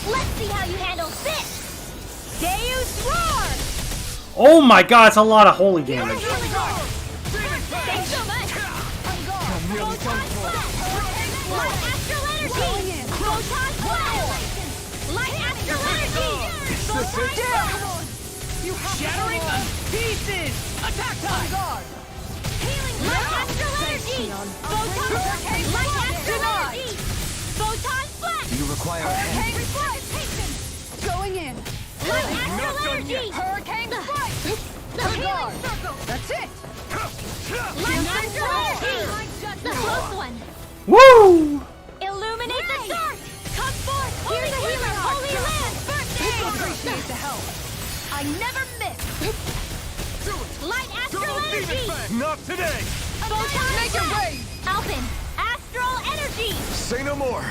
Let's see how you handle this! Deus Roar! Oh my god, it's a lot of holy damage. Thanks so much! Photon Flash! Light Astral Energy! Photon Flash! Light Astral Energy! Photon Flash! Shattering of pieces! Attack time! Guard! Healing Light Astral Energy! Photon Light Astral Energy! Photon Flash! You require a hand. Going in. Light Astral Energy! Hurricane strike. Healing Circle! That's it. Light Astral Energy! The close one! Woo! Illuminate the dark! Come forth! Here's a healer! Holy Land! Appreciate the help. I never miss! Light Astral Energy! Not today! Photon Make it rain. Alpin! Astral Energy! Say no more!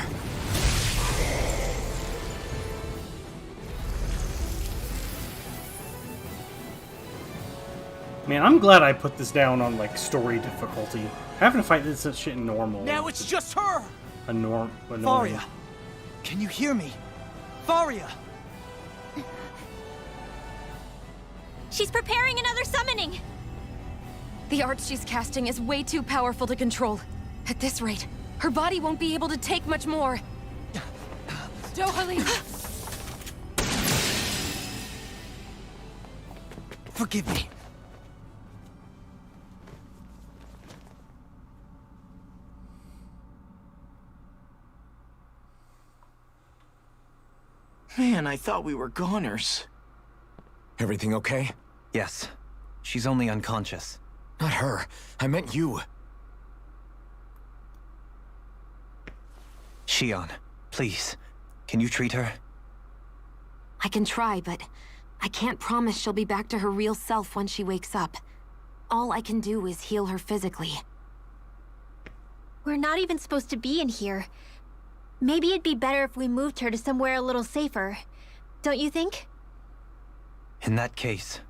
Man, I'm glad I put this down on, like, story difficulty. Having to fight this shit in normal. Now it's just her! Annoying. Faria! Can you hear me? Faria! She's preparing another summoning! The art she's casting is way too powerful to control. At this rate, her body won't be able to take much more. Dohalim! Forgive me. Man, I thought we were goners. Everything okay? Yes. She's only unconscious. Not her. I meant you. Shion, please. Can you treat her? I can try, but I can't promise she'll be back to her real self when she wakes up. All I can do is heal her physically. We're not even supposed to be in here. Maybe it'd be better if we moved her to somewhere a little safer. Don't you think? In that case...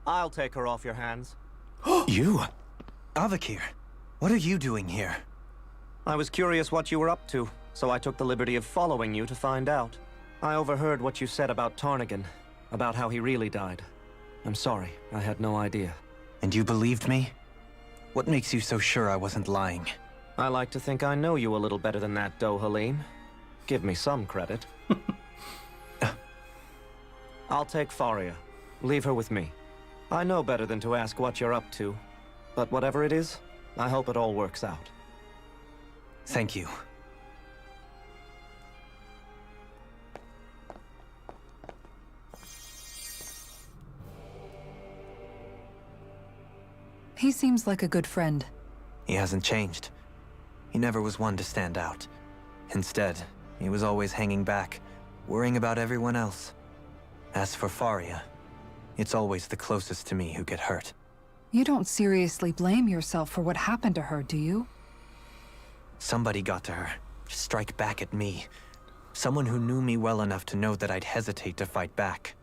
I'll take her off your hands. You? Avakir, what are you doing here? I was curious what you were up to, so I took the liberty of following you to find out. I overheard what you said about Tarnigan, about how he really died. I'm sorry, I had no idea. And you believed me? What makes you so sure I wasn't lying? I like to think I know you a little better than that, Dohalim. Give me some credit. I'll take Faria. Leave her with me. I know better than to ask what you're up to. But whatever it is, I hope it all works out. Thank you. He seems like a good friend. He hasn't changed. He never was one to stand out. Instead, he was always hanging back, worrying about everyone else. As for Faria, it's always the closest to me who get hurt. You don't seriously blame yourself for what happened to her, do you? Somebody got to her, to strike back at me. Someone who knew me well enough to know that I'd hesitate to fight back.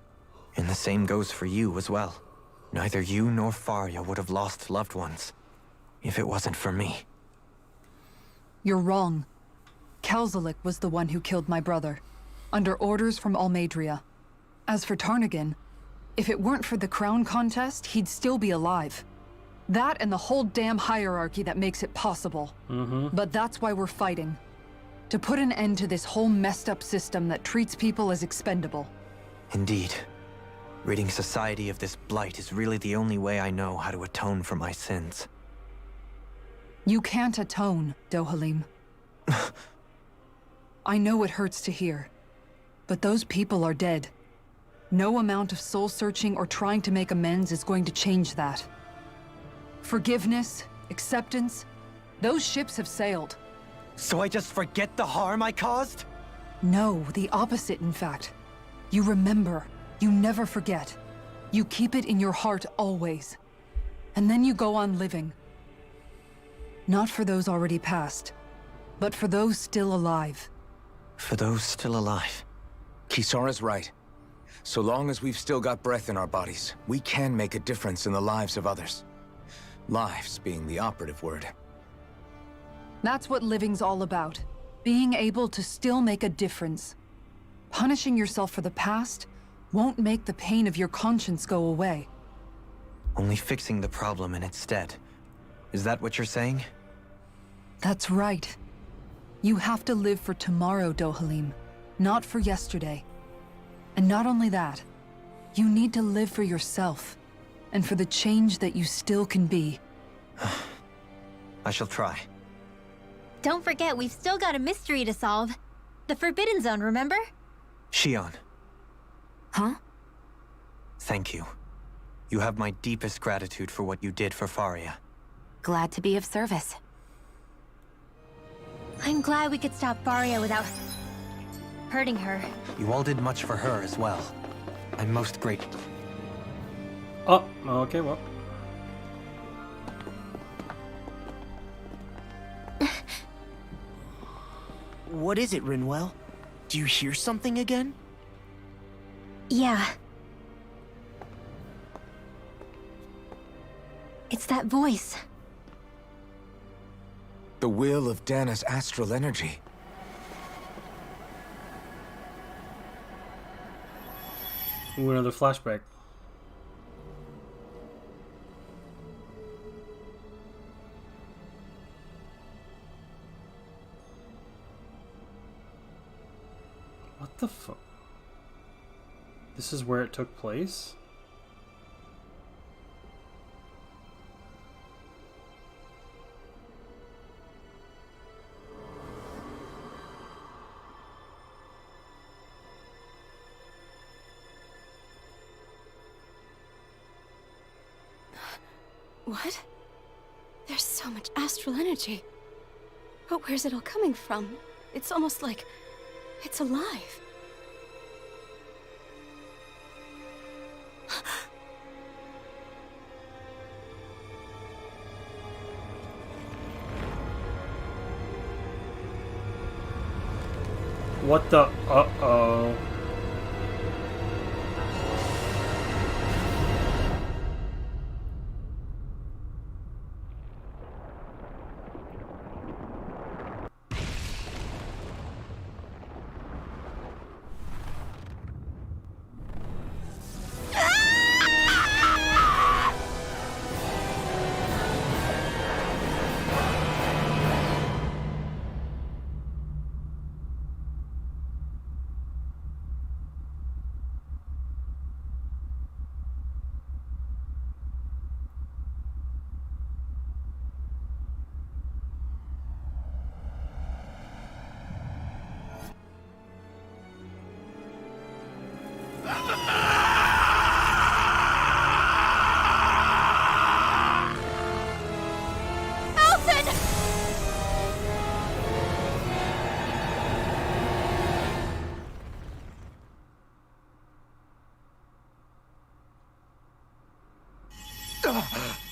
And the same goes for you as well. Neither you nor Faria would have lost loved ones, if it wasn't for me. You're wrong. Kelzelik was the one who killed my brother, under orders from Almadria. As for Tarnigan, if it weren't for the crown contest, he'd still be alive. That and the whole damn hierarchy that makes it possible. But that's why we're fighting. To put an end to this whole messed up system that treats people as expendable. Indeed. Ridding society of this blight is really the only way I know how to atone for my sins. You can't atone, Dohalim. I know it hurts to hear, but those people are dead. No amount of soul-searching or trying to make amends is going to change that. Forgiveness, acceptance, those ships have sailed. So I just forget the harm I caused? No, the opposite, in fact. You remember. You never forget. You keep it in your heart always. And then you go on living. Not for those already passed, but for those still alive. For those still alive. Kisara's right. So long as we've still got breath in our bodies, we can make a difference in the lives of others. Lives being the operative word. That's what living's all about. Being able to still make a difference. Punishing yourself for the past won't make the pain of your conscience go away. Only fixing the problem in its stead. Is that what you're saying? That's right. You have to live for tomorrow, Dohalim, not for yesterday. And not only that, you need to live for yourself, and for the change that you still can be. I shall try. Don't forget, we've still got a mystery to solve. The Forbidden Zone, remember? Shion. Huh? Thank you. You have my deepest gratitude for what you did for Faria. Glad to be of service. I'm glad we could stop Faria without hurting her. You all did much for her as well. I'm most grateful. Oh, okay, well. What is it, Rinwell? Do you hear something again? Yeah. It's that voice. The will of Dana's astral energy. Ooh, another flashback. What the fuck? This is where it took place? What? There's so much astral energy. But where's it all coming from? It's almost like it's alive. What the? Uh-oh.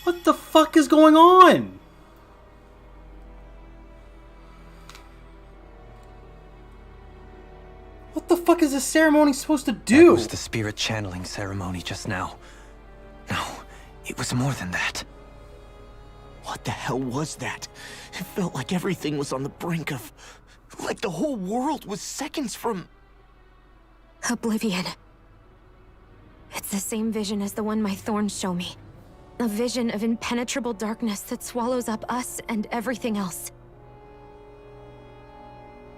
What the fuck is going on? What the fuck is this ceremony supposed to do? That was the spirit channeling ceremony just now. No, it was more than that. What the hell was that? It felt like everything was on the brink of... like the whole world was seconds from... Oblivion. It's the same vision as the one my thorns show me. A vision of impenetrable darkness that swallows up us and everything else.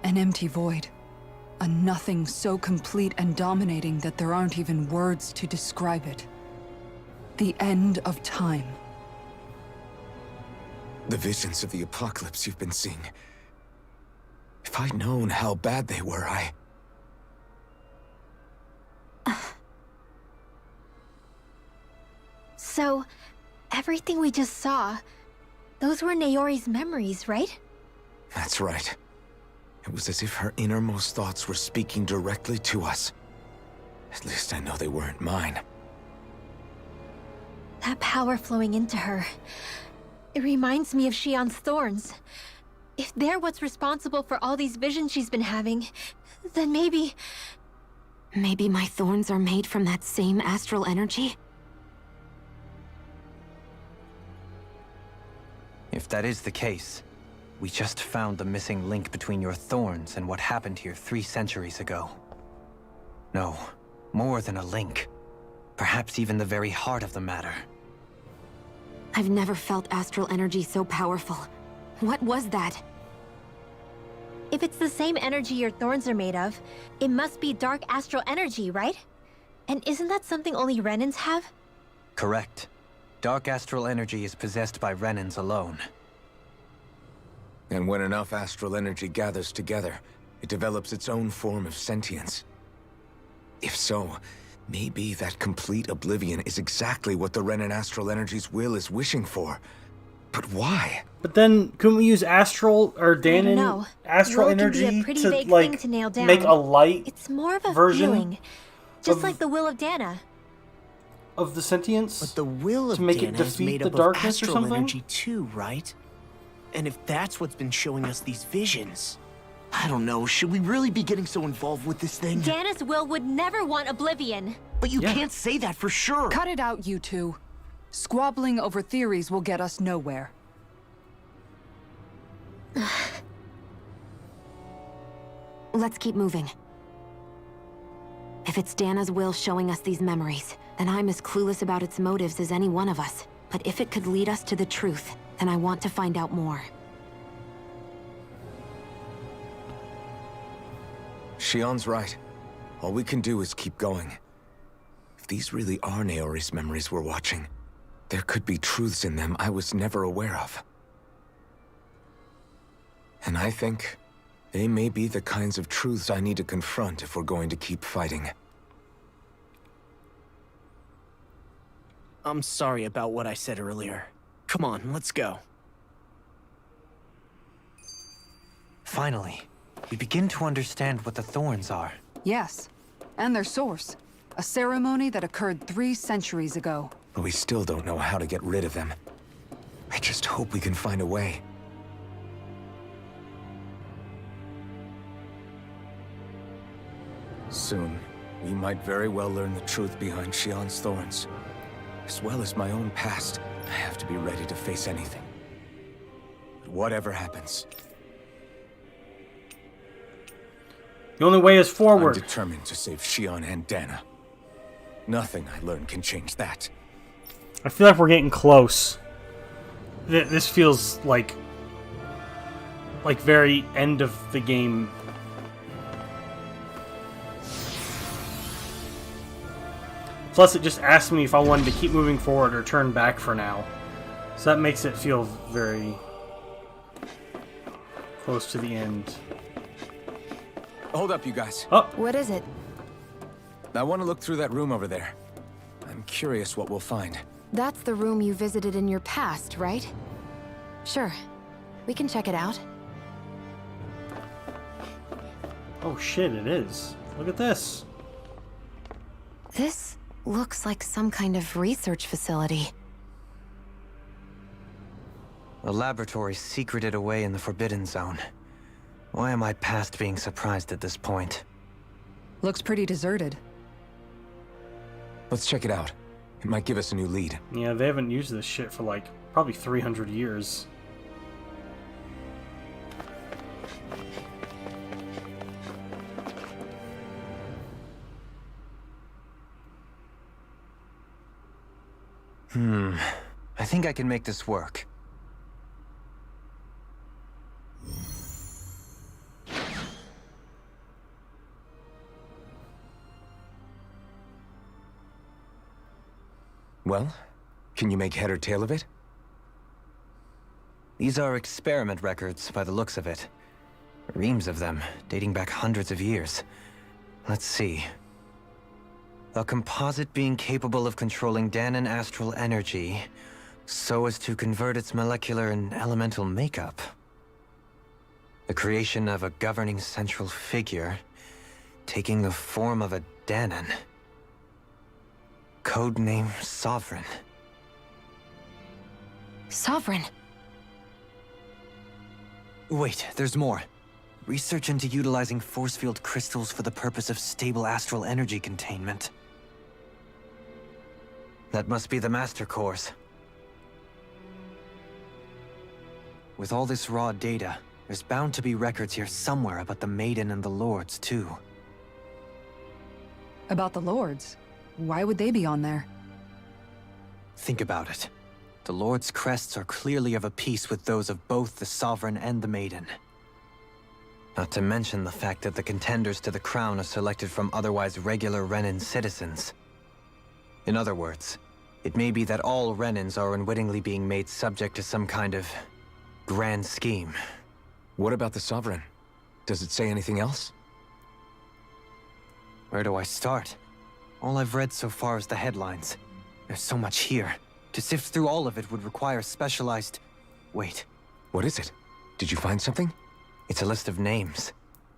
An empty void. A nothing so complete and dominating that there aren't even words to describe it. The end of time. The visions of the apocalypse you've been seeing. If I'd known how bad they were, So, everything we just saw, those were Naori's memories, right? That's right. It was as if her innermost thoughts were speaking directly to us. At least I know they weren't mine. That power flowing into her. It reminds me of Shion's thorns. If they're what's responsible for all these visions she's been having, then maybe... Maybe my thorns are made from that same astral energy? If that is the case, we just found the missing link between your thorns and what happened here 3 centuries ago. No, more than a link. Perhaps even the very heart of the matter. I've never felt astral energy so powerful. What was that? If it's the same energy your thorns are made of, it must be dark astral energy, right? And isn't that something only Renans have? Correct. Dark astral energy is possessed by Renans alone. And when enough astral energy gathers together, it develops its own form of sentience. If so, maybe that complete oblivion is exactly what the Renan astral energy's will is wishing for. But why? But then, couldn't we use astral or I don't Danon know. astral Will can be energy a pretty to vague thing like to nail down. make a light It's more of a version feeling, just of- like the will of Dana. of the sentience? But the will of to make it Dana is defeat made the up darkness of or astral something? energy too, right? And if that's what's been showing us these visions... I don't know, should we really be getting so involved with this thing? Dana's will would never want oblivion. But you can't say that for sure. Cut it out, you two. Squabbling over theories will get us nowhere. Let's keep moving. If it's Dana's will showing us these memories, then I'm as clueless about its motives as any one of us. But if it could lead us to the truth, then I want to find out more. Shion's right. All we can do is keep going. If these really are Naori's memories we're watching, there could be truths in them I was never aware of. And I think they may be the kinds of truths I need to confront if we're going to keep fighting. I'm sorry about what I said earlier. Come on, let's go. Finally, we begin to understand what the thorns are. Yes, and their source. A ceremony that occurred 3 centuries ago. But we still don't know how to get rid of them. I just hope we can find a way. Soon, we might very well learn the truth behind Shion's thorns. As well as my own past, I have to be ready to face anything. But whatever happens, The only way is I'm forward. determined to save Shion and Dana. Nothing I learn can change that. I feel like we're getting close. This feels like very end of the game. Plus, it just asked me if I wanted to keep moving forward or turn back for now. So that makes it feel very close to the end. Hold up, you guys. Oh. What is it? I want to look through that room over there. I'm curious what we'll find. That's the room you visited in your past, right? Sure. We can check it out. Oh shit, it is. Look at this. This looks like some kind of research facility. A laboratory secreted away in the Forbidden Zone. Why am I past being surprised at this point? Looks pretty deserted. Let's check it out. It might give us a new lead. Yeah, they haven't used this shit for like probably 300 years. I think I can make this work. Well, can you make head or tail of it? These are experiment records, by the looks of it. Reams of them, dating back hundreds of years. Let's see. A composite being capable of controlling Danon astral energy, so as to convert its molecular and elemental makeup. The creation of a governing central figure, taking the form of a Danon. Codename Sovereign. Sovereign. Wait, there's more. Research into utilizing force field crystals for the purpose of stable astral energy containment. That must be the Master Cores. With all this raw data, there's bound to be records here somewhere about the Maiden and the Lords, too. About the Lords? Why would they be on there? Think about it. The Lord's crests are clearly of a piece with those of both the Sovereign and the Maiden. Not to mention the fact that the contenders to the crown are selected from otherwise regular Renan citizens. In other words, it may be that all Renans are unwittingly being made subject to some kind of grand scheme. What about the Sovereign? Does it say anything else? Where do I start? All I've read so far is the headlines. There's so much here. To sift through all of it would require specialized... Wait. What is it? Did you find something? It's a list of names,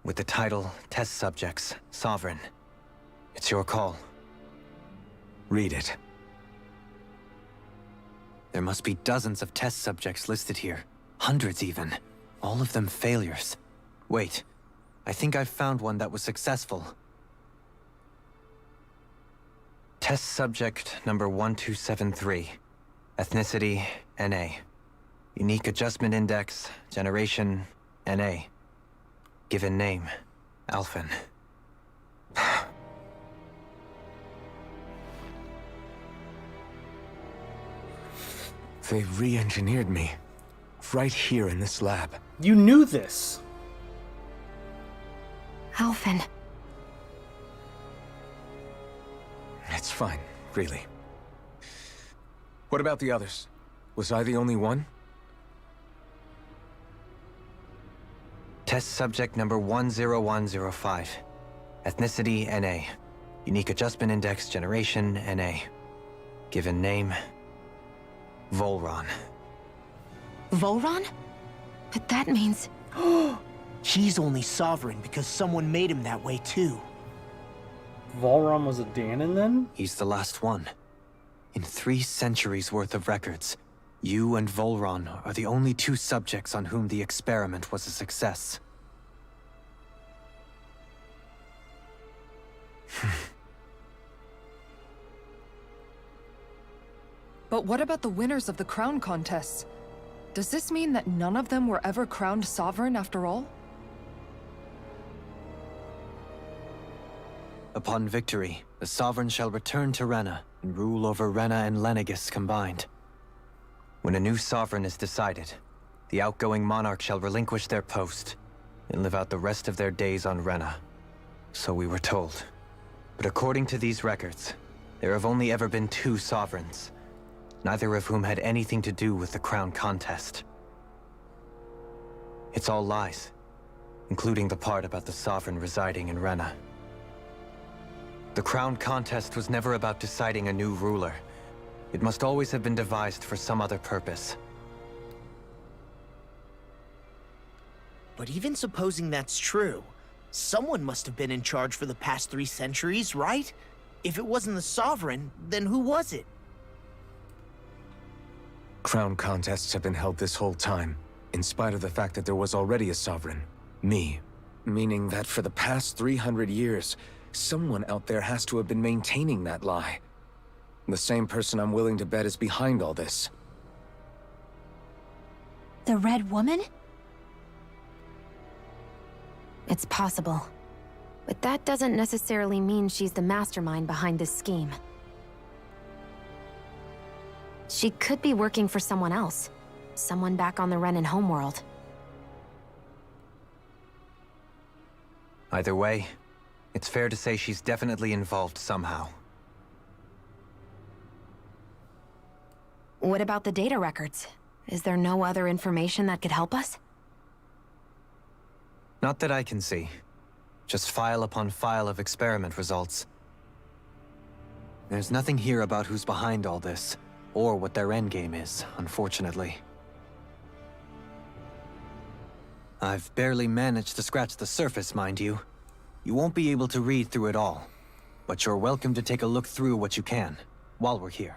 with the title, Test Subjects, Sovereign. It's your call. Read it. There must be dozens of test subjects listed here. Hundreds even. All of them failures. Wait, I think I've found one that was successful. Test subject number 1273. Ethnicity, NA. Unique adjustment index, generation, NA. Given name, Alphen. They re-engineered me. Right here in this lab. You knew this! Alphen. It's fine, really. What about the others? Was I the only one? Test subject number 10105. Ethnicity, NA. Unique adjustment index, generation, NA. Given name, Volron. Volron? But that means... He's only Sovereign because someone made him that way too. Volron was a Danon then? He's the last one. In 3 centuries worth of records, you and Volron are the only 2 subjects on whom the experiment was a success. But what about the winners of the crown contests? Does this mean that none of them were ever crowned sovereign after all? Upon victory, the Sovereign shall return to Rena and rule over Rena and Lenegis combined. When a new Sovereign is decided, the outgoing monarch shall relinquish their post and live out the rest of their days on Rena. So we were told. But according to these records, there have only ever been 2 Sovereigns, neither of whom had anything to do with the crown contest. It's all lies, including the part about the Sovereign residing in Rena. The crown contest was never about deciding a new ruler. It must always have been devised for some other purpose. But even supposing that's true, someone must have been in charge for the past 3 centuries, right? If it wasn't the Sovereign, then who was it? Crown contests have been held this whole time, in spite of the fact that there was already a Sovereign. Me. Meaning that for the past 300 years, someone out there has to have been maintaining that lie. The same person I'm willing to bet is behind all this. The Red Woman? It's possible. But that doesn't necessarily mean she's the mastermind behind this scheme. She could be working for someone else. Someone back on the Renan homeworld. Either way, it's fair to say she's definitely involved somehow. What about the data records? Is there no other information that could help us? Not that I can see. Just file upon file of experiment results. There's nothing here about who's behind all this, or what their endgame is, unfortunately. I've barely managed to scratch the surface, mind you. You won't be able to read through it all, but you're welcome to take a look through what you can, while we're here.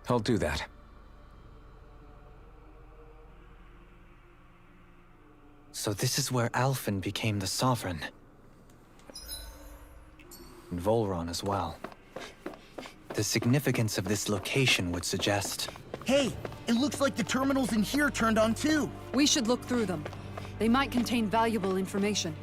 I'll do that. So this is where Alphen became the Sovereign. And Volron as well. The significance of this location would suggest... Hey, it looks like the terminals in here turned on too. We should look through them. They might contain valuable information.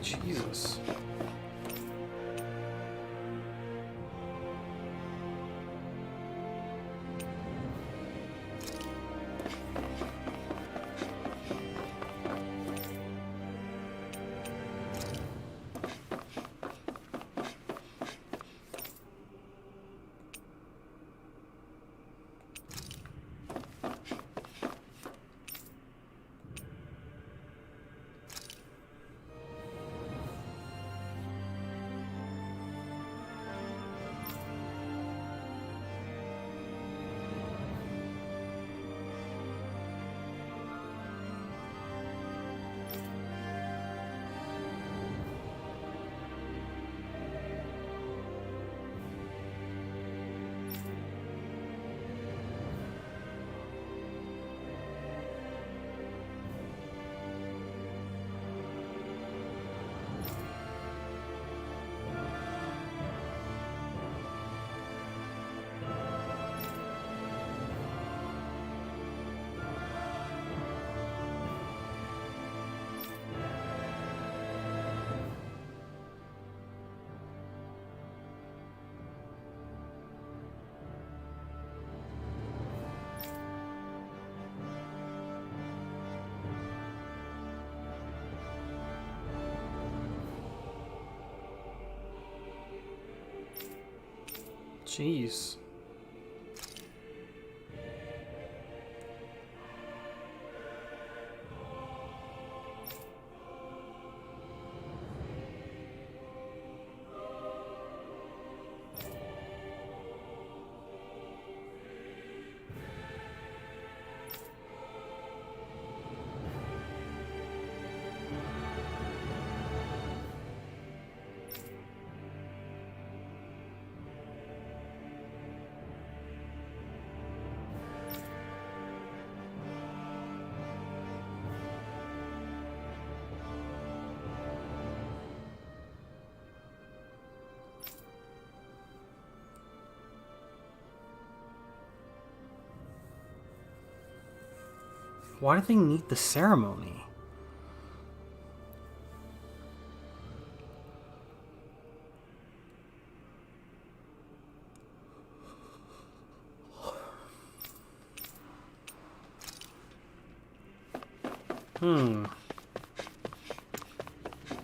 Jesus. Jeez. Why do they need the ceremony?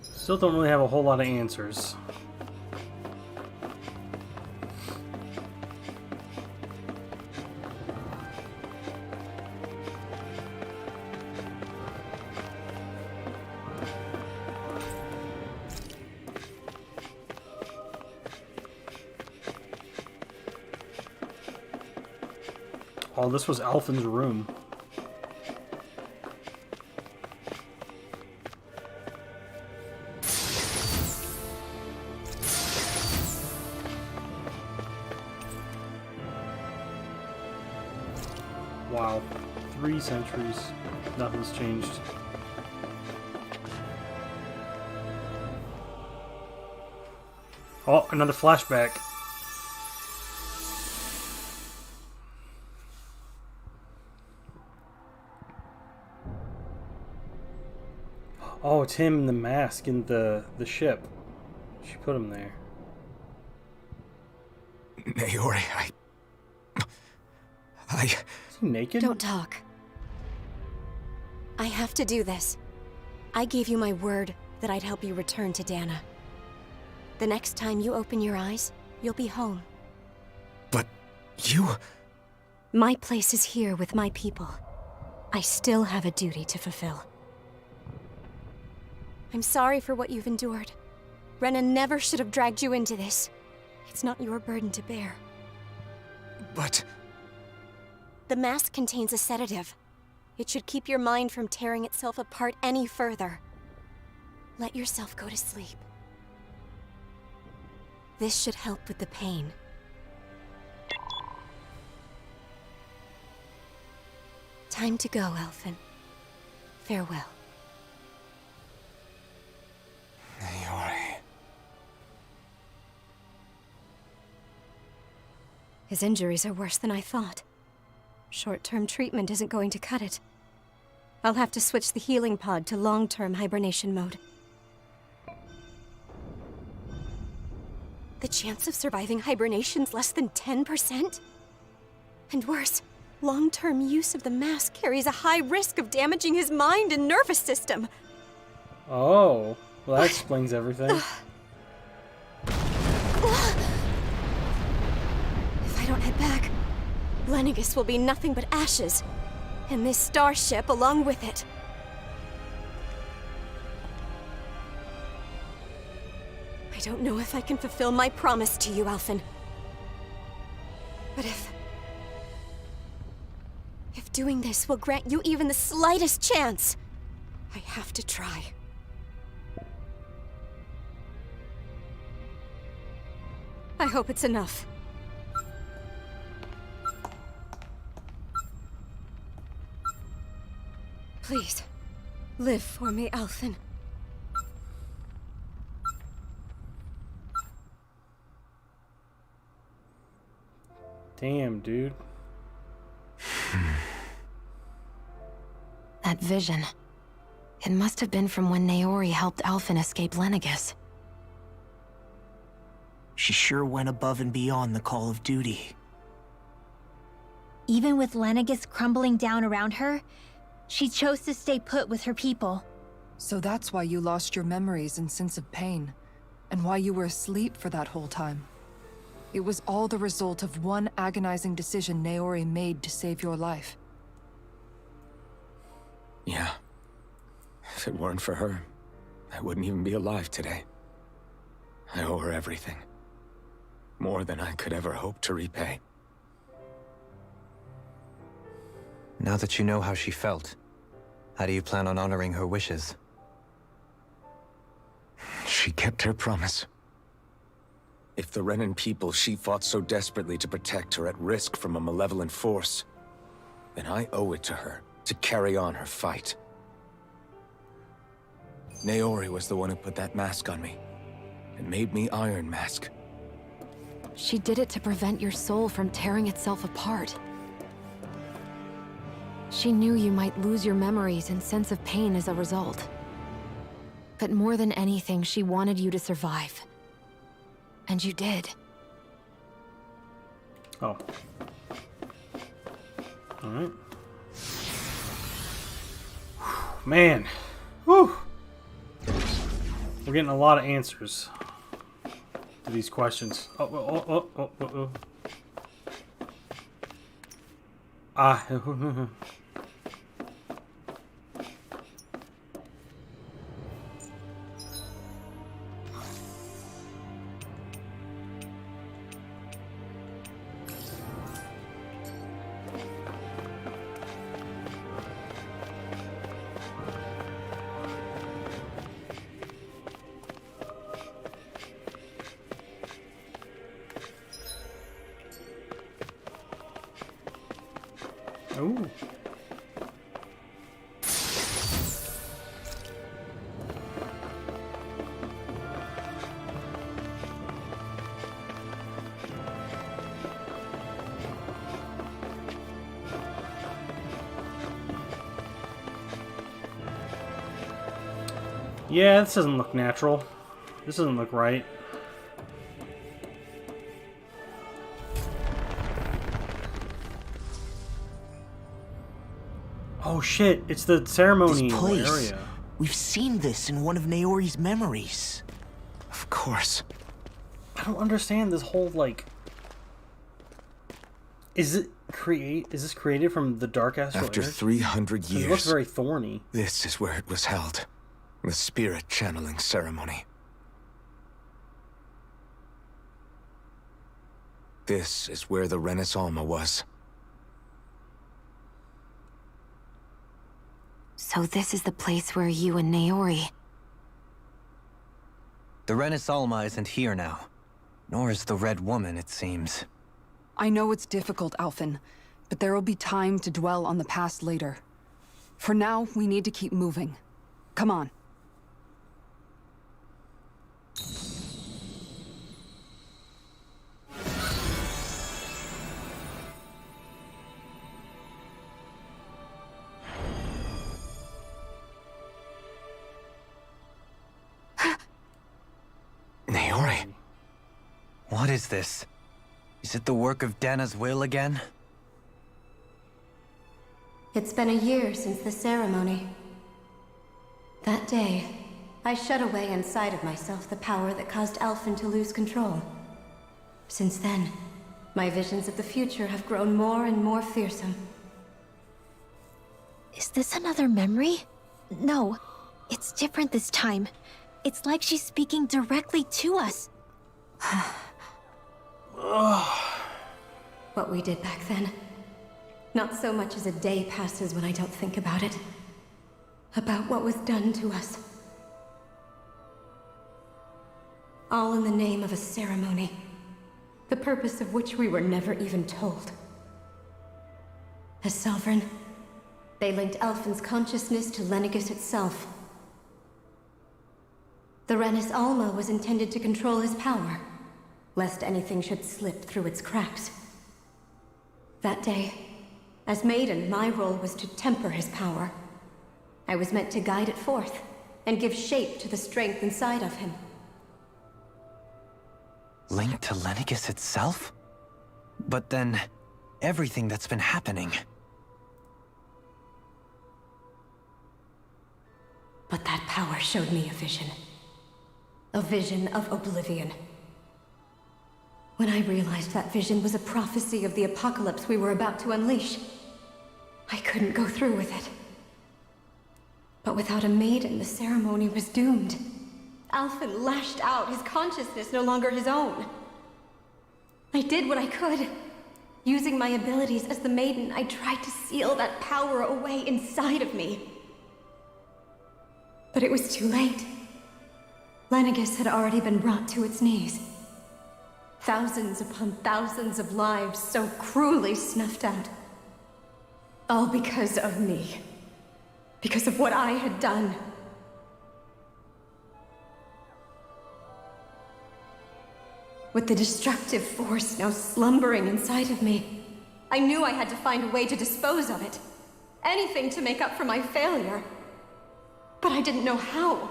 Still don't really have a whole lot of answers. Oh, this was Alphen's room. Wow. 3 centuries. Nothing's changed. Oh, another flashback. Oh, it's him in the mask in the ship. She put him there. Naori, Is he naked? Don't talk. I have to do this. I gave you my word that I'd help you return to Dana. The next time you open your eyes, you'll be home. But you... My place is here with my people. I still have a duty to fulfill. I'm sorry for what you've endured. Renan never should have dragged you into this. It's not your burden to bear. But... The mask contains a sedative. It should keep your mind from tearing itself apart any further. Let yourself go to sleep. This should help with the pain. Time to go, Elfin. Farewell. Naori... His injuries are worse than I thought. Short-term treatment isn't going to cut it. I'll have to switch the healing pod to long-term hibernation mode. The chance of surviving hibernation's less than 10%? And worse, long-term use of the mask carries a high risk of damaging his mind and nervous system. Oh, well that explains everything. If I don't head back, Lenegis will be nothing but ashes, and this starship along with it. I don't know if I can fulfill my promise to you, Alphen. But if doing this will grant you even the slightest chance, I have to try. I hope it's enough. Please, live for me, Alphen. Damn, dude. That vision. It must have been from when Naori helped Alphen escape Lenegis. She sure went above and beyond the call of duty. Even with Lenegis crumbling down around her, she chose to stay put with her people. So that's why you lost your memories and sense of pain, and why you were asleep for that whole time. It was all the result of one agonizing decision Naori made to save your life. Yeah. If it weren't for her, I wouldn't even be alive today. I owe her everything. More than I could ever hope to repay. Now that you know how she felt, how do you plan on honoring her wishes? She kept her promise. If the Renan people she fought so desperately to protect are at risk from a malevolent force, then I owe it to her to carry on her fight. Naori was the one who put that mask on me, and made me Iron Mask. She did it to prevent your soul from tearing itself apart. She knew you might lose your memories and sense of pain as a result. But more than anything, she wanted you to survive. And you did. Oh. Alright. Man. Whew. We're getting a lot of answers to these questions. Oh. Ah. Ooh. Yeah, this doesn't look natural. This doesn't look right. Oh shit, it's the ceremony This place. area. We've seen this in one of Naori's memories. Of course. I don't understand this whole, like... Is this created from the dark astral After energy? 300 years... It looks very thorny. This is where it was held. The spirit channeling ceremony. This is where the Renis Alma was. So this is the place where you and Naori... The Renis Alma isn't here now. Nor is the Red Woman, it seems. I know it's difficult, Alphen, but there will be time to dwell on the past later. For now, we need to keep moving. Come on. Naori. What is this? Is it the work of Dana's will again? It's been a year since the ceremony. That day, I shut away inside of myself the power that caused Alphen to lose control. Since then, my visions of the future have grown more and more fearsome. Is this another memory? No, it's different this time. It's like she's speaking directly to us. What we did back then. Not so much as a day passes when I don't think about it. About what was done to us. All in the name of a ceremony. The purpose of which we were never even told. As Sovereign, they linked Alphen's consciousness to Lenegis itself. The Renis Alma was intended to control his power, lest anything should slip through its cracks. That day, as Maiden, my role was to temper his power. I was meant to guide it forth, and give shape to the strength inside of him. Linked to Lenegis itself? But then, everything that's been happening... But that power showed me a vision. A vision of oblivion. When I realized that vision was a prophecy of the apocalypse we were about to unleash, I couldn't go through with it. But without a maiden, the ceremony was doomed. Alphen lashed out, his consciousness no longer his own. I did what I could. Using my abilities as the maiden, I tried to seal that power away inside of me. But it was too late. Lenegis had already been brought to its knees. Thousands upon thousands of lives so cruelly snuffed out. All because of me. Because of what I had done. With the destructive force now slumbering inside of me, I knew I had to find a way to dispose of it. Anything to make up for my failure. But I didn't know how.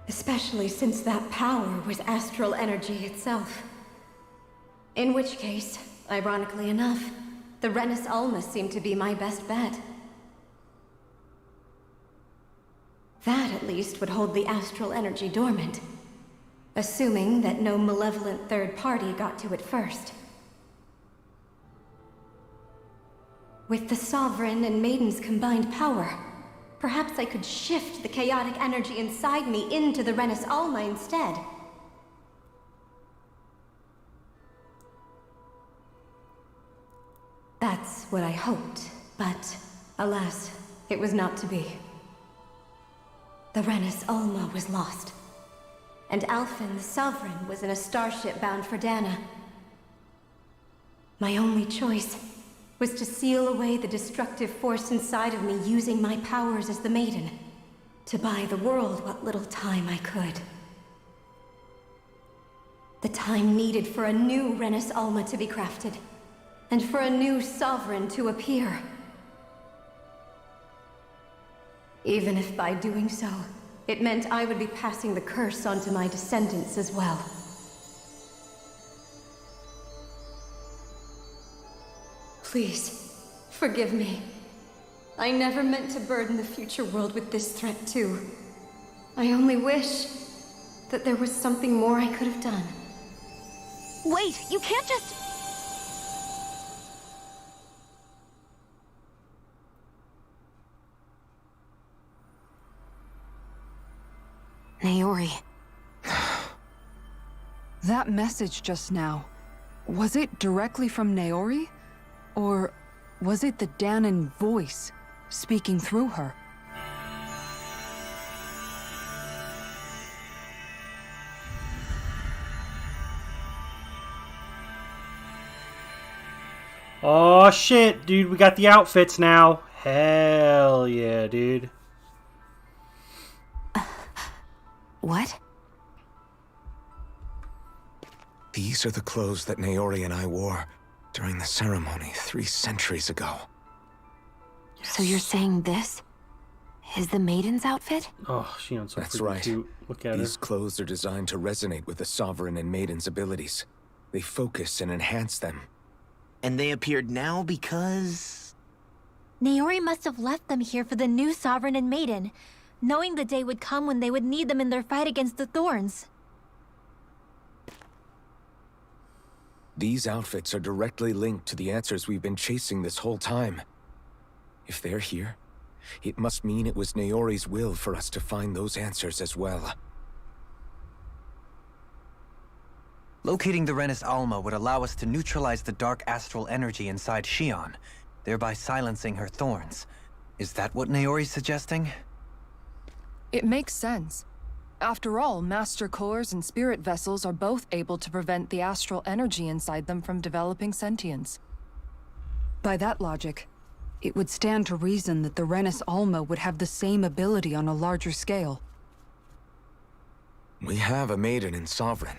Especially since that power was astral energy itself. In which case, ironically enough, the Renis Alma seemed to be my best bet. That, at least, would hold the astral energy dormant. Assuming that no malevolent third party got to it first. With the Sovereign and Maiden's combined power, perhaps I could shift the chaotic energy inside me into the Renis Alma instead. That's what I hoped, but alas, it was not to be. The Renis Alma was lost, and Alphen, the Sovereign, was in a starship bound for Dana. My only choice was to seal away the destructive force inside of me using my powers as the Maiden, to buy the world what little time I could. The time needed for a new Renis Alma to be crafted, and for a new Sovereign to appear. Even if by doing so, it meant I would be passing the curse onto my descendants as well. Please, forgive me. I never meant to burden the future world with this threat too. I only wish that there was something more I could have done. Wait, you can't just... Naori. That message just now, was it directly from Naori? Or was it the Danon voice speaking through her? Oh shit, dude, we got the outfits now. Hell yeah, dude. What? These are the clothes that Naori and I wore during the ceremony 3 centuries ago. So you're saying this is the Maiden's outfit? Oh, Shion's so That's freaking right. cute. Look at These her. clothes are designed to resonate with the Sovereign and Maiden's abilities. They focus and enhance them. And they appeared now because... Naori must have left them here for the new Sovereign and Maiden, knowing the day would come when they would need them in their fight against the Thorns. These outfits are directly linked to the answers we've been chasing this whole time. If they're here, it must mean it was Naori's will for us to find those answers as well. Locating the Renis Alma would allow us to neutralize the dark astral energy inside Shion, thereby silencing her thorns. Is that what Naori's suggesting? It makes sense. After all, Master Cores and Spirit Vessels are both able to prevent the astral energy inside them from developing sentience. By that logic, it would stand to reason that the Renis Alma would have the same ability on a larger scale. We have a Maiden and Sovereign.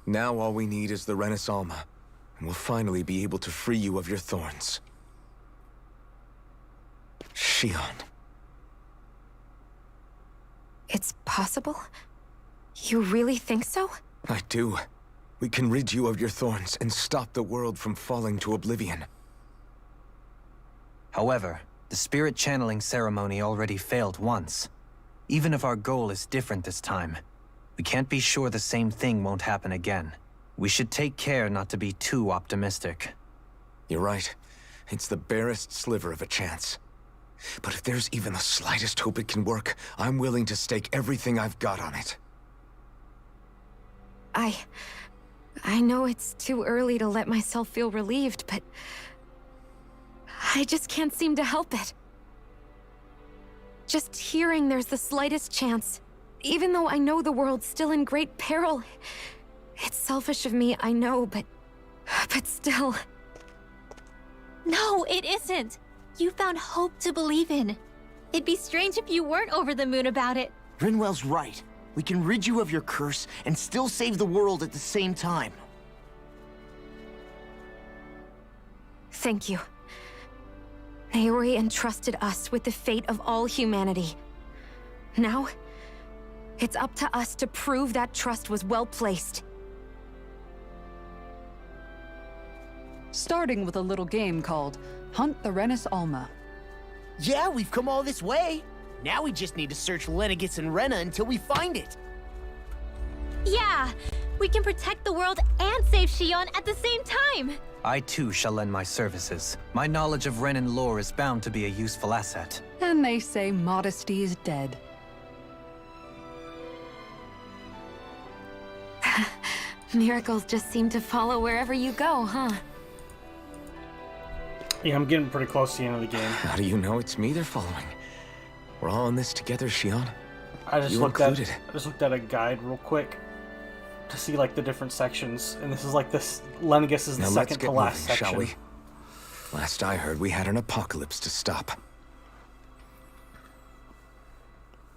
Now all we need is the Renis Alma, and we'll finally be able to free you of your thorns. Shion. It's possible? You really think so? I do. We can rid you of your thorns and stop the world from falling to oblivion. However, the spirit channeling ceremony already failed once. Even if our goal is different this time, we can't be sure the same thing won't happen again. We should take care not to be too optimistic. You're right. It's the barest sliver of a chance. But if there's even the slightest hope it can work, I'm willing to stake everything I've got on it. I know it's too early to let myself feel relieved, but I just can't seem to help it. Just hearing there's the slightest chance, even though I know the world's still in great peril. It's selfish of me, I know, but still. No, it isn't. You found hope to believe in. It'd be strange if you weren't over the moon about it. Rinwell's right. We can rid you of your curse and still save the world at the same time. Thank you. Naori entrusted us with the fate of all humanity. Now, it's up to us to prove that trust was well placed. Starting with a little game called Hunt the Renis Alma. Yeah, we've come all this way. Now we just need to search Lenegis and Rena until we find it. Yeah, we can protect the world and save Shion at the same time. I too shall lend my services. My knowledge of Renan lore is bound to be a useful asset. And they say modesty is dead. Miracles just seem to follow wherever you go, huh? Yeah, I'm getting pretty close to the end of the game. How do you know it's me they're following? We're all in this together, Shion. I just You looked included. at a guide real quick to see like the different sections, and this is like this. Lenegis is the Now let's second get to last moving, section. shall we? Last I heard, we had an apocalypse to stop.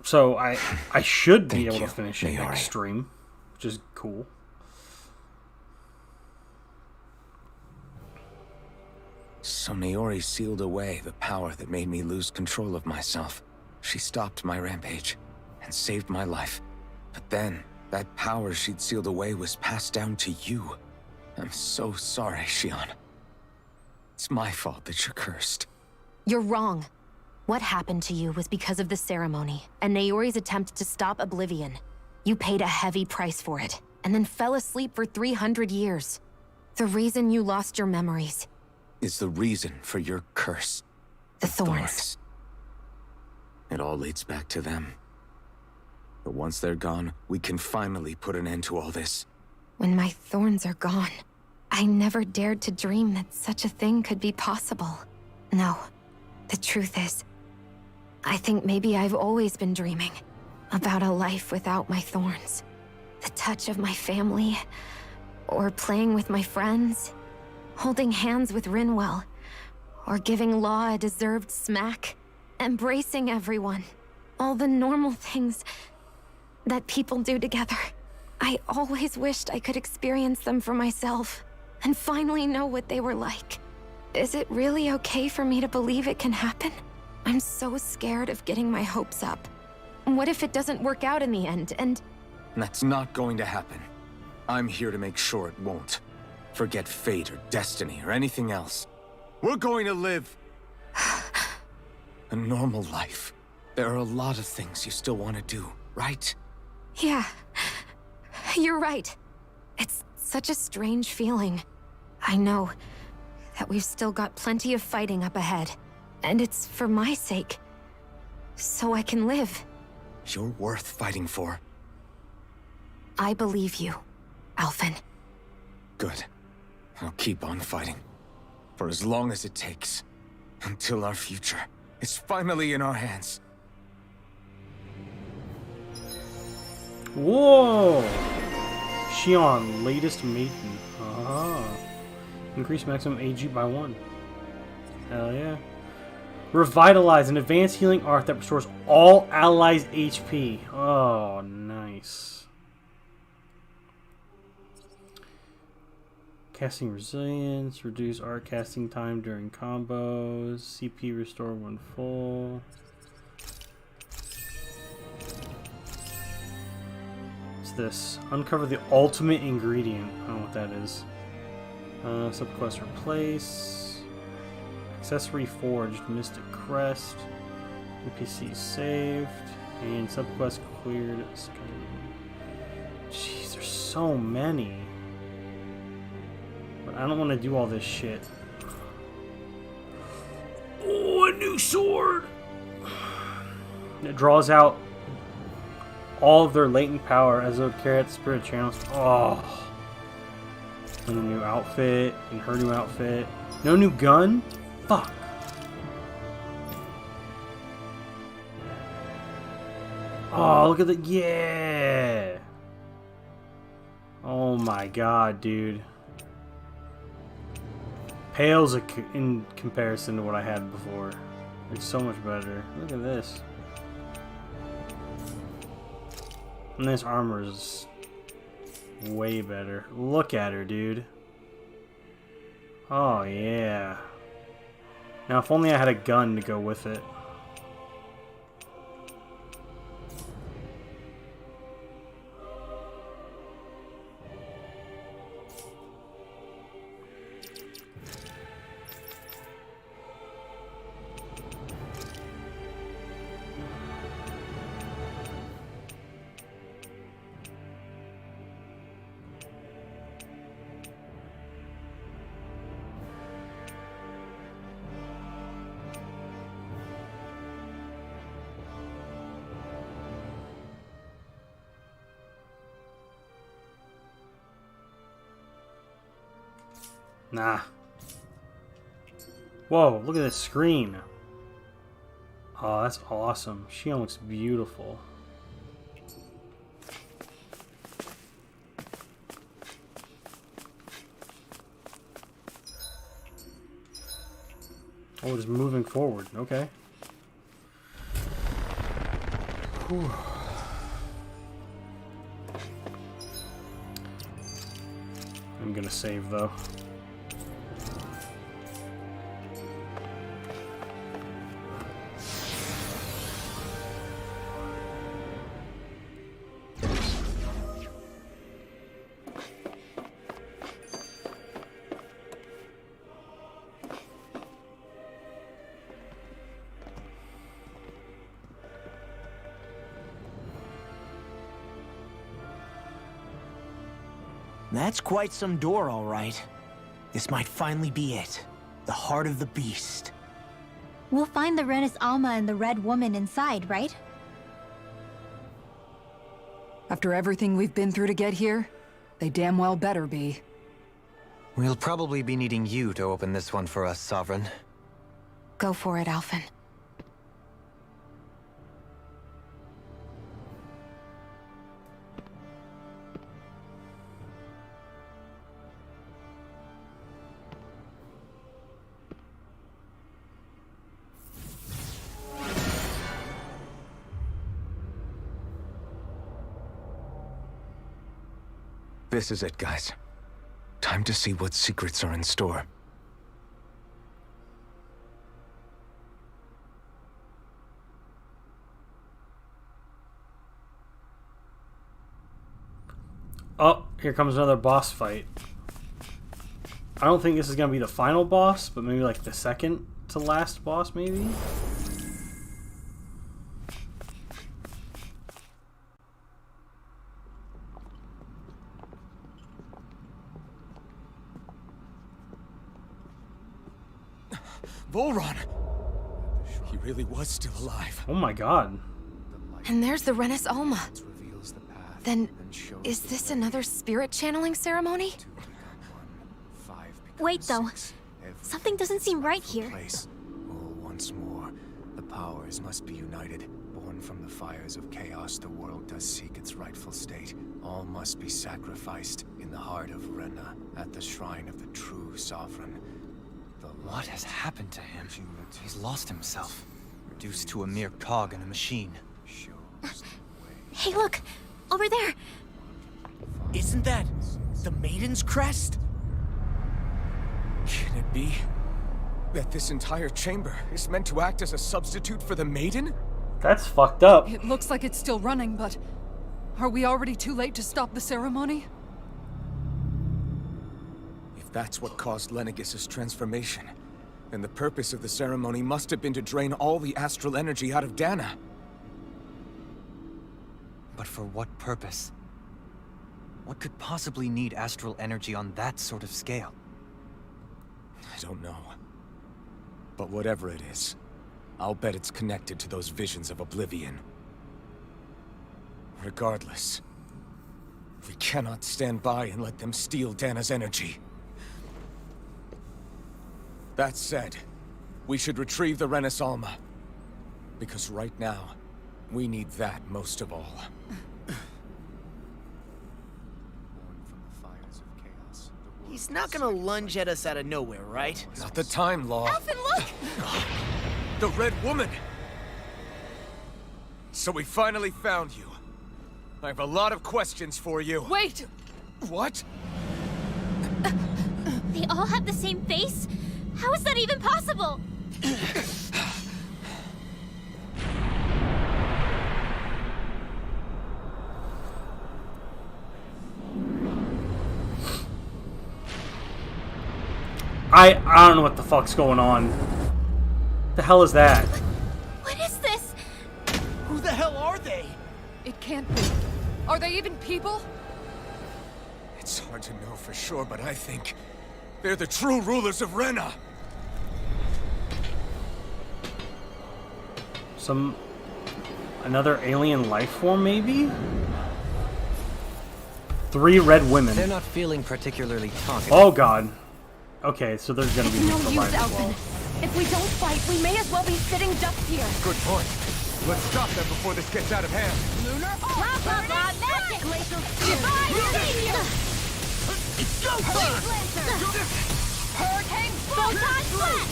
So I should be Thank able you, to finish it Maori. next stream, which is cool. So Naori sealed away the power that made me lose control of myself. She stopped my rampage and saved my life. But then, that power she'd sealed away was passed down to you. I'm so sorry, Shion. It's my fault that you're cursed. You're wrong. What happened to you was because of the ceremony and Naori's attempt to stop Oblivion. You paid a heavy price for it, and then fell asleep for 300 years. The reason you lost your memories. Is the reason for your curse. The thorns. It all leads back to them. But once they're gone, we can finally put an end to all this. When my thorns are gone, I never dared to dream that such a thing could be possible. No, the truth is, I think maybe I've always been dreaming about a life without my thorns. The touch of my family, or playing with my friends, holding hands with Rinwell, or giving Law a deserved smack, embracing everyone. All the normal things that people do together. I always wished I could experience them for myself, and finally know what they were like. Is it really okay for me to believe it can happen? I'm so scared of getting my hopes up. What if it doesn't work out in the end, and... That's not going to happen. I'm here to make sure it won't. Forget fate or destiny or anything else. We're going to live a normal life. There are a lot of things you still want to do, right? Yeah, you're right. It's such a strange feeling. I know that we've still got plenty of fighting up ahead, and it's for my sake, so I can live. You're worth fighting for. I believe you, Alphen. Good. I'll keep on fighting. For as long as it takes. Until our future is finally in our hands. Whoa! Shion, latest maiden. Ah. Increase maximum AG by 1. Hell yeah. Revitalize, an advanced healing art that restores all allies' HP. Oh, nice. Casting resilience, reduce art casting time during combos, CP restore when full. What's this? Uncover the ultimate ingredient. I don't know what that is. Subquest replace. Accessory forged, Mystic Crest. NPC saved. And subquest cleared. Jeez, there's so many. But I don't want to do all this shit. Oh, a new sword! It draws out all of their latent power as though carry spirit channels. Oh. And a new outfit, and her new outfit. No new gun? Fuck. Oh, look at the... Yeah! Oh my god, dude. Pales in comparison to what I had before. It's so much better. Look at this. And this armor is way better. Look at her, dude. Oh, yeah. Now, if only I had a gun to go with it. Nah. Whoa, look at this screen. Oh, that's awesome. She looks beautiful. Oh, just moving forward. Okay. Whew. I'm gonna save though. That's quite some door, all right. This might finally be it. The heart of the beast. We'll find the Renis Alma and the Red Woman inside, right? After everything we've been through to get here, they damn well better be. We'll probably be needing you to open this one for us, Sovereign. Go for it, Alphen. This is it, guys. Time to see what secrets are in store. Oh, here comes another boss fight. I don't think this is gonna be the final boss, but maybe like the second to last boss, maybe? Volron! He really was still alive. Oh my god. And there's the Renis Alma. Then, is this another spirit channeling ceremony? Wait, though. Something doesn't seem right here. Once more, the powers must be united. Born from the fires of chaos, the world does seek its rightful state. All must be sacrificed in the heart of Rena, at the shrine of the true sovereign. What has happened to him? He's lost himself, reduced to a mere cog in a machine. Hey, look! Over there! Isn't that the Maiden's crest? Can it be that this entire chamber is meant to act as a substitute for the Maiden? That's fucked up. It looks like it's still running, but are we already too late to stop the ceremony? If that's what caused Lenegis' transformation, then the purpose of the ceremony must have been to drain all the astral energy out of Dana. But for what purpose? What could possibly need astral energy on that sort of scale? I don't know. But whatever it is, I'll bet it's connected to those visions of oblivion. Regardless, we cannot stand by and let them steal Dana's energy. That said, we should retrieve the Renis Alma. Because right now, we need that most of all. He's not gonna lunge at us out of nowhere, right? Not the time, Law. Alphen, look! The Red Woman! So we finally found you. I have a lot of questions for you. Wait! What? They all have the same face? How is that even possible? I don't know what the fuck's going on. The hell is that? What is this? Who the hell are they? It can't be. Are they even people? It's hard to know for sure, but I think they're the true rulers of Rena. Another alien life form, maybe? 3 red women. They're not feeling particularly talkative. Oh god. Okay, so there's gonna be No some use, life as Alphen. well. If we don't fight, we may as well be sitting ducks here. Good point. Let's stop them before this gets out of hand. Lunar magic! Glacial Divine Savior! It's go time! Hurricane Photon Flash!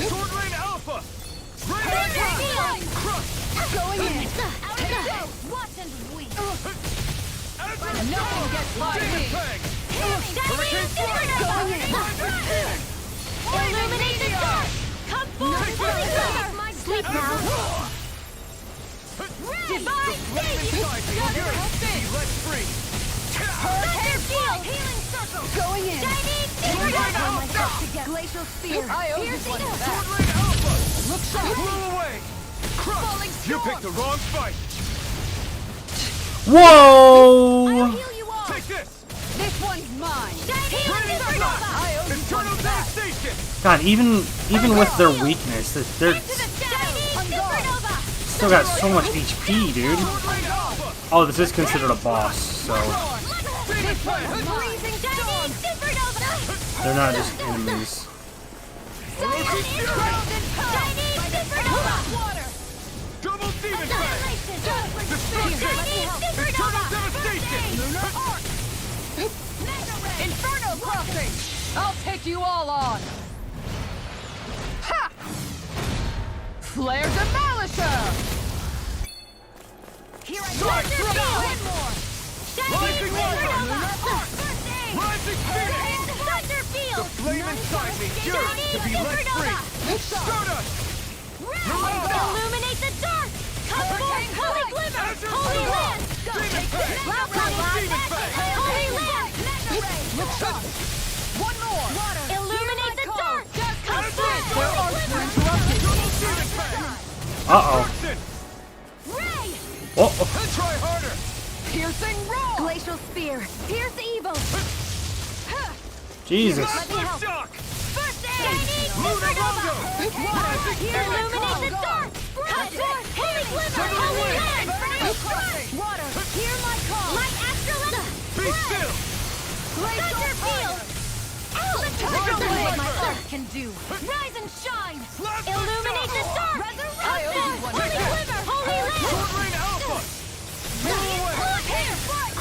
Sword Rain Alpha! Hurricane Crush! Going in! Watch and weep. Nothing gets by me! Hurricane Going in! Illuminate the dark! Come forward! Sleep now! Divine Stage! Let free! Hurricane Field! Healing Circle! Going in! Chinese Glacial Spear! I owe this one Sword back! Rain Alpha! Look sharp! Blew away! Falling You storm! picked the wrong fight! Whoa! Take this! This one's mine! Healing Circle! I owe this one Internal back! devastation! God, even with their weakness, they're still got so much HP, dude. Oh, this is considered a boss, so they're not just enemies. Double Demon Fang! Destruction! Internal devastation! Inferno Crossing! I'll take you all on! Ha! Flare Demolisher! Here I Strike! go! One more! Rising Water! Rising Spirit! Thunderfield! The flame inside me yearns to be let free! Stardust! Illuminate the dark! Come forth, Holy Glimmer! Holy Land! Demon Fang! Demon Fang! Holy Land! Look sharp! One more! Illuminate the dark! Come forth, There are Holy Glimmer! Demon Fang! Uh-oh. Ray! Oh, Try harder! Piercing Roll! Glacial Spear! Pierce evil! Jesus. Let me help! Shock! First aid! Lunar Rondo! Water! Here, illuminate the dark! Come forth, Holy Glimmer! Holy Land! Water! Hear my call! Light Astroletta! Be still! Thunderfield! Let's Rising what my Viper! earth can do! Rise and shine! Blast Illuminate the dark! I owe you one Holy back. Glimmer! Holy Land! Sword Rain Alpha!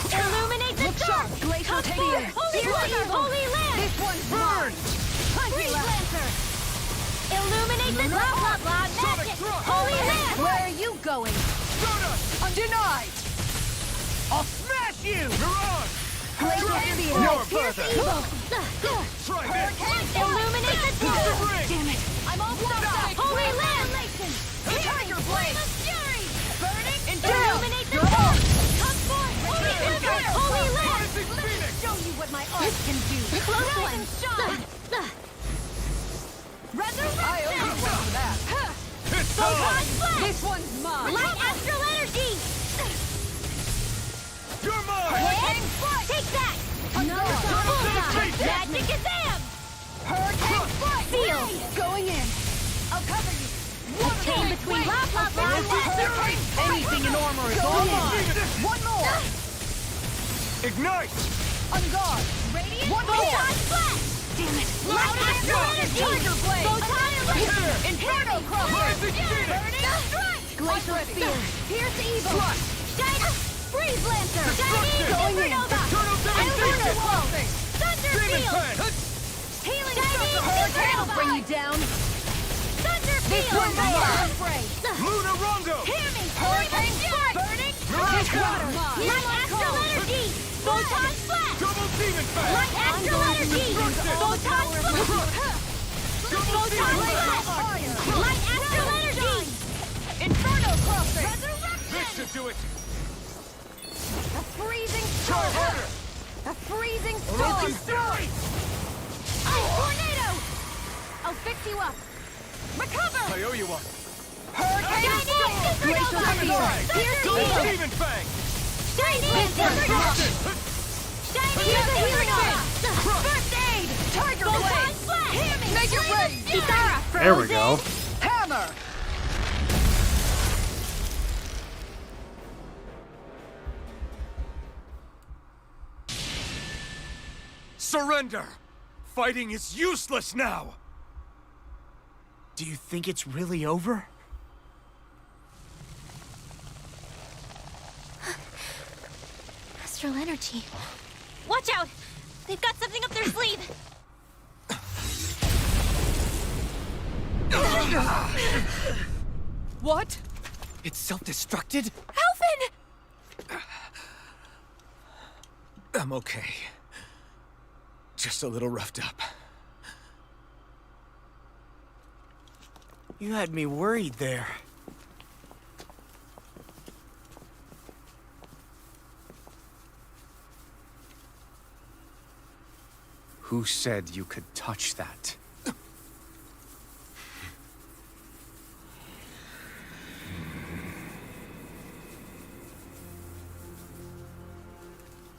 Illuminate the dark! Glacial Come Spear! forth, Holy Glimmer! Holy Land! This one's Burn! Freeze Lancer! Illuminate the dark! Blah, blah, magic! thrust! Holy Land! Where are you going? Stardust! Undenied! I'll smash you! Mirage! Glacial Spear! No Pierce further! evil! Try this! Illuminate the dark! Ring! Damn it! I'm all stopped up! Holy Land! Tiger Blade! Flame of Fury! Burning! Illuminate the You're dark! on! Come forth! Holy Glimmer! Holy Land! Rising Phoenix! Show you what my art can do! Close one! Shine! Resurrection! I owe you one for that. It's Photon on! Flash! This one's mine! Light Astral Energy! You're mine! Hit! Take that! Bullseye! Magic Azam! Hurricane Flight! Seal! Going in! I'll cover you! Chain between blah blah blah and Hurricane! Anything in armor is all mine! One more! Ignite! On guard! Radiant One Photon more! Flash! Damn it! Light Astral Energy! Tiger Blade! Photon Laser! Inferno Cross! Rising Phoenix! Strike! Glacial Spear! Pierce evil! Thrust! Shine! Freeze Lancer! Destruction! Going in! Eternal devastation! Demon Thunderfield! Fang! Healing Circle! Hurricane! Bring you down! Thunderfield! one's mine. Lunar Rondo! Hear me! Hurricane Fury! Burning! Mirage! This one's mine! Light Astral Energy! Photon Flash! Double Demon Fang! Light Astral Energy! Photon Flash! Photon Flash! Light Astral Energy! Inferno Crossing! This should do it! A freezing Try storm! harder! A freezing Orochi storm! Fury! Ice Tornado! I'll fix you up! Recover! I owe you one! Hurricane Storm! Glacial Spear! Pierce Double evil! Demon Fang! Shine Lancer! Shine Healing Aura! First aid! Tiger Photon Blade! Flash! Hear me! Make it rain! Kitara There we frozen! go. Hammer! Surrender! Fighting is useless now! Do you think it's really over? Astral Energy. Watch out! They've got something up their sleeve! What? It's self-destructed? Alvin! I'm okay. Just a little roughed up. You had me worried there. Who said you could touch that?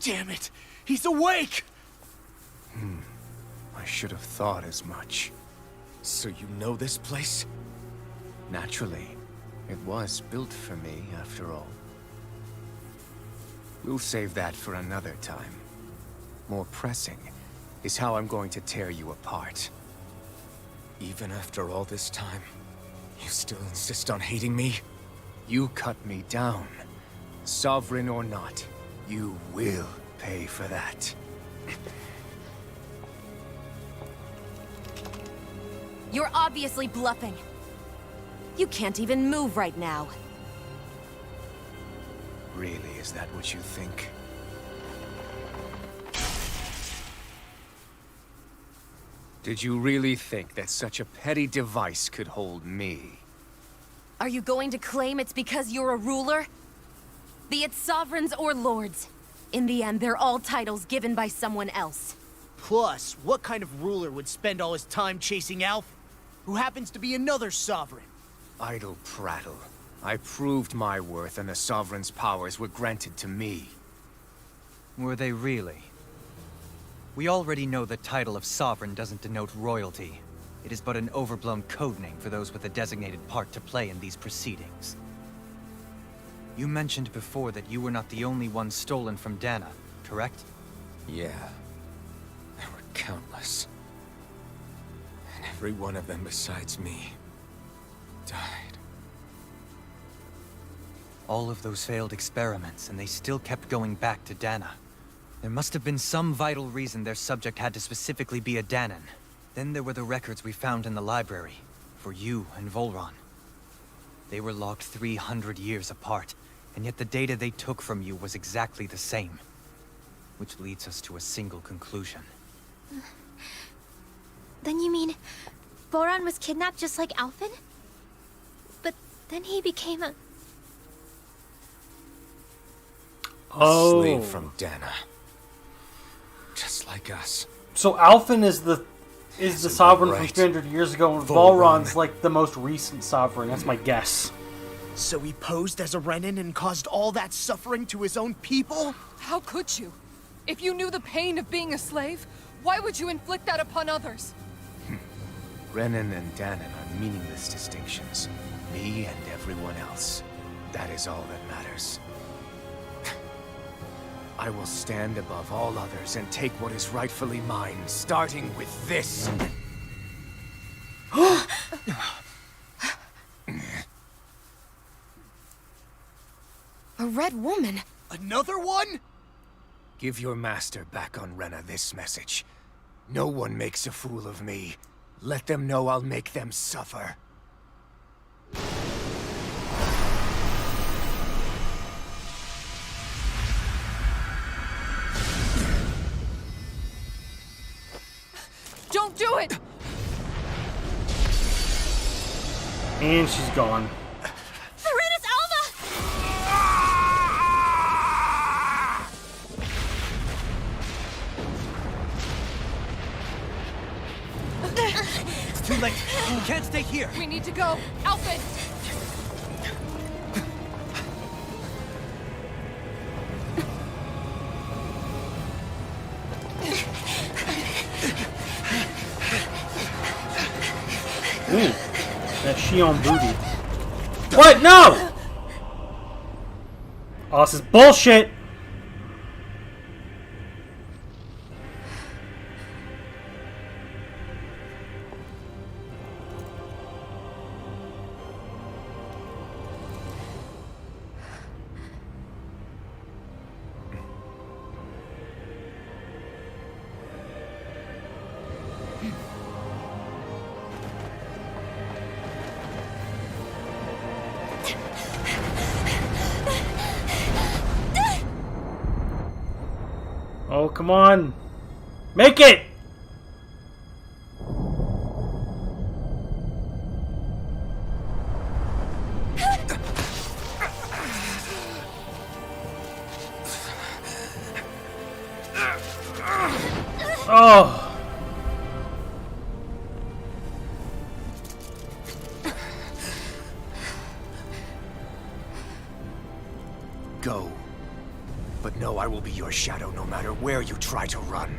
Damn it! He's awake! I should have thought as much. So you know this place? Naturally. It was built for me, after all. We'll save that for another time. More pressing is how I'm going to tear you apart. Even after all this time, you still insist on hating me? You cut me down. Sovereign or not, you will pay for that. You're obviously bluffing. You can't even move right now. Really, is that what you think? Did you really think that such a petty device could hold me? Are you going to claim it's because you're a ruler? Be it sovereigns or lords. In the end, they're all titles given by someone else. Plus, what kind of ruler would spend all his time chasing Alf, who happens to be another sovereign? Idle prattle. I proved my worth and the Sovereign's powers were granted to me. Were they really? We already know the title of Sovereign doesn't denote royalty. It is but an overblown codename for those with a designated part to play in these proceedings. You mentioned before that you were not the only one stolen from Dana, correct? Yeah. There were countless. And every one of them besides me died. All of those failed experiments, and they still kept going back to Dana. There must have been some vital reason their subject had to specifically be a Danan. Then there were the records we found in the library, for you and Volron. They were locked 300 years apart, and yet the data they took from you was exactly the same. Which leads us to a single conclusion. Then you mean Boron was kidnapped just like Alphen? But then he became a... A slave from Dana. Just like us. So Alphen is the sovereign from right. 300 years ago, and Volron. Volron's like the most recent sovereign. That's my guess. So he posed as a Renin and caused all that suffering to his own people? How could you? If you knew the pain of being a slave, why would you inflict that upon others? Renin and Danan are meaningless distinctions. Me and everyone else. That is all that matters. I will stand above all others and take what is rightfully mine, starting with this. A red woman? Another one? Give your master back on Rena this message. No one makes a fool of me. Let them know I'll make them suffer. Don't do it! And she's gone. Serenus Alva! It's too late. You can't stay here. We need to go. Alphen! Ooh, that Shion booty. What? No! Oh, this is bullshit! Oh, come on. Make it! Oh. Go. But know I will be your shadow no matter where you try to run.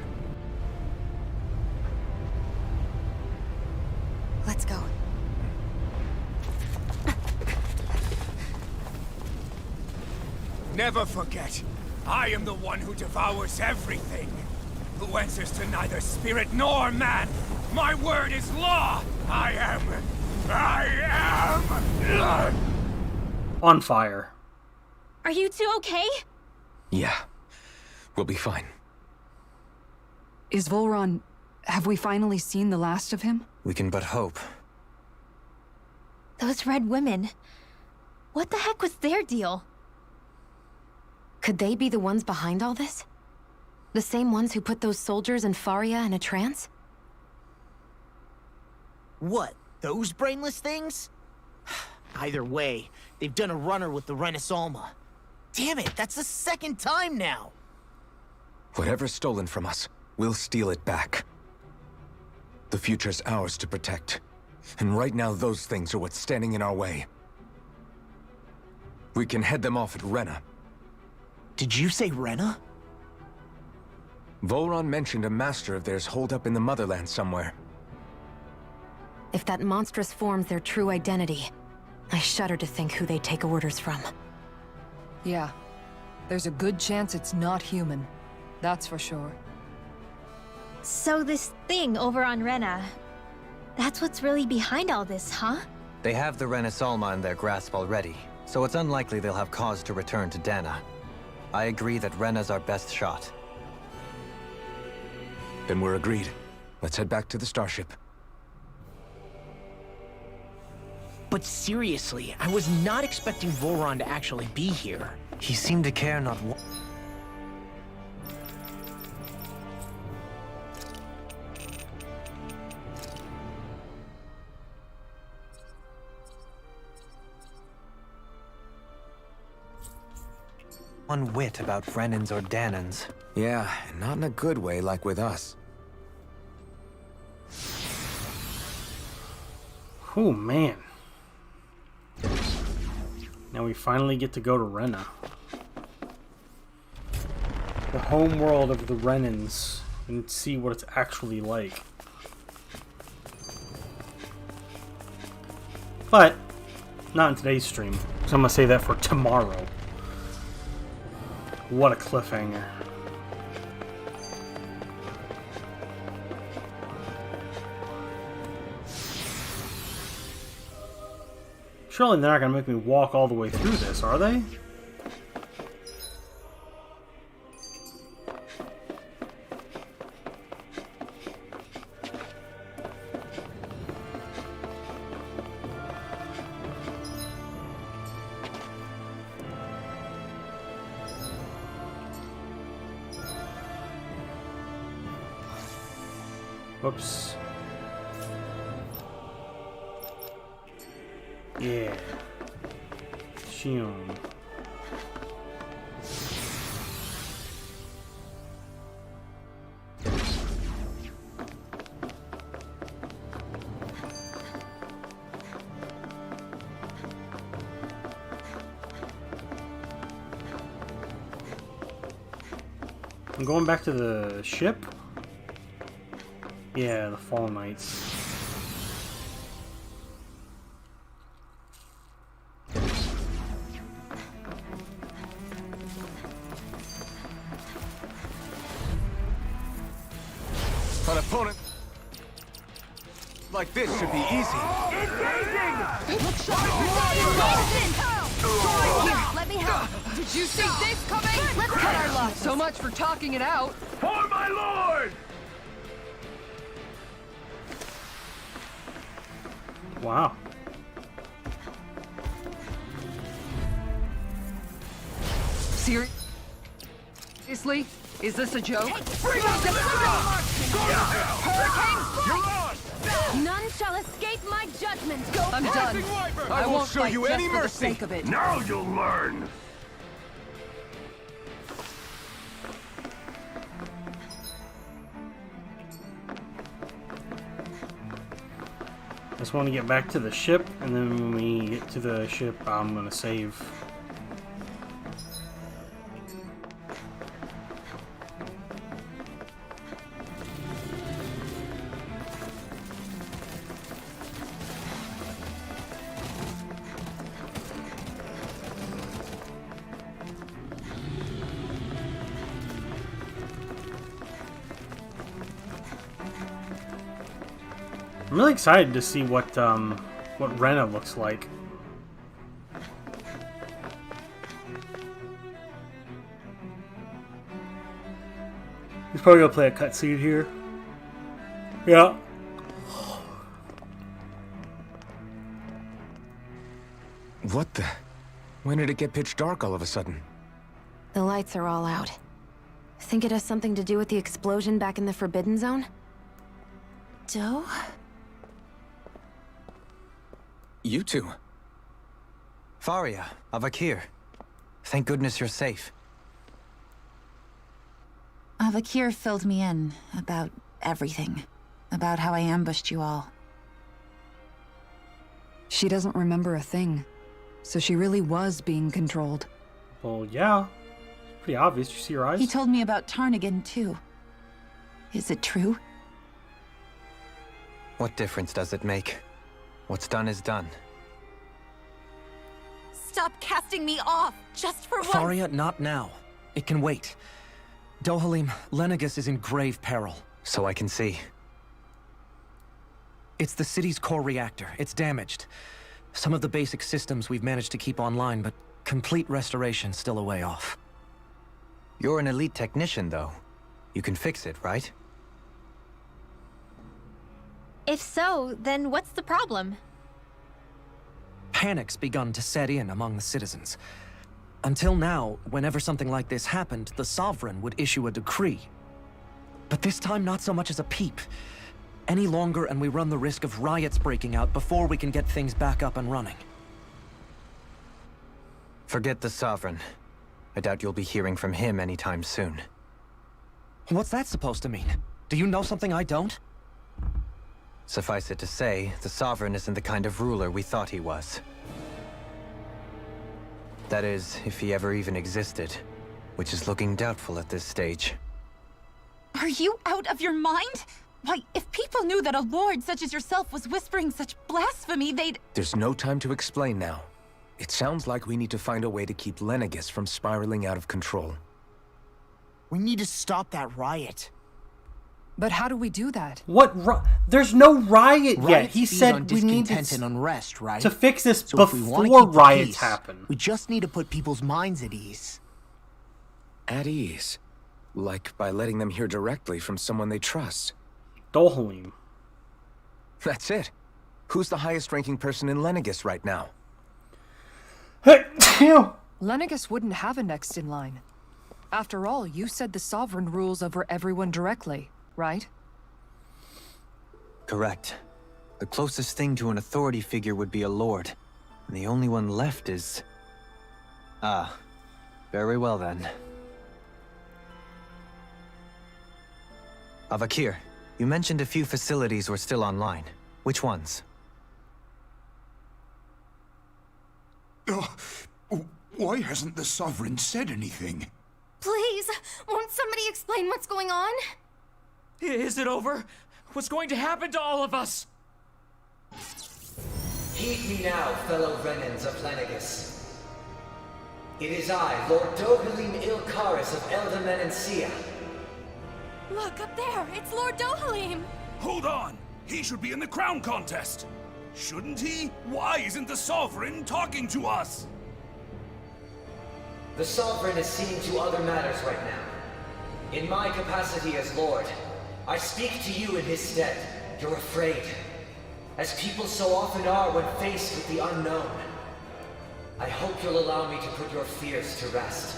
Let's go. Never forget, I am the one who devours everything. Who answers to neither spirit nor man. My word is law. I am. On fire. Are you two okay? Yeah. We'll be fine. Is Volron... have we finally seen the last of him? We can but hope. Those red women. What the heck was their deal? Could they be the ones behind all this? The same ones who put those soldiers in Faria in a trance? What? Those brainless things? Either way, they've done a runner with the Renaissance. Damn it, that's the second time now! Whatever's stolen from us, we'll steal it back. The future's ours to protect. And right now, those things are what's standing in our way. We can head them off at Rena. Did you say Rena? Volron mentioned a master of theirs holed up in the motherland somewhere. If that monstrous form's their true identity, I shudder to think who they take orders from. Yeah. There's a good chance it's not human. That's for sure. So this thing over on Rena, that's what's really behind all this, huh? They have the Renaissance in their grasp already, so it's unlikely they'll have cause to return to Dana. I agree that Rena's our best shot. Then we're agreed. Let's head back to the starship. But seriously, I was not expecting Volron to actually be here. He seemed to care not one. One whit about Renans or Danans. Yeah, and not in a good way like with us. Oh, man. Now we finally get to go to Rena. The home world of the Renans, and see what it's actually like. But, not in today's stream, so I'm gonna save that for tomorrow. What a cliffhanger. Surely they're not gonna make me walk all the way through this, are they? Whoops. Yeah. Shion. I'm going back to the ship? Yeah, the Fall Knights. An opponent like this should be easy. Let me help. Did you see this coming? Let's cut our luck. So much for talking it out. For my lord! Wow. Seriously? Is this a joke? None shall escape my judgment. Go I'm done. I won't show fight you just any for the mercy. sake of it. Now you'll learn. I just want to get back to the ship, and then when we get to the ship, I'm gonna save. I'm really excited to see what Rena looks like. He's probably gonna play a cutscene here. Yeah. What the? When did it get pitch dark all of a sudden? The lights are all out. Think it has something to do with the explosion back in the Forbidden Zone? Doe? You two. Faria, Avakir. Thank goodness you're safe. Avakir filled me in about everything. About how I ambushed you all. She doesn't remember a thing. So she really was being controlled. Well, yeah. It's pretty obvious. You see her eyes? He told me about Tarnigan, too. Is it true? What difference does it make? What's done is done. Stop casting me off, just for once! Faria, not now. It can wait. Dohalim, Lenegis is in grave peril. So I can see. It's the city's core reactor. It's damaged. Some of the basic systems we've managed to keep online, but complete restoration's still a way off. You're an elite technician, though. You can fix it, right? If so, then what's the problem? Panic's begun to set in among the citizens. Until now, whenever something like this happened, the Sovereign would issue a decree. But this time, not so much as a peep. Any longer, and we run the risk of riots breaking out before we can get things back up and running. Forget the Sovereign. I doubt you'll be hearing from him anytime soon. What's that supposed to mean? Do you know something I don't? Suffice it to say, the Sovereign isn't the kind of ruler we thought he was. That is, if he ever even existed, which is looking doubtful at this stage. Are you out of your mind? Why, if people knew that a lord such as yourself was whispering such blasphemy, they'd— There's no time to explain now. It sounds like we need to find a way to keep Lenegis from spiraling out of control. We need to stop that riot. But how do we do that? What? There's no riot yet. Riots He feed said on we need discontent and unrest, right? to fix this So if we wanna before keep the riots peace, happen. We just need to put people's minds at ease. At ease? Like by letting them hear directly from someone they trust. Dohalim. That's it. Who's the highest-ranking person in Lenegis right now? Lenegis wouldn't have a next in line. After all, you said the Sovereign rules over everyone directly, right? Correct. The closest thing to an authority figure would be a lord. And the only one left is... Ah. Very well then. Avakir, you mentioned a few facilities were still online. Which ones? Why hasn't the Sovereign said anything? Please, won't somebody explain what's going on? Is it over? What's going to happen to all of us? Heed me now, fellow Renans of Lenegis. It is I, Lord Dohalim Ilkaris of Elda Menancia. Look, up there! It's Lord Dohalim! Hold on! He should be in the crown contest! Shouldn't he? Why isn't the Sovereign talking to us? The Sovereign is seeing to other matters right now. In my capacity as Lord, I speak to you in his stead. You're afraid. As people so often are when faced with the unknown. I hope you'll allow me to put your fears to rest.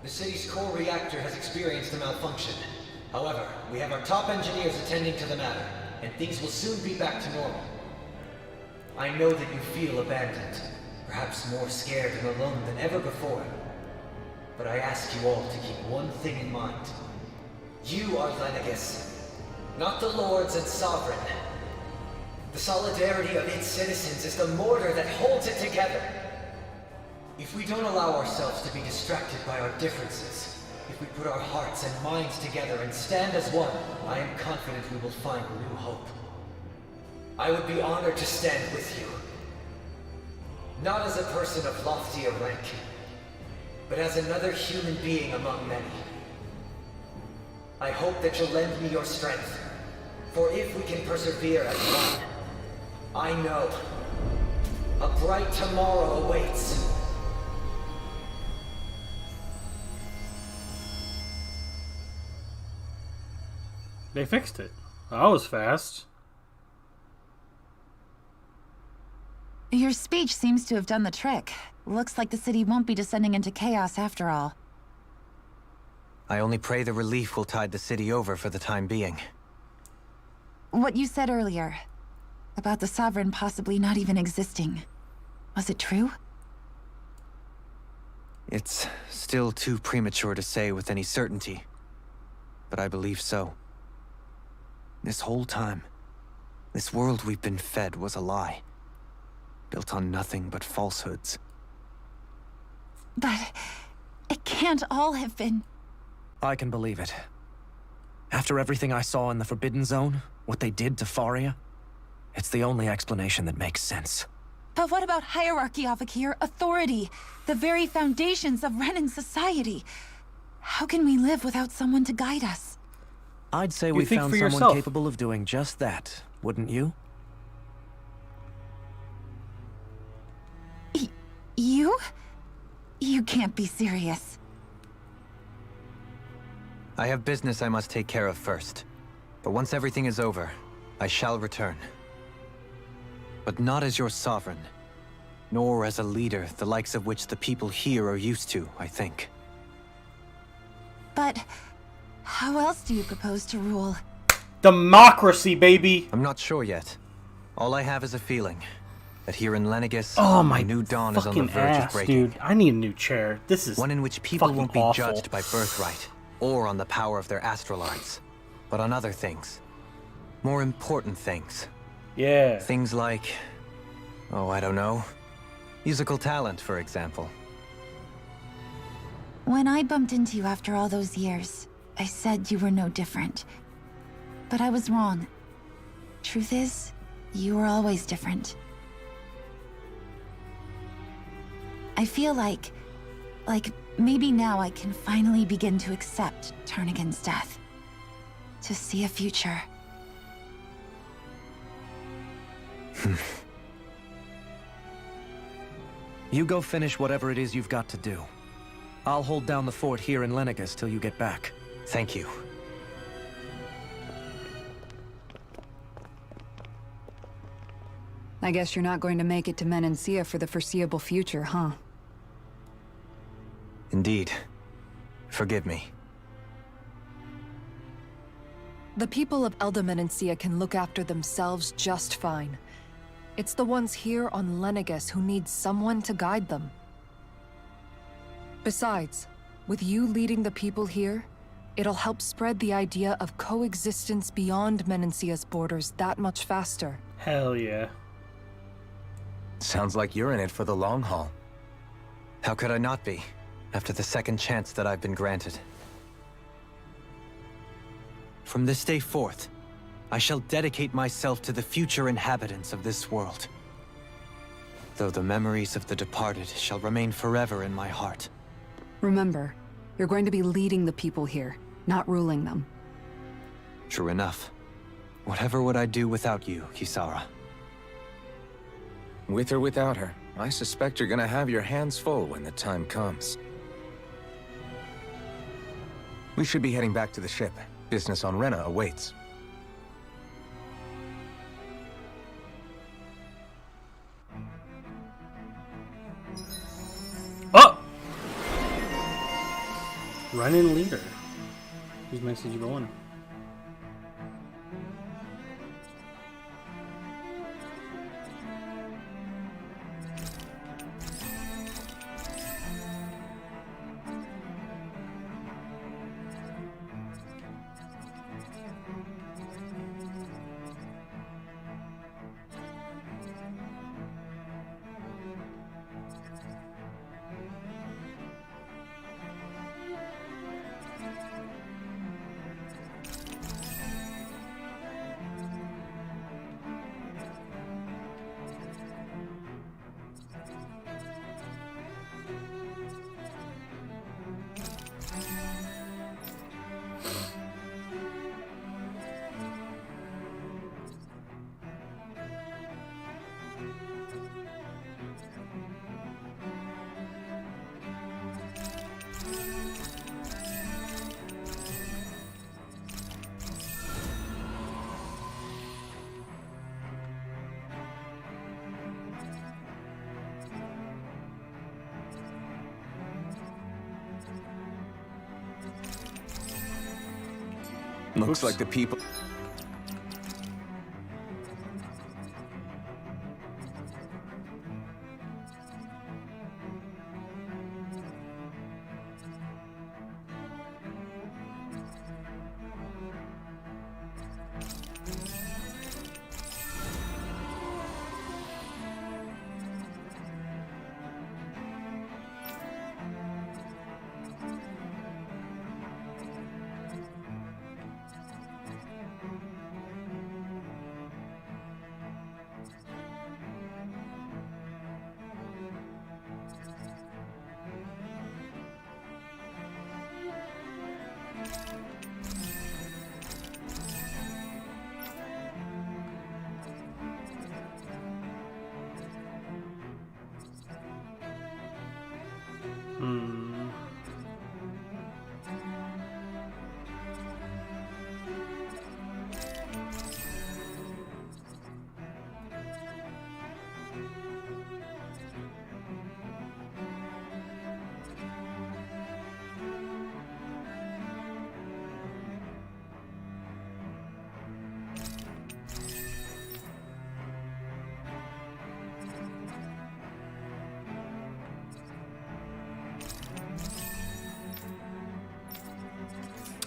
The city's core reactor has experienced a malfunction. However, we have our top engineers attending to the matter, and things will soon be back to normal. I know that you feel abandoned, perhaps more scared and alone than ever before. But I ask you all to keep one thing in mind. You are Lenegis, not the Lords and Sovereign. The solidarity of its citizens is the mortar that holds it together. If we don't allow ourselves to be distracted by our differences, if we put our hearts and minds together and stand as one, I am confident we will find new hope. I would be honored to stand with you. Not as a person of loftier rank, but as another human being among many. I hope that you'll lend me your strength, for if we can persevere as one, I know a bright tomorrow awaits. They fixed it. That was fast. Your speech seems to have done the trick. Looks like the city won't be descending into chaos after all. I only pray the relief will tide the city over for the time being. What you said earlier, about the Sovereign possibly not even existing, was it true? It's still too premature to say with any certainty, but I believe so. This whole time, this world we've been fed was a lie, built on nothing but falsehoods. But it can't all have been... I can believe it. After everything I saw in the Forbidden Zone, what they did to Faria, it's the only explanation that makes sense. But what about hierarchy, Avakir? Authority? The very foundations of Renan society? How can we live without someone to guide us? I'd say we found someone yourself. capable of doing just that, wouldn't you? You? You can't be serious. I have business I must take care of first. But once everything is over, I shall return. But not as your sovereign, nor as a leader the likes of which the people here are used to, I think. But how else do you propose to rule? Democracy, baby! I'm not sure yet. All I have is a feeling that here in Lenegis, Oh my new dawn is on the fucking verge ass, of breaking. dude. I need a new chair. This is one in which people fucking won't be awful. judged by birthright or on the power of their astral arts, but on other things. More important things. Yeah. Things like, oh, I don't know, musical talent, for example. When I bumped into you after all those years, I said you were no different. But I was wrong. Truth is, you were always different. I feel like maybe now I can finally begin to accept Turnagain's death. To see a future. You go finish whatever it is you've got to do. I'll hold down the fort here in Lenegis till you get back. Thank you. I guess you're not going to make it to Menancia for the foreseeable future, huh? Indeed. Forgive me. The people of Elda Menancia can look after themselves just fine. It's the ones here on Lenegis who need someone to guide them. Besides, with you leading the people here, it'll help spread the idea of coexistence beyond Menancia's borders that much faster. Hell yeah. Sounds like you're in it for the long haul. How could I not be, after the second chance that I've been granted? From this day forth, I shall dedicate myself to the future inhabitants of this world. Though the memories of the departed shall remain forever in my heart. Remember, you're going to be leading the people here, not ruling them. True enough. Whatever would I do without you, Kisara? With or without her, I suspect you're gonna have your hands full when the time comes. We should be heading back to the ship. Business on Rena awaits. Oh! Run-in leader. Whose message you going? Looks like the people...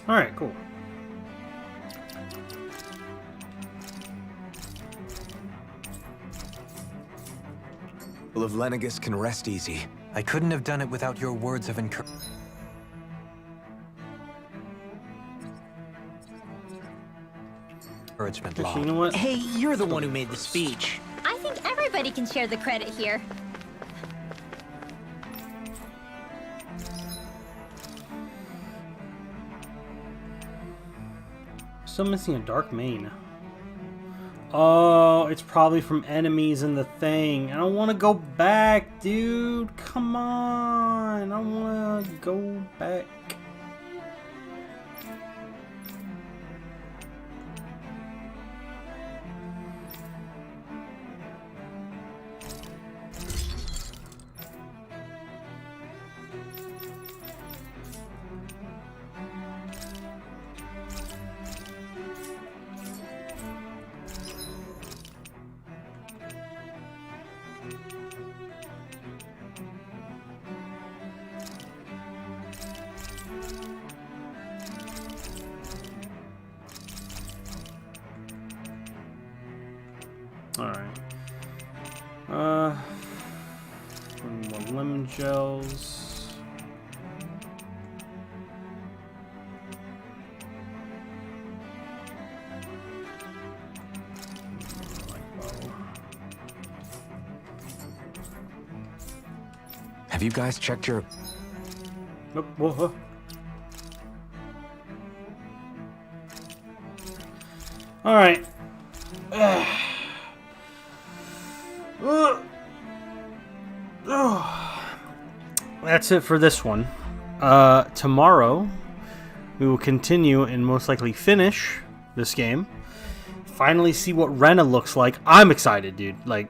Alright, cool. People of Lenegis can rest easy. I couldn't have done it without your words of encouragement. You know what? Hey, you're the one who made the speech. I think everybody can share the credit here. Still missing a dark mane. Oh, it's probably from enemies in the thing. I don't want to go back, dude. Come on. I want to go back. Alright. More lemon gels. Have you guys checked your... Oh, whoa. Alright. That's it for this one. Tomorrow, we will continue and most likely finish this game. Finally see what Rena looks like. I'm excited, dude. Like,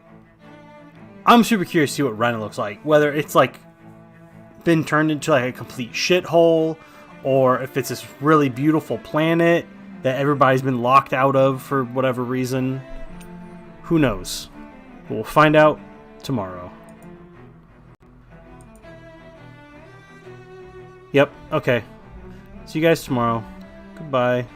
I'm super curious to see what Rena looks like. Whether it's, like, been turned into, like, a complete shithole, or if it's this really beautiful planet that everybody's been locked out of for whatever reason. Who knows? We'll find out tomorrow. Yep, okay. See you guys tomorrow. Goodbye.